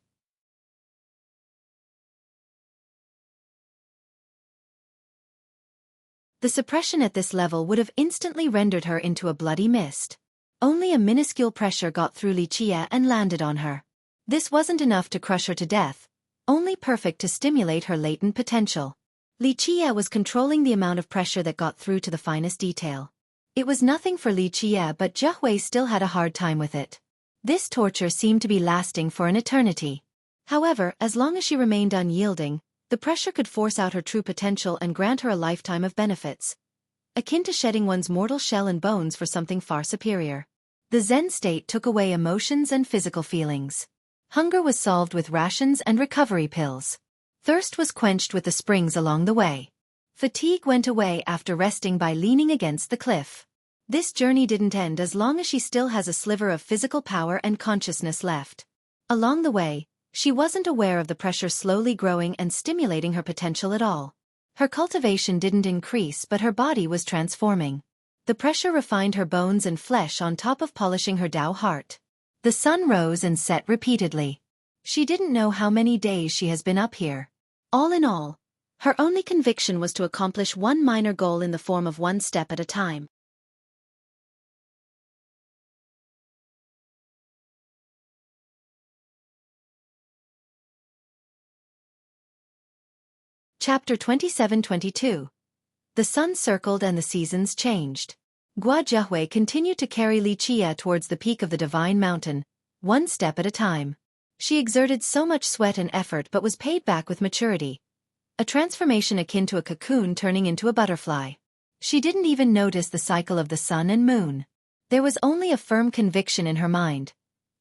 The suppression at this level would have instantly rendered her into a bloody mist. Only a minuscule pressure got through Li Qie and landed on her. This wasn't enough to crush her to death, only perfect to stimulate her latent potential. Li Qie was controlling the amount of pressure that got through to the finest detail. It was nothing for Li Qie, but Xueqi still had a hard time with it. This torture seemed to be lasting for an eternity. However, as long as she remained unyielding, the pressure could force out her true potential and grant her a lifetime of benefits, akin to shedding one's mortal shell and bones for something far superior. The Zen state took away emotions and physical feelings. Hunger was solved with rations and recovery pills. Thirst was quenched with the springs along the way. Fatigue went away after resting by leaning against the cliff. This journey didn't end as long as she still has a sliver of physical power and consciousness left. Along the way, she wasn't aware of the pressure slowly growing and stimulating her potential at all. Her cultivation didn't increase, but her body was transforming. The pressure refined her bones and flesh on top of polishing her Tao heart. The sun rose and set repeatedly. She didn't know how many days she has been up here. All in all, her only conviction was to accomplish one minor goal in the form of 1 step at a time. Chapter 27-22. The sun circled and the seasons changed. Xueqi continued to carry Li Qie towards the peak of the divine mountain, 1 step at a time. She exerted so much sweat and effort but was paid back with maturity. A transformation akin to a cocoon turning into a butterfly. She didn't even notice the cycle of the sun and moon. There was only a firm conviction in her mind.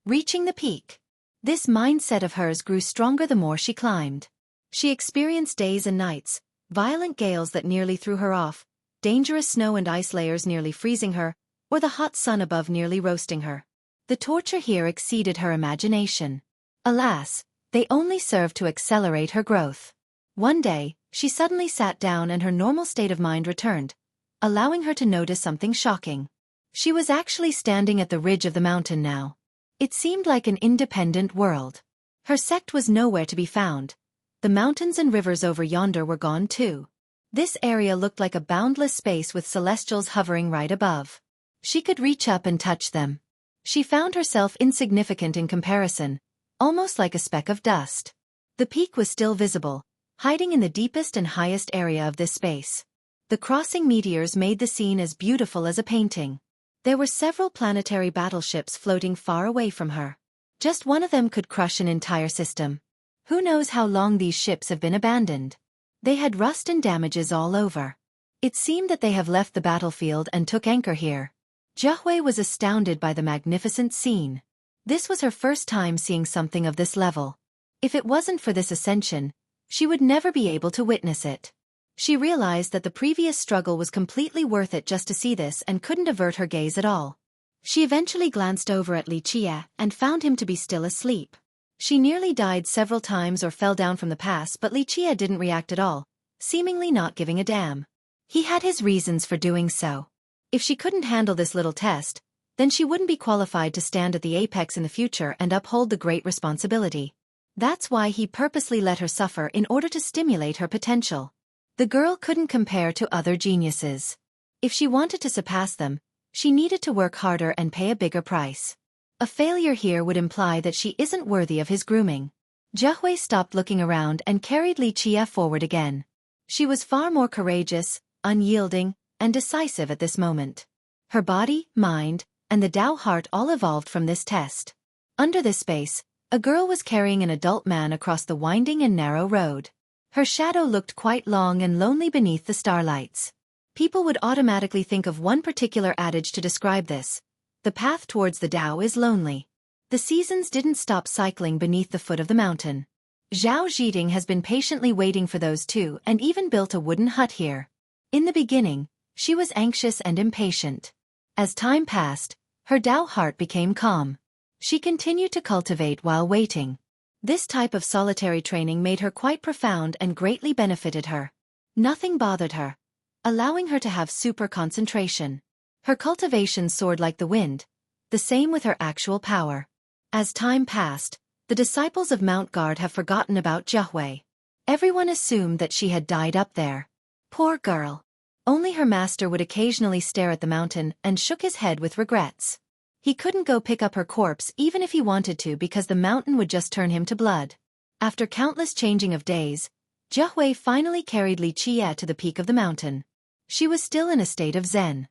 Reaching the peak. This mindset of hers grew stronger the more she climbed. She experienced days and nights, violent gales that nearly threw her off, dangerous snow and ice layers nearly freezing her, or the hot sun above nearly roasting her. The torture here exceeded her imagination. Alas, they only served to accelerate her growth. One day, she suddenly sat down and her normal state of mind returned, allowing her to notice something shocking. She was actually standing at the ridge of the mountain now. It seemed like an independent world. Her sect was nowhere to be found. The mountains and rivers over yonder were gone too. This area looked like a boundless space with celestials hovering right above. She could reach up and touch them. She found herself insignificant in comparison, almost like a speck of dust. The peak was still visible, hiding in the deepest and highest area of this space. The crossing meteors made the scene as beautiful as a painting. There were several planetary battleships floating far away from her. Just one of them could crush an entire system. Who knows how long these ships have been abandoned? They had rust and damages all over. It seemed that they have left the battlefield and took anchor here. Xueqi was astounded by the magnificent scene. This was her first time seeing something of this level. If it wasn't for this ascension, she would never be able to witness it. She realized that the previous struggle was completely worth it just to see this and couldn't avert her gaze at all. She eventually glanced over at Li Qie and found him to be still asleep. She nearly died several times or fell down from the pass, but Li Qie didn't react at all, seemingly not giving a damn. He had his reasons for doing so. If she couldn't handle this little test, then she wouldn't be qualified to stand at the apex in the future and uphold the great responsibility. That's why he purposely let her suffer in order to stimulate her potential. The girl couldn't compare to other geniuses. If she wanted to surpass them, she needed to work harder and pay a bigger price. A failure here would imply that she isn't worthy of his grooming. Xueqi stopped looking around and carried Li Qie forward again. She was far more courageous, unyielding, and decisive at this moment. Her body, mind, and the Tao heart all evolved from this test. Under this space, a girl was carrying an adult man across the winding and narrow road. Her shadow looked quite long and lonely beneath the starlights. People would automatically think of one particular adage to describe this. The path towards the Tao is lonely. The seasons didn't stop cycling beneath the foot of the mountain. Zhao Zhiding has been patiently waiting for those two and even built a wooden hut here. In the beginning, she was anxious and impatient. As time passed, her Tao heart became calm. She continued to cultivate while waiting. This type of solitary training made her quite profound and greatly benefited her. Nothing bothered her, allowing her to have super concentration. Her cultivation soared like the wind, the same with her actual power. As time passed, the disciples of Mount Guard have forgotten about Xueqi. Everyone assumed that she had died up there. Poor girl. Only her master would occasionally stare at the mountain and shook his head with regrets. He couldn't go pick up her corpse even if he wanted to because the mountain would just turn him to blood. After countless changing of days, Xueqi finally carried Li Qie to the peak of the mountain. She was still in a state of zen.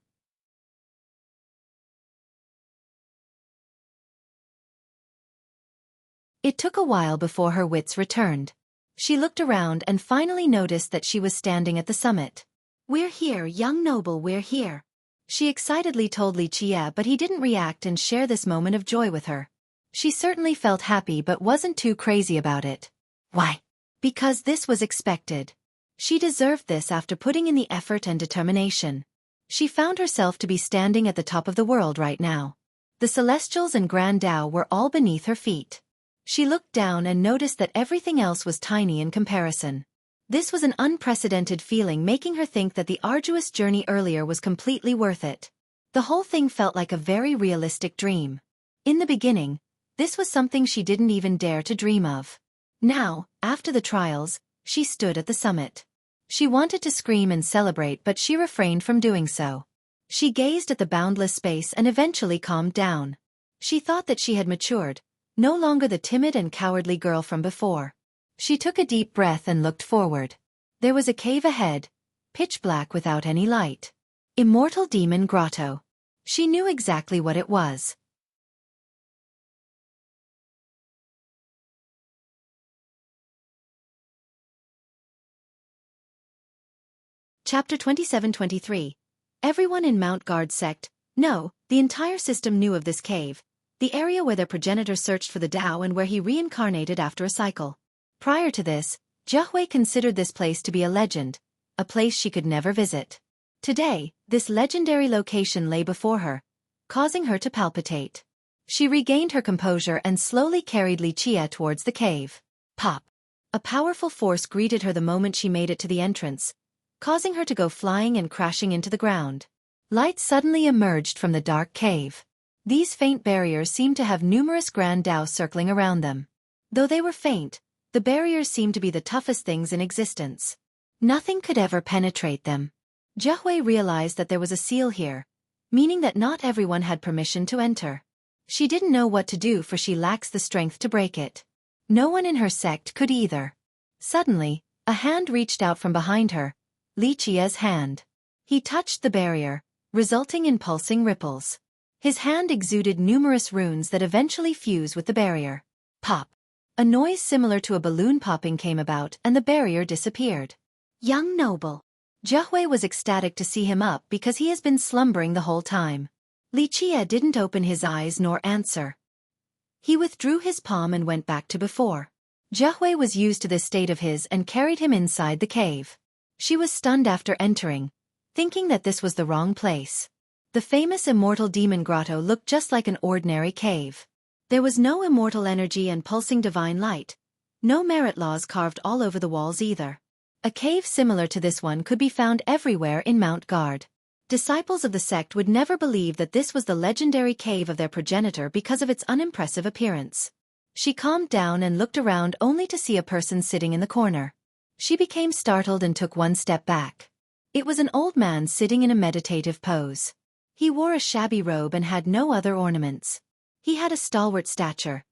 It took a while before her wits returned. She looked around and finally noticed that she was standing at the summit. "We're here, young noble, we're here," she excitedly told Li Qie, but he didn't react and share this moment of joy with her. She certainly felt happy but wasn't too crazy about it. Why? Because this was expected. She deserved this after putting in the effort and determination. She found herself to be standing at the top of the world right now. The Celestials and Grand Tao were all beneath her feet. She looked down and noticed that everything else was tiny in comparison. This was an unprecedented feeling, making her think that the arduous journey earlier was completely worth it. The whole thing felt like a very realistic dream. In the beginning, this was something she didn't even dare to dream of. Now, after the trials, she stood at the summit. She wanted to scream and celebrate, but she refrained from doing so. She gazed at the boundless space and eventually calmed down. She thought that she had matured, no longer the timid and cowardly girl from before. She took a deep breath and looked forward. There was a cave ahead, pitch black without any light. Immortal Demon Grotto. She knew exactly what it was. Chapter 27-23. Everyone in Mount Guard sect, no, the entire system knew of this cave, the area where their progenitor searched for the Tao and where he reincarnated after a cycle. Prior to this, Xueqi considered this place to be a legend, a place she could never visit. Today, this legendary location lay before her, causing her to palpitate. She regained her composure and slowly carried Li Qie towards the cave. Pop! A powerful force greeted her the moment she made it to the entrance, causing her to go flying and crashing into the ground. Light suddenly emerged from the dark cave. These faint barriers seemed to have numerous Grand Tao circling around them. Though they were faint, the barriers seemed to be the toughest things in existence. Nothing could ever penetrate them. Xueqi realized that there was a seal here, meaning that not everyone had permission to enter. She didn't know what to do, for she lacks the strength to break it. No one in her sect could either. Suddenly, a hand reached out from behind her, Li Qie's hand. He touched the barrier, resulting in pulsing ripples. His hand exuded numerous runes that eventually fused with the barrier. Pop! A noise similar to a balloon popping came about and the barrier disappeared. Young noble. Xueqi was ecstatic to see him up because he has been slumbering the whole time. Li Qie didn't open his eyes nor answer. He withdrew his palm and went back to before. Xueqi was used to this state of his and carried him inside the cave. She was stunned after entering, thinking that this was the wrong place. The famous immortal demon grotto looked just like an ordinary cave. There was no immortal energy and pulsing divine light. No merit laws carved all over the walls either. A cave similar to this one could be found everywhere in Mount Guard. Disciples of the sect would never believe that this was the legendary cave of their progenitor because of its unimpressive appearance. She calmed down and looked around only to see a person sitting in the corner. She became startled and took one step back. It was an old man sitting in a meditative pose. He wore a shabby robe and had no other ornaments. He had a stalwart stature.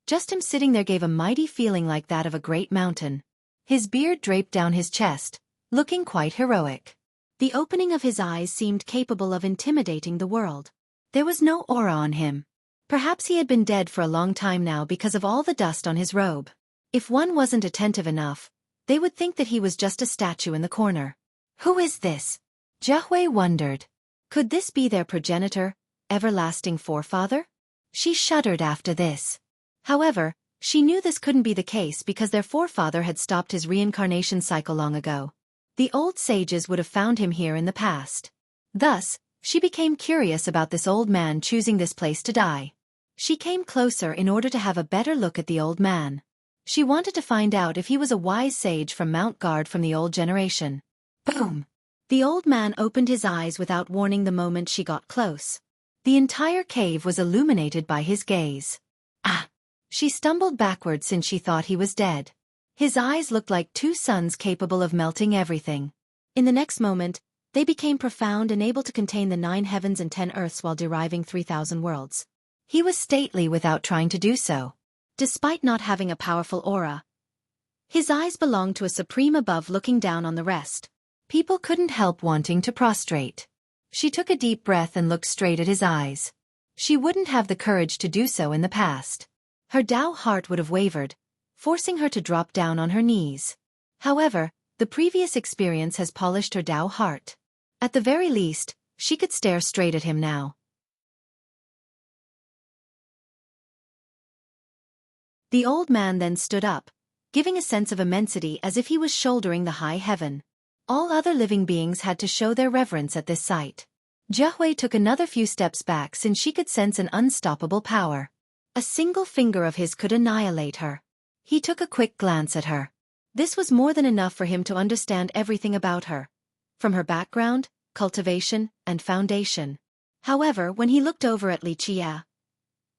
Just him sitting there gave a mighty feeling like that of a great mountain. His beard draped down his chest, looking quite heroic. The opening of his eyes seemed capable of intimidating the world. There was no aura on him. Perhaps he had been dead for a long time now because of all the dust on his robe. If one wasn't attentive enough, they would think that he was just a statue in the corner. Who is this? Xueqi wondered. Could this be their progenitor, everlasting forefather? She shuddered after this. However, she knew this couldn't be the case because their forefather had stopped his reincarnation cycle long ago. The old sages would have found him here in the past. Thus, she became curious about this old man choosing this place to die. She came closer in order to have a better look at the old man. She wanted to find out if he was a wise sage from Mount Guard from the old generation. Boom! The old man opened his eyes without warning the moment she got close. The entire cave was illuminated by his gaze. Ah! She stumbled backward since she thought he was dead. His eyes looked like two suns capable of melting everything. In the next moment, they became profound and able to contain the 9 heavens and 10 earths while deriving 3,000 worlds. He was stately without trying to do so. Despite not having a powerful aura, his eyes belonged to a supreme above looking down on the rest. People couldn't help wanting to prostrate. She took a deep breath and looked straight at his eyes. She wouldn't have the courage to do so in the past. Her Tao heart would have wavered, forcing her to drop down on her knees. However, the previous experience has polished her Tao heart. At the very least, she could stare straight at him now. The old man then stood up, giving a sense of immensity as if he was shouldering the high heaven. All other living beings had to show their reverence at this sight. Xueqi took another few steps back since she could sense an unstoppable power. A single finger of his could annihilate her. He took a quick glance at her. This was more than enough for him to understand everything about her, from her background, cultivation, and foundation. However, when he looked over at Li Qie,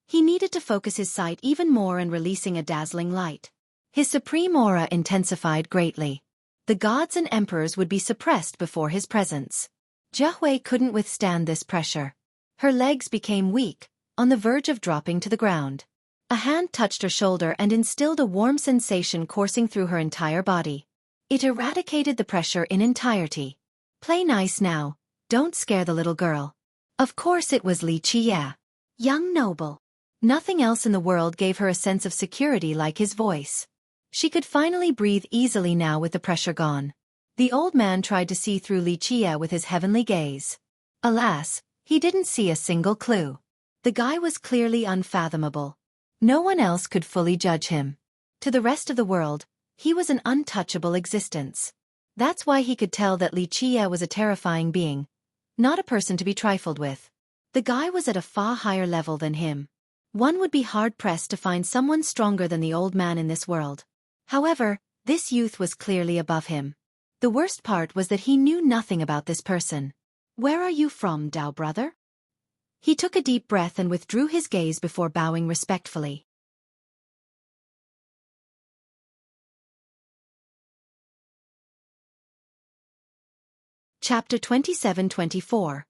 he needed to focus his sight even more and releasing a dazzling light. His supreme aura intensified greatly. The gods and emperors would be suppressed before his presence. Xueqi couldn't withstand this pressure. Her legs became weak, on the verge of dropping to the ground. A hand touched her shoulder and instilled a warm sensation coursing through her entire body. It eradicated the pressure in entirety. Play nice now, don't scare the little girl. Of course it was Li Qie. Young noble. Nothing else in the world gave her a sense of security like his voice. She could finally breathe easily now with the pressure gone. The old man tried to see through Li Qie with his heavenly gaze. Alas, he didn't see a single clue. The guy was clearly unfathomable. No one else could fully judge him. To the rest of the world, he was an untouchable existence. That's why he could tell that Li Qie was a terrifying being, not a person to be trifled with. The guy was at a far higher level than him. One would be hard-pressed to find someone stronger than the old man in this world. However, this youth was clearly above him. The worst part was that he knew nothing about this person. Where are you from, Tao brother? He took a deep breath and withdrew his gaze before bowing respectfully. Chapter 27-24.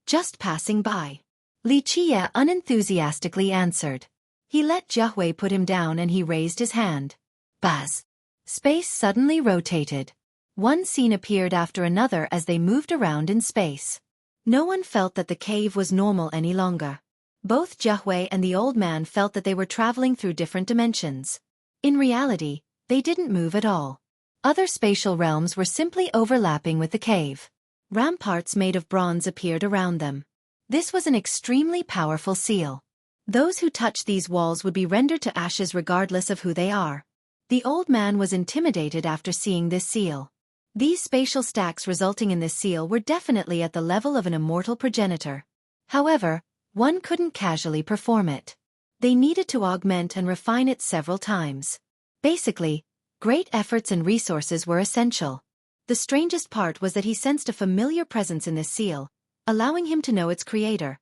Just passing by. Li Qie unenthusiastically answered. He let Xueqi put him down and he raised his hand. Buzz. Space suddenly rotated. One scene appeared after another as they moved around in space. No one felt that the cave was normal any longer. Both Xueqi and the old man felt that they were traveling through different dimensions. In reality, they didn't move at all. Other spatial realms were simply overlapping with the cave. Ramparts made of bronze appeared around them. This was an extremely powerful seal. Those who touched these walls would be rendered to ashes regardless of who they are. The old man was intimidated after seeing this seal. These spatial stacks resulting in this seal were definitely at the level of an immortal progenitor. However, one couldn't casually perform it. They needed to augment and refine it several times. Basically, great efforts and resources were essential. The strangest part was that he sensed a familiar presence in this seal, allowing him to know its creator,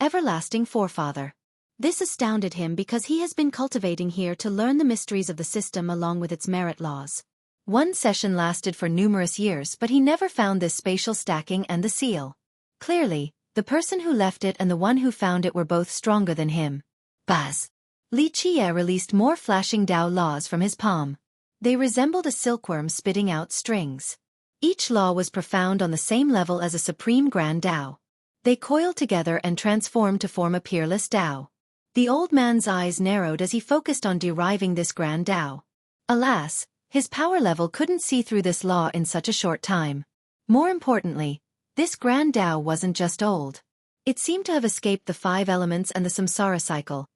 everlasting forefather. This astounded him because he has been cultivating here to learn the mysteries of the system along with its merit laws. One session lasted for numerous years, but he never found this spatial stacking and the seal. Clearly, the person who left it and the one who found it were both stronger than him. Buzz! Li Qie released more flashing Dao laws from his palm. They resembled a silkworm spitting out strings. Each law was profound on the same level as a supreme grand Dao. They coiled together and transformed to form a peerless Dao. The old man's eyes narrowed as he focused on deriving this grand Dao. Alas, his power level couldn't see through this law in such a short time. More importantly, this grand Dao wasn't just old. It seemed to have escaped the 5 elements and the samsara cycle,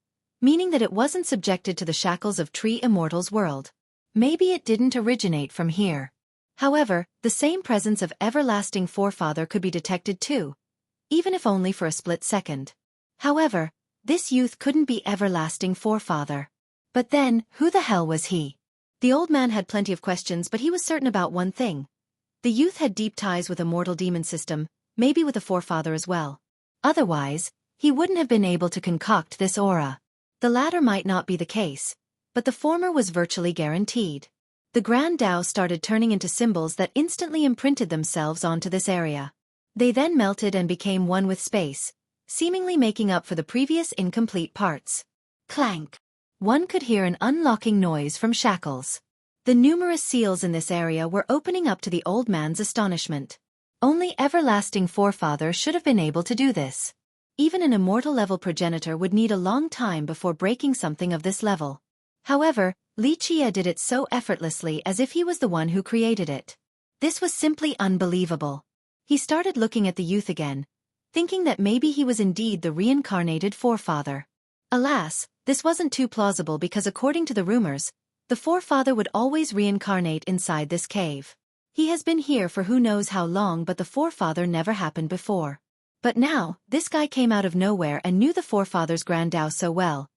meaning that it wasn't subjected to the shackles of Tree Immortal's world. Maybe it didn't originate from here. However, the same presence of everlasting forefather could be detected too, even if only for a split second. However, this youth couldn't be everlasting forefather. But then, who the hell was he? The old man had plenty of questions, but he was certain about one thing. The youth had deep ties with a mortal demon system, maybe with a forefather as well. Otherwise, he wouldn't have been able to concoct this aura. The latter might not be the case, but the former was virtually guaranteed. The Grand Dao started turning into symbols that instantly imprinted themselves onto this area. They then melted and became one with space, seemingly making up for the previous incomplete parts. Clank! One could hear an unlocking noise from shackles. The numerous seals in this area were opening up to the old man's astonishment. Only everlasting forefather should have been able to do this. Even an immortal-level progenitor would need a long time before breaking something of this level. However, Li Qie did it so effortlessly as if he was the one who created it. This was simply unbelievable. He started looking at the youth again, thinking that maybe he was indeed the reincarnated forefather. Alas, this wasn't too plausible because according to the rumors, the forefather would always reincarnate inside this cave. He has been here for who knows how long, but the forefather never happened before. But now, this guy came out of nowhere and knew the forefather's grand Dao so well.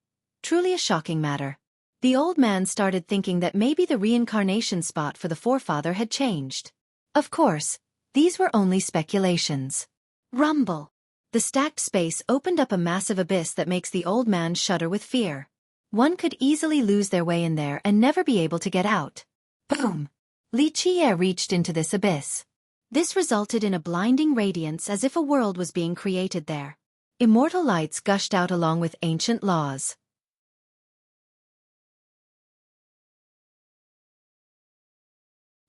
Truly a shocking matter. The old man started thinking that maybe the reincarnation spot for the forefather had changed. Of course, these were only speculations. Rumble! The stacked space opened up a massive abyss that makes the old man shudder with fear. One could easily lose their way in there and never be able to get out. Boom! Li Qie reached into this abyss. This resulted in a blinding radiance as if a world was being created there. Immortal lights gushed out along with ancient laws.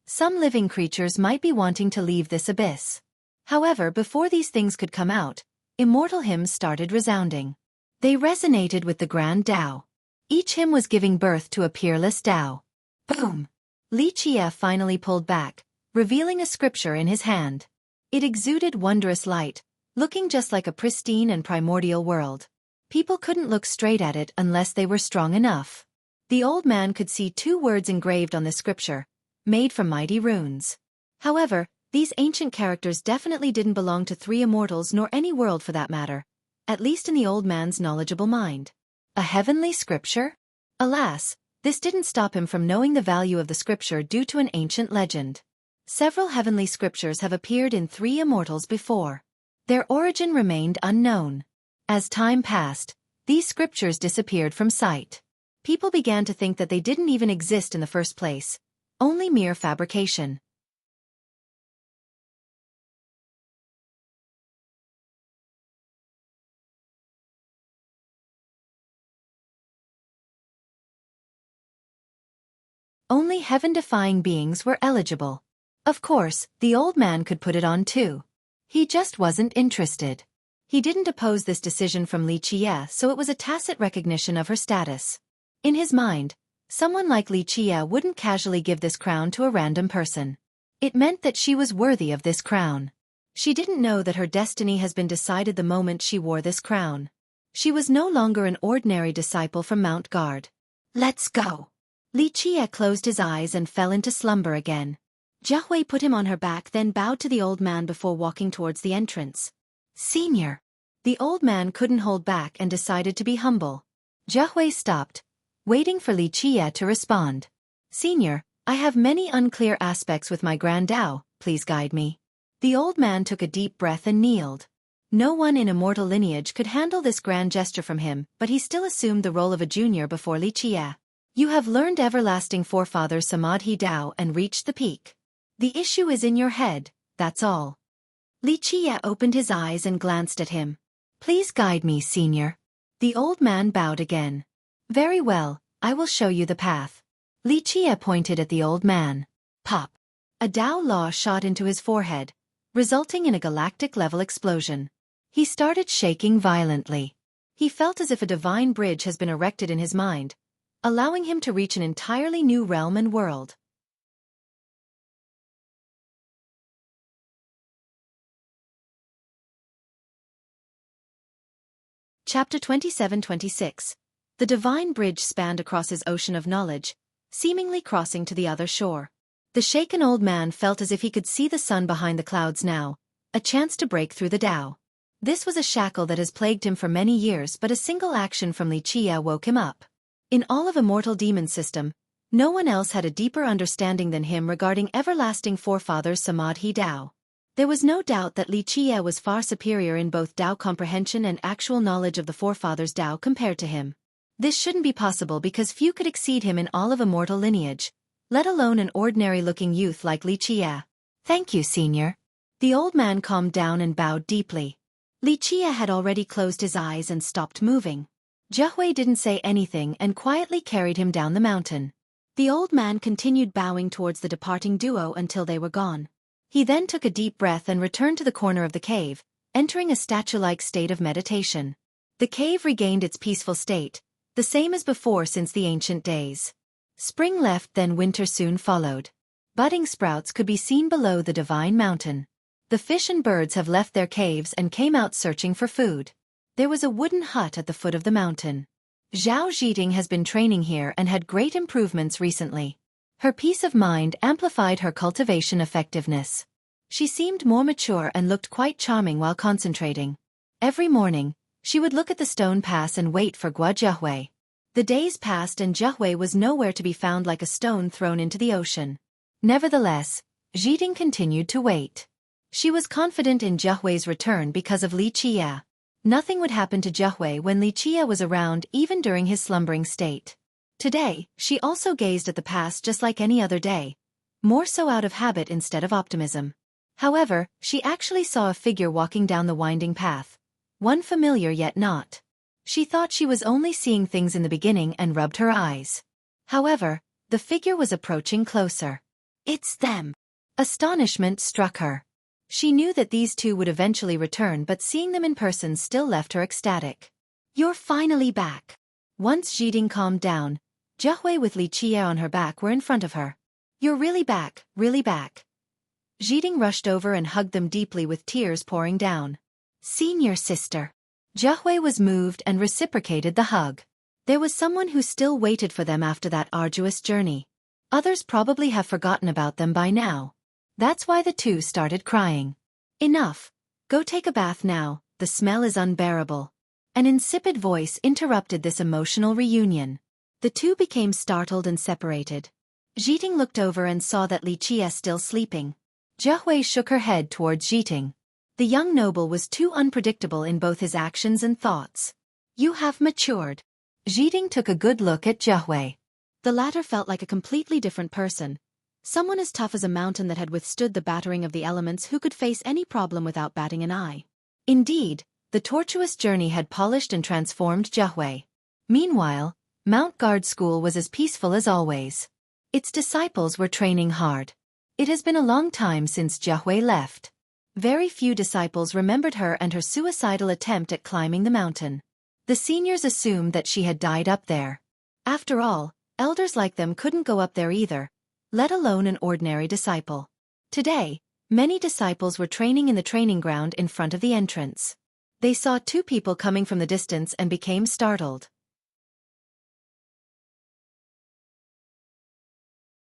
Some living creatures might be wanting to leave this abyss. However, before these things could come out, immortal hymns started resounding. They resonated with the Grand Dao. Each hymn was giving birth to a peerless Dao. Boom! Li Qie finally pulled back, revealing a scripture in his hand. It exuded wondrous light, looking just like a pristine and primordial world. People couldn't look straight at it unless they were strong enough. The old man could see 2 words engraved on the scripture, made from mighty runes. However, these ancient characters definitely didn't belong to 3 immortals nor any world for that matter, at least in the old man's knowledgeable mind. A heavenly scripture? Alas, this didn't stop him from knowing the value of the scripture due to an ancient legend. Several heavenly scriptures have appeared in 3 immortals before. Their origin remained unknown. As time passed, these scriptures disappeared from sight. People began to think that they didn't even exist in the first place. Only mere fabrication. Only heaven-defying beings were eligible. Of course, the old man could put it on too. He just wasn't interested. He didn't oppose this decision from Li Qie, so it was a tacit recognition of her status. In his mind, Someone like Li Qia wouldn't casually give this crown to a random person. It meant that she was worthy of this crown. She didn't know that her destiny has been decided the moment she wore this crown. She was no longer an ordinary disciple from Mount Guard. Let's go. Li Qia closed his eyes and fell into slumber again. Xueqi put him on her back, then bowed to the old man before walking towards the entrance. Senior. The old man couldn't hold back and decided to be humble. Xueqi stopped, waiting for Li Qia to respond. Senior, I have many unclear aspects with my grand Dao, please guide me. The old man took a deep breath and kneeled. No one in immortal lineage could handle this grand gesture from him, but he still assumed the role of a junior before Li Qia. You have learned everlasting forefathers Samadhi Dao and reached the peak. The issue is in your head, that's all. Li Qia opened his eyes and glanced at him. Please guide me, senior. The old man bowed again. Very well, I will show you the path. Li Qia pointed at the old man. Pop. A Dao law shot into his forehead, resulting in a galactic-level explosion. He started shaking violently. He felt as if a divine bridge has been erected in his mind, allowing him to reach an entirely new realm and world. Chapter 27-26. The divine bridge spanned across his ocean of knowledge, seemingly crossing to the other shore. The shaken old man felt as if he could see the sun behind the clouds now, a chance to break through the Tao. This was a shackle that has plagued him for many years, but a single action from Li Qia woke him up. In all of Immortal Demon System, no one else had a deeper understanding than him regarding everlasting forefathers Samadhi Dao. There was no doubt that Li Qia was far superior in both Dao comprehension and actual knowledge of the forefathers' Dao compared to him. This shouldn't be possible because few could exceed him in all of immortal lineage, let alone an ordinary-looking youth like Li Qia. Thank you, senior. The old man calmed down and bowed deeply. Li Qia had already closed his eyes and stopped moving. Xueqi didn't say anything and quietly carried him down the mountain. The old man continued bowing towards the departing duo until they were gone. He then took a deep breath and returned to the corner of the cave, entering a statue-like state of meditation. The cave regained its peaceful state, the same as before since the ancient days. Spring left, then winter soon followed. Budding sprouts could be seen below the divine mountain. The fish and birds have left their caves and came out searching for food. There was a wooden hut at the foot of the mountain. Zhao Zhiting has been training here and had great improvements recently. Her peace of mind amplified her cultivation effectiveness. She seemed more mature and looked quite charming while concentrating. Every morning, she would look at the stone pass and wait for Xueqi. The days passed and Xueqi was nowhere to be found, like a stone thrown into the ocean. Nevertheless, Zhiting continued to wait. She was confident in Xueqi's return because of Li Qia. Nothing would happen to Xueqi when Li Qia was around, even during his slumbering state. Today, she also gazed at the past just like any other day, more so out of habit instead of optimism. However, she actually saw a figure walking down the winding path, one familiar yet not. She thought she was only seeing things in the beginning and rubbed her eyes. However, the figure was approaching closer. It's them. Astonishment struck her. She knew that these two would eventually return, but seeing them in person still left her ecstatic. You're finally back. Once Zhiting calmed down, Xueqi with Li Qia on her back were in front of her. You're really back, really back. Zhiting rushed over and hugged them deeply with tears pouring down. Senior sister. Xueqi was moved and reciprocated the hug. There was someone who still waited for them after that arduous journey. Others probably have forgotten about them by now. That's why the two started crying. Enough. Go take a bath now, the smell is unbearable. An insipid voice interrupted this emotional reunion. The two became startled and separated. Zhiting looked over and saw that Li Qia still sleeping. Xueqi shook her head towards Zhiting. The young noble was too unpredictable in both his actions and thoughts. You have matured. Zhiting took a good look at Xueqi. The latter felt like a completely different person. Someone as tough as a mountain that had withstood the battering of the elements, who could face any problem without batting an eye. Indeed, the tortuous journey had polished and transformed Xueqi. Meanwhile, Mount Guard School was as peaceful as always. Its disciples were training hard. It has been a long time since Xueqi left. Very few disciples remembered her and her suicidal attempt at climbing the mountain. The seniors assumed that she had died up there. After all, Elders like them couldn't go up there either, let alone an ordinary disciple. Today, many disciples were training in the training ground in front of the entrance. They saw two people coming from the distance and became startled.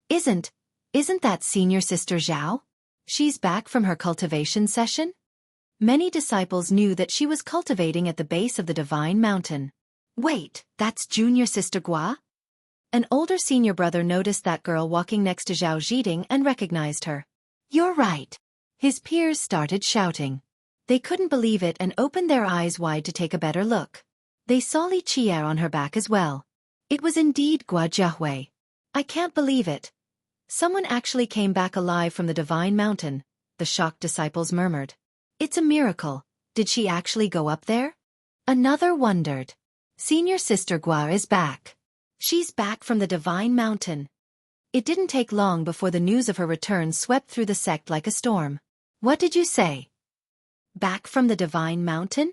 Isn't that senior sister Zhao? She's back from her cultivation session? Many disciples knew that she was cultivating at the base of the Divine Mountain. Wait, that's junior sister Gua? An older senior brother noticed that girl walking next to Zhao Zhiding and recognized her. You're right. His peers started shouting. They couldn't believe it and opened their eyes wide to take a better look. They saw Li Qie on her back as well. It was indeed Gua Jiahui. I can't believe it. Someone actually came back alive from the Divine Mountain, the shocked disciples murmured. It's a miracle. Did she actually go up there? Another wondered. Senior sister Gua is back. She's back from the Divine Mountain. It didn't take long before the news of her return swept through the sect like a storm. What did you say? Back from the Divine Mountain?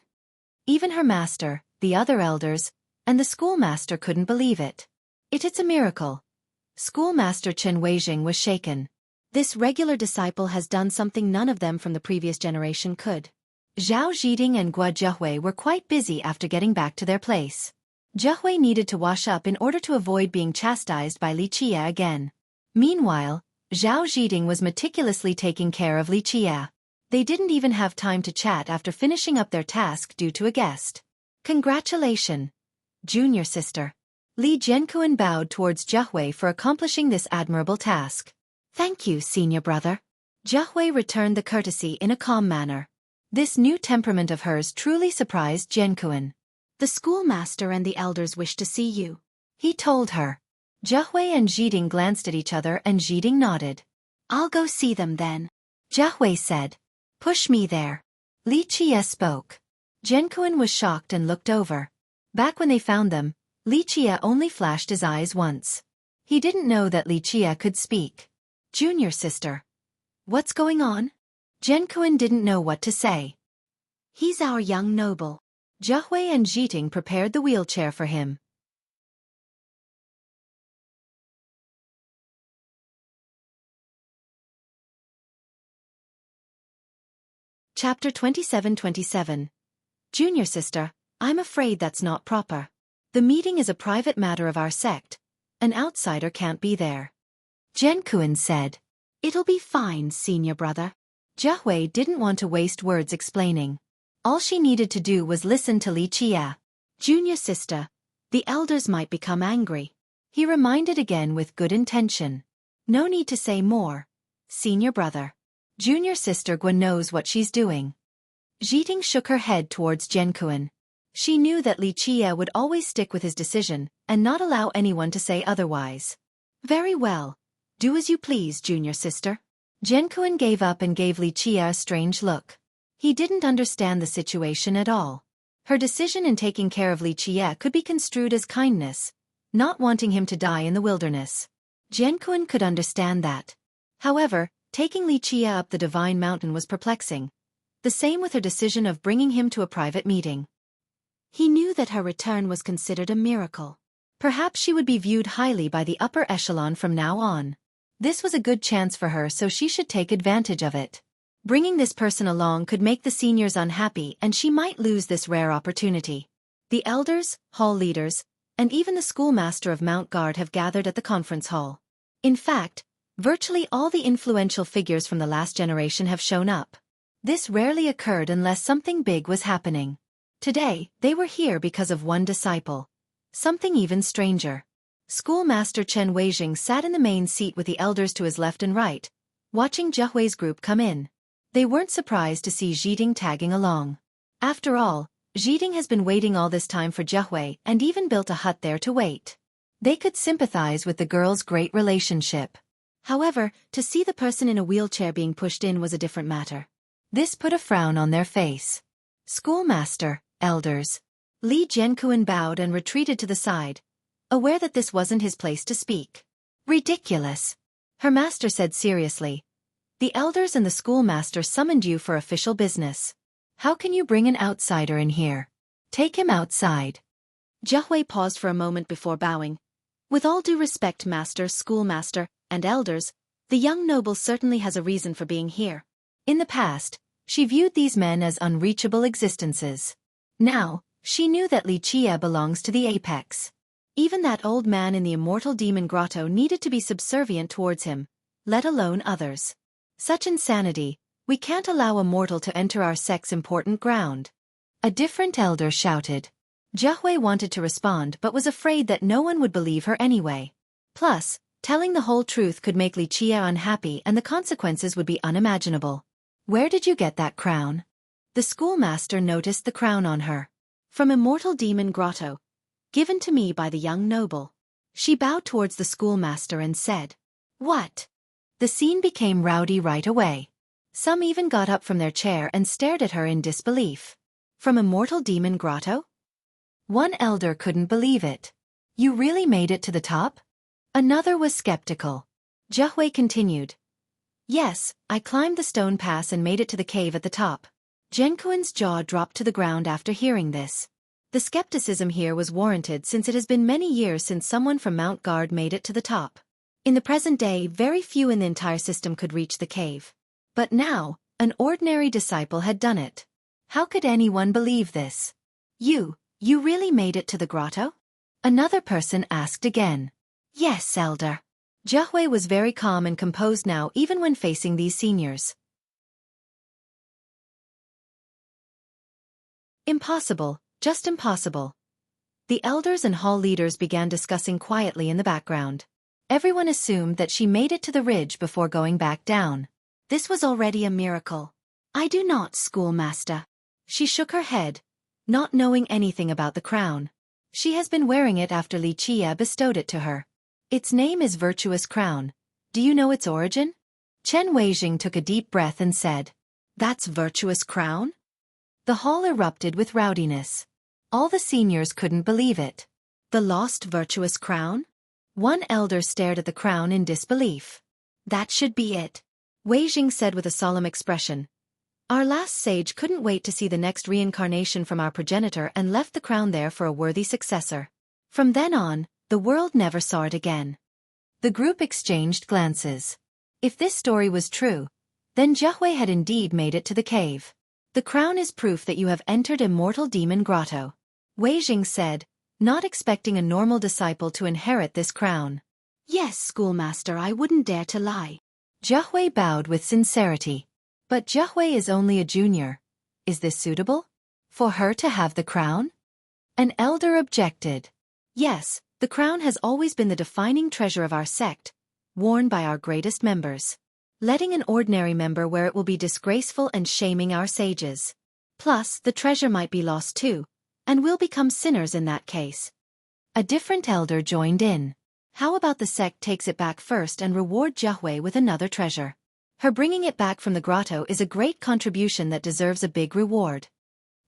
Even her master, the other elders, and the schoolmaster couldn't believe it. It's a miracle. Schoolmaster Chen Weijing was shaken. This regular disciple has done something none of them from the previous generation could. Zhao Zhiding and Gua Jiahui were quite busy after getting back to their place. Jiahui needed to wash up in order to avoid being chastised by Li Qie again. Meanwhile, Zhao Zhiding was meticulously taking care of Li Qie. They didn't even have time to chat after finishing up their task due to a guest. Congratulations, junior sister. Li Jianquan bowed towards Jiahui for accomplishing this admirable task. Thank you, senior brother. Jiahui returned the courtesy in a calm manner. This new temperament of hers truly surprised Jianquan. The schoolmaster and the elders wish to see you, he told her. Jiahui and Zhiding glanced at each other and Zhiding nodded. I'll go see them then, Jiahui said. Push me there. Li Qie spoke. Jianquan was shocked and looked over. Back when they found them, Li Qie only flashed his eyes once. He didn't know that Li Qie could speak. Junior sister. What's going on? Jianquan didn't know what to say. He's our young noble. Jiahui and Zhiding prepared the wheelchair for him. Chapter 27. Junior sister, I'm afraid that's not proper. The meeting is a private matter of our sect. An outsider can't be there. Jianquan said. It'll be fine, senior brother. Jiahui didn't want to waste words explaining. All she needed to do was listen to Li Qie. Junior sister, the elders might become angry. He reminded again with good intention. No need to say more, senior brother. Junior sister Gwen knows what she's doing. Zhiding shook her head towards Jianquan. She knew that Li Qie would always stick with his decision and not allow anyone to say otherwise. Very well. Do as you please, junior sister. Jianquan gave up and gave Li Qie a strange look. He didn't understand the situation at all. Her decision in taking care of Li Qie could be construed as kindness, not wanting him to die in the wilderness. Jianquan could understand that. However, taking Li Qie up the Divine Mountain was perplexing. The same with her decision of bringing him to a private meeting. He knew that her return was considered a miracle. Perhaps she would be viewed highly by the upper echelon from now on. This was a good chance for her, so she should take advantage of it. Bringing this person along could make the seniors unhappy and she might lose this rare opportunity. The elders, hall leaders, and even the schoolmaster of Mount Guard have gathered at the conference hall. In fact, virtually all the influential figures from the last generation have shown up. This rarely occurred unless something big was happening. Today, they were here because of one disciple. Something even stranger. Schoolmaster Chen Weijing sat in the main seat with the elders to his left and right, watching Jiahui's group come in. They weren't surprised to see Zhiding tagging along. After all, Zhiding has been waiting all this time for Jiahui and even built a hut there to wait. They could sympathize with the girls' great relationship. However, to see the person in a wheelchair being pushed in was a different matter. This put a frown on their face. Schoolmaster, elders. Li Jianquan bowed and retreated to the side, aware that this wasn't his place to speak. Ridiculous. Her master said seriously. The elders and the schoolmaster summoned you for official business. How can you bring an outsider in here? Take him outside. Jiahui paused for a moment before bowing. With all due respect, master, schoolmaster, and elders, the young noble certainly has a reason for being here. In the past, she viewed these men as unreachable existences. Now, she knew that Xueqi belongs to the apex. Even that old man in the immortal demon grotto needed to be subservient towards him, let alone others. Such insanity, we can't allow a mortal to enter our sect's important ground. A different elder shouted. Xueqi wanted to respond but was afraid that no one would believe her anyway. Plus, telling the whole truth could make Xueqi unhappy and the consequences would be unimaginable. Where did you get that crown? The schoolmaster noticed the crown on her. From immortal demon grotto. Given to me by the young noble. She bowed towards the schoolmaster and said, "What?" The scene became rowdy right away. Some even got up from their chair and stared at her in disbelief. From immortal demon grotto? One elder couldn't believe it. You really made it to the top? Another was skeptical. Xueqi continued. Yes, I climbed the stone pass and made it to the cave at the top. Zhenkuan's jaw dropped to the ground after hearing this. The skepticism here was warranted since it has been many years since someone from Mount Guard made it to the top. In the present day, very few in the entire system could reach the cave. But now, an ordinary disciple had done it. How could anyone believe this? You really made it to the grotto? Another person asked again. Yes, elder. Xueqi was very calm and composed now even when facing these seniors. Impossible, just impossible. The elders and hall leaders began discussing quietly in the background. Everyone assumed that she made it to the ridge before going back down. This was already a miracle. I do not, schoolmaster. She shook her head, not knowing anything about the crown. She has been wearing it after Xueqi bestowed it to her. Its name is Virtuous Crown. Do you know its origin? Chen Weijing took a deep breath and said, That's Virtuous Crown? The hall erupted with rowdiness. All the seniors couldn't believe it. The lost Virtuous Crown? One elder stared at the crown in disbelief. That should be it. Weijing said with a solemn expression. Our last sage couldn't wait to see the next reincarnation from our progenitor and left the crown there for a worthy successor. From then on, the world never saw it again. The group exchanged glances. If this story was true, then Xueqi had indeed made it to the cave. The crown is proof that you have entered Immortal Demon Grotto. Weijing said, not expecting a normal disciple to inherit this crown. Yes, schoolmaster, I wouldn't dare to lie. Xueqi bowed with sincerity. But Xueqi is only a junior. Is this suitable? For her to have the crown? An elder objected. Yes, the crown has always been the defining treasure of our sect, worn by our greatest members. Letting an ordinary member wear it will be disgraceful and shaming our sages. Plus, the treasure might be lost too, and we'll become sinners in that case. A different elder joined in. How about the sect takes it back first and reward Xueqi with another treasure? Her bringing it back from the grotto is a great contribution that deserves a big reward.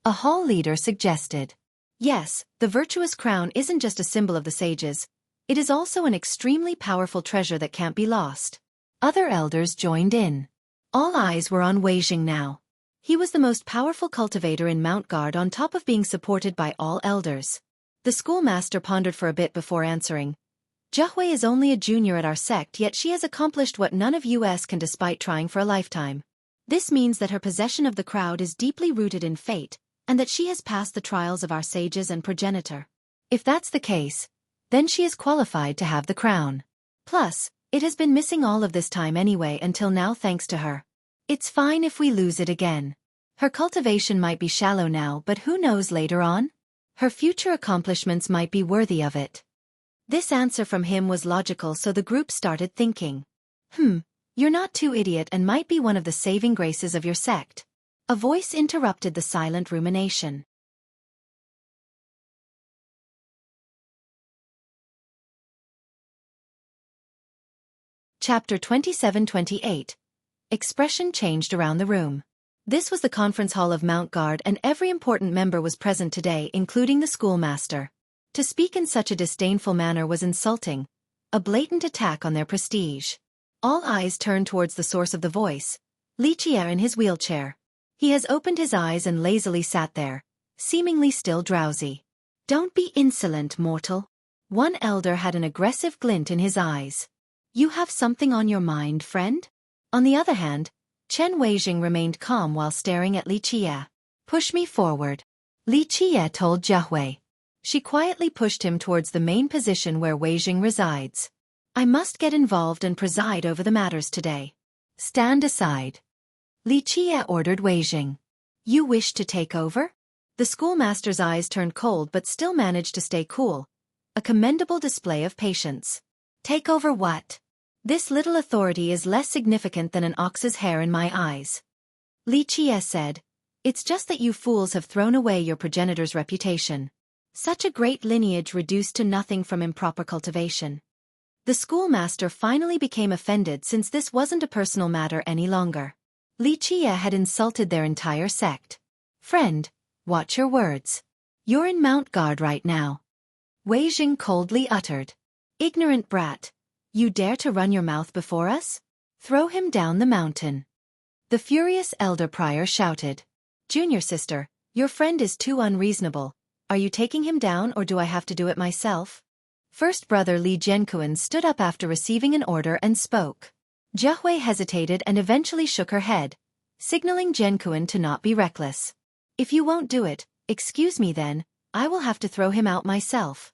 A hall leader suggested. Yes, the virtuous crown isn't just a symbol of the sages. It is also an extremely powerful treasure that can't be lost. Other elders joined in. All eyes were on Weijing now. He was the most powerful cultivator in Mount Guard on top of being supported by all elders. The schoolmaster pondered for a bit before answering. Xueqi is only a junior at our sect, yet she has accomplished what none of us can despite trying for a lifetime. This means that her possession of the crowd is deeply rooted in fate, and that she has passed the trials of our sages and progenitor. If that's the case, then she is qualified to have the crown. Plus, it has been missing all of this time anyway until now thanks to her. It's fine if we lose it again. Her cultivation might be shallow now, but who knows later on? Her future accomplishments might be worthy of it. This answer from him was logical, so the group started thinking. You're not too idiot and might be one of the saving graces of your sect. A voice interrupted the silent rumination. Chapter 27-28. Expression changed around the room. This was the conference hall of Mount Guard and every important member was present today, including the schoolmaster. To speak in such a disdainful manner was insulting, a blatant attack on their prestige. All eyes turned towards the source of the voice, Xueqi in his wheelchair. He has opened his eyes and lazily sat there, seemingly still drowsy. Don't be insolent, mortal. One elder had an aggressive glint in his eyes. You have something on your mind, friend? On the other hand, Chen Weijing remained calm while staring at Li Qie. Push me forward, Li Qie told Jiahui. She quietly pushed him towards the main position where Weijing resides. I must get involved and preside over the matters today. Stand aside, Li Qie ordered Weijing. You wish to take over? The schoolmaster's eyes turned cold but still managed to stay cool. A commendable display of patience. Take over what? This little authority is less significant than an ox's hair in my eyes. Li Qie said, It's just that you fools have thrown away your progenitor's reputation. Such a great lineage reduced to nothing from improper cultivation. The schoolmaster finally became offended since this wasn't a personal matter any longer. Li Qie had insulted their entire sect. Friend, watch your words. You're in Mount Guard right now. Weijing coldly uttered. Ignorant brat. You dare to run your mouth before us? Throw him down the mountain. The furious elder prior shouted. Junior sister, your friend is too unreasonable. Are you taking him down or do I have to do it myself? First brother Li Jianquan stood up after receiving an order and spoke. Jiahui hesitated and eventually shook her head, signaling Jianquan to not be reckless. If you won't do it, excuse me then, I will have to throw him out myself.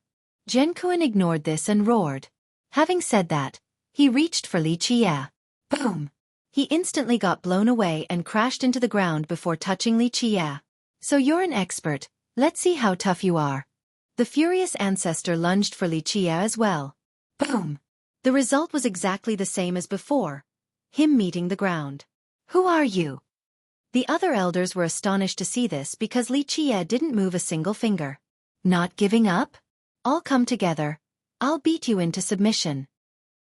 Jianquan ignored this and roared. Having said that, he reached for Li Qie. Boom! He instantly got blown away and crashed into the ground before touching Li Qie. So you're an expert, let's see how tough you are. The furious ancestor lunged for Li Qie as well. Boom! The result was exactly the same as before. Him meeting the ground. Who are you? The other elders were astonished to see this because Li Qie didn't move a single finger. Not giving up? All come together. I'll beat you into submission.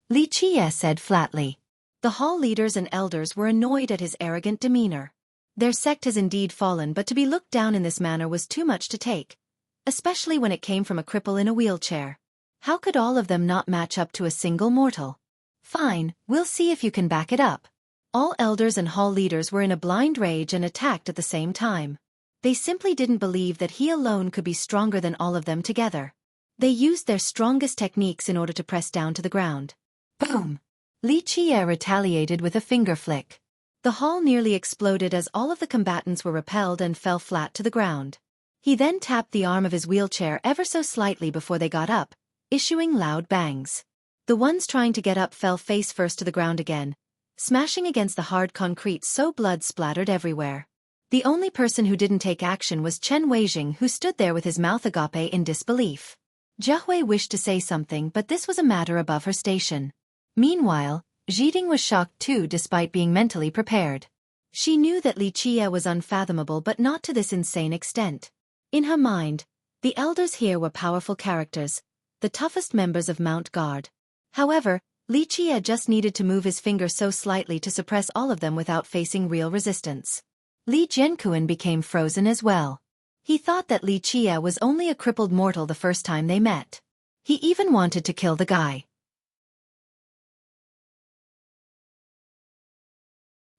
Li Qie said flatly. The hall leaders and elders were annoyed at his arrogant demeanor. Their sect has indeed fallen, but to be looked down in this manner was too much to take, especially when it came from a cripple in a wheelchair. How could all of them not match up to a single mortal? Fine, we'll see if you can back it up. All elders and hall leaders were in a blind rage and attacked at the same time. They simply didn't believe that he alone could be stronger than all of them together. They used their strongest techniques in order to press down to the ground. Boom! Li Qie retaliated with a finger flick. The hall nearly exploded as all of the combatants were repelled and fell flat to the ground. He then tapped the arm of his wheelchair ever so slightly before they got up, issuing loud bangs. The ones trying to get up fell face first to the ground again, smashing against the hard concrete so blood splattered everywhere. The only person who didn't take action was Chen Weijing, who stood there with his mouth agape in disbelief. Jiahui wished to say something, but this was a matter above her station. Meanwhile, Zhiding was shocked too despite being mentally prepared. She knew that Li Qie was unfathomable but not to this insane extent. In her mind, the elders here were powerful characters, the toughest members of Mount Guard. However, Li Qie just needed to move his finger so slightly to suppress all of them without facing real resistance. Li Jianquan became frozen as well. He thought that Li Qie was only a crippled mortal the first time they met. He even wanted to kill the guy.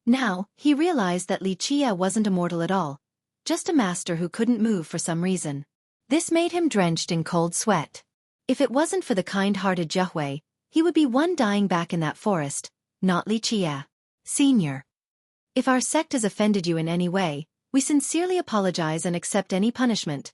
Now, he realized that Li Qie wasn't a mortal at all, just a master who couldn't move for some reason. This made him drenched in cold sweat. If it wasn't for the kind-hearted Jiahui, he would be one dying back in that forest, not Li Qie. Senior. If our sect has offended you in any way, we sincerely apologize and accept any punishment.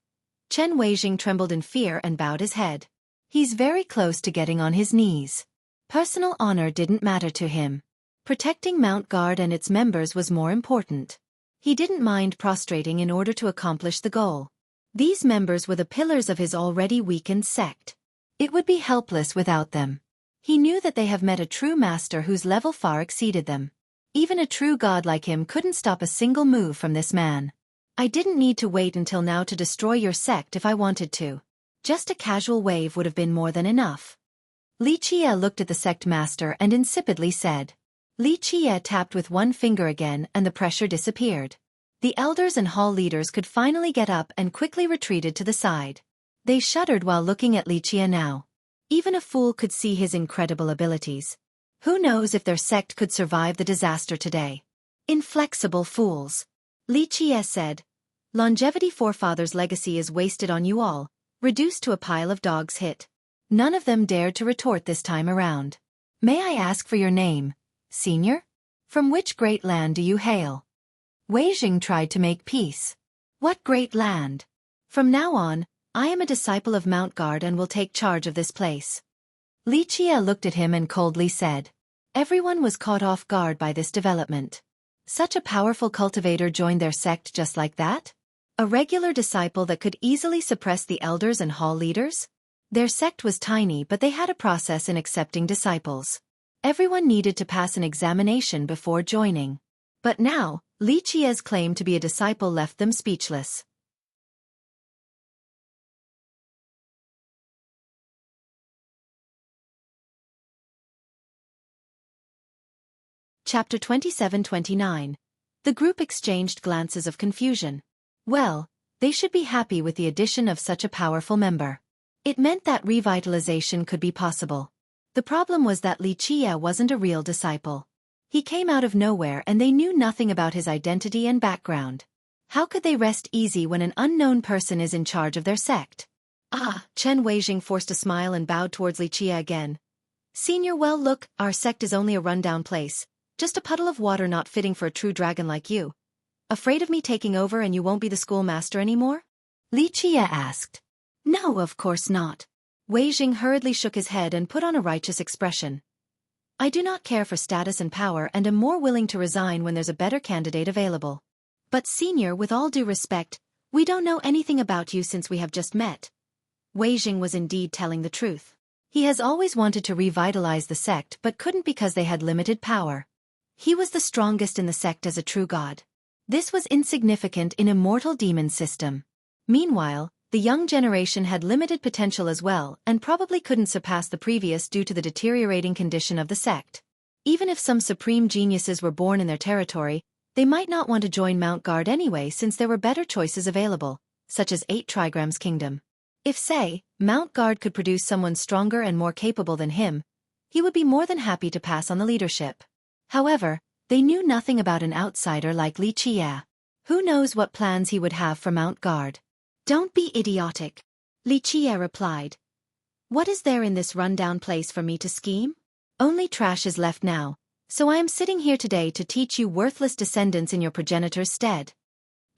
Chen Weijing trembled in fear and bowed his head. He's very close to getting on his knees. Personal honor didn't matter to him. Protecting Mount Guard and its members was more important. He didn't mind prostrating in order to accomplish the goal. These members were the pillars of his already weakened sect. It would be helpless without them. He knew that they have met a true master whose level far exceeded them. Even a true god like him couldn't stop a single move from this man. I didn't need to wait until now to destroy your sect if I wanted to. Just a casual wave would have been more than enough. Li Qie looked at the sect master and insipidly said. Li Qie tapped with one finger again and the pressure disappeared. The elders and hall leaders could finally get up and quickly retreated to the side. They shuddered while looking at Li Qie now. Even a fool could see his incredible abilities. Who knows if their sect could survive the disaster today? Inflexible fools. Li Qie said. Longevity forefathers' legacy is wasted on you all, reduced to a pile of dogs' hit. None of them dared to retort this time around. May I ask for your name, senior? From which great land do you hail? Wei Jing tried to make peace. What great land? From now on, I am a disciple of Mount Guard and will take charge of this place. Li Qie looked at him and coldly said. Everyone was caught off guard by this development. Such a powerful cultivator joined their sect just like that? A regular disciple that could easily suppress the elders and hall leaders? Their sect was tiny, but they had a process in accepting disciples. Everyone needed to pass an examination before joining. But now, Li Qie's claim to be a disciple left them speechless. Chapter 27-29. The group exchanged glances of confusion. Well, they should be happy with the addition of such a powerful member. It meant that revitalization could be possible. The problem was that Li Qie wasn't a real disciple. He came out of nowhere and they knew nothing about his identity and background. How could they rest easy when an unknown person is in charge of their sect? Chen Weijing forced a smile and bowed towards Li Qie again. Senior, well look, our sect is only a rundown place. Just a puddle of water not fitting for a true dragon like you. Afraid of me taking over and you won't be the schoolmaster anymore? Li Qie asked. No, of course not. Wei Jing hurriedly shook his head and put on a righteous expression. I do not care for status and power and am more willing to resign when there's a better candidate available. But senior, with all due respect, we don't know anything about you since we have just met. Wei Jing was indeed telling the truth. He has always wanted to revitalize the sect but couldn't because they had limited power. He was the strongest in the sect as a true god. This was insignificant in immortal demon system. Meanwhile, the young generation had limited potential as well and probably couldn't surpass the previous due to the deteriorating condition of the sect. Even if some supreme geniuses were born in their territory, they might not want to join Mount Guard anyway since there were better choices available, such as 8 Trigrams Kingdom. If, say, Mount Guard could produce someone stronger and more capable than him, he would be more than happy to pass on the leadership. However, they knew nothing about an outsider like Li Qie. Who knows what plans he would have for Mount Guard? Don't be idiotic, Li Qie replied. What is there in this rundown place for me to scheme? Only trash is left now, so I am sitting here today to teach you worthless descendants in your progenitor's stead.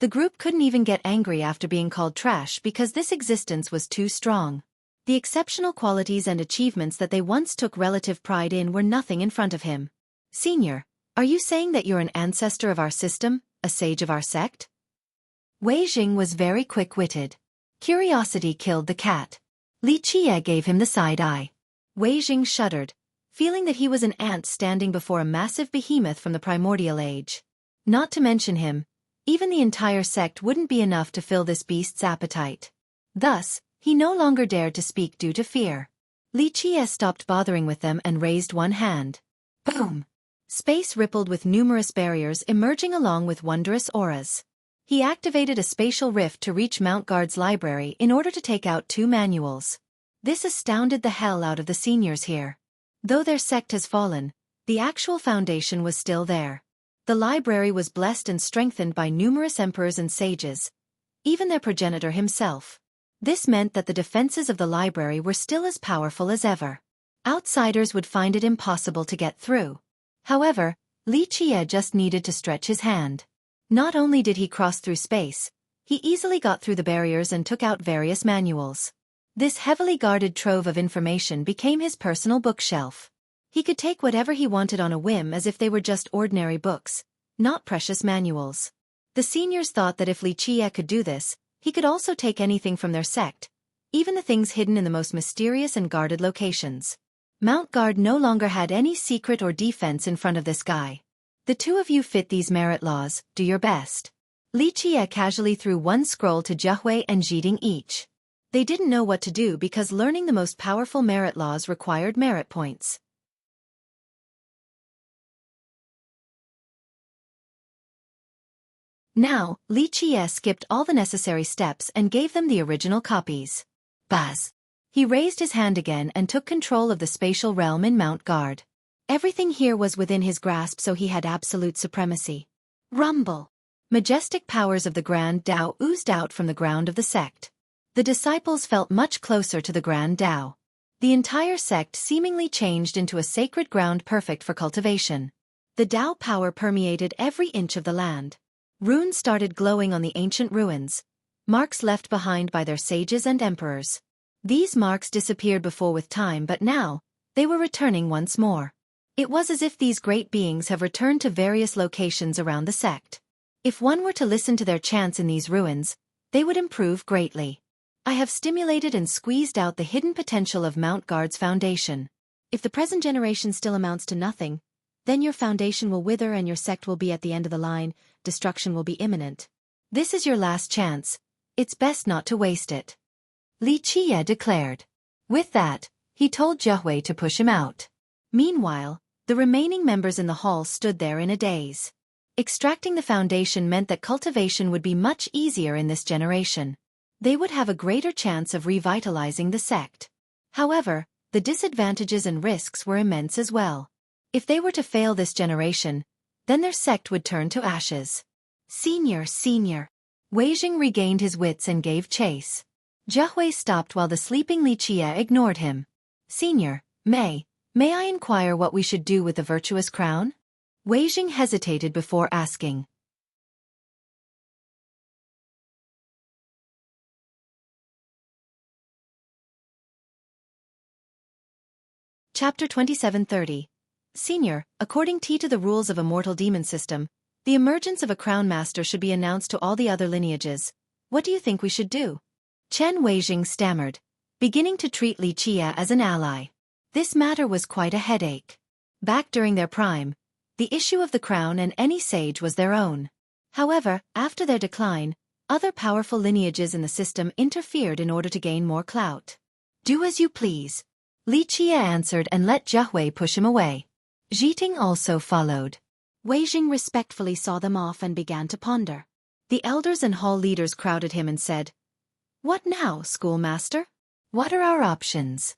The group couldn't even get angry after being called trash because this existence was too strong. The exceptional qualities and achievements that they once took relative pride in were nothing in front of him. Senior, are you saying that you're an ancestor of our system, a sage of our sect? Wei Jing was very quick-witted. Curiosity killed the cat. Li Qie gave him the side eye. Wei Jing shuddered, feeling that he was an ant standing before a massive behemoth from the primordial age. Not to mention him, even the entire sect wouldn't be enough to fill this beast's appetite. Thus, he no longer dared to speak due to fear. Li Qie stopped bothering with them and raised one hand. Boom! Space rippled with numerous barriers emerging along with wondrous auras. He activated a spatial rift to reach Mount Guard's library in order to take out 2 manuals. This astounded the hell out of the seniors here. Though their sect has fallen, the actual foundation was still there. The library was blessed and strengthened by numerous emperors and sages, even their progenitor himself. This meant that the defenses of the library were still as powerful as ever. Outsiders would find it impossible to get through. However, Li Qie just needed to stretch his hand. Not only did he cross through space, he easily got through the barriers and took out various manuals. This heavily guarded trove of information became his personal bookshelf. He could take whatever he wanted on a whim as if they were just ordinary books, not precious manuals. The seniors thought that if Li Qie could do this, he could also take anything from their sect, even the things hidden in the most mysterious and guarded locations. Mount Guard no longer had any secret or defense in front of this guy. The 2 of you fit these merit laws, do your best. Li Qie casually threw one scroll to Xueqi and Jiding each. They didn't know what to do because learning the most powerful merit laws required merit points. Now, Li Qie skipped all the necessary steps and gave them the original copies. Buzz! He raised his hand again and took control of the spatial realm in Mount Guard. Everything here was within his grasp, so he had absolute supremacy. Rumble! Majestic powers of the Grand Tao oozed out from the ground of the sect. The disciples felt much closer to the Grand Tao. The entire sect seemingly changed into a sacred ground perfect for cultivation. The Tao power permeated every inch of the land. Runes started glowing on the ancient ruins, marks left behind by their sages and emperors. These marks disappeared before with time, but now, they were returning once more. It was as if these great beings have returned to various locations around the sect. If one were to listen to their chants in these ruins, they would improve greatly. I have stimulated and squeezed out the hidden potential of Mount Guard's foundation. If the present generation still amounts to nothing, then your foundation will wither and your sect will be at the end of the line, destruction will be imminent. This is your last chance. It's best not to waste it. Li Qie declared. With that, he told Xueqi to push him out. Meanwhile, the remaining members in the hall stood there in a daze. Extracting the foundation meant that cultivation would be much easier in this generation. They would have a greater chance of revitalizing the sect. However, the disadvantages and risks were immense as well. If they were to fail this generation, then their sect would turn to ashes. Senior. Weijing regained his wits and gave chase. Xueqi stopped while the sleeping Li Qie ignored him. Senior, may I inquire what we should do with the virtuous crown? Weijing hesitated before asking. Chapter 2730. Senior, according to the rules of a mortal demon system, the emergence of a crown master should be announced to all the other lineages. What do you think we should do? Chen Weijing stammered, beginning to treat Li Qie as an ally. This matter was quite a headache. Back during their prime, the issue of the crown and any sage was their own. However, after their decline, other powerful lineages in the system interfered in order to gain more clout. Do as you please. Li Qie answered and let Xueqi push him away. Zhiting also followed. Weijing respectfully saw them off and began to ponder. The elders and hall leaders crowded him and said, "What now, schoolmaster? What are our options?"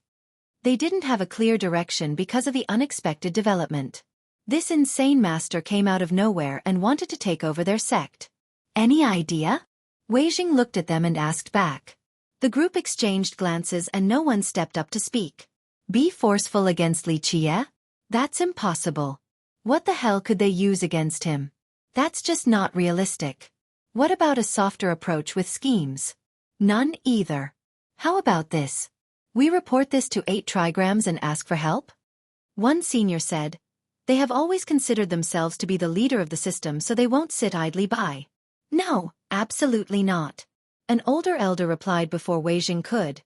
They didn't have a clear direction because of the unexpected development. This insane master came out of nowhere and wanted to take over their sect. Any idea? Weijing looked at them and asked back. The group exchanged glances and no one stepped up to speak. Be forceful against Li Qie? That's impossible. What the hell could they use against him? That's just not realistic. What about a softer approach with schemes? None either. How about this? We report this to 8 trigrams and ask for help? One senior said, they have always considered themselves to be the leader of the system, so they won't sit idly by. No, absolutely not. An older elder replied before Weijing could.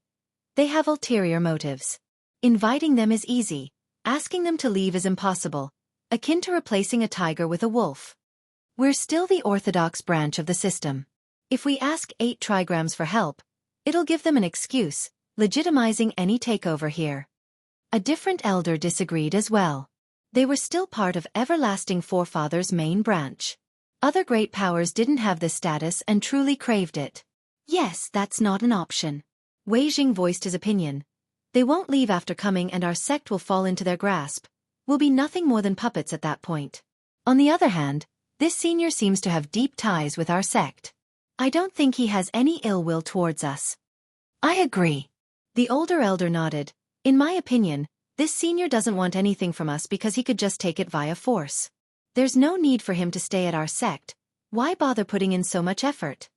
They have ulterior motives. Inviting them is easy, asking them to leave is impossible, akin to replacing a tiger with a wolf. We're still the orthodox branch of the system. If we ask 8 trigrams for help, it'll give them an excuse, legitimizing any takeover here. A different elder disagreed as well. They were still part of Everlasting Forefathers' main branch. Other great powers didn't have this status and truly craved it. Yes, that's not an option. Weijing voiced his opinion. They won't leave after coming and our sect will fall into their grasp. We'll be nothing more than puppets at that point. On the other hand, this senior seems to have deep ties with our sect. I don't think he has any ill will towards us. I agree. The older elder nodded. In my opinion, this senior doesn't want anything from us because he could just take it via force. There's no need for him to stay at our sect. Why bother putting in so much effort?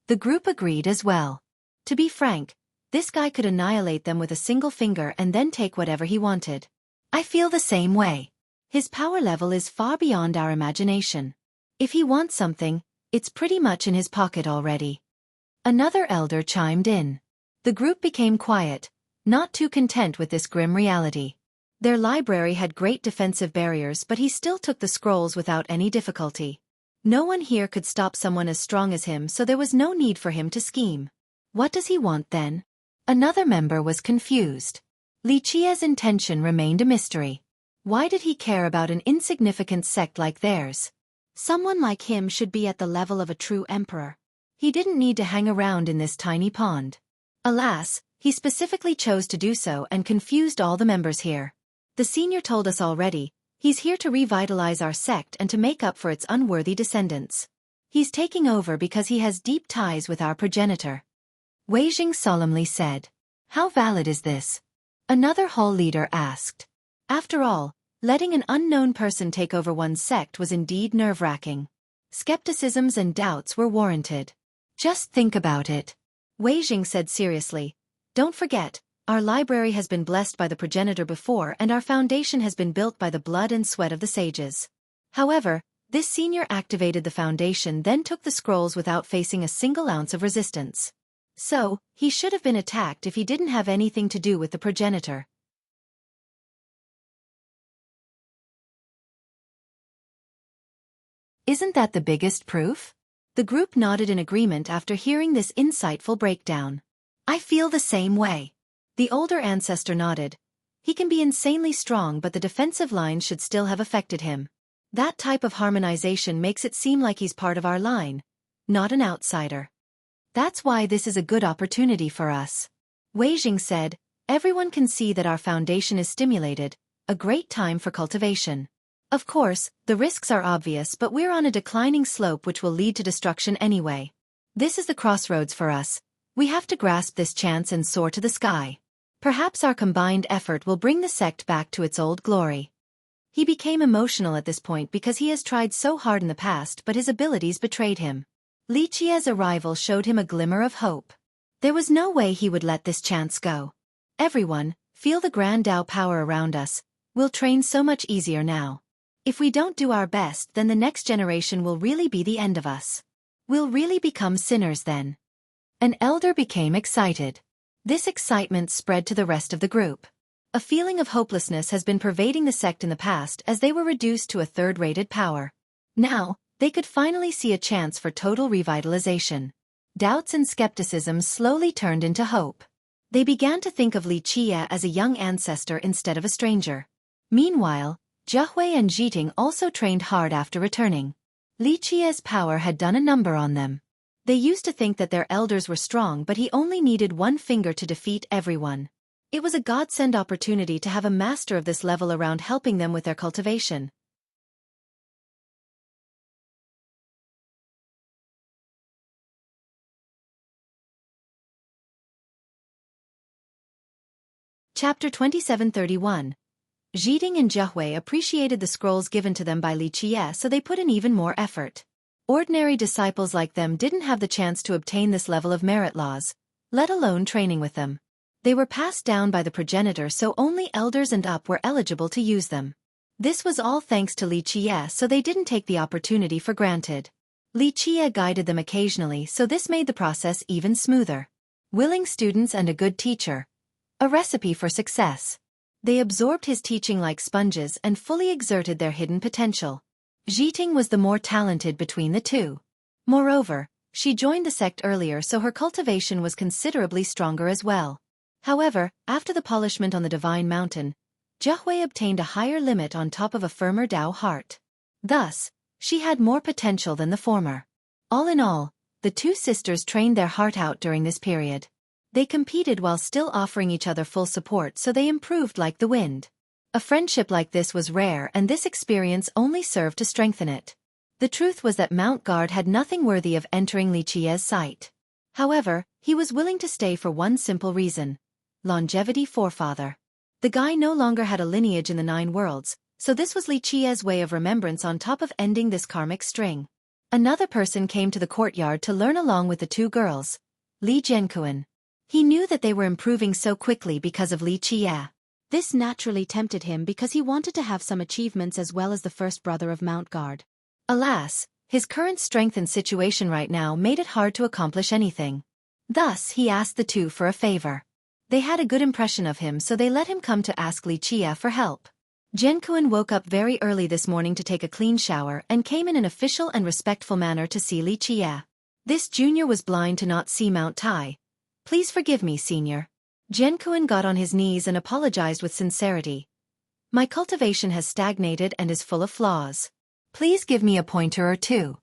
The group agreed as well. To be frank, this guy could annihilate them with a single finger and then take whatever he wanted. I feel the same way. His power level is far beyond our imagination. If he wants something, it's pretty much in his pocket already. Another elder chimed in. The group became quiet, not too content with this grim reality. Their library had great defensive barriers, but he still took the scrolls without any difficulty. No one here could stop someone as strong as him, so there was no need for him to scheme. What does he want then? Another member was confused. Li Qie's intention remained a mystery. Why did he care about an insignificant sect like theirs? Someone like him should be at the level of a true emperor. He didn't need to hang around in this tiny pond. Alas, he specifically chose to do so and confused all the members here. The senior told us already, he's here to revitalize our sect and to make up for its unworthy descendants. He's taking over because he has deep ties with our progenitor. Weijing solemnly said. How valid is this? Another hall leader asked. After all, letting an unknown person take over one's sect was indeed nerve-wracking. Skepticisms and doubts were warranted. Just think about it. Wei Jing said seriously. Don't forget, our library has been blessed by the progenitor before and our foundation has been built by the blood and sweat of the sages. However, this senior activated the foundation then took the scrolls without facing a single ounce of resistance. So, he should have been attacked if he didn't have anything to do with the progenitor. Isn't that the biggest proof? The group nodded in agreement after hearing this insightful breakdown. I feel the same way. The older ancestor nodded. He can be insanely strong, but the defensive line should still have affected him. That type of harmonization makes it seem like he's part of our line, not an outsider. That's why this is a good opportunity for us. Wei Jing said, everyone can see that our foundation is stimulated, a great time for cultivation. Of course, the risks are obvious, but we're on a declining slope which will lead to destruction anyway. This is the crossroads for us. We have to grasp this chance and soar to the sky. Perhaps our combined effort will bring the sect back to its old glory. He became emotional at this point because he has tried so hard in the past, but his abilities betrayed him. Li Qia's arrival showed him a glimmer of hope. There was no way he would let this chance go. Everyone, feel the grand Dao power around us. We'll train so much easier now. If we don't do our best, then the next generation will really be the end of us. We'll really become sinners then. An elder became excited. This excitement spread to the rest of the group. A feeling of hopelessness has been pervading the sect in the past as they were reduced to a third-rated power. Now, they could finally see a chance for total revitalization. Doubts and skepticism slowly turned into hope. They began to think of Li Qia as a young ancestor instead of a stranger. Meanwhile, Xueqi and Zhiting also trained hard after returning. Li Qia's power had done a number on them. They used to think that their elders were strong, but he only needed one finger to defeat everyone. It was a godsend opportunity to have a master of this level around helping them with their cultivation. Chapter 2731. Zhiting and Xueqi appreciated the scrolls given to them by Li Qia, so they put in even more effort. Ordinary disciples like them didn't have the chance to obtain this level of merit laws, let alone training with them. They were passed down by the progenitor, so only elders and up were eligible to use them. This was all thanks to Li Qia, so they didn't take the opportunity for granted. Li Qia guided them occasionally, so this made the process even smoother. Willing students and a good teacher. A recipe for success. They absorbed his teaching like sponges and fully exerted their hidden potential. Zhiting was the more talented between the two. Moreover, she joined the sect earlier, so her cultivation was considerably stronger as well. However, after the polishment on the Divine Mountain, Xueqi obtained a higher limit on top of a firmer Dao heart. Thus, she had more potential than the former. All in all, the two sisters trained their heart out during this period. They competed while still offering each other full support, so they improved like the wind. A friendship like this was rare, and this experience only served to strengthen it. The truth was that Mount Guard had nothing worthy of entering Li Qia's sight. However, he was willing to stay for one simple reason. Longevity forefather. The guy no longer had a lineage in the 9 worlds, so this was Li Qia's way of remembrance on top of ending this karmic string. Another person came to the courtyard to learn along with the two girls. Li Zhenkuan. He knew that they were improving so quickly because of Li Qia. This naturally tempted him because he wanted to have some achievements as well as the first brother of Mount Guard. Alas, his current strength and situation right now made it hard to accomplish anything. Thus, he asked the two for a favor. They had a good impression of him, so they let him come to ask Li Qia for help. Zhenkuan woke up very early this morning to take a clean shower and came in an official and respectful manner to see Li Qia. This junior was blind to not see Mount Tai. Please forgive me, senior. Zhenkuan got on his knees and apologized with sincerity. My cultivation has stagnated and is full of flaws. Please give me a pointer or two.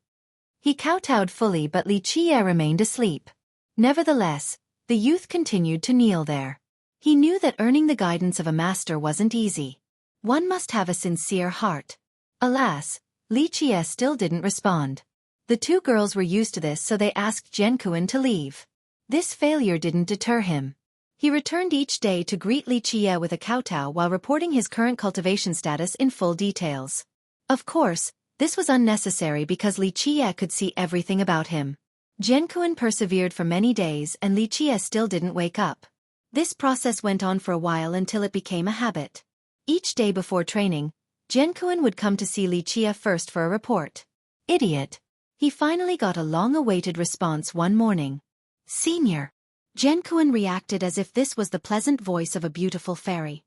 He kowtowed fully, but Li Qia remained asleep. Nevertheless, the youth continued to kneel there. He knew that earning the guidance of a master wasn't easy. One must have a sincere heart. Alas, Li Qia still didn't respond. The two girls were used to this, so they asked Zhenkuan to leave. This failure didn't deter him. He returned each day to greet Li Qie with a kowtow while reporting his current cultivation status in full details. Of course, this was unnecessary because Li Qie could see everything about him. Jianquan persevered for many days and Li Qie still didn't wake up. This process went on for a while until it became a habit. Each day before training, Jianquan would come to see Li Qie first for a report. Idiot. He finally got a long-awaited response one morning. Senior. Jianquan reacted as if this was the pleasant voice of a beautiful fairy.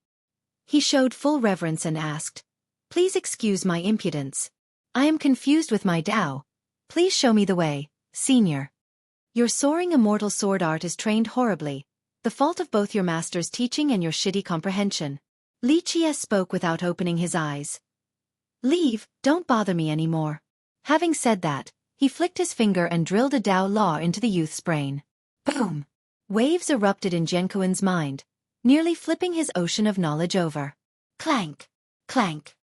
He showed full reverence and asked, "Please excuse my impudence. I am confused with my Dao. Please show me the way, Senior. Your soaring immortal sword art is trained horribly, the fault of both your master's teaching and your shitty comprehension." Li Qie spoke without opening his eyes. "Leave, don't bother me anymore." Having said that, he flicked his finger and drilled a Dao Law into the youth's brain. Boom! Waves erupted in Jianquan's mind, nearly flipping his ocean of knowledge over. Clank! Clank!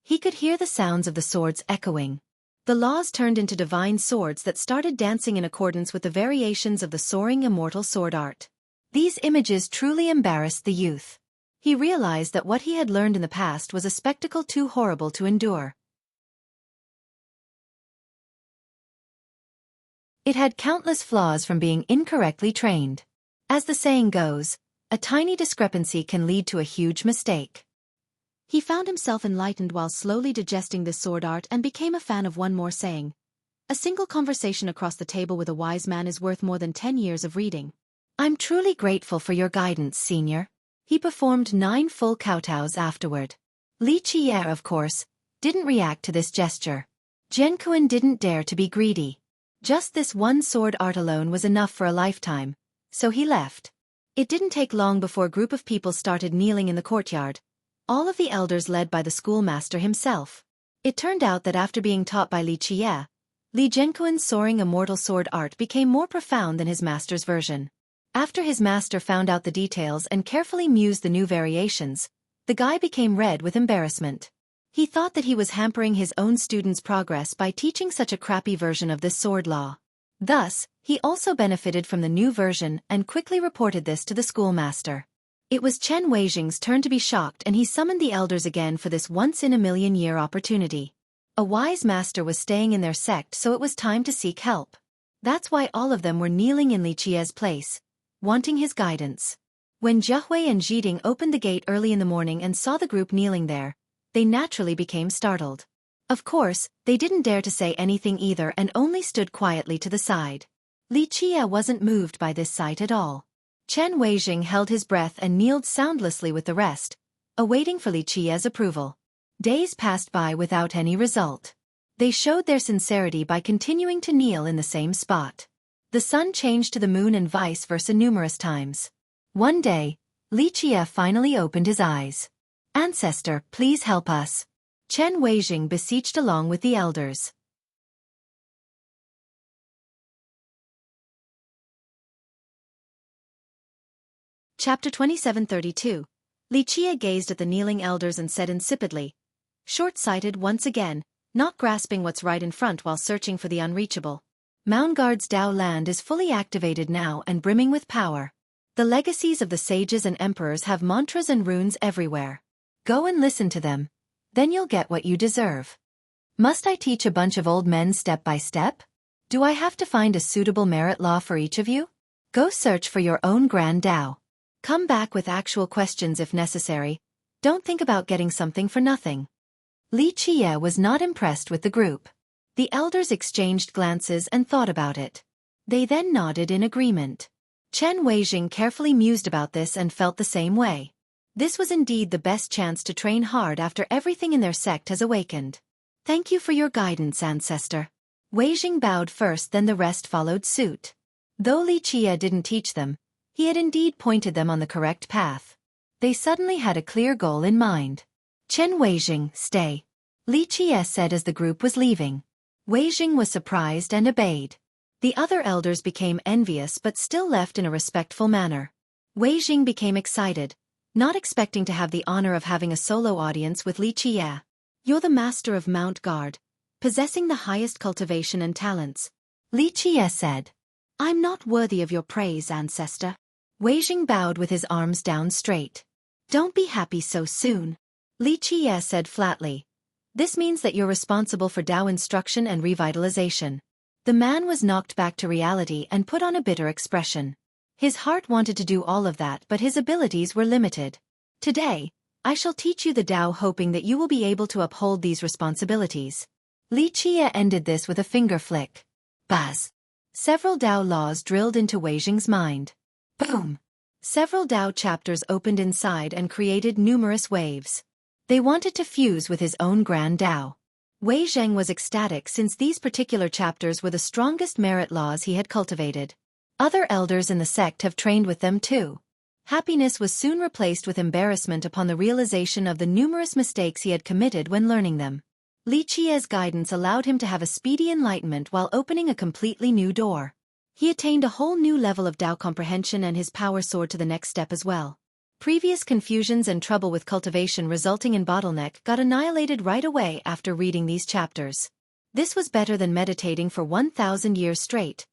He could hear the sounds of the swords echoing. The laws turned into divine swords that started dancing in accordance with the variations of the soaring immortal sword art. These images truly embarrassed the youth. He realized that what he had learned in the past was a spectacle too horrible to endure. It had countless flaws from being incorrectly trained. As the saying goes, a tiny discrepancy can lead to a huge mistake. He found himself enlightened while slowly digesting this sword art and became a fan of one more saying. A single conversation across the table with a wise man is worth more than 10 years of reading. I'm truly grateful for your guidance, Senior. He performed 9 full kowtows afterward. Li Qie, of course, didn't react to this gesture. Jianquan didn't dare to be greedy. Just this one sword art alone was enough for a lifetime, so he left. It didn't take long before a group of people started kneeling in the courtyard, all of the elders led by the schoolmaster himself. It turned out that after being taught by Li Qie, Li Jianquan's soaring immortal sword art became more profound than his master's version. After his master found out the details and carefully mused the new variations, the guy became red with embarrassment. He thought that he was hampering his own students' progress by teaching such a crappy version of this sword law. Thus, he also benefited from the new version and quickly reported this to the schoolmaster. It was Chen Weijing's turn to be shocked and he summoned the elders again for this once-in-a-million-year opportunity. A wise master was staying in their sect, so it was time to seek help. That's why all of them were kneeling in Li Qie's place, wanting his guidance. When Jiahui and Jiding opened the gate early in the morning and saw the group kneeling there, they naturally became startled. Of course, they didn't dare to say anything either and only stood quietly to the side. Li Qie wasn't moved by this sight at all. Chen Weijing held his breath and kneeled soundlessly with the rest, awaiting for Li Qie's approval. Days passed by without any result. They showed their sincerity by continuing to kneel in the same spot. The sun changed to the moon and vice versa numerous times. One day, Li Qie finally opened his eyes. "Ancestor, please help us." Chen Weijing beseeched along with the elders. Chapter 2732. Li Qie gazed at the kneeling elders and said insipidly, "Short-sighted once again, not grasping what's right in front while searching for the unreachable. Moundguard's Dao land is fully activated now and brimming with power. The legacies of the sages and emperors have mantras and runes everywhere. Go and listen to them. Then you'll get what you deserve. Must I teach a bunch of old men step by step? Do I have to find a suitable merit law for each of you? Go search for your own grand Dao. Come back with actual questions if necessary. Don't think about getting something for nothing." Li Qie was not impressed with the group. The elders exchanged glances and thought about it. They then nodded in agreement. Chen Weijing carefully mused about this and felt the same way. This was indeed the best chance to train hard after everything in their sect has awakened. "Thank you for your guidance, ancestor." Weijing bowed first, then the rest followed suit. Though Li Qie didn't teach them, he had indeed pointed them on the correct path. They suddenly had a clear goal in mind. "Chen Weijing, stay," Li Qie said as the group was leaving. Weijing was surprised and obeyed. The other elders became envious but still left in a respectful manner. Weijing became excited, not expecting to have the honor of having a solo audience with Li Qie. "You're the master of Mount Guard, possessing the highest cultivation and talents," Li Qie said. "I'm not worthy of your praise, ancestor." Wei Jing bowed with his arms down straight. Don't be happy so soon, Li Qiye said flatly. This means that you're responsible for Dao instruction and revitalization. The man was knocked back to reality and put on a bitter expression. His heart wanted to do all of that, but his abilities were limited. Today, I shall teach you the Dao, hoping that you will be able to uphold these responsibilities. Li Qiye ended this with a finger flick. Buzz. Several Dao laws drilled into Wei Jing's mind. Boom. Several Dao chapters opened inside and created numerous waves. They wanted to fuse with his own grand Dao. Wei Zheng was ecstatic since these particular chapters were the strongest merit laws he had cultivated. Other elders in the sect have trained with them too. Happiness was soon replaced with embarrassment upon the realization of the numerous mistakes he had committed when learning them. Li Qiye's guidance allowed him to have a speedy enlightenment while opening a completely new door. He attained a whole new level of Dao comprehension, and his power soared to the next step as well. Previous confusions and trouble with cultivation resulting in bottleneck got annihilated right away after reading these chapters. This was better than meditating for 1,000 years straight.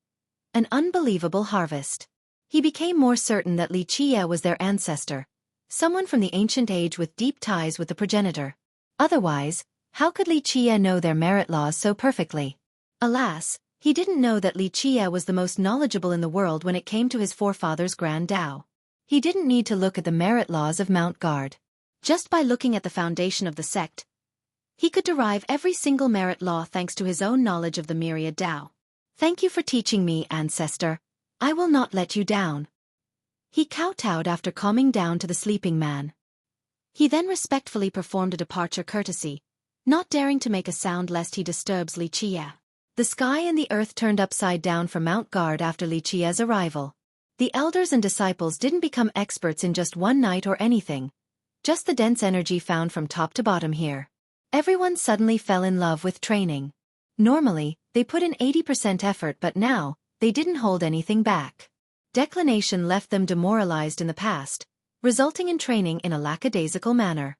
An unbelievable harvest. He became more certain that Li Qiye was their ancestor, someone from the ancient age with deep ties with the progenitor. Otherwise, how could Li Qiye know their merit laws so perfectly? Alas, he didn't know that Li Qiye was the most knowledgeable in the world when it came to his forefathers' grand Dao. He didn't need to look at the merit laws of Mount Guard. Just by looking at the foundation of the sect, he could derive every single merit law thanks to his own knowledge of the myriad Dao. Thank you for teaching me, ancestor. I will not let you down. He kowtowed after calming down to the sleeping man. He then respectfully performed a departure courtesy, not daring to make a sound lest he disturbs Li Qiye. The sky and the earth turned upside down for Mount Guard after Li Qiye's arrival. The elders and disciples didn't become experts in just one night or anything. Just the dense energy found from top to bottom here. Everyone suddenly fell in love with training. Normally, they put in 80% effort, but now, they didn't hold anything back. Declination left them demoralized in the past, resulting in training in a lackadaisical manner.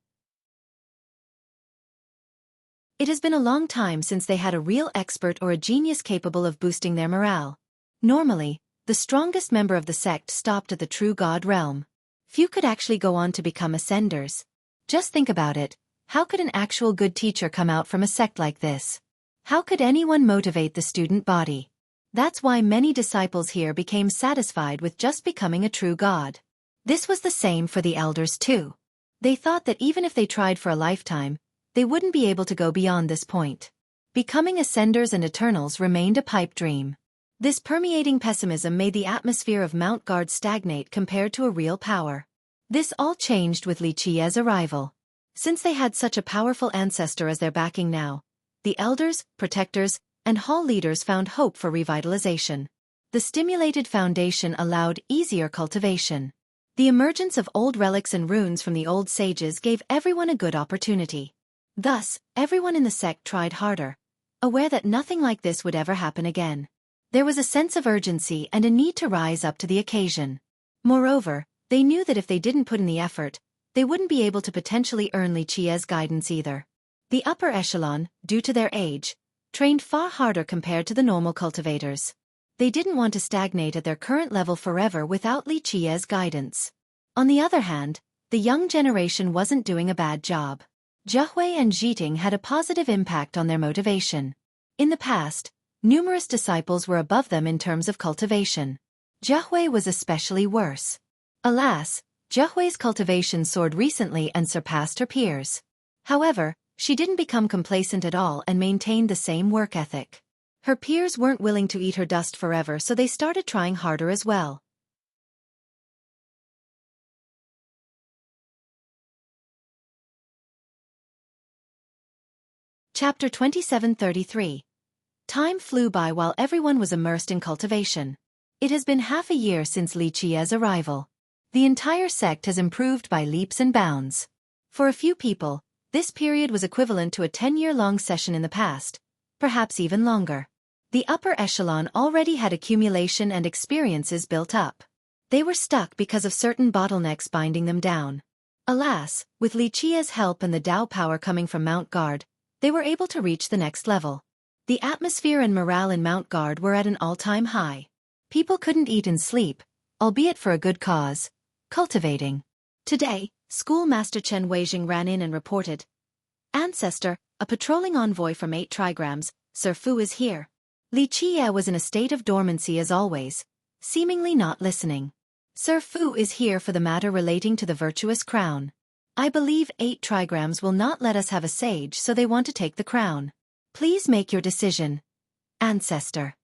It has been a long time since they had a real expert or a genius capable of boosting their morale. Normally, the strongest member of the sect stopped at the true God realm. Few could actually go on to become ascenders. Just think about it, how could an actual good teacher come out from a sect like this? How could anyone motivate the student body? That's why many disciples here became satisfied with just becoming a true God. This was the same for the elders too. They thought that even if they tried for a lifetime, they wouldn't be able to go beyond this point. Becoming ascenders and eternals remained a pipe dream. This permeating pessimism made the atmosphere of Mount Guard stagnate compared to a real power. This all changed with Li Qiye's arrival. Since they had such a powerful ancestor as their backing now, the elders, protectors, and hall leaders found hope for revitalization. The stimulated foundation allowed easier cultivation. The emergence of old relics and runes from the old sages gave everyone a good opportunity. Thus, everyone in the sect tried harder, aware that nothing like this would ever happen again. There was a sense of urgency and a need to rise up to the occasion. Moreover, they knew that if they didn't put in the effort, they wouldn't be able to potentially earn Li Qiye's guidance either. The upper echelon, due to their age, trained far harder compared to the normal cultivators. They didn't want to stagnate at their current level forever without Li Qiye's guidance. On the other hand, the young generation wasn't doing a bad job. Xueqi and Zhiting had a positive impact on their motivation. In the past, numerous disciples were above them in terms of cultivation. Xueqi was especially worse. Alas, Xueqi's cultivation soared recently and surpassed her peers. However, she didn't become complacent at all and maintained the same work ethic. Her peers weren't willing to eat her dust forever, so they started trying harder as well. Chapter 2733. Time flew by while everyone was immersed in cultivation. It has been half a year since Li Qiye's arrival. The entire sect has improved by leaps and bounds. For a few people, this period was equivalent to a 10-year-long session in the past, perhaps even longer. The upper echelon already had accumulation and experiences built up. They were stuck because of certain bottlenecks binding them down. Alas, with Li Qiye's help and the Dao power coming from Mount Guard, they were able to reach the next level. The atmosphere and morale in Mount Guard were at an all-time high. People couldn't eat and sleep, albeit for a good cause, cultivating. Today, Schoolmaster Chen Weijing ran in and reported, "Ancestor, a patrolling envoy from 8 trigrams, Sir Fu is here." Li Qie was in a state of dormancy as always, seemingly not listening. "Sir Fu is here for the matter relating to the virtuous crown. I believe 8 trigrams will not let us have a sage, so they want to take the crown. Please make your decision, Ancestor."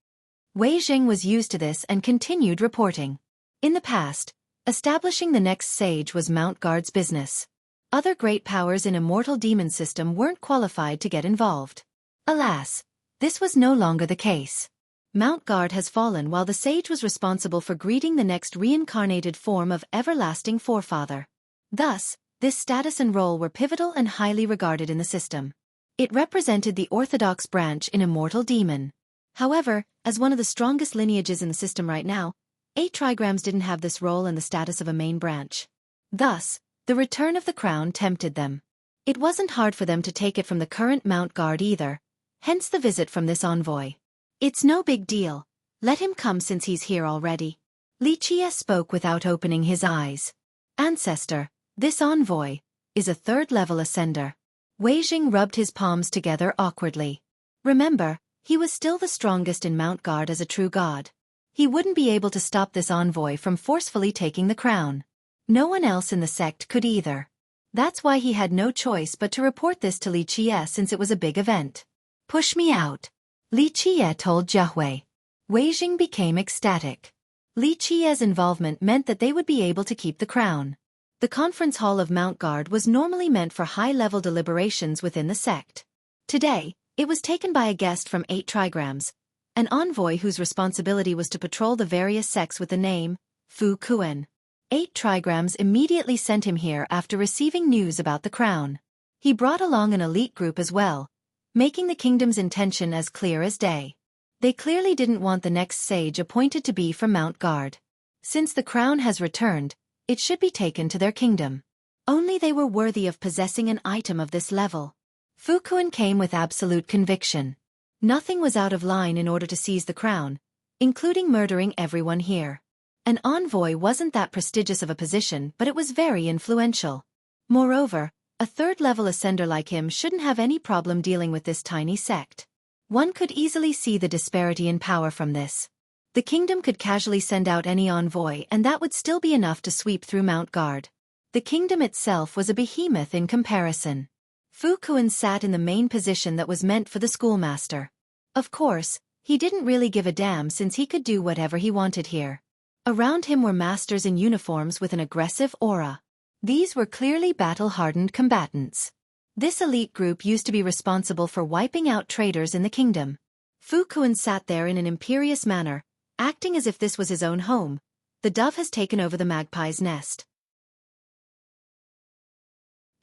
Weijing was used to this and continued reporting. In the past, establishing the next sage was Mount Guard's business. Other great powers in Immortal Demon System weren't qualified to get involved. Alas, this was no longer the case. Mount Guard has fallen while the sage was responsible for greeting the next reincarnated form of everlasting forefather. Thus, this status and role were pivotal and highly regarded in the system. It represented the orthodox branch in Immortal Demon. However, as one of the strongest lineages in the system right now, 8 trigrams didn't have this role and the status of a main branch. Thus, the return of the crown tempted them. It wasn't hard for them to take it from the current Mount Guard either, hence the visit from this envoy. "It's no big deal. Let him come since he's here already." Li Qie spoke without opening his eyes. "Ancestor, this envoy is a 3rd-level ascender." Weijing rubbed his palms together awkwardly. Remember, he was still the strongest in Mount Guard as a true god. He wouldn't be able to stop this envoy from forcefully taking the crown. No one else in the sect could either. That's why he had no choice but to report this to Li Qie since it was a big event. "Push me out," Li Qie told Xueqi. Weijing became ecstatic. Li Qie's involvement meant that they would be able to keep the crown. The conference hall of Mount Guard was normally meant for high-level deliberations within the sect. Today, it was taken by a guest from 8 trigrams, an envoy whose responsibility was to patrol the various sects with the name, Fu Kuan. 8 trigrams immediately sent him here after receiving news about the crown. He brought along an elite group as well, making the kingdom's intention as clear as day. They clearly didn't want the next sage appointed to be from Mount Guard. Since the crown has returned, it should be taken to their kingdom. Only they were worthy of possessing an item of this level. Fu Kuan came with absolute conviction. Nothing was out of line in order to seize the crown, including murdering everyone here. An envoy wasn't that prestigious of a position, but it was very influential. Moreover, a 3rd-level ascender like him shouldn't have any problem dealing with this tiny sect. One could easily see the disparity in power from this. The kingdom could casually send out any envoy and that would still be enough to sweep through Mount Guard. The kingdom itself was a behemoth in comparison. Fu Kuan sat in the main position that was meant for the schoolmaster. Of course, he didn't really give a damn since he could do whatever he wanted here. Around him were masters in uniforms with an aggressive aura. These were clearly battle-hardened combatants. This elite group used to be responsible for wiping out traitors in the kingdom. Fu Kuan sat there in an imperious manner, acting as if this was his own home. The dove has taken over the magpie's nest.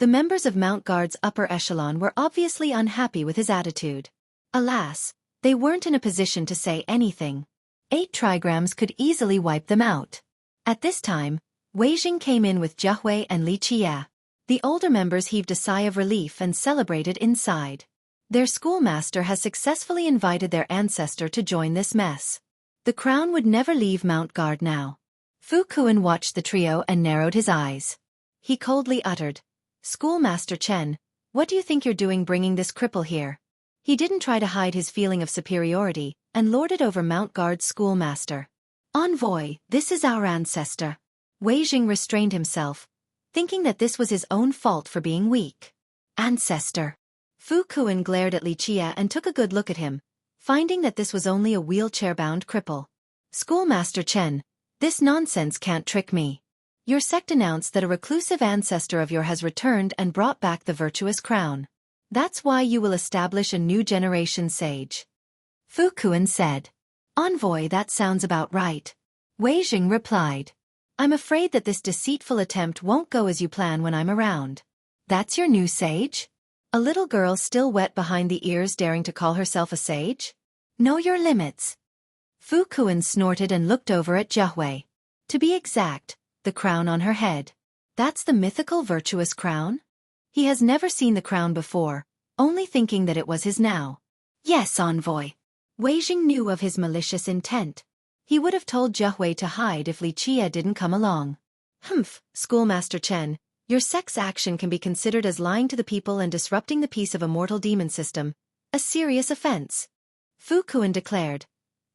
The members of Mount Guard's upper echelon were obviously unhappy with his attitude. Alas, they weren't in a position to say anything. 8 trigrams could easily wipe them out. At this time, Weijing came in with Xueqi and Li Qie. The older members heaved a sigh of relief and celebrated inside. Their schoolmaster has successfully invited their ancestor to join this mess. The crown would never leave Mount Guard now. Fu Kuan watched the trio and narrowed his eyes. He coldly uttered, "Schoolmaster Chen, what do you think you're doing bringing this cripple here?" He didn't try to hide his feeling of superiority, and lorded over Mount Guard's schoolmaster. "Envoy, this is our ancestor." Weijing restrained himself, thinking that this was his own fault for being weak. "Ancestor." Fu Kuan glared at Li Qie and took a good look at him, finding that this was only a wheelchair-bound cripple. "Schoolmaster Chen, this nonsense can't trick me. Your sect announced that a reclusive ancestor of yours has returned and brought back the virtuous crown. That's why you will establish a new generation sage." Fu Kuan said. "Envoy, that sounds about right." Weijing replied. "I'm afraid that this deceitful attempt won't go as you plan when I'm around." "That's your new sage?" A little girl still wet behind the ears daring to call herself a sage? "Know your limits." Fu Kuan snorted and looked over at Xueqi. To be exact, the crown on her head. That's the mythical virtuous crown? He has never seen the crown before, only thinking that it was his now. "Yes, envoy." Weijing knew of his malicious intent. He would have told Xueqi to hide if Li Qia didn't come along. Humph, Schoolmaster Chen, your sect's action can be considered as lying to the people and disrupting the peace of a mortal demon system. A serious offense. Fu Kuan declared.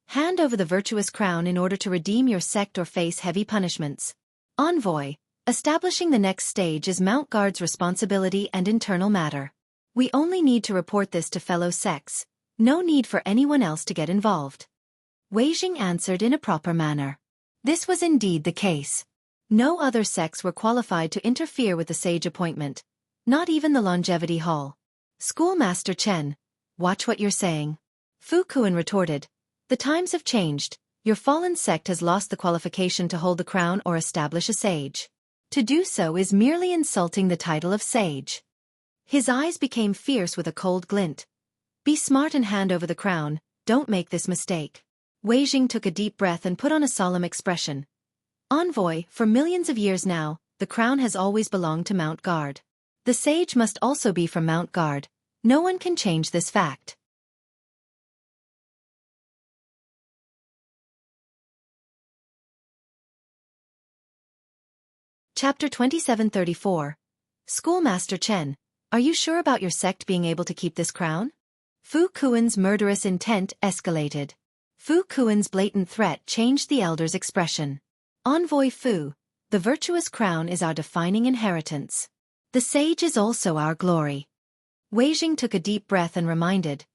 Hand over the virtuous crown in order to redeem your sect or face heavy punishments. Envoy, establishing the next stage is Mount Guard's responsibility and internal matter. We only need to report this to fellow sects. No need for anyone else to get involved. Wei Jing answered in a proper manner. This was indeed the case. No other sects were qualified to interfere with the sage appointment. Not even the Longevity Hall. Schoolmaster Chen, watch what you're saying. Fu Kuan retorted. The times have changed. Your fallen sect has lost the qualification to hold the crown or establish a sage. To do so is merely insulting the title of sage. His eyes became fierce with a cold glint. Be smart and hand over the crown, don't make this mistake. Wei Jing took a deep breath and put on a solemn expression. Envoy, for millions of years now, the crown has always belonged to Mount Guard. The sage must also be from Mount Guard. No one can change this fact. Chapter 2734. Schoolmaster Chen, are you sure about your sect being able to keep this crown? Fu Kuan's murderous intent escalated. Fu Kuan's blatant threat changed the elder's expression. Envoy Fu, the virtuous crown is our defining inheritance. The sage is also our glory. Wei Jing took a deep breath and reminded.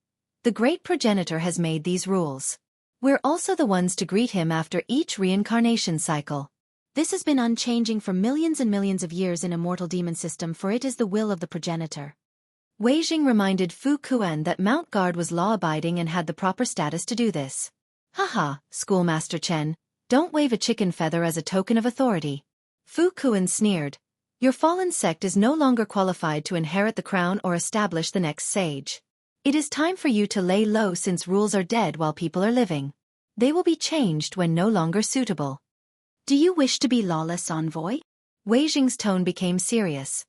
The great progenitor has made these rules. We're also the ones to greet him after each reincarnation cycle. This has been unchanging for millions and millions of years in a mortal demon system, for it is the will of the progenitor. Wei Jing reminded Fu Kuan that Mount Guard was law-abiding and had the proper status to do this. Haha, Schoolmaster Chen, don't wave a chicken feather as a token of authority. Fu Kuan sneered. Your fallen sect is no longer qualified to inherit the crown or establish the next sage. It is time for you to lay low since rules are dead while people are living. They will be changed when no longer suitable. Do you wish to be lawless, Envoy? Wei Jing's tone became serious.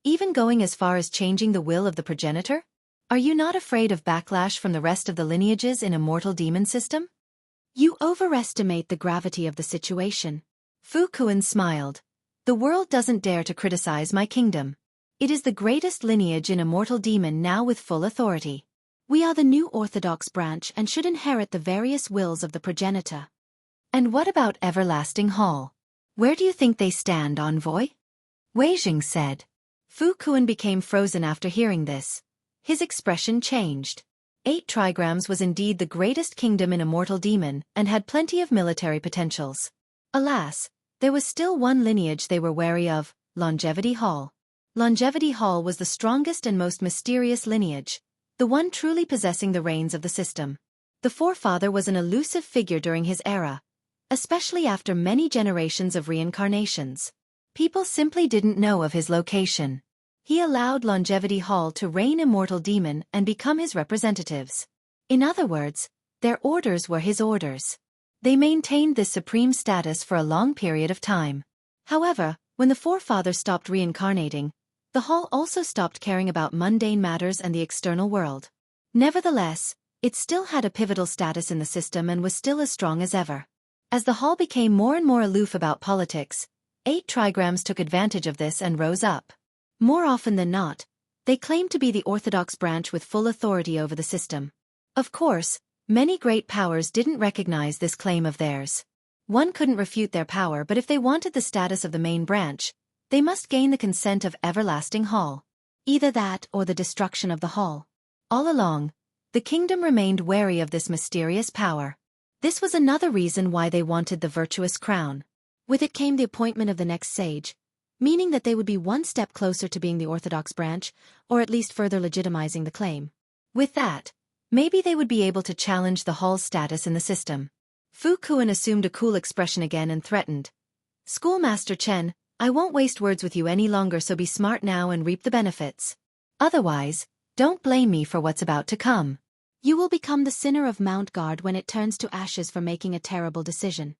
Even going as far as changing the will of the progenitor? Are you not afraid of backlash from the rest of the lineages in a mortal demon system? You overestimate the gravity of the situation. Fu Kuan smiled. The world doesn't dare to criticize my kingdom. It is the greatest lineage in a mortal demon now with full authority. We are the new orthodox branch and should inherit the various wills of the progenitor. And what about Everlasting Hall? Where do you think they stand, Envoy? Wei Jing said. Fu Kuan became frozen after hearing this. His expression changed. 8 trigrams was indeed the greatest kingdom in a mortal demon and had plenty of military potentials. Alas, there was still one lineage they were wary of, Longevity Hall. Longevity Hall was the strongest and most mysterious lineage, the one truly possessing the reins of the system. The forefather was an elusive figure during his era, especially after many generations of reincarnations. People simply didn't know of his location. He allowed Longevity Hall to reign immortal demon and become his representatives. In other words, their orders were his orders. They maintained this supreme status for a long period of time. However, when the forefather stopped reincarnating, the hall also stopped caring about mundane matters and the external world. Nevertheless, it still had a pivotal status in the system and was still as strong as ever. As the hall became more and more aloof about politics, 8 trigrams took advantage of this and rose up. More often than not, they claimed to be the orthodox branch with full authority over the system. Of course, many great powers didn't recognize this claim of theirs. One couldn't refute their power, but if they wanted the status of the main branch, they must gain the consent of Everlasting Hall. Either that or the destruction of the hall. All along, the kingdom remained wary of this mysterious power. This was another reason why they wanted the virtuous crown. With it came the appointment of the next sage, meaning that they would be one step closer to being the orthodox branch, or at least further legitimizing the claim. With that, maybe they would be able to challenge the hall's status in the system. Fu Kuan assumed a cool expression again and threatened. Schoolmaster Chen, I won't waste words with you any longer, so be smart now and reap the benefits. Otherwise, don't blame me for what's about to come. You will become the sinner of Mount Guard when it turns to ashes for making a terrible decision.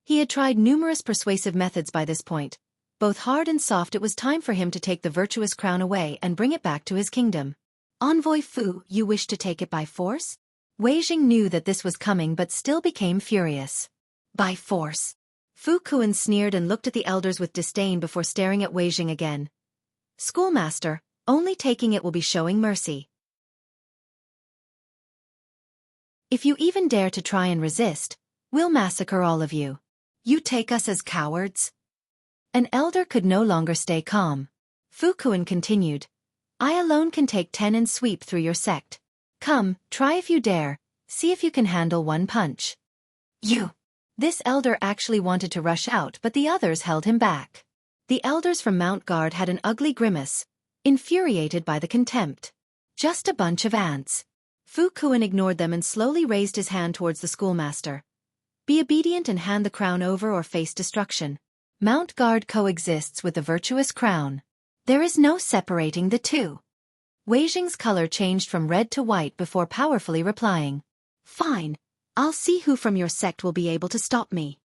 He had tried numerous persuasive methods by this point. Both hard and soft, it was time for him to take the virtuous crown away and bring it back to his kingdom. Envoy Fu, you wish to take it by force? Wei Jing knew that this was coming but still became furious. By force. Fu Kuan sneered and looked at the elders with disdain before staring at Wei Jing again. Schoolmaster, only taking it will be showing mercy. If you even dare to try and resist, we'll massacre all of you. You take us as cowards? An elder could no longer stay calm. Fu Kuan continued. I alone can take 10 and sweep through your sect. Come, try if you dare, see if you can handle one punch. You! This elder actually wanted to rush out, but the others held him back. The elders from Mount Guard had an ugly grimace, infuriated by the contempt. Just a bunch of ants. Fu Kuan ignored them and slowly raised his hand towards the schoolmaster. Be obedient and hand the crown over or face destruction. Mount Guard coexists with the virtuous crown. There is no separating the two. Wei Jing's color changed from red to white before powerfully replying. Fine. I'll see who from your sect will be able to stop me.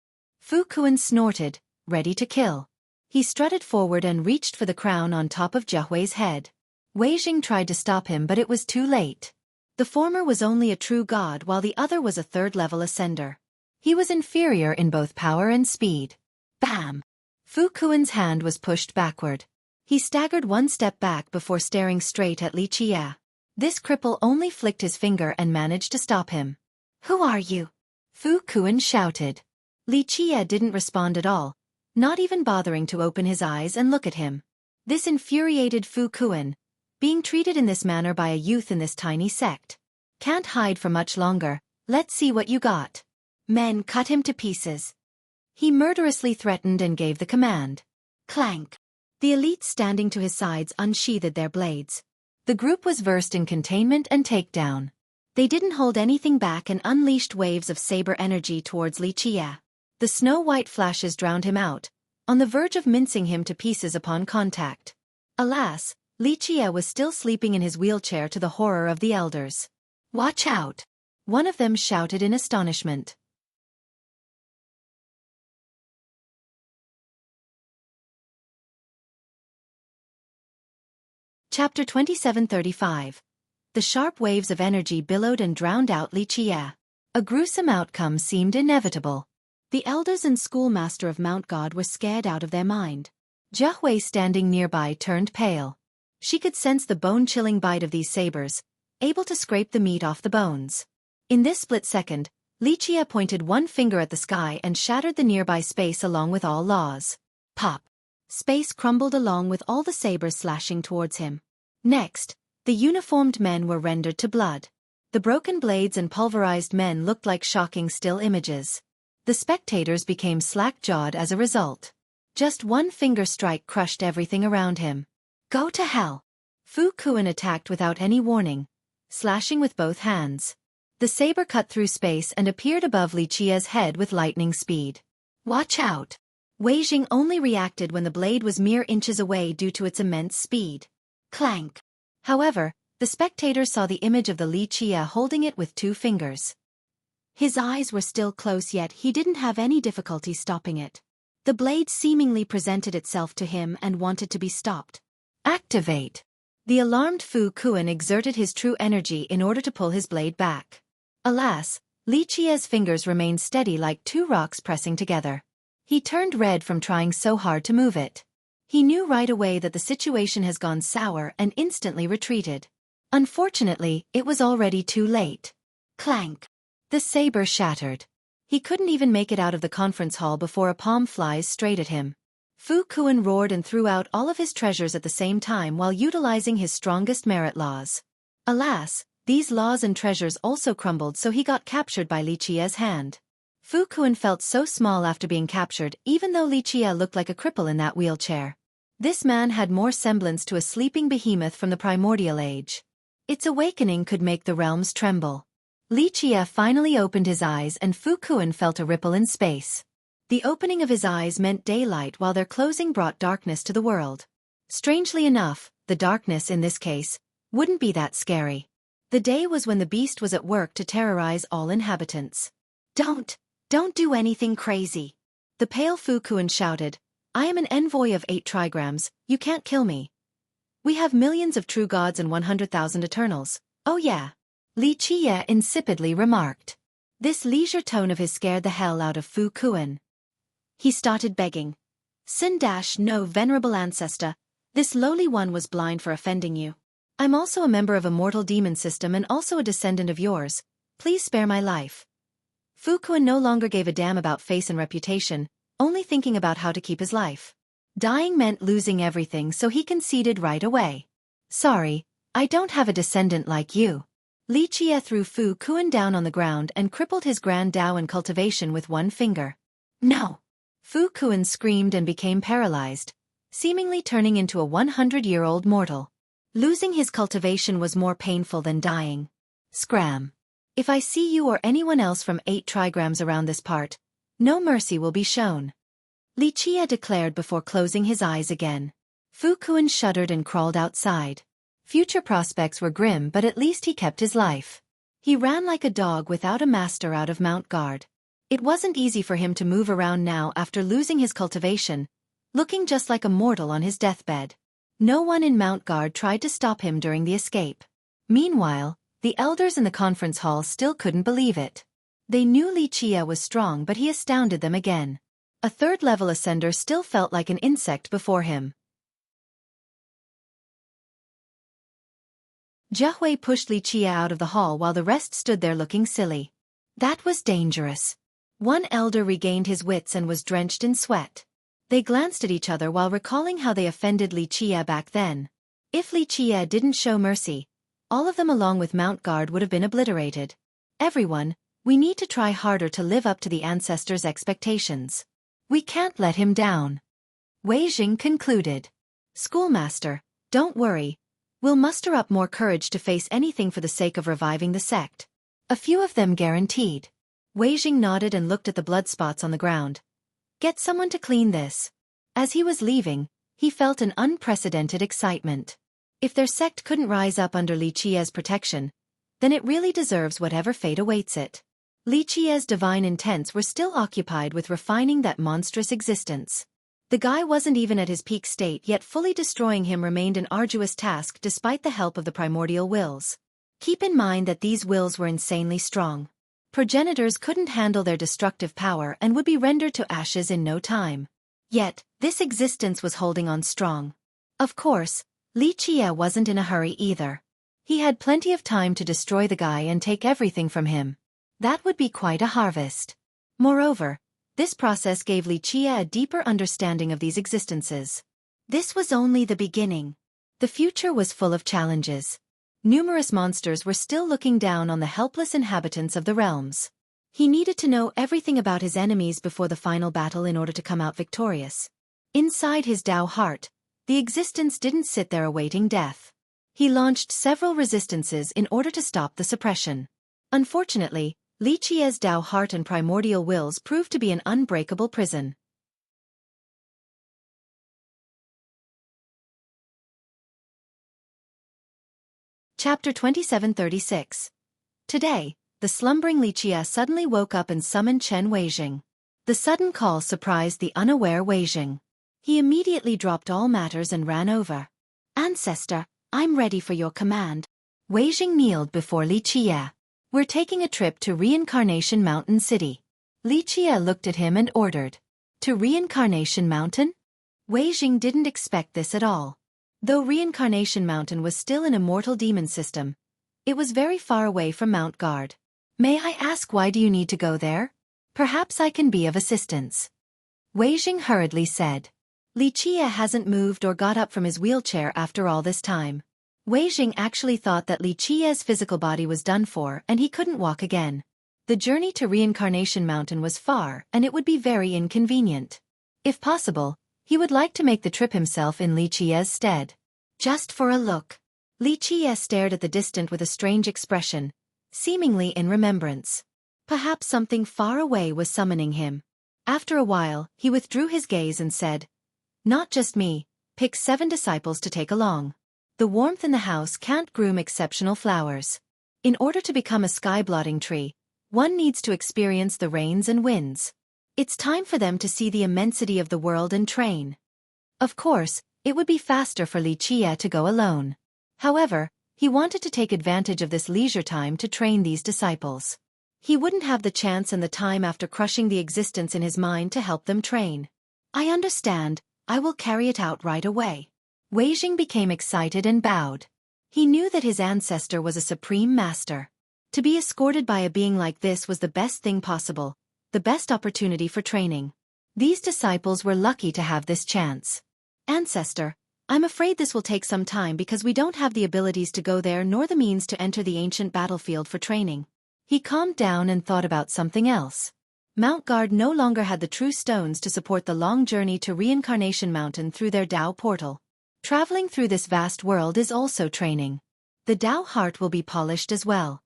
Fu Kuan snorted, ready to kill. He strutted forward and reached for the crown on top of Xueqi's head. Wei Jing tried to stop him, but it was too late. The former was only a true god while the other was a third-level ascender. He was inferior in both power and speed. Bam! Fu Kuan's hand was pushed backward. He staggered one step back before staring straight at Li Qia. This cripple only flicked his finger and managed to stop him. Who are you? Fu Kuan shouted. Li Qia didn't respond at all, not even bothering to open his eyes and look at him. This infuriated Fu Kuan, being treated in this manner by a youth in this tiny sect. Can't hide for much longer, let's see what you got. Men, cut him to pieces. He murderously threatened and gave the command. Clank. The elites standing to his sides unsheathed their blades. The group was versed in containment and takedown. They didn't hold anything back and unleashed waves of saber energy towards Li Qia. The snow-white flashes drowned him out, on the verge of mincing him to pieces upon contact. Alas, Li Qia was still sleeping in his wheelchair to the horror of the elders. Watch out! One of them shouted in astonishment. Chapter 27:35. The sharp waves of energy billowed and drowned out Li Qia. A gruesome outcome seemed inevitable. The elders and schoolmaster of Mount God were scared out of their mind. Xueqi standing nearby turned pale. She could sense the bone-chilling bite of these sabers, able to scrape the meat off the bones. In this split second, Li Qia pointed one finger at the sky and shattered the nearby space along with all laws. Pop! Space crumbled along with all the sabers slashing towards him. Next, the uniformed men were rendered to blood. The broken blades and pulverized men looked like shocking still images. The spectators became slack-jawed as a result. Just one finger strike crushed everything around him. Go to hell! Fu Kuan attacked without any warning, slashing with both hands. The saber cut through space and appeared above Li Qia's head with lightning speed. Watch out! Wei Jing only reacted when the blade was mere inches away due to its immense speed. Clank! However, the spectators saw the image of the Li Qia holding it with two fingers. His eyes were still close, yet he didn't have any difficulty stopping it. The blade seemingly presented itself to him and wanted to be stopped. Activate! The alarmed Fu Kuan exerted his true energy in order to pull his blade back. Alas, Li Qia's fingers remained steady like two rocks pressing together. He turned red from trying so hard to move it. He knew right away that the situation has gone sour and instantly retreated. Unfortunately, it was already too late. Clank! The saber shattered. He couldn't even make it out of the conference hall before a palm flies straight at him. Fu Kuan roared and threw out all of his treasures at the same time while utilizing his strongest merit laws. Alas, these laws and treasures also crumbled, so he got captured by Li Qia's hand. Fu Kuan felt so small after being captured, even though Li Qia looked like a cripple in that wheelchair. This man had more semblance to a sleeping behemoth from the primordial age. Its awakening could make the realms tremble. Li Qia finally opened his eyes and Fu Kuan felt a ripple in space. The opening of his eyes meant daylight while their closing brought darkness to the world. Strangely enough, the darkness in this case wouldn't be that scary. The day was when the beast was at work to terrorize all inhabitants. Don't do anything crazy. The pale Fu Kuan shouted, I am an envoy of 8 trigrams, you can't kill me. We have millions of true gods and 100,000 eternals. Oh yeah. Li Qia insipidly remarked. This leisure tone of his scared the hell out of Fu Kuan. He started begging. No, venerable ancestor, this lowly one was blind for offending you. I'm also a member of a mortal demon system and also a descendant of yours. Please spare my life. Fu Kuan no longer gave a damn about face and reputation, only thinking about how to keep his life. Dying meant losing everything, so he conceded right away. Sorry, I don't have a descendant like you. Li Jie threw Fu Kuan down on the ground and crippled his grand Dao in cultivation with one finger. No! Fu Kuan screamed and became paralyzed, seemingly turning into a 100-year-old mortal. Losing his cultivation was more painful than dying. Scram. If I see you or anyone else from 8 trigrams around this part, no mercy will be shown. Li Jie declared before closing his eyes again. Fu Kuan shuddered and crawled outside. Future prospects were grim, but at least he kept his life. He ran like a dog without a master out of Mount Guard. It wasn't easy for him to move around now after losing his cultivation, looking just like a mortal on his deathbed. No one in Mount Guard tried to stop him during the escape. Meanwhile, the elders in the conference hall still couldn't believe it. They knew Li Jie was strong, but he astounded them again. A third-level ascender still felt like an insect before him. Xueqi pushed Li Jie out of the hall while the rest stood there looking silly. That was dangerous. One elder regained his wits and was drenched in sweat. They glanced at each other while recalling how they offended Li Jie back then. If Li Jie didn't show mercy, all of them along with Mount Guard would have been obliterated. Everyone, we need to try harder to live up to the ancestors' expectations. We can't let him down. Wei Jing concluded. Schoolmaster, don't worry. We'll muster up more courage to face anything for the sake of reviving the sect. A few of them guaranteed. Wei Jing nodded and looked at the blood spots on the ground. Get someone to clean this. As he was leaving, he felt an unprecedented excitement. If their sect couldn't rise up under Li Jie's protection, then it really deserves whatever fate awaits it. Li Jie's divine intents were still occupied with refining that monstrous existence. The guy wasn't even at his peak state, yet fully destroying him remained an arduous task despite the help of the primordial wills. Keep in mind that these wills were insanely strong. Progenitors couldn't handle their destructive power and would be rendered to ashes in no time. Yet, this existence was holding on strong. Of course, Li Jie wasn't in a hurry either. He had plenty of time to destroy the guy and take everything from him. That would be quite a harvest. Moreover, this process gave Li Jie a deeper understanding of these existences. This was only the beginning. The future was full of challenges. Numerous monsters were still looking down on the helpless inhabitants of the realms. He needed to know everything about his enemies before the final battle in order to come out victorious. Inside his Dao heart, the existence didn't sit there awaiting death. He launched several resistances in order to stop the suppression. Unfortunately, Li Jie's Dao heart and primordial wills proved to be an unbreakable prison. Chapter 2736. Today, the slumbering Li Jie suddenly woke up and summoned Chen Weijing. The sudden call surprised the unaware Weijing. He immediately dropped all matters and ran over. Ancestor, I'm ready for your command. Weijing kneeled before Li Jie. We're taking a trip to Reincarnation Mountain City. Li Jie looked at him and ordered. To Reincarnation Mountain? Weijing didn't expect this at all. Though Reincarnation Mountain was still an immortal demon system, it was very far away from Mount Guard. May I ask, why do you need to go there? Perhaps I can be of assistance. Weijing hurriedly said. Li Jie hasn't moved or got up from his wheelchair after all this time. Weijing actually thought that Li Jie's physical body was done for and he couldn't walk again. The journey to Reincarnation Mountain was far and it would be very inconvenient. If possible, he would like to make the trip himself in Li Jie's stead. Just for a look. Li Jie stared at the distant with a strange expression, seemingly in remembrance. Perhaps something far away was summoning him. After a while, he withdrew his gaze and said, Not just me, pick 7 disciples to take along. The warmth in the house can't groom exceptional flowers. In order to become a sky-blotting tree, one needs to experience the rains and winds. It's time for them to see the immensity of the world and train. Of course, it would be faster for Li Jie to go alone. However, he wanted to take advantage of this leisure time to train these disciples. He wouldn't have the chance and the time after crushing the existence in his mind to help them train. I understand, I will carry it out right away. Weijing became excited and bowed. He knew that his ancestor was a supreme master. To be escorted by a being like this was the best thing possible, the best opportunity for training. These disciples were lucky to have this chance. Ancestor, I'm afraid this will take some time because we don't have the abilities to go there nor the means to enter the ancient battlefield for training. He calmed down and thought about something else. Mount Guard no longer had the true stones to support the long journey to Reincarnation Mountain through their Tao portal. Traveling through this vast world is also training. The Tao heart will be polished as well.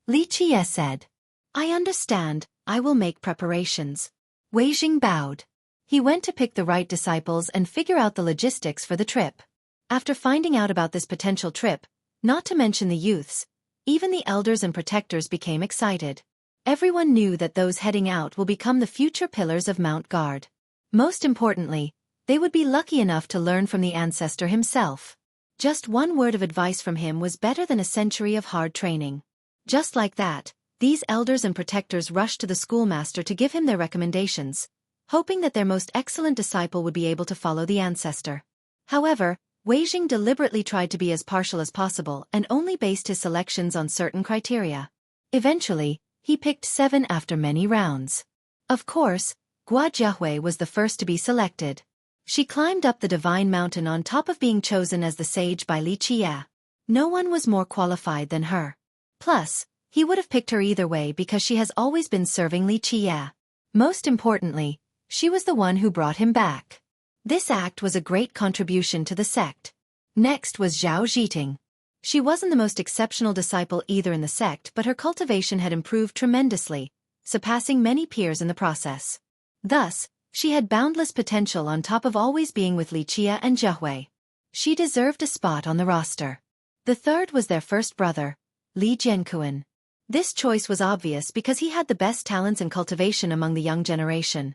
Li Qie said. I understand, I will make preparations. Weijing bowed. He went to pick the right disciples and figure out the logistics for the trip. After finding out about this potential trip, not to mention the youths, even the elders and protectors became excited. Everyone knew that those heading out will become the future pillars of Mount Guard. Most importantly, they would be lucky enough to learn from the ancestor himself. Just one word of advice from him was better than a century of hard training. Just like that, these elders and protectors rushed to the schoolmaster to give him their recommendations, hoping that their most excellent disciple would be able to follow the ancestor. However, Weijing deliberately tried to be as partial as possible and only based his selections on certain criteria. Eventually, he picked 7 after many rounds. Of course, Gua Jiahui was the first to be selected. She climbed up the divine mountain on top of being chosen as the sage by Li Qie. No one was more qualified than her. Plus, he would have picked her either way because she has always been serving Li Qie. Most importantly, she was the one who brought him back. This act was a great contribution to the sect. Next was Zhao Zhiting. She wasn't the most exceptional disciple either in the sect, but her cultivation had improved tremendously, surpassing many peers in the process. Thus, she had boundless potential on top of always being with Li Qie and Jiahui. She deserved a spot on the roster. The third was their first brother, Li Jianquan. This choice was obvious because he had the best talents and cultivation among the young generation.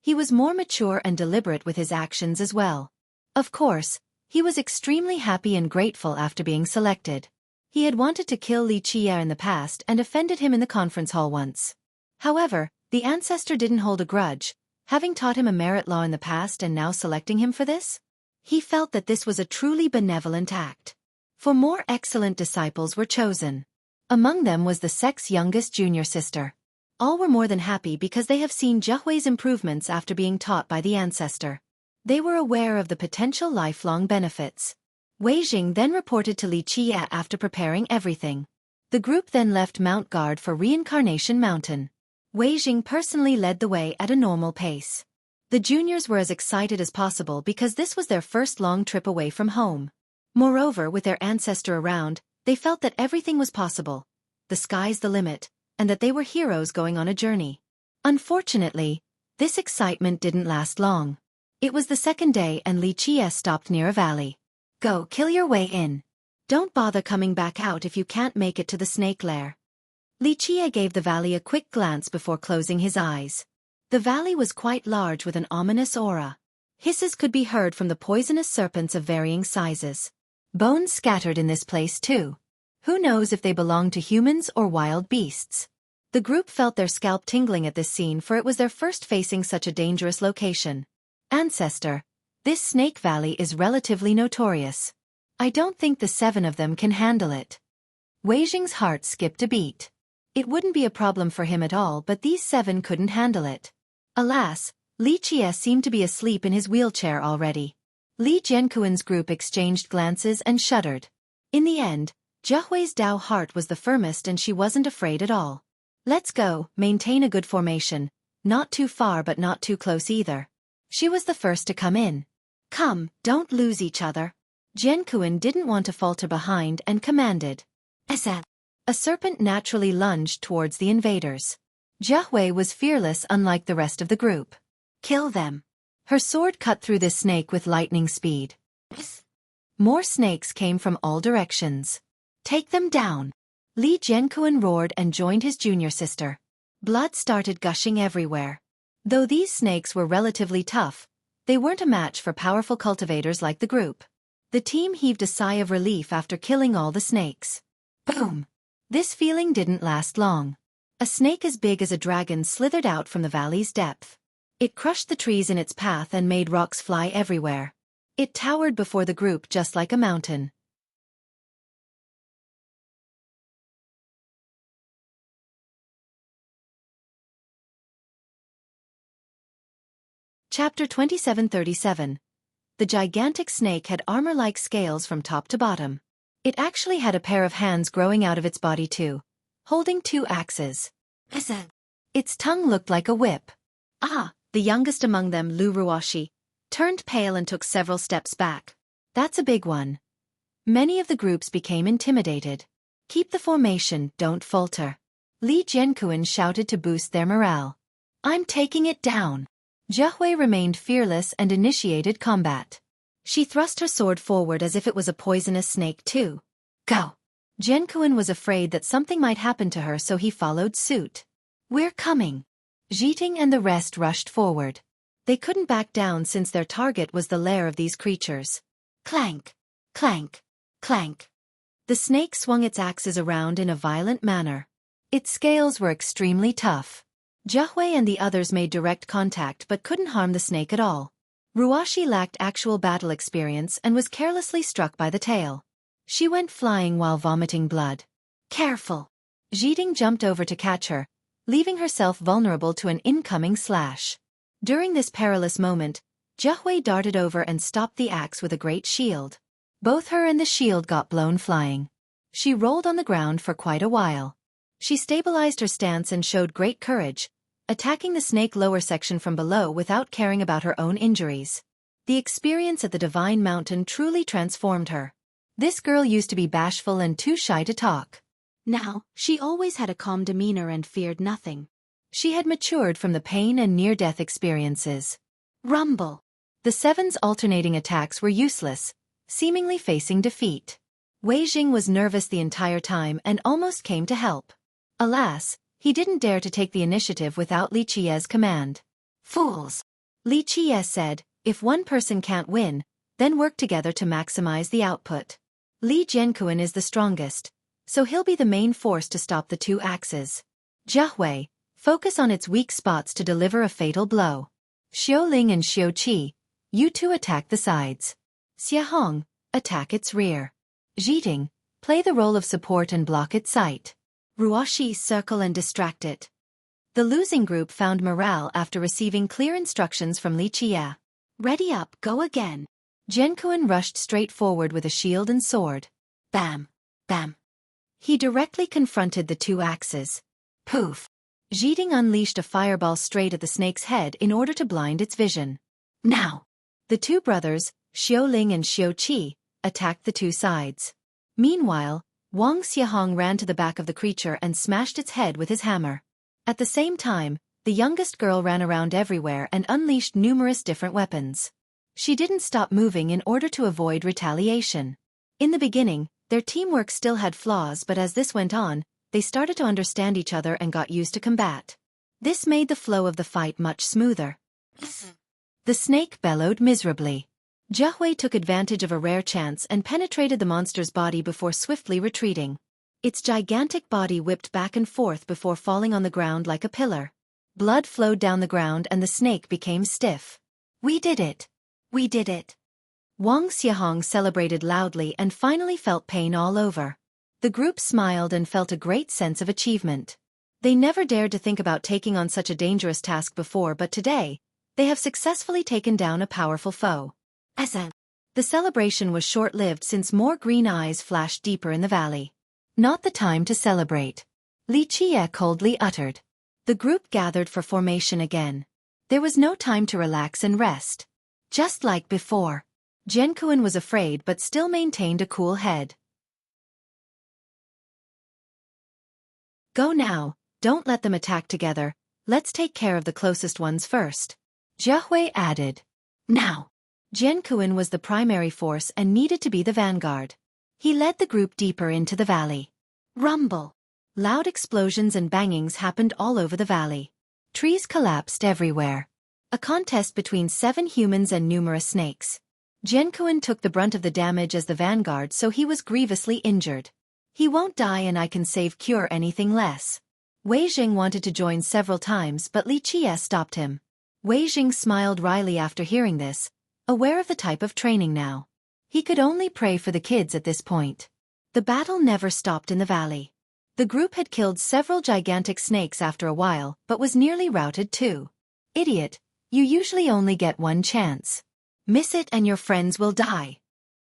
He was more mature and deliberate with his actions as well. Of course, he was extremely happy and grateful after being selected. He had wanted to kill Li Qie in the past and offended him in the conference hall once. However, the ancestor didn't hold a grudge, having taught him a merit law in the past and now selecting him for this. He felt that this was a truly benevolent act. 4 more excellent disciples were chosen. Among them was the sect's youngest junior sister. All were more than happy because they have seen Jiahui's improvements after being taught by the ancestor. They were aware of the potential lifelong benefits. Weijing then reported to Li Qie after preparing everything. The group then left Mount Guard for Reincarnation Mountain. Weijing personally led the way at a normal pace. The juniors were as excited as possible because this was their first long trip away from home. Moreover, with their ancestor around, they felt that everything was possible. The sky's the limit, and that they were heroes going on a journey. Unfortunately, this excitement didn't last long. It was the second day and Li Qie stopped near a valley. Go kill your way in. Don't bother coming back out if you can't make it to the snake lair. Li Qie gave the valley a quick glance before closing his eyes. The valley was quite large with an ominous aura. Hisses could be heard from the poisonous serpents of varying sizes. Bones scattered in this place too. Who knows if they belonged to humans or wild beasts? The group felt their scalp tingling at this scene, for it was their first facing such a dangerous location. Ancestor, this snake valley is relatively notorious. I don't think the 7 of them can handle it. Weijing's heart skipped a beat. It wouldn't be a problem for him at all, but these 7 couldn't handle it. Alas, Li Qie seemed to be asleep in his wheelchair already. Li Jianquan's group exchanged glances and shuddered. In the end, Jiahui's Tao heart was the firmest and she wasn't afraid at all. Let's go, maintain a good formation, not too far but not too close either. She was the first to come in. Come, don't lose each other. Jianquan didn't want to falter behind and commanded. Esa. A serpent naturally lunged towards the invaders. Jiahui was fearless unlike the rest of the group. Kill them. Her sword cut through this snake with lightning speed. More snakes came from all directions. Take them down. Li Jianquan roared and joined his junior sister. Blood started gushing everywhere. Though these snakes were relatively tough, they weren't a match for powerful cultivators like the group. The team heaved a sigh of relief after killing all the snakes. Boom! This feeling didn't last long. A snake as big as a dragon slithered out from the valley's depth. It crushed the trees in its path and made rocks fly everywhere. It towered before the group just like a mountain. Chapter 2737. The gigantic snake had armor-like scales from top to bottom. It actually had a pair of hands growing out of its body too, holding 2 axes. Its tongue looked like a whip. The youngest among them, Xueqi, turned pale and took several steps back. That's a big one. Many of the groups became intimidated. Keep the formation, don't falter. Li Jianquan shouted to boost their morale. I'm taking it down. Xueqi remained fearless and initiated combat. She thrust her sword forward as if it was a poisonous snake too. Go! Jianquan was afraid that something might happen to her, so he followed suit. We're coming. Zhiting and the rest rushed forward. They couldn't back down since their target was the lair of these creatures. Clank! Clank! Clank! The snake swung its axes around in a violent manner. Its scales were extremely tough. Xueqi and the others made direct contact but couldn't harm the snake at all. Xueqi lacked actual battle experience and was carelessly struck by the tail. She went flying while vomiting blood. Careful! Zhiting jumped over to catch her, leaving herself vulnerable to an incoming slash. During this perilous moment, Xueqi darted over and stopped the axe with a great shield. Both her and the shield got blown flying. She rolled on the ground for quite a while. She stabilized her stance and showed great courage, attacking the snake lower section from below without caring about her own injuries. The experience at the Divine Mountain truly transformed her. This girl used to be bashful and too shy to talk. Now, she always had a calm demeanor and feared nothing. She had matured from the pain and near-death experiences. Rumble! The 7's alternating attacks were useless, seemingly facing defeat. Wei Jing was nervous the entire time and almost came to help. Alas, he didn't dare to take the initiative without Li Qie's command. Fools! Li Qie said, if one person can't win, then work together to maximize the output. Li Jianquan is the strongest, so he'll be the main force to stop the 2 axes. Xueqi, focus on its weak spots to deliver a fatal blow. Xiaoling and Xueqi, you 2 attack the sides. Xiahong, attack its rear. Zhiting, play the role of support and block its sight. Ruoshi, circle and distract it. The losing group found morale after receiving clear instructions from Li Qie. Ready up, go again. Jianquan rushed straight forward with a shield and sword. Bam! Bam! He directly confronted the 2 axes. Poof! Zhiting unleashed a fireball straight at the snake's head in order to blind its vision. Now! The 2 brothers, Xiaoling and Xueqi, attacked the 2 sides. Meanwhile, Wang Xiahong ran to the back of the creature and smashed its head with his hammer. At the same time, the youngest girl ran around everywhere and unleashed numerous different weapons. She didn't stop moving in order to avoid retaliation. In the beginning, their teamwork still had flaws, but as this went on, they started to understand each other and got used to combat. This made the flow of the fight much smoother. The snake bellowed miserably. Xueqi took advantage of a rare chance and penetrated the monster's body before swiftly retreating. Its gigantic body whipped back and forth before falling on the ground like a pillar. Blood flowed down the ground and the snake became stiff. We did it! We did it! Wang Xiahong celebrated loudly and finally felt pain all over. The group smiled and felt a great sense of achievement. They never dared to think about taking on such a dangerous task before, but today, they have successfully taken down a powerful foe. The celebration was short-lived since more green eyes flashed deeper in the valley. Not the time to celebrate. Li Qie coldly uttered. The group gathered for formation again. There was no time to relax and rest. Just like before. Jianquan was afraid but still maintained a cool head. Go now, don't let them attack together, let's take care of the closest ones first. Xueqi added. Now. Jianquan was the primary force and needed to be the vanguard. He led the group deeper into the valley. Rumble! Loud explosions and bangings happened all over the valley. Trees collapsed everywhere. A contest between 7 humans and numerous snakes. Jianquan took the brunt of the damage as the vanguard, so he was grievously injured. He won't die and I can save cure anything less. Wei Jing wanted to join several times but Li Qie stopped him. Wei Jing smiled wryly after hearing this, aware of the type of training now. He could only pray for the kids at this point. The battle never stopped in the valley. The group had killed several gigantic snakes after a while but was nearly routed too. Idiot, you usually only get one chance. Miss it and your friends will die.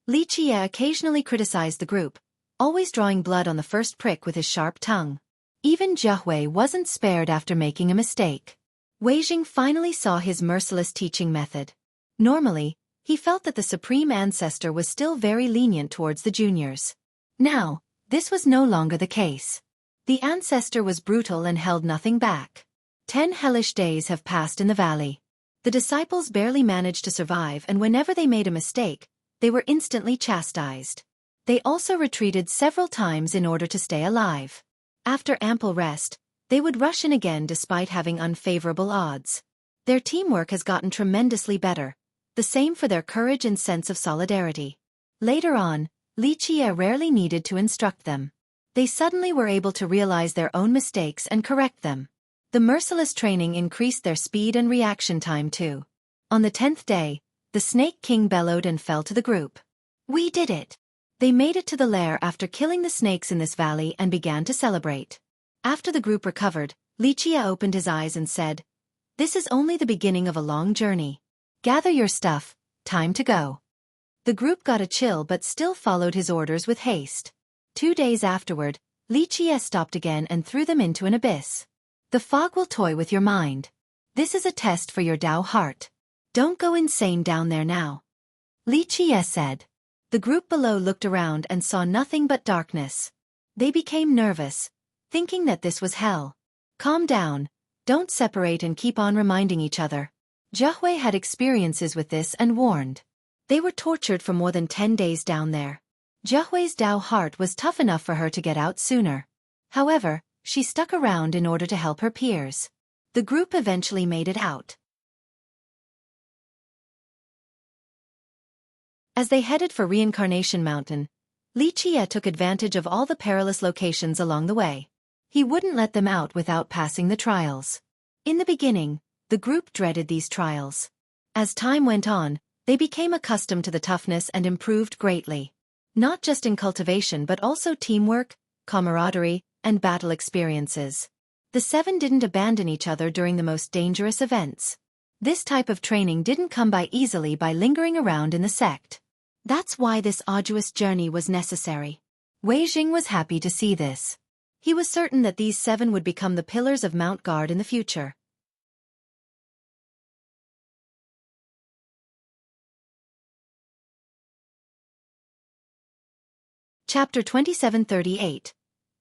Li Qie occasionally criticized the group, always drawing blood on the first prick with his sharp tongue. Even Xueqi wasn't spared after making a mistake. Wei Jing finally saw his merciless teaching method. Normally, he felt that the Supreme Ancestor was still very lenient towards the juniors. Now, this was no longer the case. The Ancestor was brutal and held nothing back. 10 hellish days have passed in the valley. The disciples barely managed to survive and whenever they made a mistake, they were instantly chastised. They also retreated several times in order to stay alive. After ample rest, they would rush in again despite having unfavorable odds. Their teamwork has gotten tremendously better, the same for their courage and sense of solidarity. Later on, Li Qie rarely needed to instruct them. They suddenly were able to realize their own mistakes and correct them. The merciless training increased their speed and reaction time too. On the 10th day, the Snake King bellowed and fell to the group. We did it! They made it to the lair after killing the snakes in this valley and began to celebrate. After the group recovered, Li Qie opened his eyes and said, "This is only the beginning of a long journey. Gather your stuff, time to go." The group got a chill but still followed his orders with haste. 2 days afterward, Li Qie stopped again and threw them into an abyss. The fog will toy with your mind. This is a test for your Dao heart. Don't go insane down there now. Li Qie said. The group below looked around and saw nothing but darkness. They became nervous, thinking that this was hell. Calm down, don't separate and keep on reminding each other. Xueqi had experiences with this and warned. They were tortured for more than 10 days down there. Xueqi's Dao heart was tough enough for her to get out sooner. However, she stuck around in order to help her peers. The group eventually made it out. As they headed for Reincarnation Mountain, Li Qie took advantage of all the perilous locations along the way. He wouldn't let them out without passing the trials. In the beginning, the group dreaded these trials. As time went on, they became accustomed to the toughness and improved greatly. Not just in cultivation but also teamwork, camaraderie, and battle experiences. The 7 didn't abandon each other during the most dangerous events. This type of training didn't come by easily by lingering around in the sect. That's why this arduous journey was necessary. Wei Jing was happy to see this. He was certain that these 7 would become the pillars of Mount Guard in the future. Chapter 2738.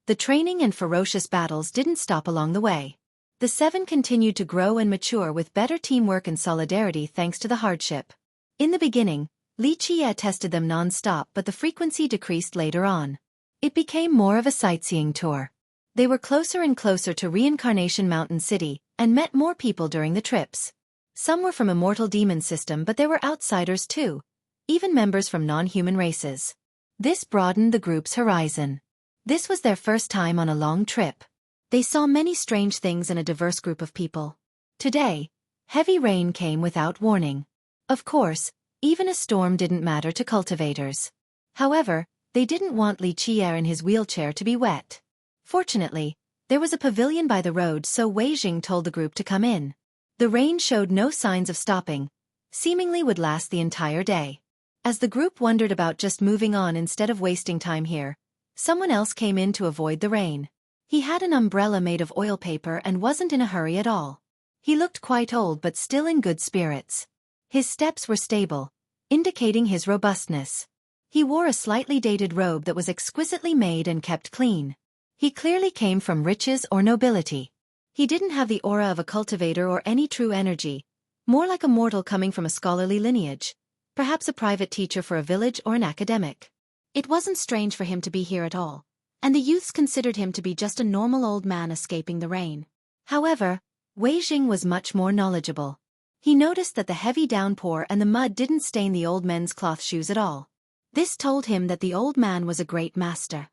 The training and ferocious battles didn't stop along the way. The 7 continued to grow and mature with better teamwork and solidarity thanks to the hardship. In the beginning, Li Qie tested them non-stop but the frequency decreased later on. It became more of a sightseeing tour. They were closer and closer to Reincarnation Mountain City, and met more people during the trips. Some were from Immortal Demon System but there were outsiders too, even members from non-human races. This broadened the group's horizon. This was their first time on a long trip. They saw many strange things in a diverse group of people. Today, heavy rain came without warning. Of course, even a storm didn't matter to cultivators. However, they didn't want Li Qie in his wheelchair to be wet. Fortunately, there was a pavilion by the road so Wei Jing told the group to come in. The rain showed no signs of stopping, seemingly would last the entire day. As the group wondered about just moving on instead of wasting time here, someone else came in to avoid the rain. He had an umbrella made of oil paper and wasn't in a hurry at all. He looked quite old but still in good spirits. His steps were stable, indicating his robustness. He wore a slightly dated robe that was exquisitely made and kept clean. He clearly came from riches or nobility. He didn't have the aura of a cultivator or any true energy, more like a mortal coming from a scholarly lineage, perhaps a private teacher for a village or an academic. It wasn't strange for him to be here at all, and the youths considered him to be just a normal old man escaping the rain. However, Wei Jing was much more knowledgeable. He noticed that the heavy downpour and the mud didn't stain the old men's cloth shoes at all. This told him that the old man was a great master.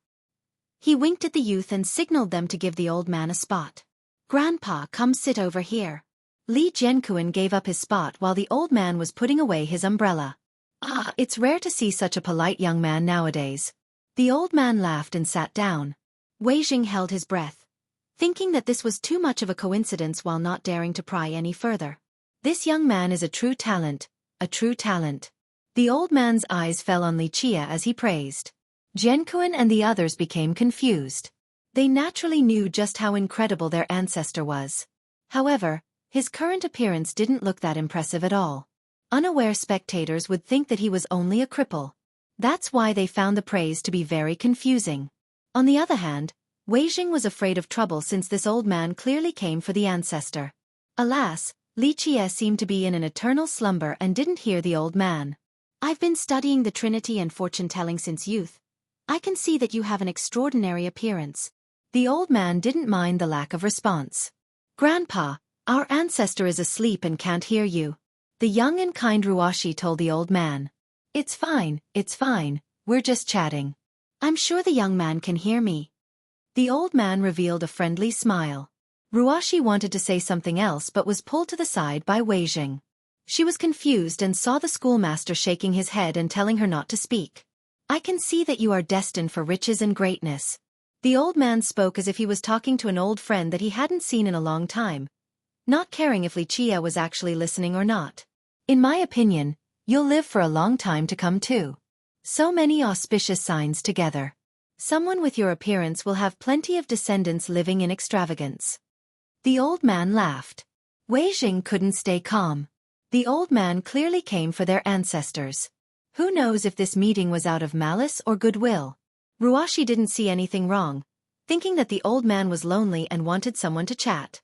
He winked at the youth and signaled them to give the old man a spot. "Grandpa, come sit over here." Li Jianquan gave up his spot while the old man was putting away his umbrella. "Ah, it's rare to see such a polite young man nowadays." The old man laughed and sat down. Wei Jing held his breath, thinking that this was too much of a coincidence while not daring to pry any further. This young man is a true talent, a true talent. The old man's eyes fell on Li Chia as he praised. Jianquan and the others became confused. They naturally knew just how incredible their ancestor was. However, his current appearance didn't look that impressive at all. Unaware spectators would think that he was only a cripple. That's why they found the praise to be very confusing. On the other hand, Wei Jing was afraid of trouble since this old man clearly came for the ancestor. Alas, Li Chia seemed to be in an eternal slumber and didn't hear the old man. "I've been studying the Trinity and fortune-telling since youth. I can see that you have an extraordinary appearance." The old man didn't mind the lack of response. "Grandpa, our ancestor is asleep and can't hear you," the young and kind Ruashi told the old man. It's fine, we're just chatting." "I'm sure the young man can hear me." The old man revealed a friendly smile. Ruashi wanted to say something else but was pulled to the side by Wei Jing. She was confused and saw the schoolmaster shaking his head and telling her not to speak. "I can see that you are destined for riches and greatness." The old man spoke as if he was talking to an old friend that he hadn't seen in a long time, not caring if Li Chia was actually listening or not. "In my opinion, you'll live for a long time to come too. So many auspicious signs together. Someone with your appearance will have plenty of descendants living in extravagance." The old man laughed. Wei Jing couldn't stay calm. The old man clearly came for their ancestors. Who knows if this meeting was out of malice or goodwill? Ruashi didn't see anything wrong, thinking that the old man was lonely and wanted someone to chat.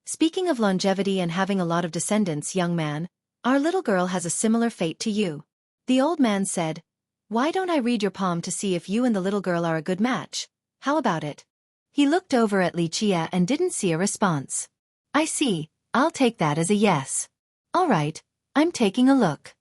"Speaking of longevity and having a lot of descendants, young man, our little girl has a similar fate to you." The old man said, "Why don't I read your palm to see if you and the little girl are a good match? How about it?" He looked over at Li Chia and didn't see a response. "I see, I'll take that as a yes." "All right, I'm taking a look."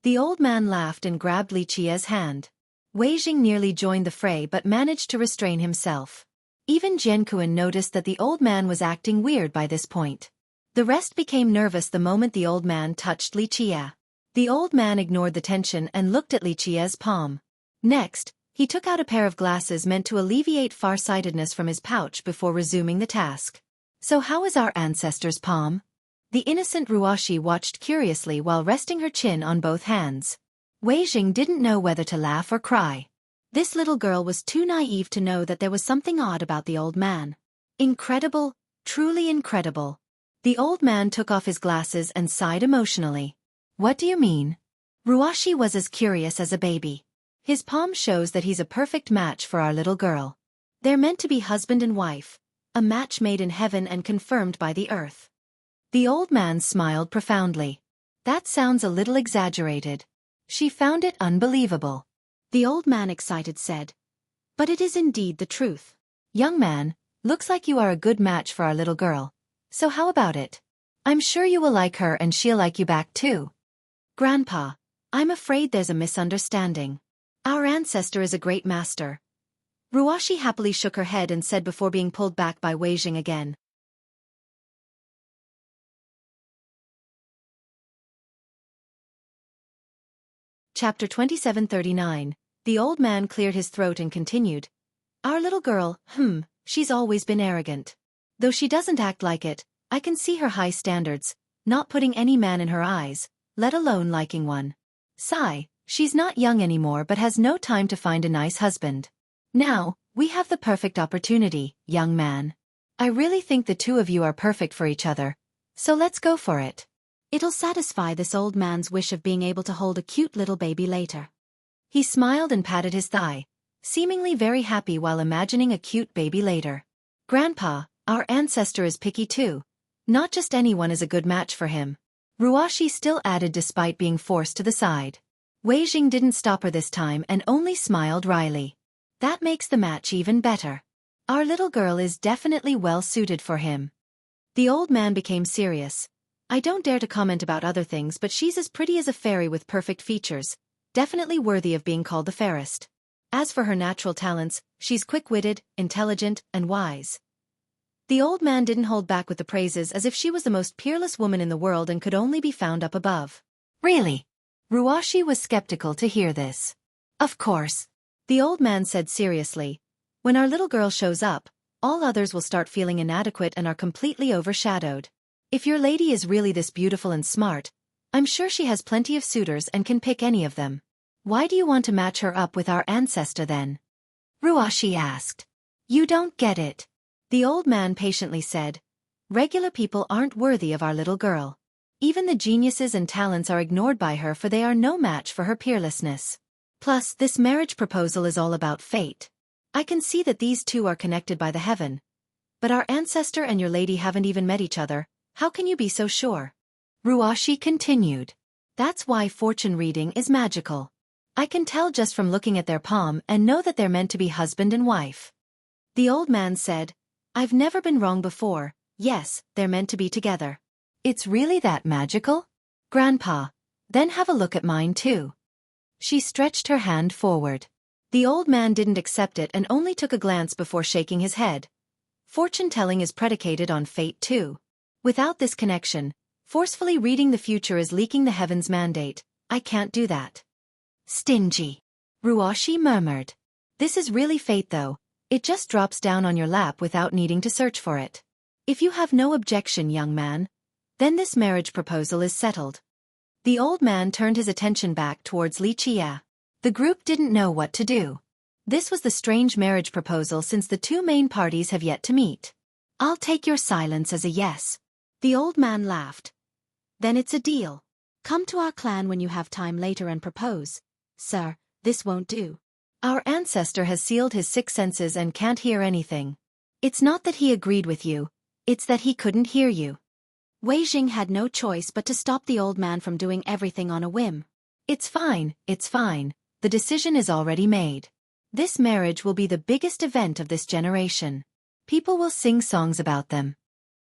The old man laughed and grabbed Li Chia's hand. Wei Jing nearly joined the fray but managed to restrain himself. Even Jianquan noticed that the old man was acting weird by this point. The rest became nervous the moment the old man touched Li Chia. The old man ignored the tension and looked at Li Chia's palm. Next, he took out a pair of glasses meant to alleviate farsightedness from his pouch before resuming the task. "So how is our ancestor's palm?" The innocent Ruashi watched curiously while resting her chin on both hands. Wei Jing didn't know whether to laugh or cry. This little girl was too naive to know that there was something odd about the old man. Incredible, truly incredible. The old man took off his glasses and sighed emotionally. "What do you mean?" Ruashi was as curious as a baby. "His palm shows that he's a perfect match for our little girl. They're meant to be husband and wife, a match made in heaven and confirmed by the earth." The old man smiled profoundly. "That sounds a little exaggerated." She found it unbelievable. The old man excited said, "But it is indeed the truth. Young man, looks like you are a good match for our little girl. So how about it? I'm sure you will like her and she'll like you back too." "Grandpa, I'm afraid there's a misunderstanding. Our ancestor is a great master." Ruashi happily shook her head and said before being pulled back by Wei Jing again. Chapter 2739. The old man cleared his throat and continued. "Our little girl, she's always been arrogant. Though she doesn't act like it, I can see her high standards, not putting any man in her eyes, let alone liking one. Sigh, she's not young anymore but has no time to find a nice husband. Now, we have the perfect opportunity, young man. I really think the two of you are perfect for each other, so let's go for it. It'll satisfy this old man's wish of being able to hold a cute little baby later." He smiled and patted his thigh, seemingly very happy while imagining a cute baby later. "Grandpa, our ancestor is picky too. Not just anyone is a good match for him." Ruashi still added despite being forced to the side. Wei Jing didn't stop her this time and only smiled wryly. "That makes the match even better. Our little girl is definitely well suited for him." The old man became serious, I don't dare to comment about other things, but she's as pretty as a fairy with perfect features, definitely worthy of being called the fairest. As for her natural talents, she's quick-witted, intelligent, and wise. The old man didn't hold back with the praises as if she was the most peerless woman in the world and could only be found up above. Really? Ruashi was skeptical to hear this. Of course. The old man said seriously. When our little girl shows up, all others will start feeling inadequate and are completely overshadowed. If your lady is really this beautiful and smart, I'm sure she has plenty of suitors and can pick any of them. Why do you want to match her up with our ancestor then? Ruashi asked. You don't get it. The old man patiently said. Regular people aren't worthy of our little girl. Even the geniuses and talents are ignored by her, for they are no match for her peerlessness. Plus, this marriage proposal is all about fate. I can see that these two are connected by the heaven. But our ancestor and your lady haven't even met each other. How can you be so sure? Ruashi continued. That's why fortune reading is magical. I can tell just from looking at their palm and know that they're meant to be husband and wife. The old man said, I've never been wrong before. Yes, they're meant to be together. It's really that magical? Grandpa, then have a look at mine too. She stretched her hand forward. The old man didn't accept it and only took a glance before shaking his head. Fortune-telling is predicated on fate too. Without this connection, forcefully reading the future is leaking the heavens' mandate. I can't do that. Stingy. Ruashi murmured. This is really fate though. It just drops down on your lap without needing to search for it. If you have no objection, young man, then this marriage proposal is settled. The old man turned his attention back towards Li Chia. The group didn't know what to do. This was the strange marriage proposal since the two main parties have yet to meet. I'll take your silence as a yes. The old man laughed. Then it's a deal. Come to our clan when you have time later and propose. Sir, this won't do. Our ancestor has sealed his six senses and can't hear anything. It's not that he agreed with you, it's that he couldn't hear you. Wei Jing had no choice but to stop the old man from doing everything on a whim. It's fine, the decision is already made. This marriage will be the biggest event of this generation. People will sing songs about them.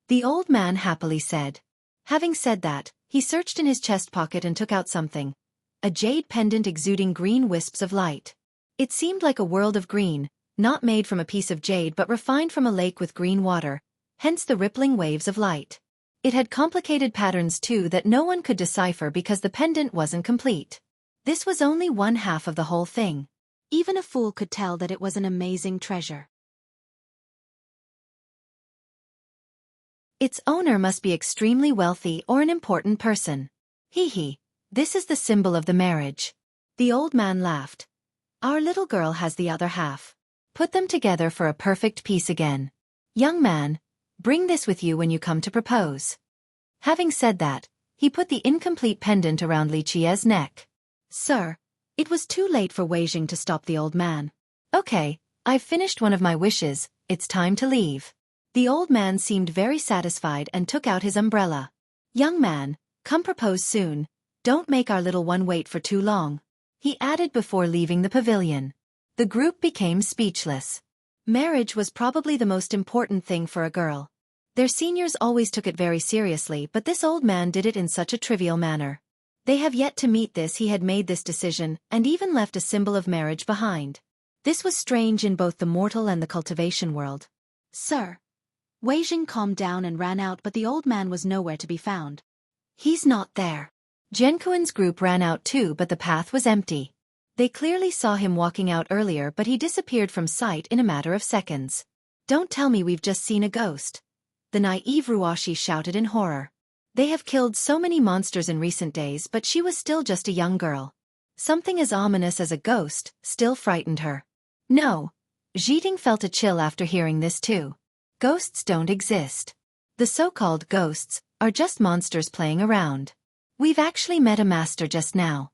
The old man happily said. Having said that, he searched in his chest pocket and took out something. A jade pendant exuding green wisps of light. It seemed like a world of green, not made from a piece of jade but refined from a lake with green water, hence the rippling waves of light. It had complicated patterns too that no one could decipher because the pendant wasn't complete. This was only one half of the whole thing. Even a fool could tell that it was an amazing treasure. Its owner must be extremely wealthy or an important person. Hee, this is the symbol of the marriage. The old man laughed. Our little girl has the other half. Put them together for a perfect piece again. Young man, bring this with you when you come to propose. Having said that, he put the incomplete pendant around Li Chia's neck. Sir, it was too late for Wei Jing to stop the old man. Okay, I've finished one of my wishes, it's time to leave. The old man seemed very satisfied and took out his umbrella. Young man, come propose soon, don't make our little one wait for too long. He added before leaving the pavilion. The group became speechless. Marriage was probably the most important thing for a girl. Their seniors always took it very seriously, but this old man did it in such a trivial manner. They have yet to meet this. He had made this decision, and even left a symbol of marriage behind. This was strange in both the mortal and the cultivation world. Sir. Wei Jing calmed down and ran out, but the old man was nowhere to be found. He's not there. Zhenkuan's group ran out too, but the path was empty. They clearly saw him walking out earlier, but he disappeared from sight in a matter of seconds. Don't tell me we've just seen a ghost. The naive Ruashi shouted in horror. They have killed so many monsters in recent days, but she was still just a young girl. Something as ominous as a ghost still frightened her. No. Zhiting felt a chill after hearing this too. Ghosts don't exist. The so-called ghosts are just monsters playing around. We've actually met a master just now.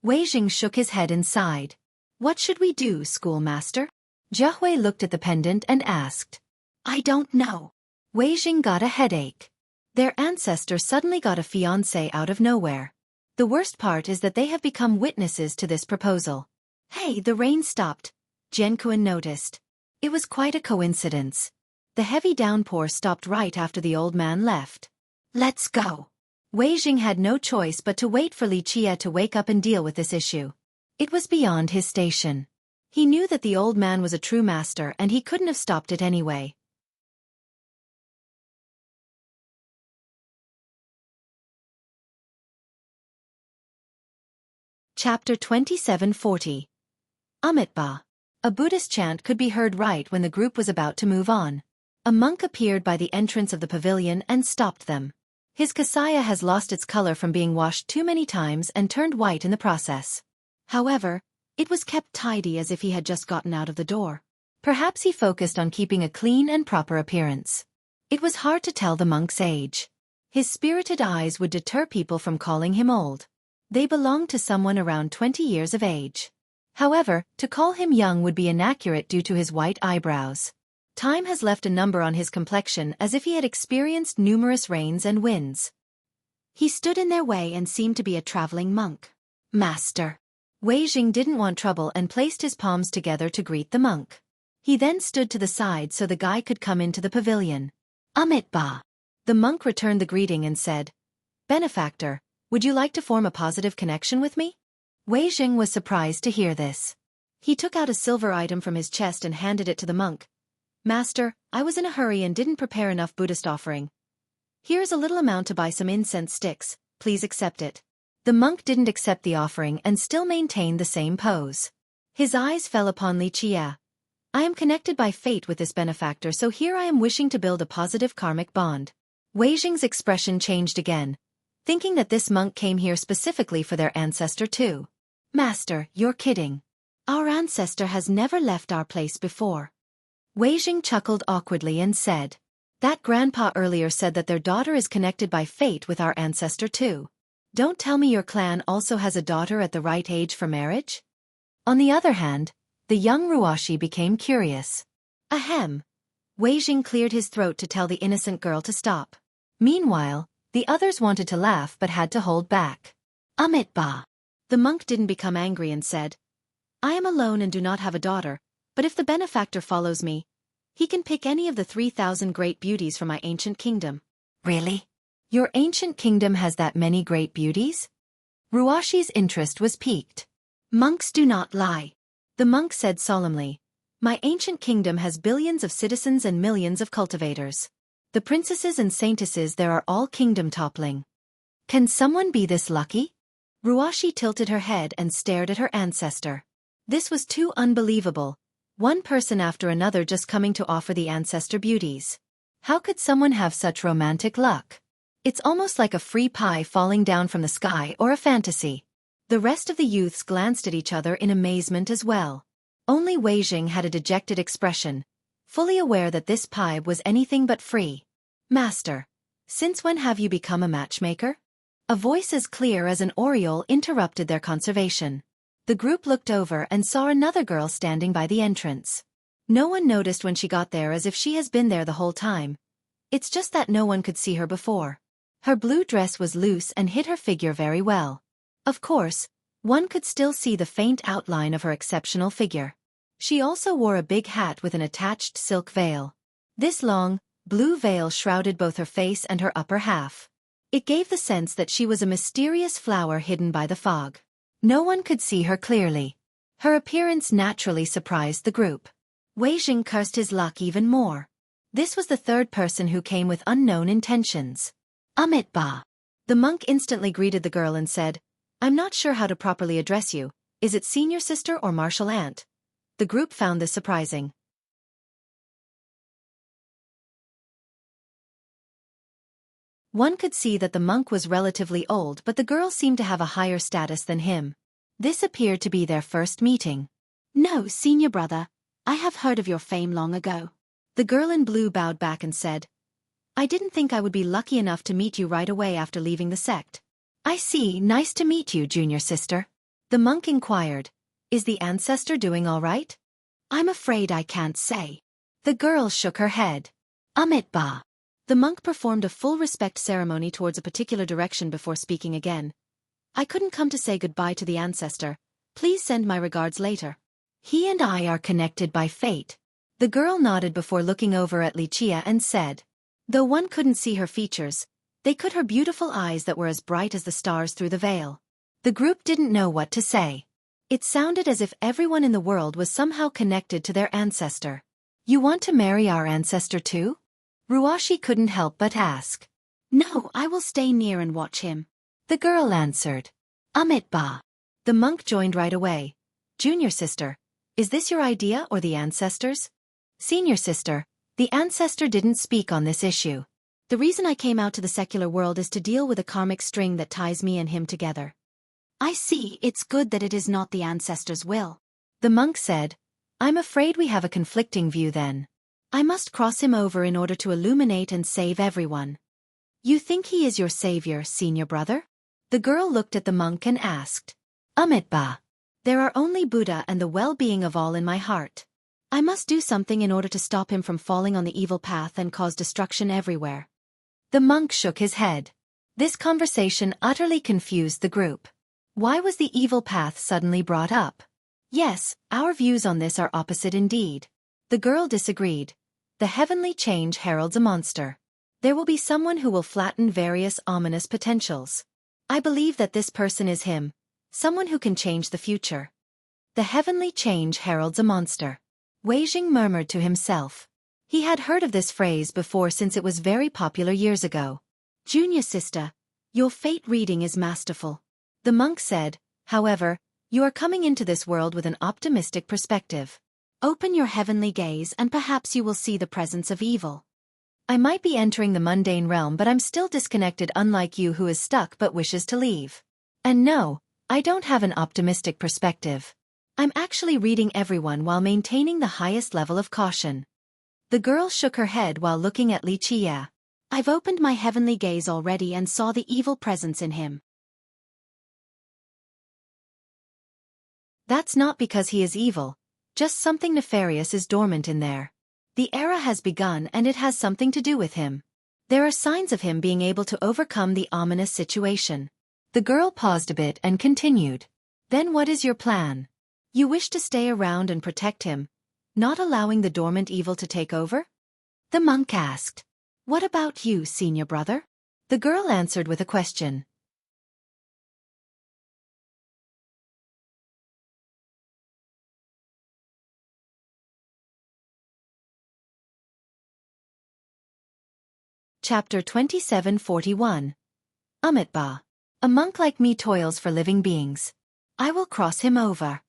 Wei Jing shook his head and sighed. What should we do, schoolmaster? Jiahui looked at the pendant and asked. I don't know. Wei Jing got a headache. Their ancestor suddenly got a fiancé out of nowhere. The worst part is that they have become witnesses to this proposal. Hey, the rain stopped. Zhenkuan noticed. It was quite a coincidence. The heavy downpour stopped right after the old man left. Let's go. Wei Jing had no choice but to wait for Li Chia to wake up and deal with this issue. It was beyond his station. He knew that the old man was a true master and he couldn't have stopped it anyway. Chapter 2740. Amitabha. A Buddhist chant could be heard right when the group was about to move on. A monk appeared by the entrance of the pavilion and stopped them. His kasaya has lost its color from being washed too many times and turned white in the process. However, it was kept tidy as if he had just gotten out of the door. Perhaps he focused on keeping a clean and proper appearance. It was hard to tell the monk's age. His spirited eyes would deter people from calling him old. They belonged to someone around 20 years of age. However, to call him young would be inaccurate due to his white eyebrows. Time has left a number on his complexion as if he had experienced numerous rains and winds. He stood in their way and seemed to be a traveling monk. Master. Wei Jing didn't want trouble and placed his palms together to greet the monk. He then stood to the side so the guy could come into the pavilion. Amitabha. The monk returned the greeting and said, Benefactor, would you like to form a positive connection with me? Wei Jing was surprised to hear this. He took out a silver item from his chest and handed it to the monk. Master, I was in a hurry and didn't prepare enough Buddhist offering. Here's a little amount to buy some incense sticks, please accept it. The monk didn't accept the offering and still maintained the same pose. His eyes fell upon Li Chia. I am connected by fate with this benefactor, so here I am wishing to build a positive karmic bond. Wei Jing's expression changed again, thinking that this monk came here specifically for their ancestor too. Master, you're kidding. Our ancestor has never left our place before. Wei Jing chuckled awkwardly and said, That grandpa earlier said that their daughter is connected by fate with our ancestor too. Don't tell me your clan also has a daughter at the right age for marriage? On the other hand, the young Ruashi became curious. Ahem. Wei Jing cleared his throat to tell the innocent girl to stop. Meanwhile, the others wanted to laugh but had to hold back. Amitabha. The monk didn't become angry and said, I am alone and do not have a daughter, but if the benefactor follows me, he can pick any of the 3,000 great beauties from my ancient kingdom. Really? Your ancient kingdom has that many great beauties? Ruashi's interest was piqued. Monks do not lie. The monk said solemnly, My ancient kingdom has billions of citizens and millions of cultivators. The princesses and saintesses there are all kingdom-toppling. Can someone be this lucky? Ruashi tilted her head and stared at her ancestor. This was too unbelievable. One person after another just coming to offer the ancestor beauties. How could someone have such romantic luck? It's almost like a free pie falling down from the sky or a fantasy. The rest of the youths glanced at each other in amazement as well. Only Wei Jing had a dejected expression, fully aware that this pie was anything but free. Master, since when have you become a matchmaker? A voice as clear as an aureole interrupted their conversation. The group looked over and saw another girl standing by the entrance. No one noticed when she got there as if she has been there the whole time. It's just that no one could see her before. Her blue dress was loose and hid her figure very well. Of course, one could still see the faint outline of her exceptional figure. She also wore a big hat with an attached silk veil. This long, blue veil shrouded both her face and her upper half. It gave the sense that she was a mysterious flower hidden by the fog. No one could see her clearly. Her appearance naturally surprised the group. Wei Jing cursed his luck even more. This was the third person who came with unknown intentions. Amitabha. The monk instantly greeted the girl and said, I'm not sure how to properly address you. Is it senior sister or martial aunt? The group found this surprising. One could see that the monk was relatively old, but the girl seemed to have a higher status than him. This appeared to be their first meeting. No, senior brother, I have heard of your fame long ago. The girl in blue bowed back and said, I didn't think I would be lucky enough to meet you right away after leaving the sect. I see, nice to meet you, junior sister. The monk inquired, Is the ancestor doing all right? I'm afraid I can't say. The girl shook her head. Amitabha. The monk performed a full respect ceremony towards a particular direction before speaking again. I couldn't come to say goodbye to the ancestor. Please send my regards later. He and I are connected by fate. The girl nodded before looking over at Li Chia and said. Though one couldn't see her features, They could her beautiful eyes that were as bright as the stars through the veil. The group didn't know what to say. It sounded as if everyone in the world was somehow connected to their ancestor. You want to marry our ancestor too? Ruashi couldn't help but ask. No, I will stay near and watch him. The girl answered. Ba. The monk joined right away. Junior sister, is this your idea or the ancestors? Senior sister, the ancestor didn't speak on this issue. The reason I came out to the secular world is to deal with a karmic string that ties me and him together. I see, it's good that it is not the ancestors' will. The monk said, I'm afraid we have a conflicting view then. I must cross him over in order to illuminate and save everyone. You think he is your savior, senior brother? The girl looked at the monk and asked. Ba. There are only Buddha and the well-being of all in my heart. I must do something in order to stop him from falling on the evil path and cause destruction everywhere. The monk shook his head. This conversation utterly confused the group. Why was the evil path suddenly brought up? Yes, our views on this are opposite indeed. The girl disagreed. The heavenly change heralds a monster. There will be someone who will flatten various ominous potentials. I believe that this person is him, someone who can change the future. The heavenly change heralds a monster. Wei Jing murmured to himself. He had heard of this phrase before since it was very popular years ago. Junior sister, your fate reading is masterful. The monk said, however, you are coming into this world with an optimistic perspective. Open your heavenly gaze and perhaps you will see the presence of evil. I might be entering the mundane realm but I'm still disconnected, unlike you who is stuck but wishes to leave. And no, I don't have an optimistic perspective. I'm actually reading everyone while maintaining the highest level of caution. The girl shook her head while looking at Li Qia. I've opened my heavenly gaze already and saw the evil presence in him. That's not because he is evil, just something nefarious is dormant in there. The era has begun and it has something to do with him. There are signs of him being able to overcome the ominous situation. The girl paused a bit and continued. Then what is your plan? You wish to stay around and protect him, not allowing the dormant evil to take over? The monk asked. What about you, senior brother? The girl answered with a question. Chapter 2741. Ba. A monk like me toils for living beings. I will cross him over.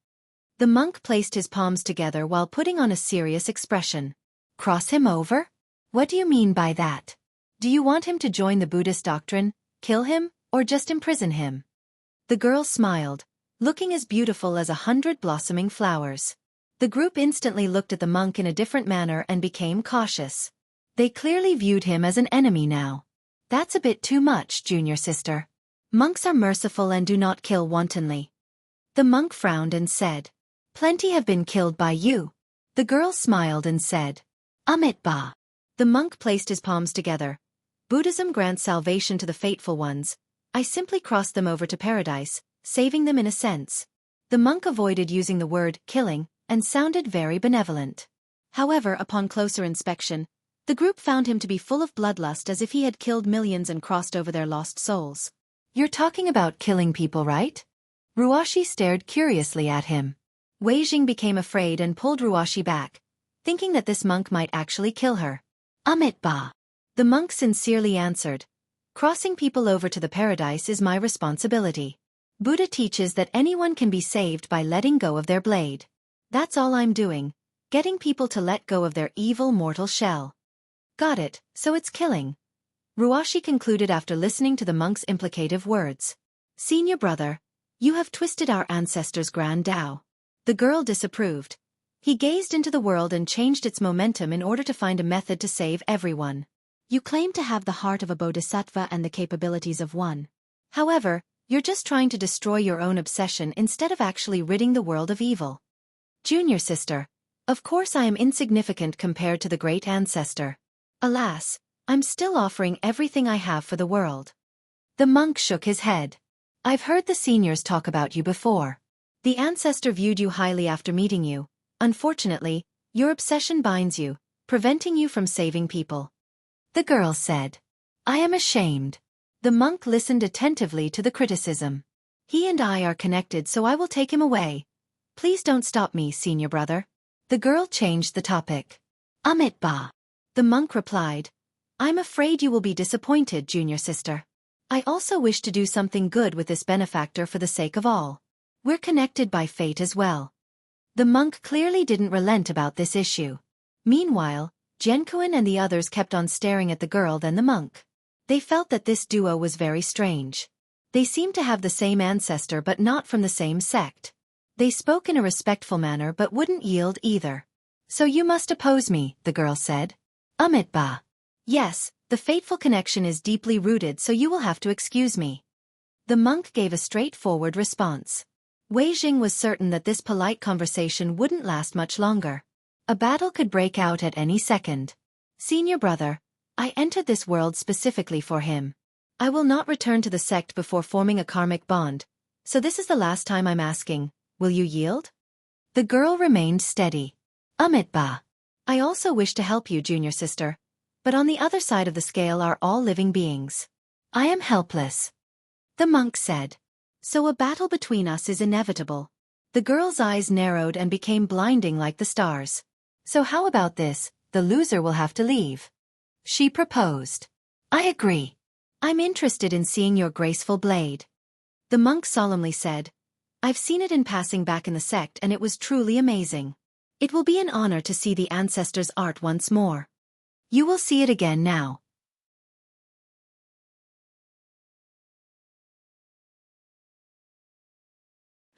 The monk placed his palms together while putting on a serious expression. Cross him over? What do you mean by that? Do you want him to join the Buddhist doctrine, kill him, or just imprison him? The girl smiled, looking as beautiful as 100 blossoming flowers. The group instantly looked at the monk in a different manner and became cautious. They clearly viewed him as an enemy now. That's a bit too much, junior sister. Monks are merciful and do not kill wantonly. The monk frowned and said. Plenty have been killed by you. The girl smiled and said. Ba. The monk placed his palms together. Buddhism grants salvation to the faithful ones. I simply crossed them over to paradise, saving them in a sense. The monk avoided using the word killing and sounded very benevolent. However, upon closer inspection, the group found him to be full of bloodlust, as if he had killed millions and crossed over their lost souls. You're talking about killing people, right? Ruashi stared curiously at him. Wei Jing became afraid and pulled Ruashi back, thinking that this monk might actually kill her. Ba. The monk sincerely answered. Crossing people over to the paradise is my responsibility. Buddha teaches that anyone can be saved by letting go of their blade. That's all I'm doing, getting people to let go of their evil mortal shell. Got it, so it's killing. Ruashi concluded after listening to the monk's implicative words. Senior brother, you have twisted our ancestors' grand Tao. The girl disapproved. He gazed into the world and changed its momentum in order to find a method to save everyone. You claim to have the heart of a bodhisattva and the capabilities of one. However, you're just trying to destroy your own obsession instead of actually ridding the world of evil. Junior sister, of course I am insignificant compared to the great ancestor. Alas, I'm still offering everything I have for the world. The monk shook his head. I've heard the seniors talk about you before. The ancestor viewed you highly after meeting you. Unfortunately, your obsession binds you, preventing you from saving people. The girl said. I am ashamed. The monk listened attentively to the criticism. He and I are connected, so I will take him away. Please don't stop me, senior brother. The girl changed the topic. Amitabha. The monk replied, I'm afraid you will be disappointed, junior sister. I also wish to do something good with this benefactor for the sake of all. We're connected by fate as well. The monk clearly didn't relent about this issue. Meanwhile, Genkuin and the others kept on staring at the girl then the monk. They felt that this duo was very strange. They seemed to have the same ancestor but not from the same sect. They spoke in a respectful manner but wouldn't yield either. So you must oppose me, the girl said. Amitabha. Yes, the fateful connection is deeply rooted, so you will have to excuse me. The monk gave a straightforward response. Wei Jing was certain that this polite conversation wouldn't last much longer. A battle could break out at any second. Senior brother, I entered this world specifically for him. I will not return to the sect before forming a karmic bond, so this is the last time I'm asking, will you yield? The girl remained steady. Amitabha. I also wish to help you, junior sister, but on the other side of the scale are all living beings. I am helpless. The monk said. So a battle between us is inevitable. The girl's eyes narrowed and became blinding like the stars. So how about this, the loser will have to leave. She proposed. I agree. I'm interested in seeing your graceful blade. The monk solemnly said, I've seen it in passing back in the sect and it was truly amazing. It will be an honor to see the ancestors' art once more. You will see it again now.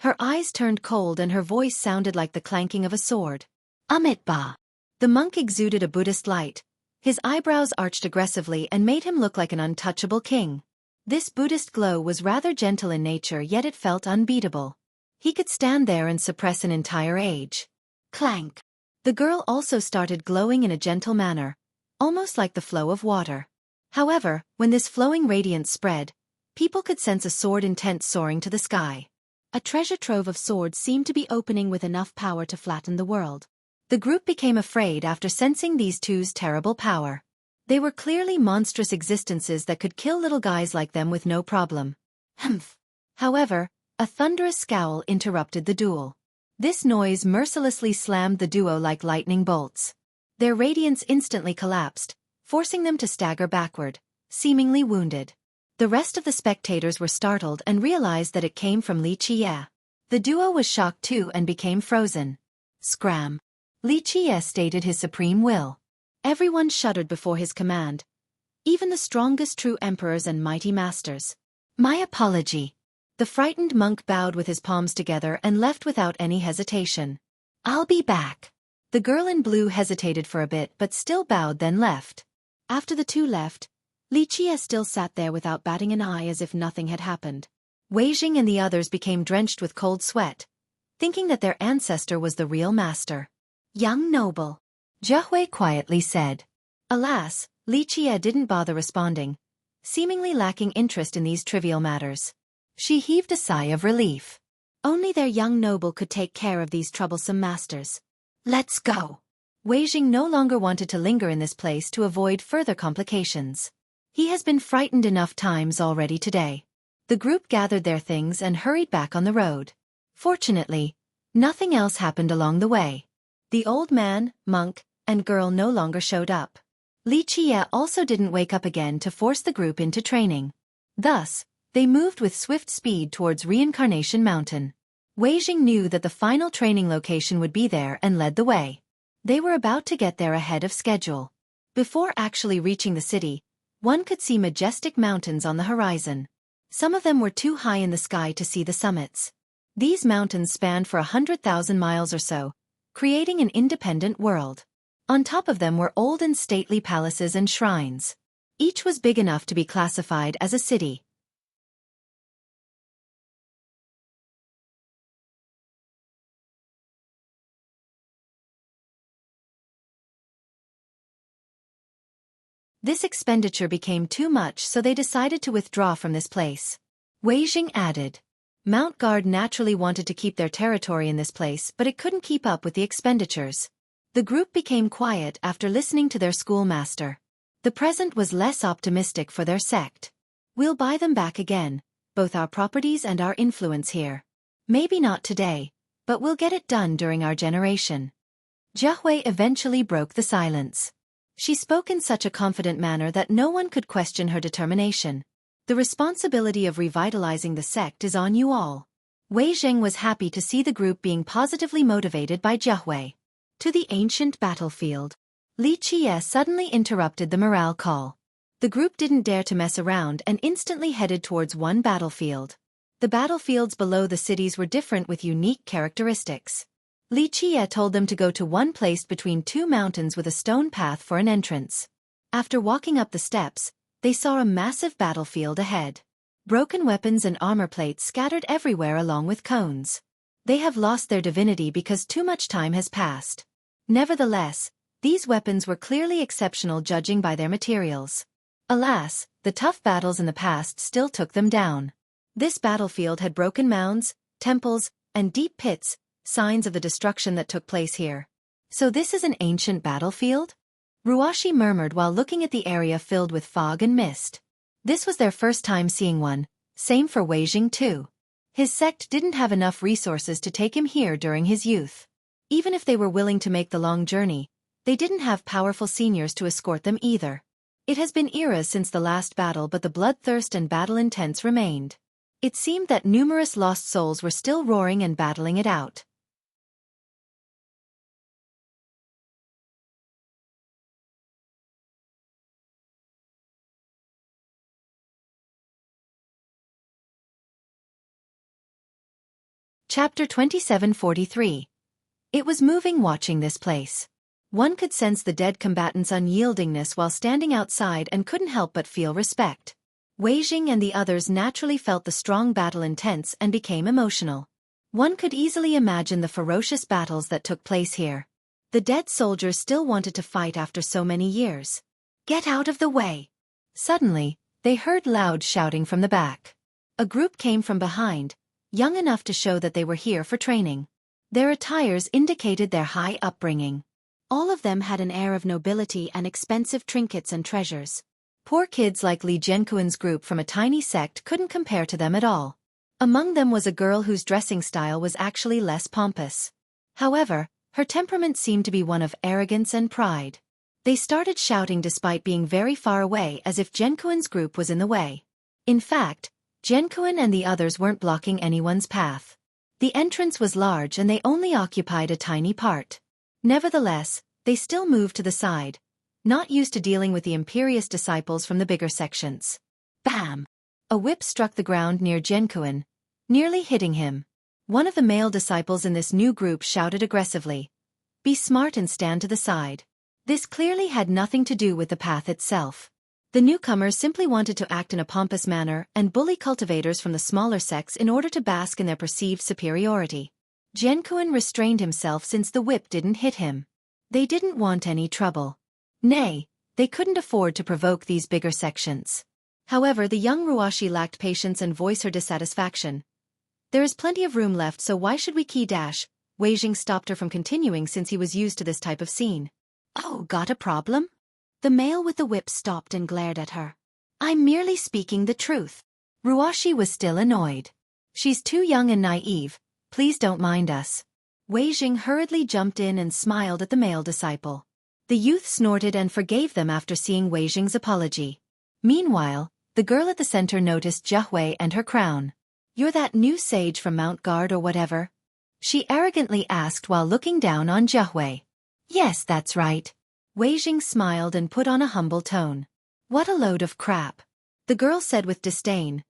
Her eyes turned cold and her voice sounded like the clanking of a sword. Amitabha. The monk exuded a Buddhist light. His eyebrows arched aggressively and made him look like an untouchable king. This Buddhist glow was rather gentle in nature, yet it felt unbeatable. He could stand there and suppress an entire age. Clank. The girl also started glowing in a gentle manner, almost like the flow of water. However, when this flowing radiance spread, people could sense a sword intent soaring to the sky. A treasure trove of swords seemed to be opening with enough power to flatten the world. The group became afraid after sensing these two's terrible power. They were clearly monstrous existences that could kill little guys like them with no problem. Humph. However, a thunderous scowl interrupted the duel. This noise mercilessly slammed the duo like lightning bolts. Their radiance instantly collapsed, forcing them to stagger backward, seemingly wounded. The rest of the spectators were startled and realized that it came from Li Qie. The duo was shocked too and became frozen. Scram. Li Qie stated his supreme will. Everyone shuddered before his command, even the strongest true emperors and mighty masters. My apology. The frightened monk bowed with his palms together and left without any hesitation. I'll be back. The girl in blue hesitated for a bit but still bowed then left. After the two left, Li Qie still sat there without batting an eye as if nothing had happened. Wei Jing and the others became drenched with cold sweat, thinking that their ancestor was the real master. Young noble. Xueqi quietly said. Alas, Li Qie didn't bother responding, seemingly lacking interest in these trivial matters. She heaved a sigh of relief. Only their young noble could take care of these troublesome masters. Let's go. Wei Jing no longer wanted to linger in this place to avoid further complications. He has been frightened enough times already today. The group gathered their things and hurried back on the road. Fortunately, nothing else happened along the way. The old man, monk, and girl no longer showed up. Li Qie also didn't wake up again to force the group into training. Thus, they moved with swift speed towards Reincarnation Mountain. Wei Jing knew that the final training location would be there and led the way. They were about to get there ahead of schedule. Before actually reaching the city, one could see majestic mountains on the horizon. Some of them were too high in the sky to see the summits. These mountains spanned for 100,000 miles or so, creating an independent world. On top of them were old and stately palaces and shrines. Each was big enough to be classified as a city. This expenditure became too much, so they decided to withdraw from this place. Wei Jing added. Mount Guard naturally wanted to keep their territory in this place, but it couldn't keep up with the expenditures. The group became quiet after listening to their schoolmaster. The present was less optimistic for their sect. We'll buy them back again, both our properties and our influence here. Maybe not today, but we'll get it done during our generation. Xueqi eventually broke the silence. She spoke in such a confident manner that no one could question her determination. The responsibility of revitalizing the sect is on you all. Wei Zheng was happy to see the group being positively motivated by Xueqi. To the ancient battlefield. Li Qie suddenly interrupted the morale call. The group didn't dare to mess around and instantly headed towards one battlefield. The battlefields below the cities were different with unique characteristics. Li Qie told them to go to one placed between two mountains with a stone path for an entrance. After walking up the steps, they saw a massive battlefield ahead. Broken weapons and armor plates scattered everywhere along with cones. They have lost their divinity because too much time has passed. Nevertheless, these weapons were clearly exceptional judging by their materials. Alas, the tough battles in the past still took them down. This battlefield had broken mounds, temples, and deep pits, signs of the destruction that took place here. So this is an ancient battlefield? Ruashi murmured while looking at the area filled with fog and mist. This was their first time seeing one, same for Wei Jing too. His sect didn't have enough resources to take him here during his youth. Even if they were willing to make the long journey, they didn't have powerful seniors to escort them either. It has been eras since the last battle, but the bloodthirst and battle intents remained. It seemed that numerous lost souls were still roaring and battling it out. Chapter 2743. It was moving watching this place. One could sense the dead combatants' unyieldingness while standing outside and couldn't help but feel respect. Wei Jing and the others naturally felt the strong battle intense and became emotional. One could easily imagine the ferocious battles that took place here. The dead soldiers still wanted to fight after so many years. Get out of the way! Suddenly, they heard loud shouting from the back. A group came from behind, young enough to show that they were here for training. Their attires indicated their high upbringing. All of them had an air of nobility and expensive trinkets and treasures. Poor kids like Li Jianquan's group from a tiny sect couldn't compare to them at all. Among them was a girl whose dressing style was actually less pompous. However, her temperament seemed to be one of arrogance and pride. They started shouting despite being very far away, as if Jianquan's group was in the way. In fact, Jianquan and the others weren't blocking anyone's path. The entrance was large and they only occupied a tiny part. Nevertheless, they still moved to the side, not used to dealing with the imperious disciples from the bigger sections. Bam! A whip struck the ground near Jianquan, nearly hitting him. One of the male disciples in this new group shouted aggressively, "Be smart and stand to the side." This clearly had nothing to do with the path itself. The newcomers simply wanted to act in a pompous manner and bully cultivators from the smaller sects in order to bask in their perceived superiority. Jianquan restrained himself since the whip didn't hit him. They didn't want any trouble. Nay, they couldn't afford to provoke these bigger sections. However, the young Ruashi lacked patience and voiced her dissatisfaction. "There is plenty of room left, so why should we key dash?" Wei Jing stopped her from continuing since he was used to this type of scene. "Oh, got a problem?" The male with the whip stopped and glared at her. "I'm merely speaking the truth." Ruashi was still annoyed. "She's too young and naive. Please don't mind us." Wei Jing hurriedly jumped in and smiled at the male disciple. The youth snorted and forgave them after seeing Wei Jing's apology. Meanwhile, the girl at the center noticed Xueqi and her crown. "You're that new sage from Mount Guard or whatever?" she arrogantly asked while looking down on Xueqi. "Yes, that's right." Wei Jing smiled and put on a humble tone. "What a load of crap," the girl said with disdain.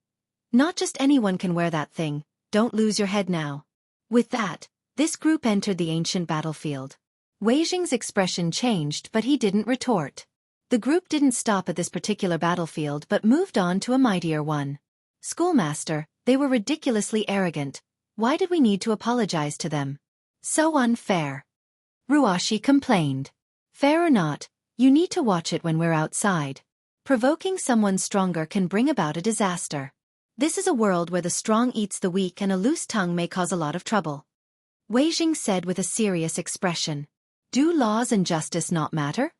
"Not just anyone can wear that thing, don't lose your head now." With that, this group entered the ancient battlefield. Wei Jing's expression changed, but he didn't retort. The group didn't stop at this particular battlefield but moved on to a mightier one. "Schoolmaster, they were ridiculously arrogant. Why did we need to apologize to them? So unfair." Ruashi complained. "Fair or not, you need to watch it when we're outside. Provoking someone stronger can bring about a disaster. This is a world where the strong eats the weak and a loose tongue may cause a lot of trouble." Wei Jing said with a serious expression. "Do laws and justice not matter?"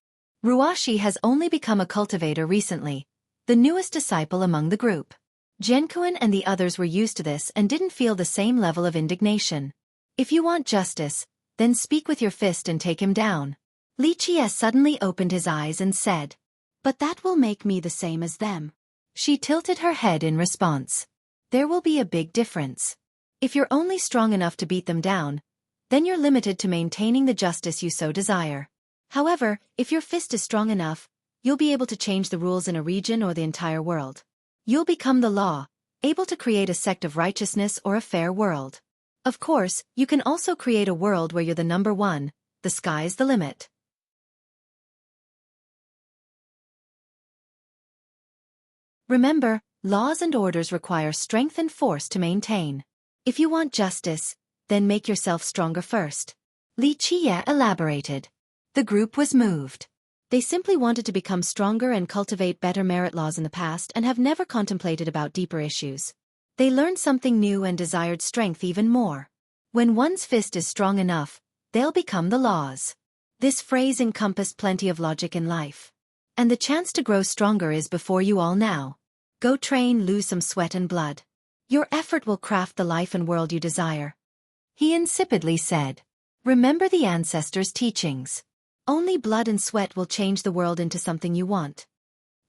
Ruashi has only become a cultivator recently. the newest disciple among the group. Xueqi and the others were used to this and didn't feel the same level of indignation. If you want justice, then speak with your fist and take him down. Xie suddenly opened his eyes and said, But that will make me the same as them. She tilted her head in response. There will be a big difference. If you're only strong enough to beat them down, then you're limited to maintaining the justice you so desire. However, if your fist is strong enough, you'll be able to change the rules in a region or the entire world. You'll become the law, able to create a sect of righteousness or a fair world. Of course, you can also create a world where you're the number one, the sky's the limit. Remember, laws and orders require strength and force to maintain. If you want justice, then make yourself stronger first. Xie elaborated. The group was moved. They simply wanted to become stronger and cultivate better merit laws in the past and have never contemplated about deeper issues. They learned something new and desired strength even more. When one's fist is strong enough, they'll become the laws. This phrase encompassed plenty of logic in life. And the chance to grow stronger is before you all now. Go train, lose some sweat and blood. Your effort will craft the life and world you desire. He insipidly said. Remember the ancestors' teachings. Only blood and sweat will change the world into something you want.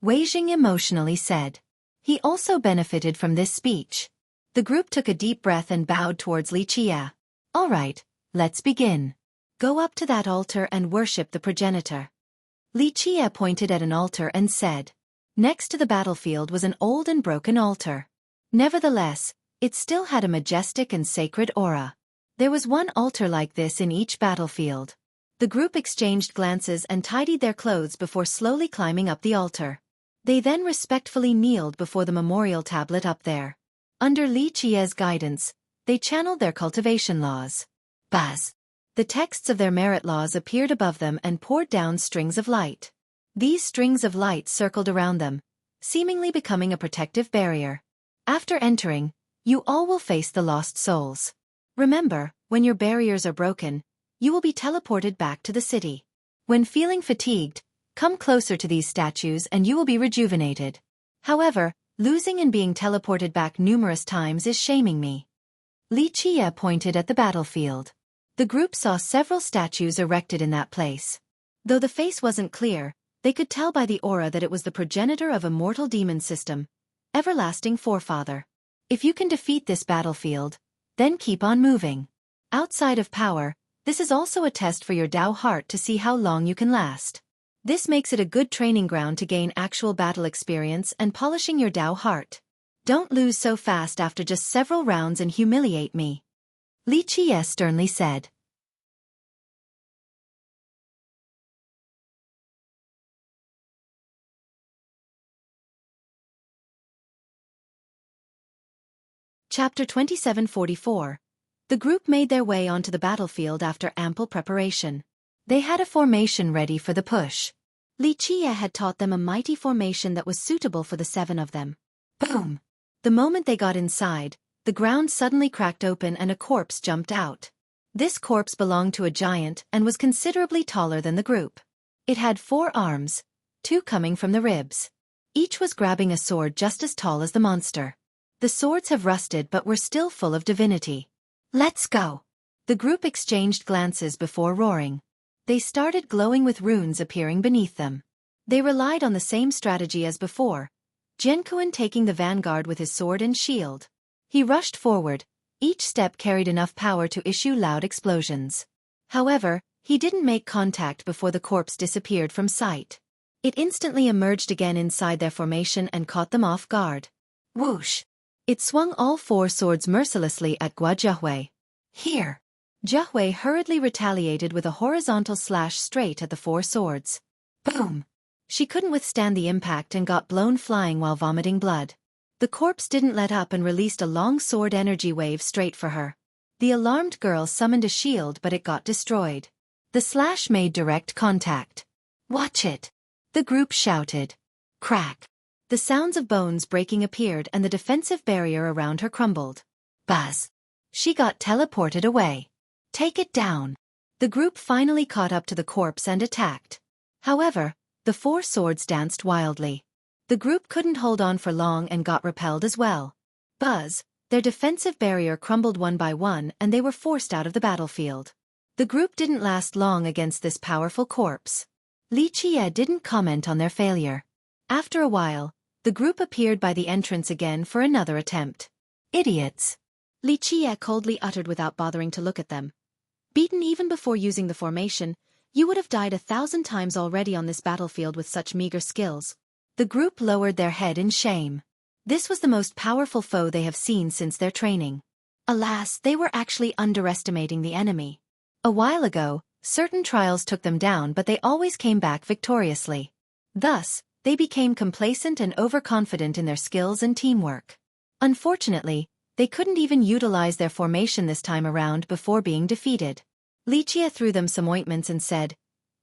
Wei Jing emotionally said. He also benefited from this speech. The group took a deep breath and bowed towards Xie. All right, let's begin. Go up to that altar and worship the progenitor. Xie pointed at an altar and said. Next to the battlefield was an old and broken altar. Nevertheless, it still had a majestic and sacred aura. There was one altar like this in each battlefield. The group exchanged glances and tidied their clothes before slowly climbing up the altar. They then respectfully kneeled before the memorial tablet up there. Under Xie's guidance, they channeled their cultivation laws. Buzz! The texts of their merit laws appeared above them and poured down strings of light. These strings of light circled around them, seemingly becoming a protective barrier. After entering, you all will face the lost souls. Remember, when your barriers are broken, you will be teleported back to the city. When feeling fatigued, come closer to these statues and you will be rejuvenated. However, losing and being teleported back numerous times is shaming me. Xie pointed at the battlefield. The group saw several statues erected in that place. Though the face wasn't clear, they could tell by the aura that it was the progenitor of a mortal demon system, everlasting forefather. If you can defeat this battlefield, then keep on moving. Outside of power, this is also a test for your Dao heart to see how long you can last. This makes it a good training ground to gain actual battle experience and polishing your Dao heart. Don't lose so fast after just several rounds and humiliate me. Xie sternly said. Chapter 2744. The group made their way onto the battlefield after ample preparation. They had a formation ready for the push. Xie had taught them a mighty formation that was suitable for the 7 of them. Boom! The moment they got inside, the ground suddenly cracked open and a corpse jumped out. This corpse belonged to a giant and was considerably taller than the group. It had 4 arms, 2 coming from the ribs. Each was grabbing a sword just as tall as the monster. The swords have rusted but were still full of divinity. Let's go! The group exchanged glances before roaring. They started glowing with runes appearing beneath them. They relied on the same strategy as before, Xueqi taking the vanguard with his sword and shield. He rushed forward, each step carried enough power to issue loud explosions. However, he didn't make contact before the corpse disappeared from sight. It instantly emerged again inside their formation and caught them off guard. Whoosh! It swung all 4 swords mercilessly at Xueqi. Here! Xueqi hurriedly retaliated with a horizontal slash straight at the 4 swords. Boom! She couldn't withstand the impact and got blown flying while vomiting blood. The corpse didn't let up and released a long sword energy wave straight for her. The alarmed girl summoned a shield but it got destroyed. The slash made direct contact. Watch it! The group shouted. Crack! The sounds of bones breaking appeared and the defensive barrier around her crumbled. Buzz! She got teleported away. Take it down! The group finally caught up to the corpse and attacked. However, the 4 swords danced wildly. The group couldn't hold on for long and got repelled as well. Buzz, their defensive barrier crumbled one by one and they were forced out of the battlefield. The group didn't last long against this powerful corpse. Li Qie didn't comment on their failure. After a while, the group appeared by the entrance again for another attempt. Idiots! Li Qie coldly uttered without bothering to look at them. Beaten even before using the formation, you would have died 1,000 times already on this battlefield with such meager skills. The group lowered their head in shame. This was the most powerful foe they have seen since their training. Alas, they were actually underestimating the enemy. A while ago, certain trials took them down but they always came back victoriously. Thus, they became complacent and overconfident in their skills and teamwork. Unfortunately, they couldn't even utilize their formation this time around before being defeated. Li Qie threw them some ointments and said,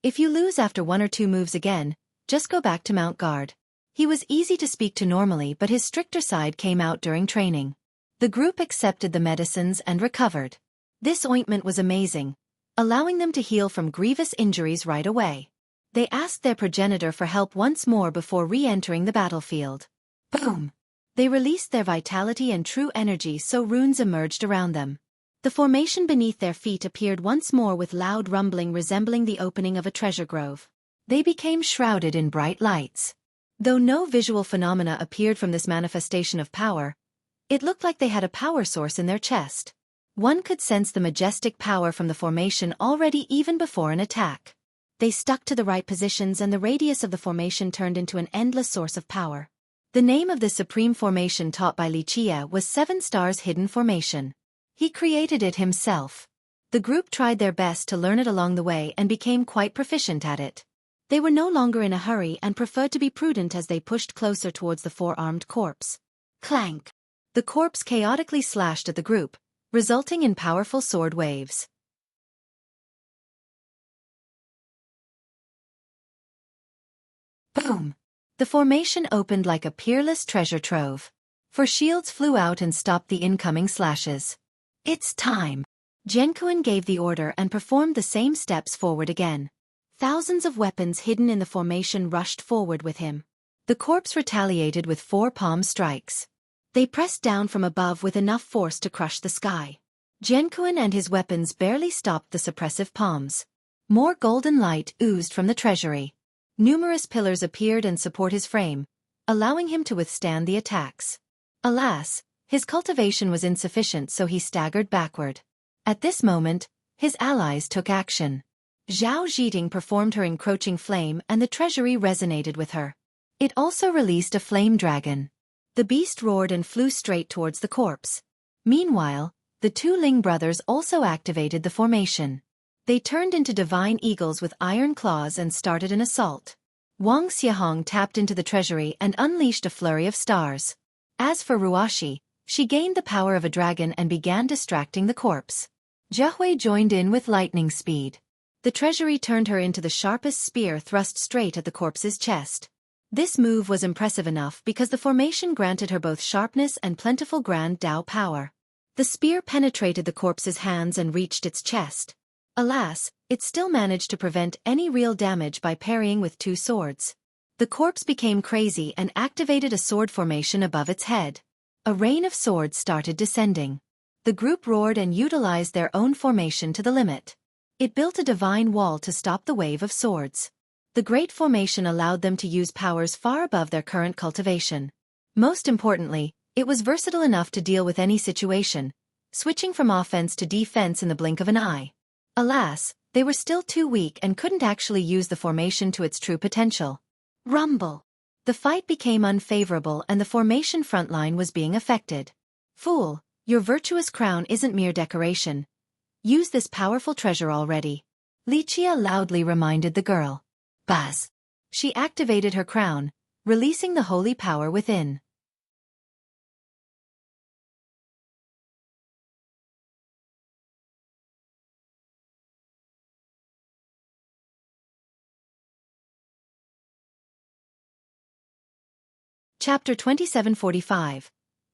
"If you lose after 1 or 2 moves again, just go back to mount guard." He was easy to speak to normally but his stricter side came out during training. The group accepted the medicines and recovered. This ointment was amazing, allowing them to heal from grievous injuries right away. They asked their progenitor for help once more before re-entering the battlefield. Boom! They released their vitality and true energy so runes emerged around them. The formation beneath their feet appeared once more with loud rumbling resembling the opening of a treasure grove. They became shrouded in bright lights. Though no visual phenomena appeared from this manifestation of power, it looked like they had a power source in their chest. One could sense the majestic power from the formation already even before an attack. They stuck to the right positions and the radius of the formation turned into an endless source of power. The name of this supreme formation taught by Li Qie was 7 Stars Hidden Formation. He created it himself. The group tried their best to learn it along the way and became quite proficient at it. They were no longer in a hurry and preferred to be prudent as they pushed closer towards the 4-armed corpse. Clank! The corpse chaotically slashed at the group, resulting in powerful sword waves. Boom! The formation opened like a peerless treasure trove. 4 shields flew out and stopped the incoming slashes. It's time! Xueqi gave the order and performed the same steps forward again. Thousands of weapons hidden in the formation rushed forward with him. The corpse retaliated with 4 palm strikes. They pressed down from above with enough force to crush the sky. Xueqi and his weapons barely stopped the suppressive palms. More golden light oozed from the treasury. Numerous pillars appeared and support his frame, allowing him to withstand the attacks. Alas, his cultivation was insufficient so he staggered backward. At this moment, his allies took action. Zhao Zhiting performed her encroaching flame and the treasury resonated with her. It also released a flame dragon. The beast roared and flew straight towards the corpse. Meanwhile, the 2 Ling brothers also activated the formation. They turned into divine eagles with iron claws and started an assault. Wang Xiahong tapped into the treasury and unleashed a flurry of stars. As for Ruashi, she gained the power of a dragon and began distracting the corpse. Jiahui joined in with lightning speed. The treasury turned her into the sharpest spear thrust straight at the corpse's chest. This move was impressive enough because the formation granted her both sharpness and plentiful grand Dao power. The spear penetrated the corpse's hands and reached its chest. Alas, it still managed to prevent any real damage by parrying with 2 swords. The corpse became crazy and activated a sword formation above its head. A rain of swords started descending. The group roared and utilized their own formation to the limit. It built a divine wall to stop the wave of swords. The great formation allowed them to use powers far above their current cultivation. Most importantly, it was versatile enough to deal with any situation, switching from offense to defense in the blink of an eye. Alas, they were still too weak and couldn't actually use the formation to its true potential. Rumble! The fight became unfavorable and the formation front line was being affected. Fool, your virtuous crown isn't mere decoration. Use this powerful treasure already. Li Qie loudly reminded the girl. Buzz! She activated her crown, releasing the holy power within. Chapter 2745.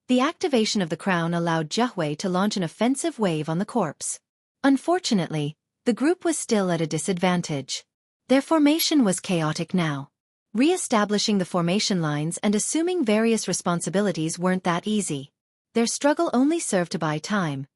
The activation of the crown allowed Jiahui to launch an offensive wave on the corpse. Unfortunately, the group was still at a disadvantage. Their formation was chaotic now. Re-establishing the formation lines and assuming various responsibilities weren't that easy. Their struggle only served to buy time.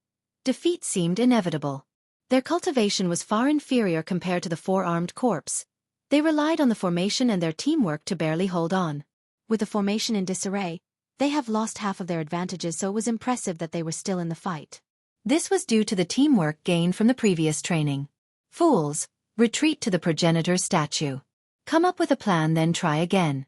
Defeat seemed inevitable. Their cultivation was far inferior compared to the four-armed corps. They relied on the formation and their teamwork to barely hold on. With the formation in disarray, they have lost half of their advantages, so it was impressive that they were still in the fight. This was due to the teamwork gained from the previous training. Fools, retreat to the progenitor's statue. Come up with a plan, then try again.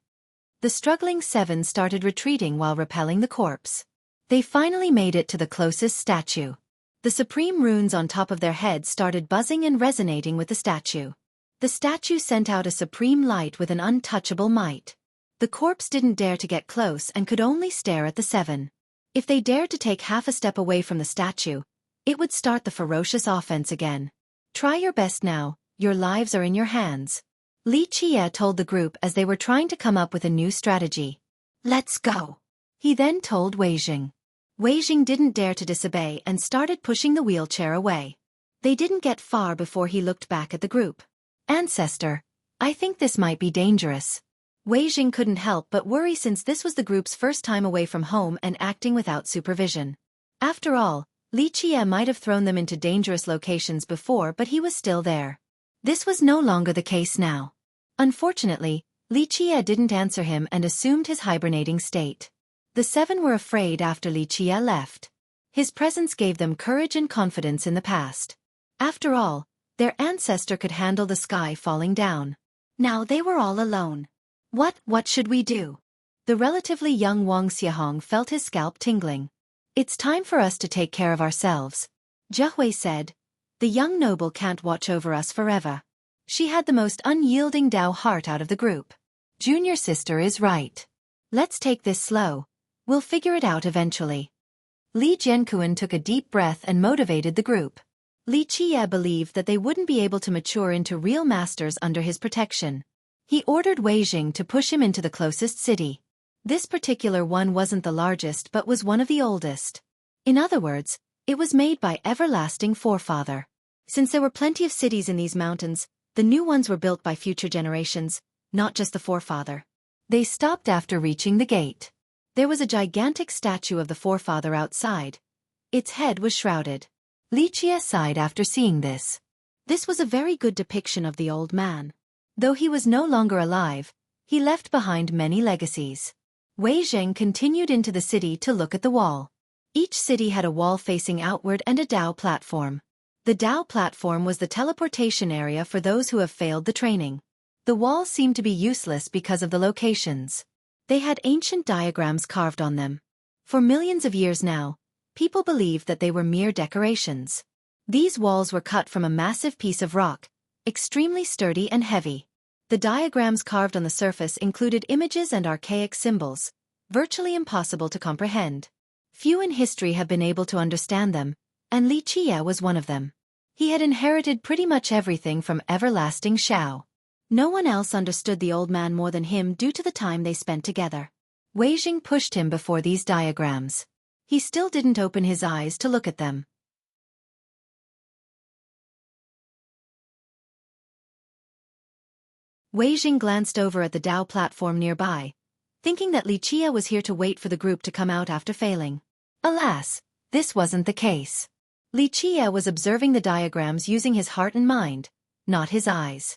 The struggling seven started retreating while repelling the corpse. They finally made it to the closest statue. The supreme runes on top of their heads started buzzing and resonating with the statue. The statue sent out a supreme light with an untouchable might. The corpse didn't dare to get close and could only stare at the seven. If they dared to take half a step away from the statue, it would start the ferocious offense again. Try your best now, your lives are in your hands. Li Qie told the group as they were trying to come up with a new strategy. Let's go. He then told Wei Jing. Wei Jing didn't dare to disobey and started pushing the wheelchair away. They didn't get far before he looked back at the group. Ancestor, I think this might be dangerous. Wei Jing couldn't help but worry since this was the group's first time away from home and acting without supervision. After all, Li Qie might have thrown them into dangerous locations before, but he was still there. This was no longer the case now. Unfortunately, Li Qie didn't answer him and assumed his hibernating state. The seven were afraid after Li Qie left. His presence gave them courage and confidence in the past. After all, their ancestor could handle the sky falling down. Now they were all alone. What should we do? The relatively young Wang Xiahong felt his scalp tingling. It's time for us to take care of ourselves. Xueqi said. The young noble can't watch over us forever. She had the most unyielding Dao heart out of the group. Junior sister is right. Let's take this slow. We'll figure it out eventually. Li Jianquan took a deep breath and motivated the group. Li Qie believed that they wouldn't be able to mature into real masters under his protection. He ordered Wei Jing to push him into the closest city. This particular one wasn't the largest but was one of the oldest. In other words, it was made by everlasting forefather. Since there were plenty of cities in these mountains, the new ones were built by future generations, not just the forefather. They stopped after reaching the gate. There was a gigantic statue of the forefather outside. Its head was shrouded. Li Qie sighed after seeing this. This was a very good depiction of the old man. Though he was no longer alive, he left behind many legacies. Wei Jing continued into the city to look at the wall. Each city had a wall facing outward and a Dao platform. The Dao platform was the teleportation area for those who have failed the training. The walls seemed to be useless because of the locations. They had ancient diagrams carved on them. For millions of years now, people believed that they were mere decorations. These walls were cut from a massive piece of rock, extremely sturdy and heavy. The diagrams carved on the surface included images and archaic symbols, virtually impossible to comprehend. Few in history have been able to understand them, and Li Qie was one of them. He had inherited pretty much everything from everlasting Shao. No one else understood the old man more than him due to the time they spent together. Wei Jing pushed him before these diagrams. He still didn't open his eyes to look at them. Wei Jing glanced over at the Dao platform nearby, thinking that Li Qie was here to wait for the group to come out after failing. Alas, this wasn't the case. Li Qie was observing the diagrams using his heart and mind, not his eyes.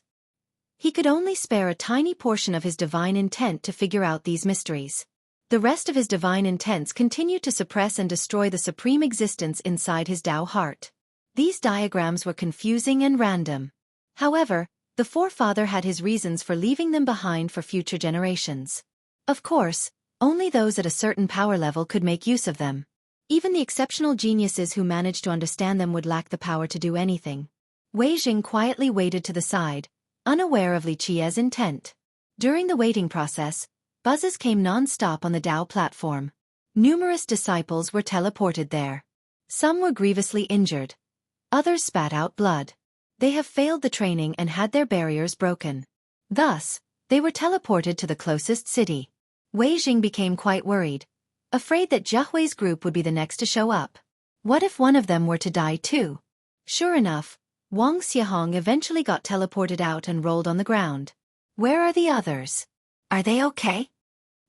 He could only spare a tiny portion of his divine intent to figure out these mysteries. The rest of his divine intents continued to suppress and destroy the supreme existence inside his Dao heart. These diagrams were confusing and random. However, the forefather had his reasons for leaving them behind for future generations. Of course, only those at a certain power level could make use of them. Even the exceptional geniuses who managed to understand them would lack the power to do anything. Wei Jing quietly waited to the side, unaware of Li Qie's intent. During the waiting process, buzzes came non-stop on the Dao platform. Numerous disciples were teleported there. Some were grievously injured. Others spat out blood. They have failed the training and had their barriers broken. Thus, they were teleported to the closest city. Wei Jing became quite worried, afraid that Xueqi's group would be the next to show up. What if one of them were to die too? Sure enough, Wang Xiahong eventually got teleported out and rolled on the ground. Where are the others? Are they okay?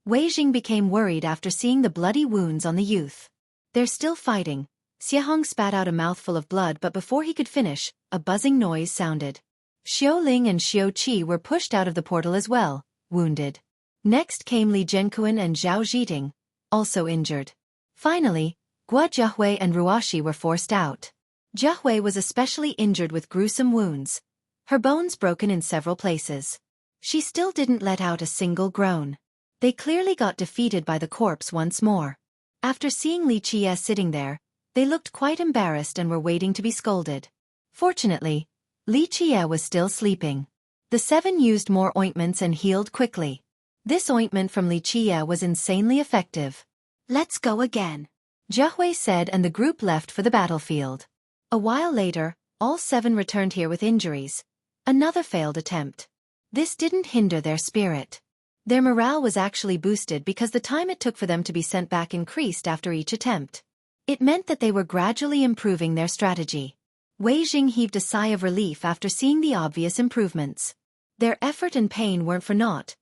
Wei Jing became worried after seeing the bloody wounds on the youth. They're still fighting. Xiahong spat out a mouthful of blood, but before he could finish, a buzzing noise sounded. Xiao Ling and Xueqi were pushed out of the portal as well, wounded. Next came Li Zhenkuan and Zhao Zhiting, also injured. Finally, Guo Jiahui and Ruoshi were forced out. Jiahui was especially injured with gruesome wounds, her bones broken in several places. She still didn't let out a single groan. They clearly got defeated by the corpse once more. After seeing Li Qie sitting there, they looked quite embarrassed and were waiting to be scolded. Fortunately, Li Qie was still sleeping. The 7 used more ointments and healed quickly. This ointment from Li Qie was insanely effective. Let's go again, Jiahui said, and the group left for the battlefield. A while later, all 7 returned here with injuries. Another failed attempt. This didn't hinder their spirit. Their morale was actually boosted because the time it took for them to be sent back increased after each attempt. It meant that they were gradually improving their strategy. Wei Jing heaved a sigh of relief after seeing the obvious improvements. Their effort and pain weren't for naught.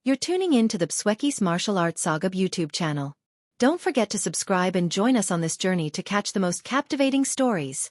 You're tuning in to the Xueqi's Martial Arts Saga YouTube channel. Don't forget to subscribe and join us on this journey to catch the most captivating stories.